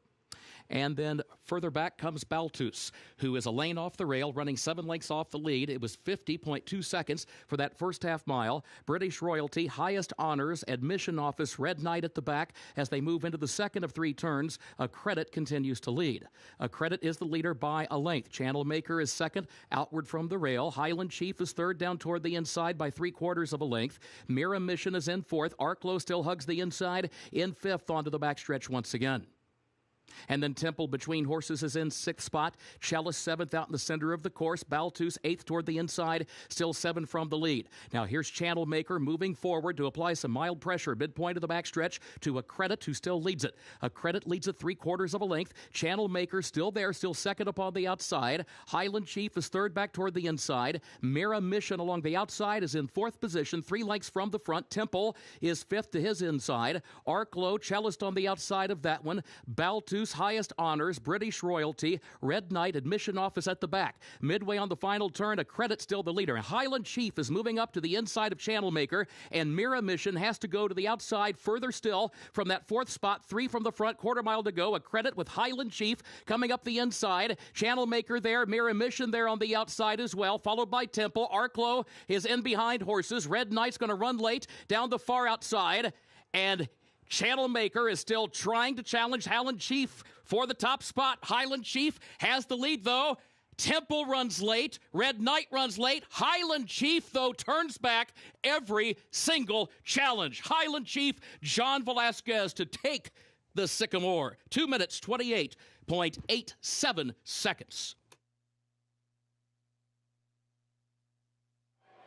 And then further back comes Baltus, who is a lane off the rail, running 7 lengths off the lead. It was 50.2 seconds for that first half mile. British Royalty, Highest Honors, Admission Office, Red Knight at the back as they move into the second of 3 turns. A Credit continues to lead. A Credit is the leader by a length. Channel Maker is second, outward from the rail. Highland Chief is third, down toward the inside by 3/4 of a length. Mirror Mission is in fourth. Arklow still hugs the inside, in fifth onto the backstretch once again. And then Temple between horses is in sixth spot. Cellist seventh out in the center of the course. Baltus eighth toward the inside, still 7 from the lead. Now here's Channel Maker moving forward to apply some mild pressure midpoint of the backstretch to A Credit, who still leads it. A Credit leads it 3/4 of a length. Channel Maker still there, still second upon the outside. Highland Chief is third back toward the inside. Mirror Mission along the outside is in fourth position, 3 lengths from the front. Temple is fifth to his inside. Arklow, Cellist on the outside of that one. Baltus, Highest Honors, British Royalty, Red Knight, Admission Office at the back. Midway on the final turn, A Credit still the leader. Highland Chief is moving up to the inside of Channel Maker, and Mirror Mission has to go to the outside further still from that fourth spot. 3 from the front, 1/4 mile to go. A Credit with Highland Chief coming up the inside. Channel Maker there, Mirror Mission there on the outside as well, followed by Temple. Arklow is in behind horses. Red Knight's going to run late down the far outside, and Channel Maker is still trying to challenge Highland Chief for the top spot. Highland Chief has the lead, though. Temple runs late. Red Knight runs late. Highland Chief, though, turns back every single challenge. Highland Chief, John Velasquez to take the Sycamore. 2 minutes, 28.87 seconds.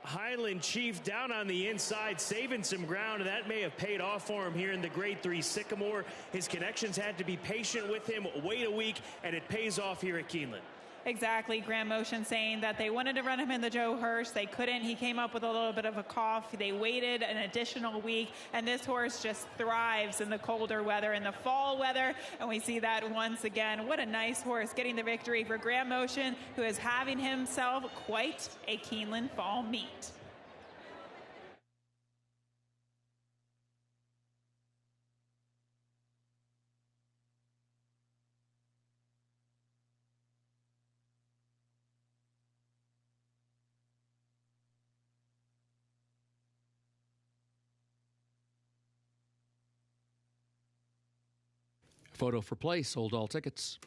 Highland Chief down on the inside, saving some ground, and that may have paid off for him here in the Grade 3 Sycamore. His connections had to be patient with him, wait a week, and it pays off here at Keeneland. Exactly. Graham Motion saying that they wanted to run him in the Joe Hirsch. They couldn't. He came up with a little bit of a cough. They waited an additional week, and this horse just thrives in the colder weather, in the fall weather, and we see that once again. What a nice horse, getting the victory for Graham Motion, who is having himself quite a Keeneland fall meet. Photo for place, sold all tickets.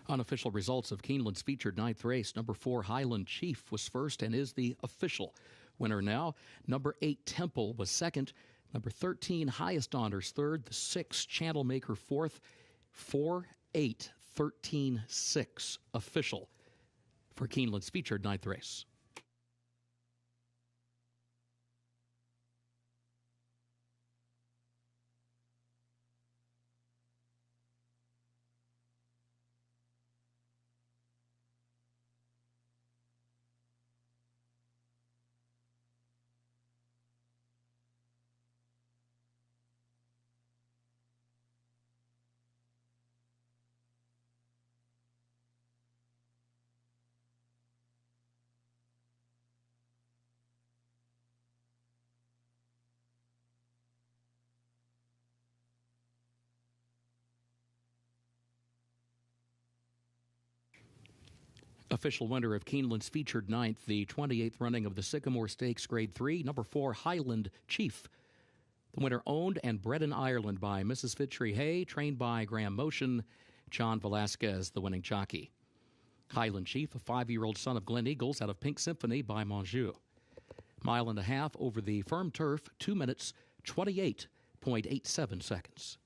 Unofficial results of Keeneland's featured ninth race. Number 4, Highland Chief, was first and is the official winner now. Number 8, Temple, was second. Number 13, Highest Honors, third. The 6, Channel Maker, fourth. 4, 8, 13, 6, official for Keeneland's featured ninth race. Official winner of Keeneland's featured ninth, the 28th running of the Sycamore Stakes Grade 3, number 4, Highland Chief. The winner owned and bred in Ireland by Mrs. Fitchery Hay, trained by Graham Motion. John Velasquez, the winning jockey. Highland Chief, a 5-year-old son of Glen Eagles out of Pink Symphony by Monjou. Mile and a half over the firm turf, 2 minutes, 28.87 seconds.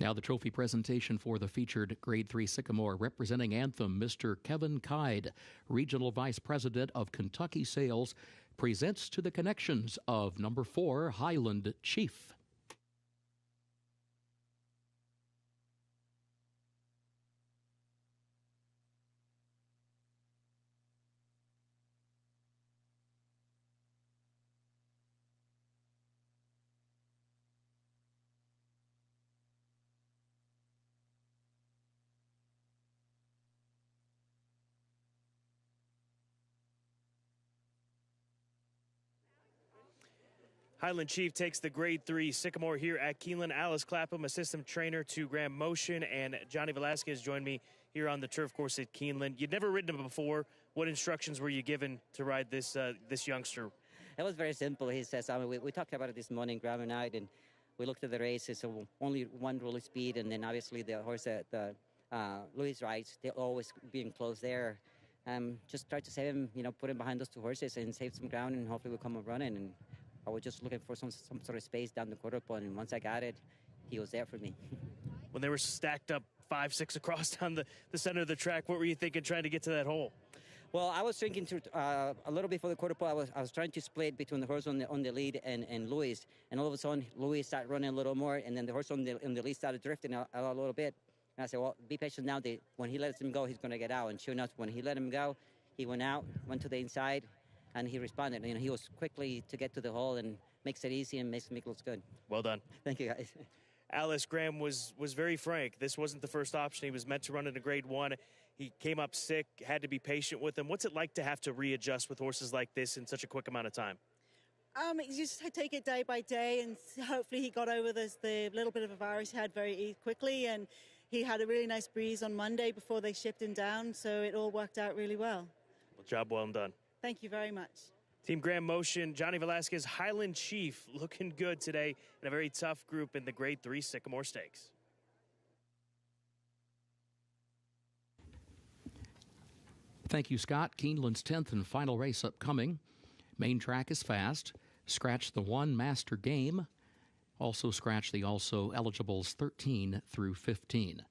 Now the trophy presentation for the featured Grade 3 Sycamore. Representing Anthem, Mr. Kevin Kide, Regional Vice President of Kentucky Sales, presents to the connections of number 4, Highland Chief. Highland Chief takes the Grade 3 Sycamore here at Keeneland. Alice Clapham, assistant trainer to Graham Motion, and Johnny Velasquez joined me here on the turf course at Keeneland. You'd never ridden him before. What instructions were you given to ride this this youngster? It was very simple. He says, we talked about it this morning, Graham and I, and we looked at the races. So only one rule of speed, and then obviously the horse that Louis rides, they'll always be in close there. Just try to save him, put him behind those two horses and save some ground, and hopefully we'll come up running. And I was just looking for some sort of space down the quarter point, and once I got it, he was there for me. When they were stacked up 5, 6 across down the center of the track, what were you thinking trying to get to that hole? Well, I was thinking to a little before the quarter point. I was trying to split between the horse on the lead and Louis, and all of a sudden Louis started running a little more, and then the horse on the lead started drifting a little bit. And I said, well, be patient now. When he lets him go, he's going to get out. And sure enough, when he let him go, he went out, went to the inside, and he responded. He was quickly to get to the hole and makes it easy and makes it look good. Well done. Thank you, guys. Alice, Graham was very frank. This wasn't the first option. He was meant to run in a Grade 1. He came up sick, had to be patient with him. What's it like to have to readjust with horses like this in such a quick amount of time? You just take it day by day, and hopefully he got over the little bit of a virus he had very quickly, and he had a really nice breeze on Monday before they shipped him down, so it all worked out really well. Well, job well done. Thank you very much. Team Graham Motion, Johnny Velasquez, Highland Chief, looking good today in a very tough group in the Grade 3 Sycamore Stakes. Thank you, Scott. Keeneland's 10th and final race upcoming. Main track is fast. Scratch the 1 master game. Also scratch the also eligibles 13 through 15.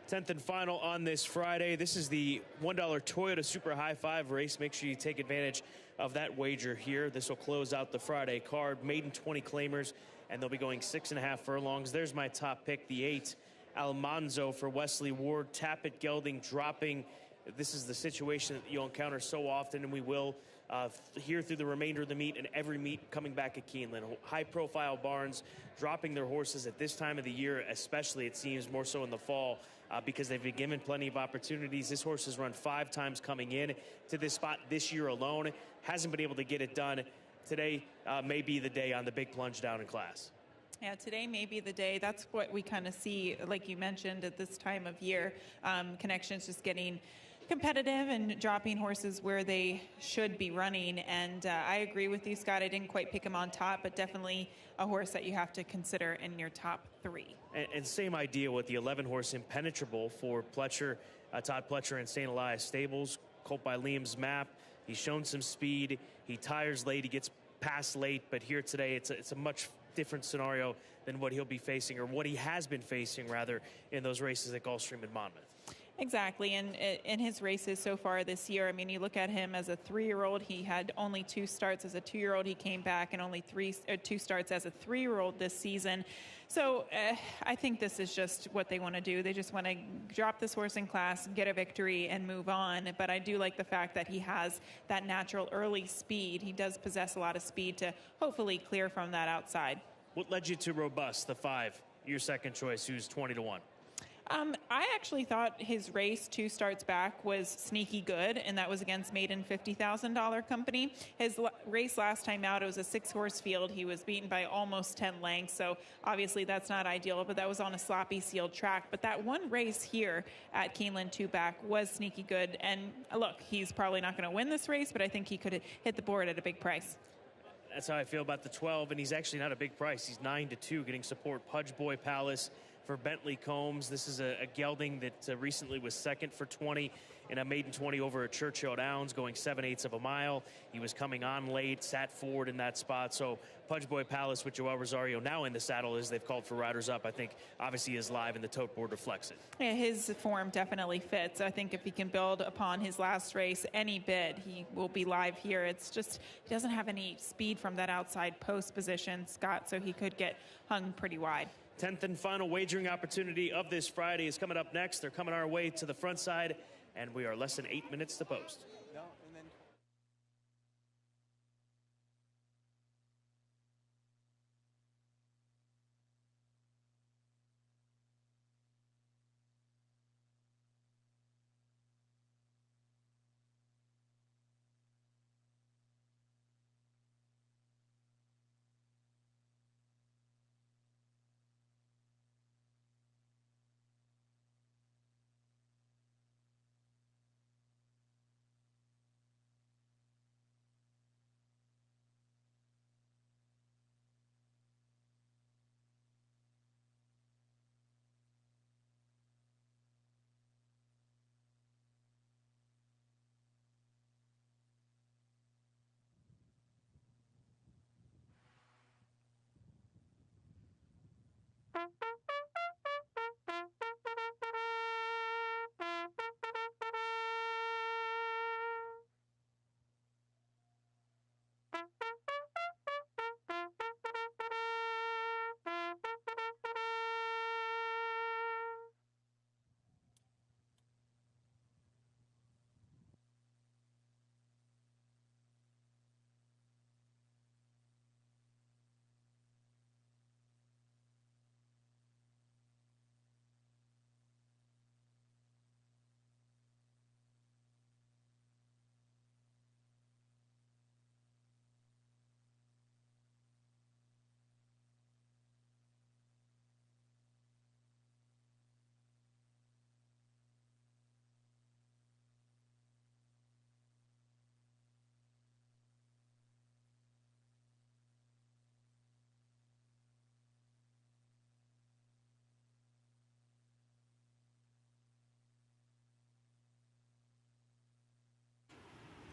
10th and final on this Friday. This is the $1 Toyota Super High Five race. Make sure you take advantage of that wager here. This will close out the Friday card. Maiden 20 claimers, and they'll be going 6.5 furlongs. There's my top pick, the 8, Almanzo for Wesley Ward. Tappet gelding dropping. This is the situation that you'll encounter so often, and we will here through the remainder of the meet and every meet coming back at Keeneland. High-profile barns dropping their horses at this time of the year, especially, it seems, more so in the fall, because they've been given plenty of opportunities. This horse has run 5 times coming in to this spot this year alone. Hasn't been able to get it done. Today may be the day on the big plunge down in class. Yeah, today may be the day. That's what we kind of see, like you mentioned, at this time of year. Connections just getting competitive and dropping horses where they should be running. And I agree with you, Scott. I didn't quite pick him on top, but definitely a horse that you have to consider in your top 3. And same idea with the 11-horse Impenetrable for Pletcher, Todd Pletcher and St. Elias Stables, colt by Liam's Map. He's shown some speed. He tires late. He gets past late. But here today, it's a much different scenario than what he'll be facing, or what he has been facing, rather, in those races at Gulfstream and Monmouth. Exactly, and in his races so far this year, I mean, you look at him as a 3-year-old, he had only 2 starts as a 2-year-old. He came back and only 2 starts as a 3-year-old this season. So I think this is just what they want to do. They just want to drop this horse in class, get a victory, and move on. But I do like the fact that he has that natural early speed. He does possess a lot of speed to hopefully clear from that outside. What led you to Robust, the 5, your second choice, who's 20-1? I actually thought his race 2 starts back was sneaky good, and that was against Maiden $50,000 Company. His race last time out, it was a 6-horse field. He was beaten by almost 10 lengths, so obviously that's not ideal, but that was on a sloppy sealed track. But that one race here at Keeneland 2 back was sneaky good, and look, he's probably not going to win this race, but I think he could hit the board at a big price. That's how I feel about the 12, and he's actually not a big price. He's 9-2, getting support Pudge Boy Palace for Bentley Combs. This is a gelding that recently was second for 20 in a maiden 20 over at Churchill Downs, going 7/8 of a mile. He was coming on late, sat forward in that spot. So Pudge Boy Palace with Joelle Rosario now in the saddle, as they've called for riders up, I think obviously is live, and the tote board reflects it. Yeah, his form definitely fits. I think if he can build upon his last race any bit, he will be live here. It's just he doesn't have any speed from that outside post position, Scott, so he could get hung pretty wide. 10th and final wagering opportunity of this Friday is coming up next. They're coming our way to the front side, and we are less than 8 minutes to post.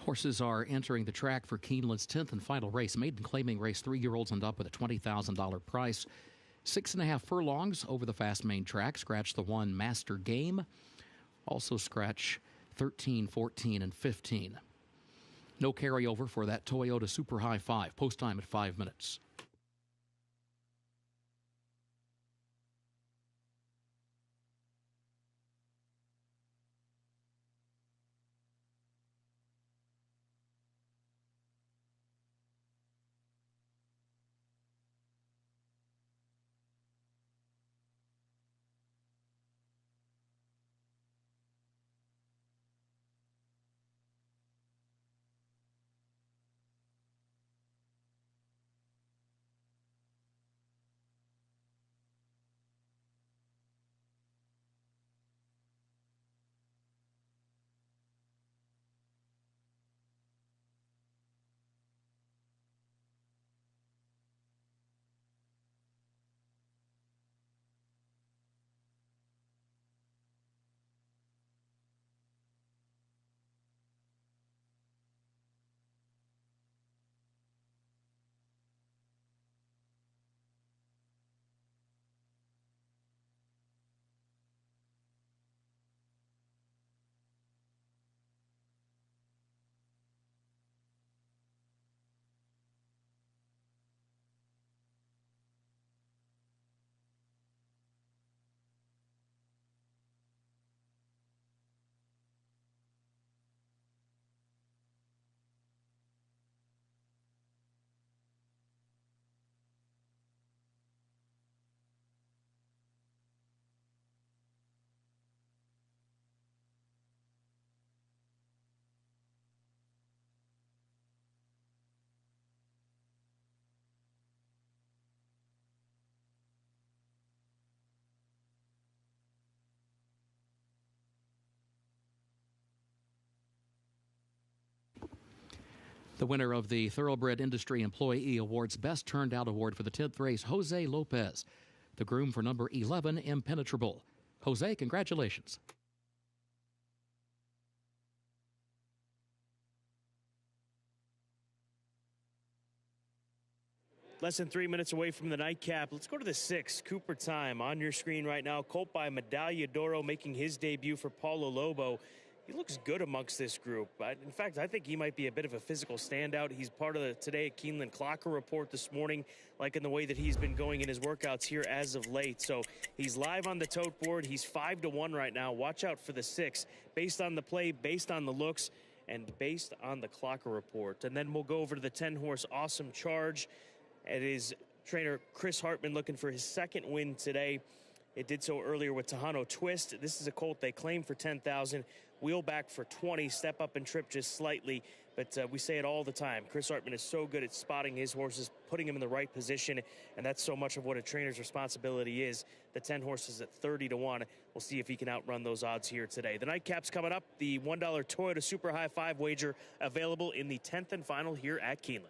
Horses are entering the track for Keeneland's 10th and final race, maiden claiming race, 3-year-olds and up with a $20,000 price. 6.5 furlongs over the fast main track. Scratch the 1 Master Game. Also scratch 13, 14, and 15. No carryover for that Toyota Super High 5. Post time at 5 minutes. The winner of the Thoroughbred Industry Employee Awards Best Turned Out Award for the 10th race, Jose Lopez, the groom for number 11, Impenetrable. Jose, congratulations. Less than 3 minutes away from the nightcap. Let's go to the 6, Cooper Time. On your screen right now, colt by Medaglia d'Oro making his debut for Paulo Lobo. He looks good amongst this group. In fact, I think he might be a bit of a physical standout. He's part of the Today at Keeneland Clocker report this morning, like in the way that he's been going in his workouts here as of late. So he's live on the tote board. He's 5-1 right now. Watch out for the 6, based on the play, based on the looks, and based on the Clocker report. And then we'll go over to the 10-horse Awesome Charge. It is trainer Chris Hartman looking for his second win today. It did so earlier with Tejano Twist. This is a colt they claim for $10,000. Wheel back for 20, step up and trip just slightly, but we say it all the time. Chris Hartman is so good at spotting his horses, putting them in the right position, and that's so much of what a trainer's responsibility is. The 10 horses at 30-1. We'll see if he can outrun those odds here today. The nightcap's coming up. The $1 Toyota Super High 5 wager available in the 10th and final here at Keeneland.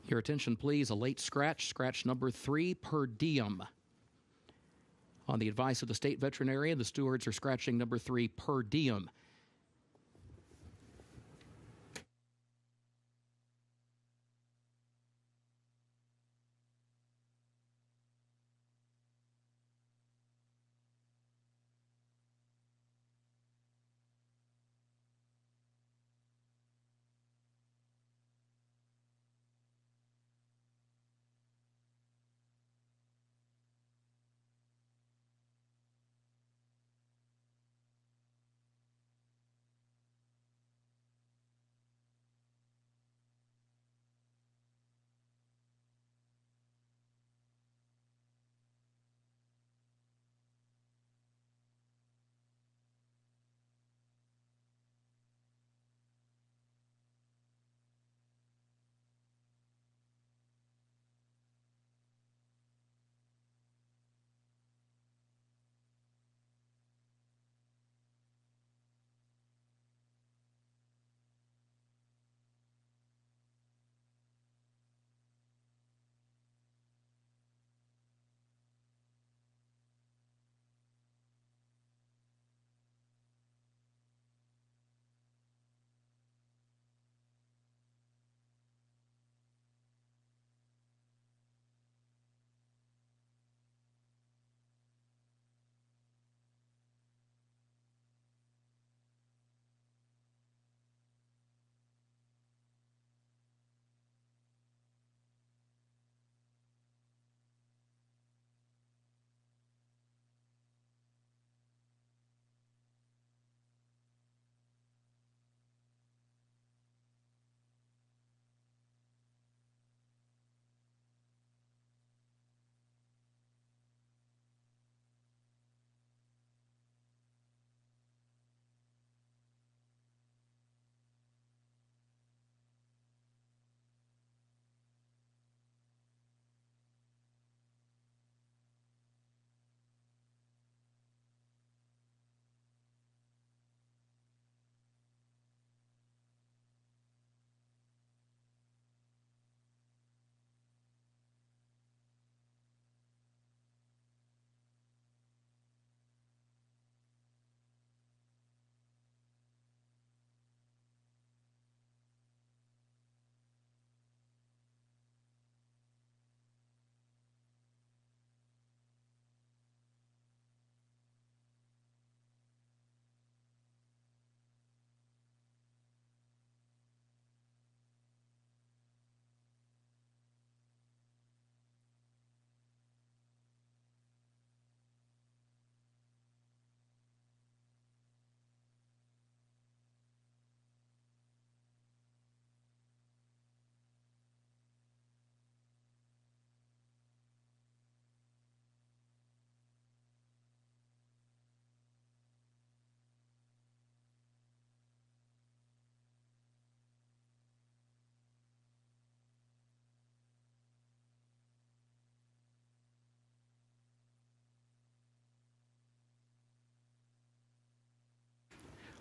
Your attention, please. A late scratch, scratch number 3, per diem. On the advice of the state veterinarian, the stewards are scratching number 3, per diem.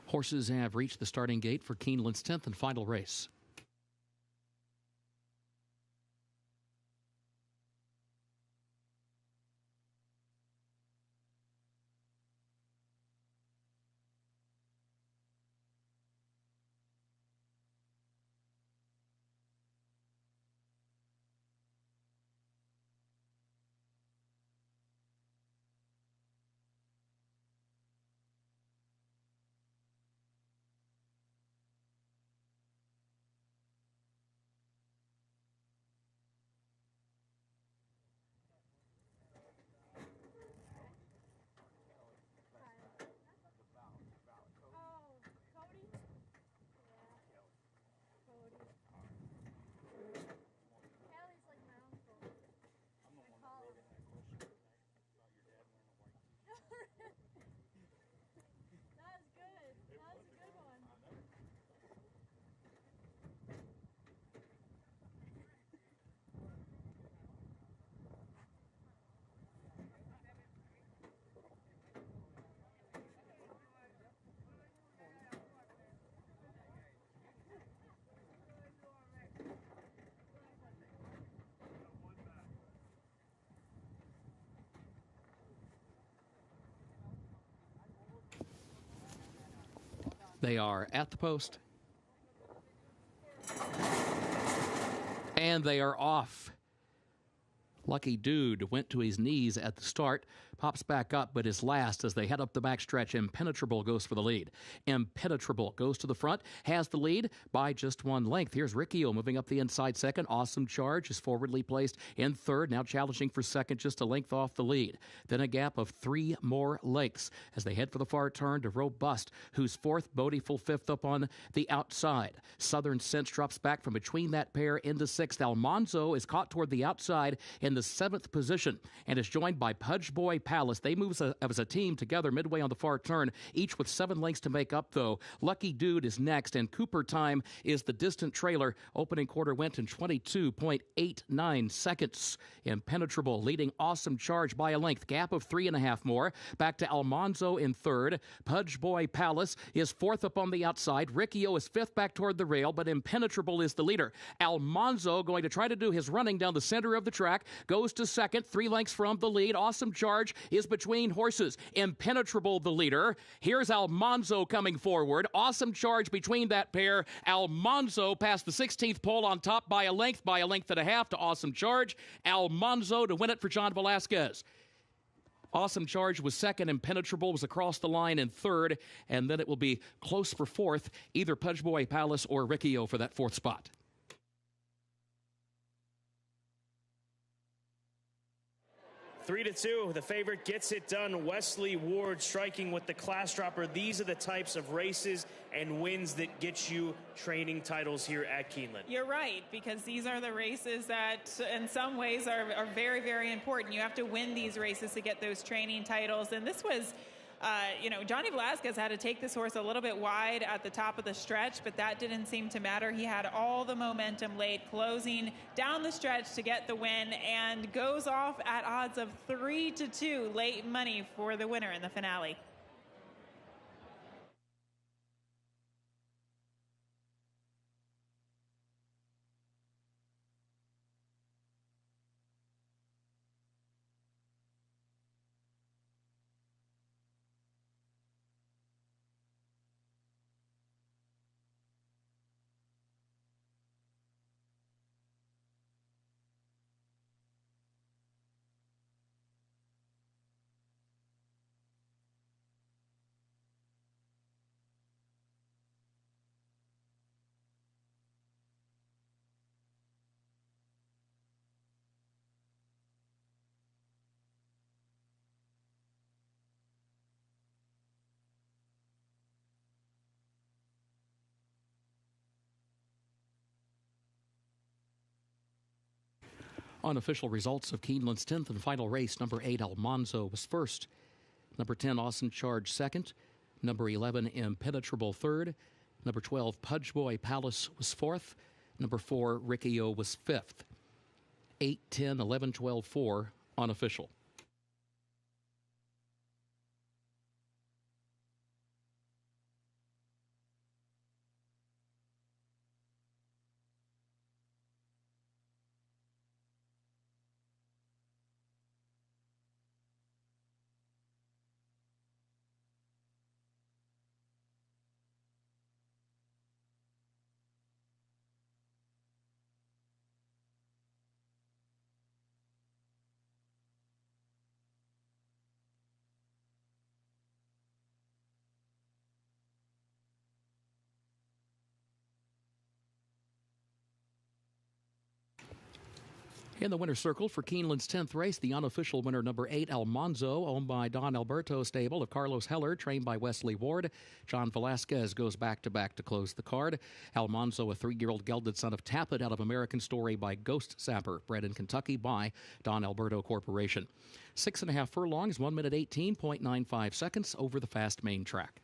Horses have reached the starting gate for Keeneland's 10th and final race. They are at the post. And they are off. Lucky Dude went to his knees at the start, pops back up, but is last as they head up the backstretch. Impenetrable goes for the lead. Impenetrable goes to the front, has the lead by just 1 length. Here's Riccio moving up the inside second. Awesome Charge is forwardly placed in third, now challenging for second, just a length off the lead. Then a gap of 3 more lengths as they head for the far turn to Robust, who's fourth, Bodiful fifth up on the outside. Southern Sense drops back from between that pair into sixth. Almanzo is caught toward the outside in the 7th position and is joined by Pudge Boy Palace. They move as a team together midway on the far turn, each with 7 lengths to make up, though. Lucky Dude is next, and Cooper Time is the distant trailer. Opening quarter went in 22.89 seconds. Impenetrable leading Awesome Charge by a length. Gap of 3.5 more. Back to Almanzo in third. Pudge Boy Palace is fourth up on the outside. Riccio is fifth back toward the rail, but Impenetrable is the leader. Almanzo going to try to do his running down the center of the track. Goes to second, 3 lengths from the lead. Awesome Charge is between horses. Impenetrable the leader. Here's Almanzo coming forward. Awesome Charge between that pair. Almanzo past the 16th pole on top by a length and a half to Awesome Charge. Almanzo to win it for John Velasquez. Awesome Charge was second. Impenetrable was across the line in third. And then it will be close for fourth, either Pudge Boy Palace or Riccio for that fourth spot. 3-2, the favorite gets it done. Wesley Ward striking with the class dropper. These are the types of races and wins that get you training titles here at Keeneland. You're right, because these are the races that in some ways are very, very important. You have to win these races to get those training titles. And this was, Johnny Velasquez had to take this horse a little bit wide at the top of the stretch, but that didn't seem to matter. He had all the momentum late, closing down the stretch to get the win, and goes off at odds of 3-2, late money for the winner in the finale. Unofficial results of Keeneland's 10th and final race. Number 8, Almanzo, was first. Number 10, Awesome Charge, second. Number 11, Impenetrable, third. Number 12, Pudge Boy Palace, was fourth. Number 4, Riccio, was fifth. 8, 10, 11, 12, 4, Unofficial. In the winner's circle for Keeneland's 10th race, the unofficial winner, number 8, Almanzo, owned by Don Alberto stable of Carlos Heller, trained by Wesley Ward. John Velasquez goes back-to-back to close the card. Almanzo, a 3-year-old gelded son of Tappet out of American Story by Ghost Sapper, bred in Kentucky by Don Alberto Corporation. 6.5 furlongs, 1 minute 18.95 seconds over the fast main track.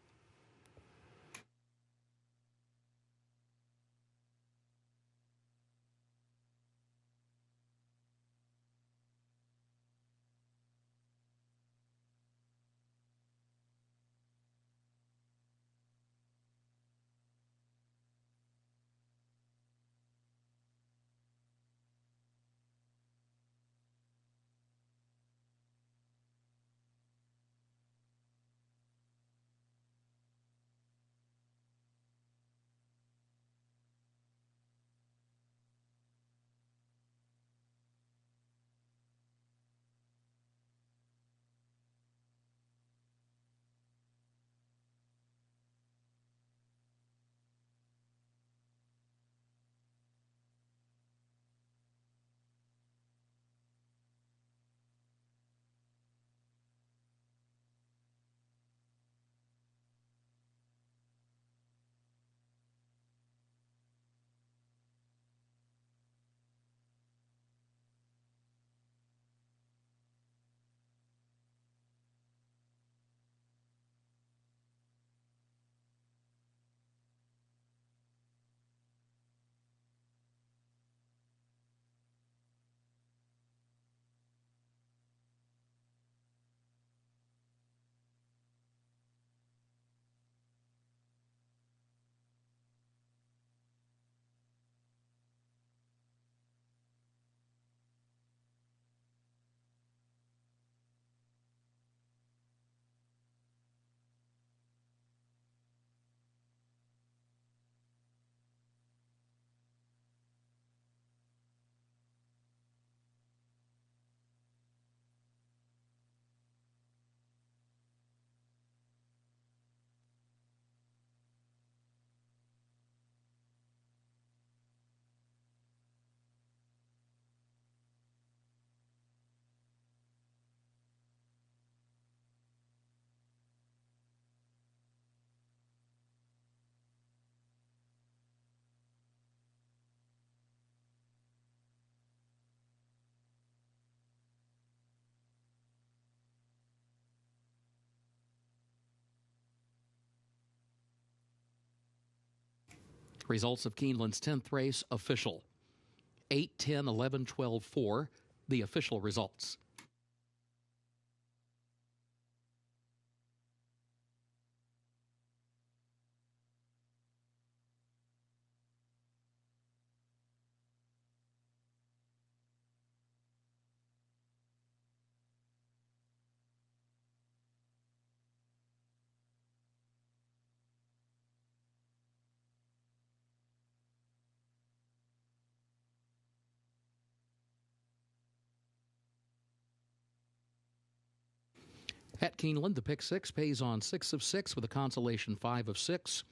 Results of Keeneland's 10th race official. 8, 10, 11, 12, 4, the official results. At Keeneland, the pick 6 pays on 6 of 6 with a consolation 5 of 6.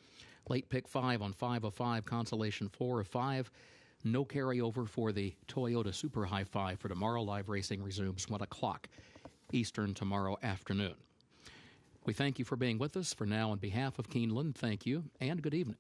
Late pick 5 on 5 of 5, consolation 4 of 5. No carryover for the Toyota Super High 5 for tomorrow. Live racing resumes 1 o'clock Eastern tomorrow afternoon. We thank you for being with us. For now, on behalf of Keeneland, thank you and good evening.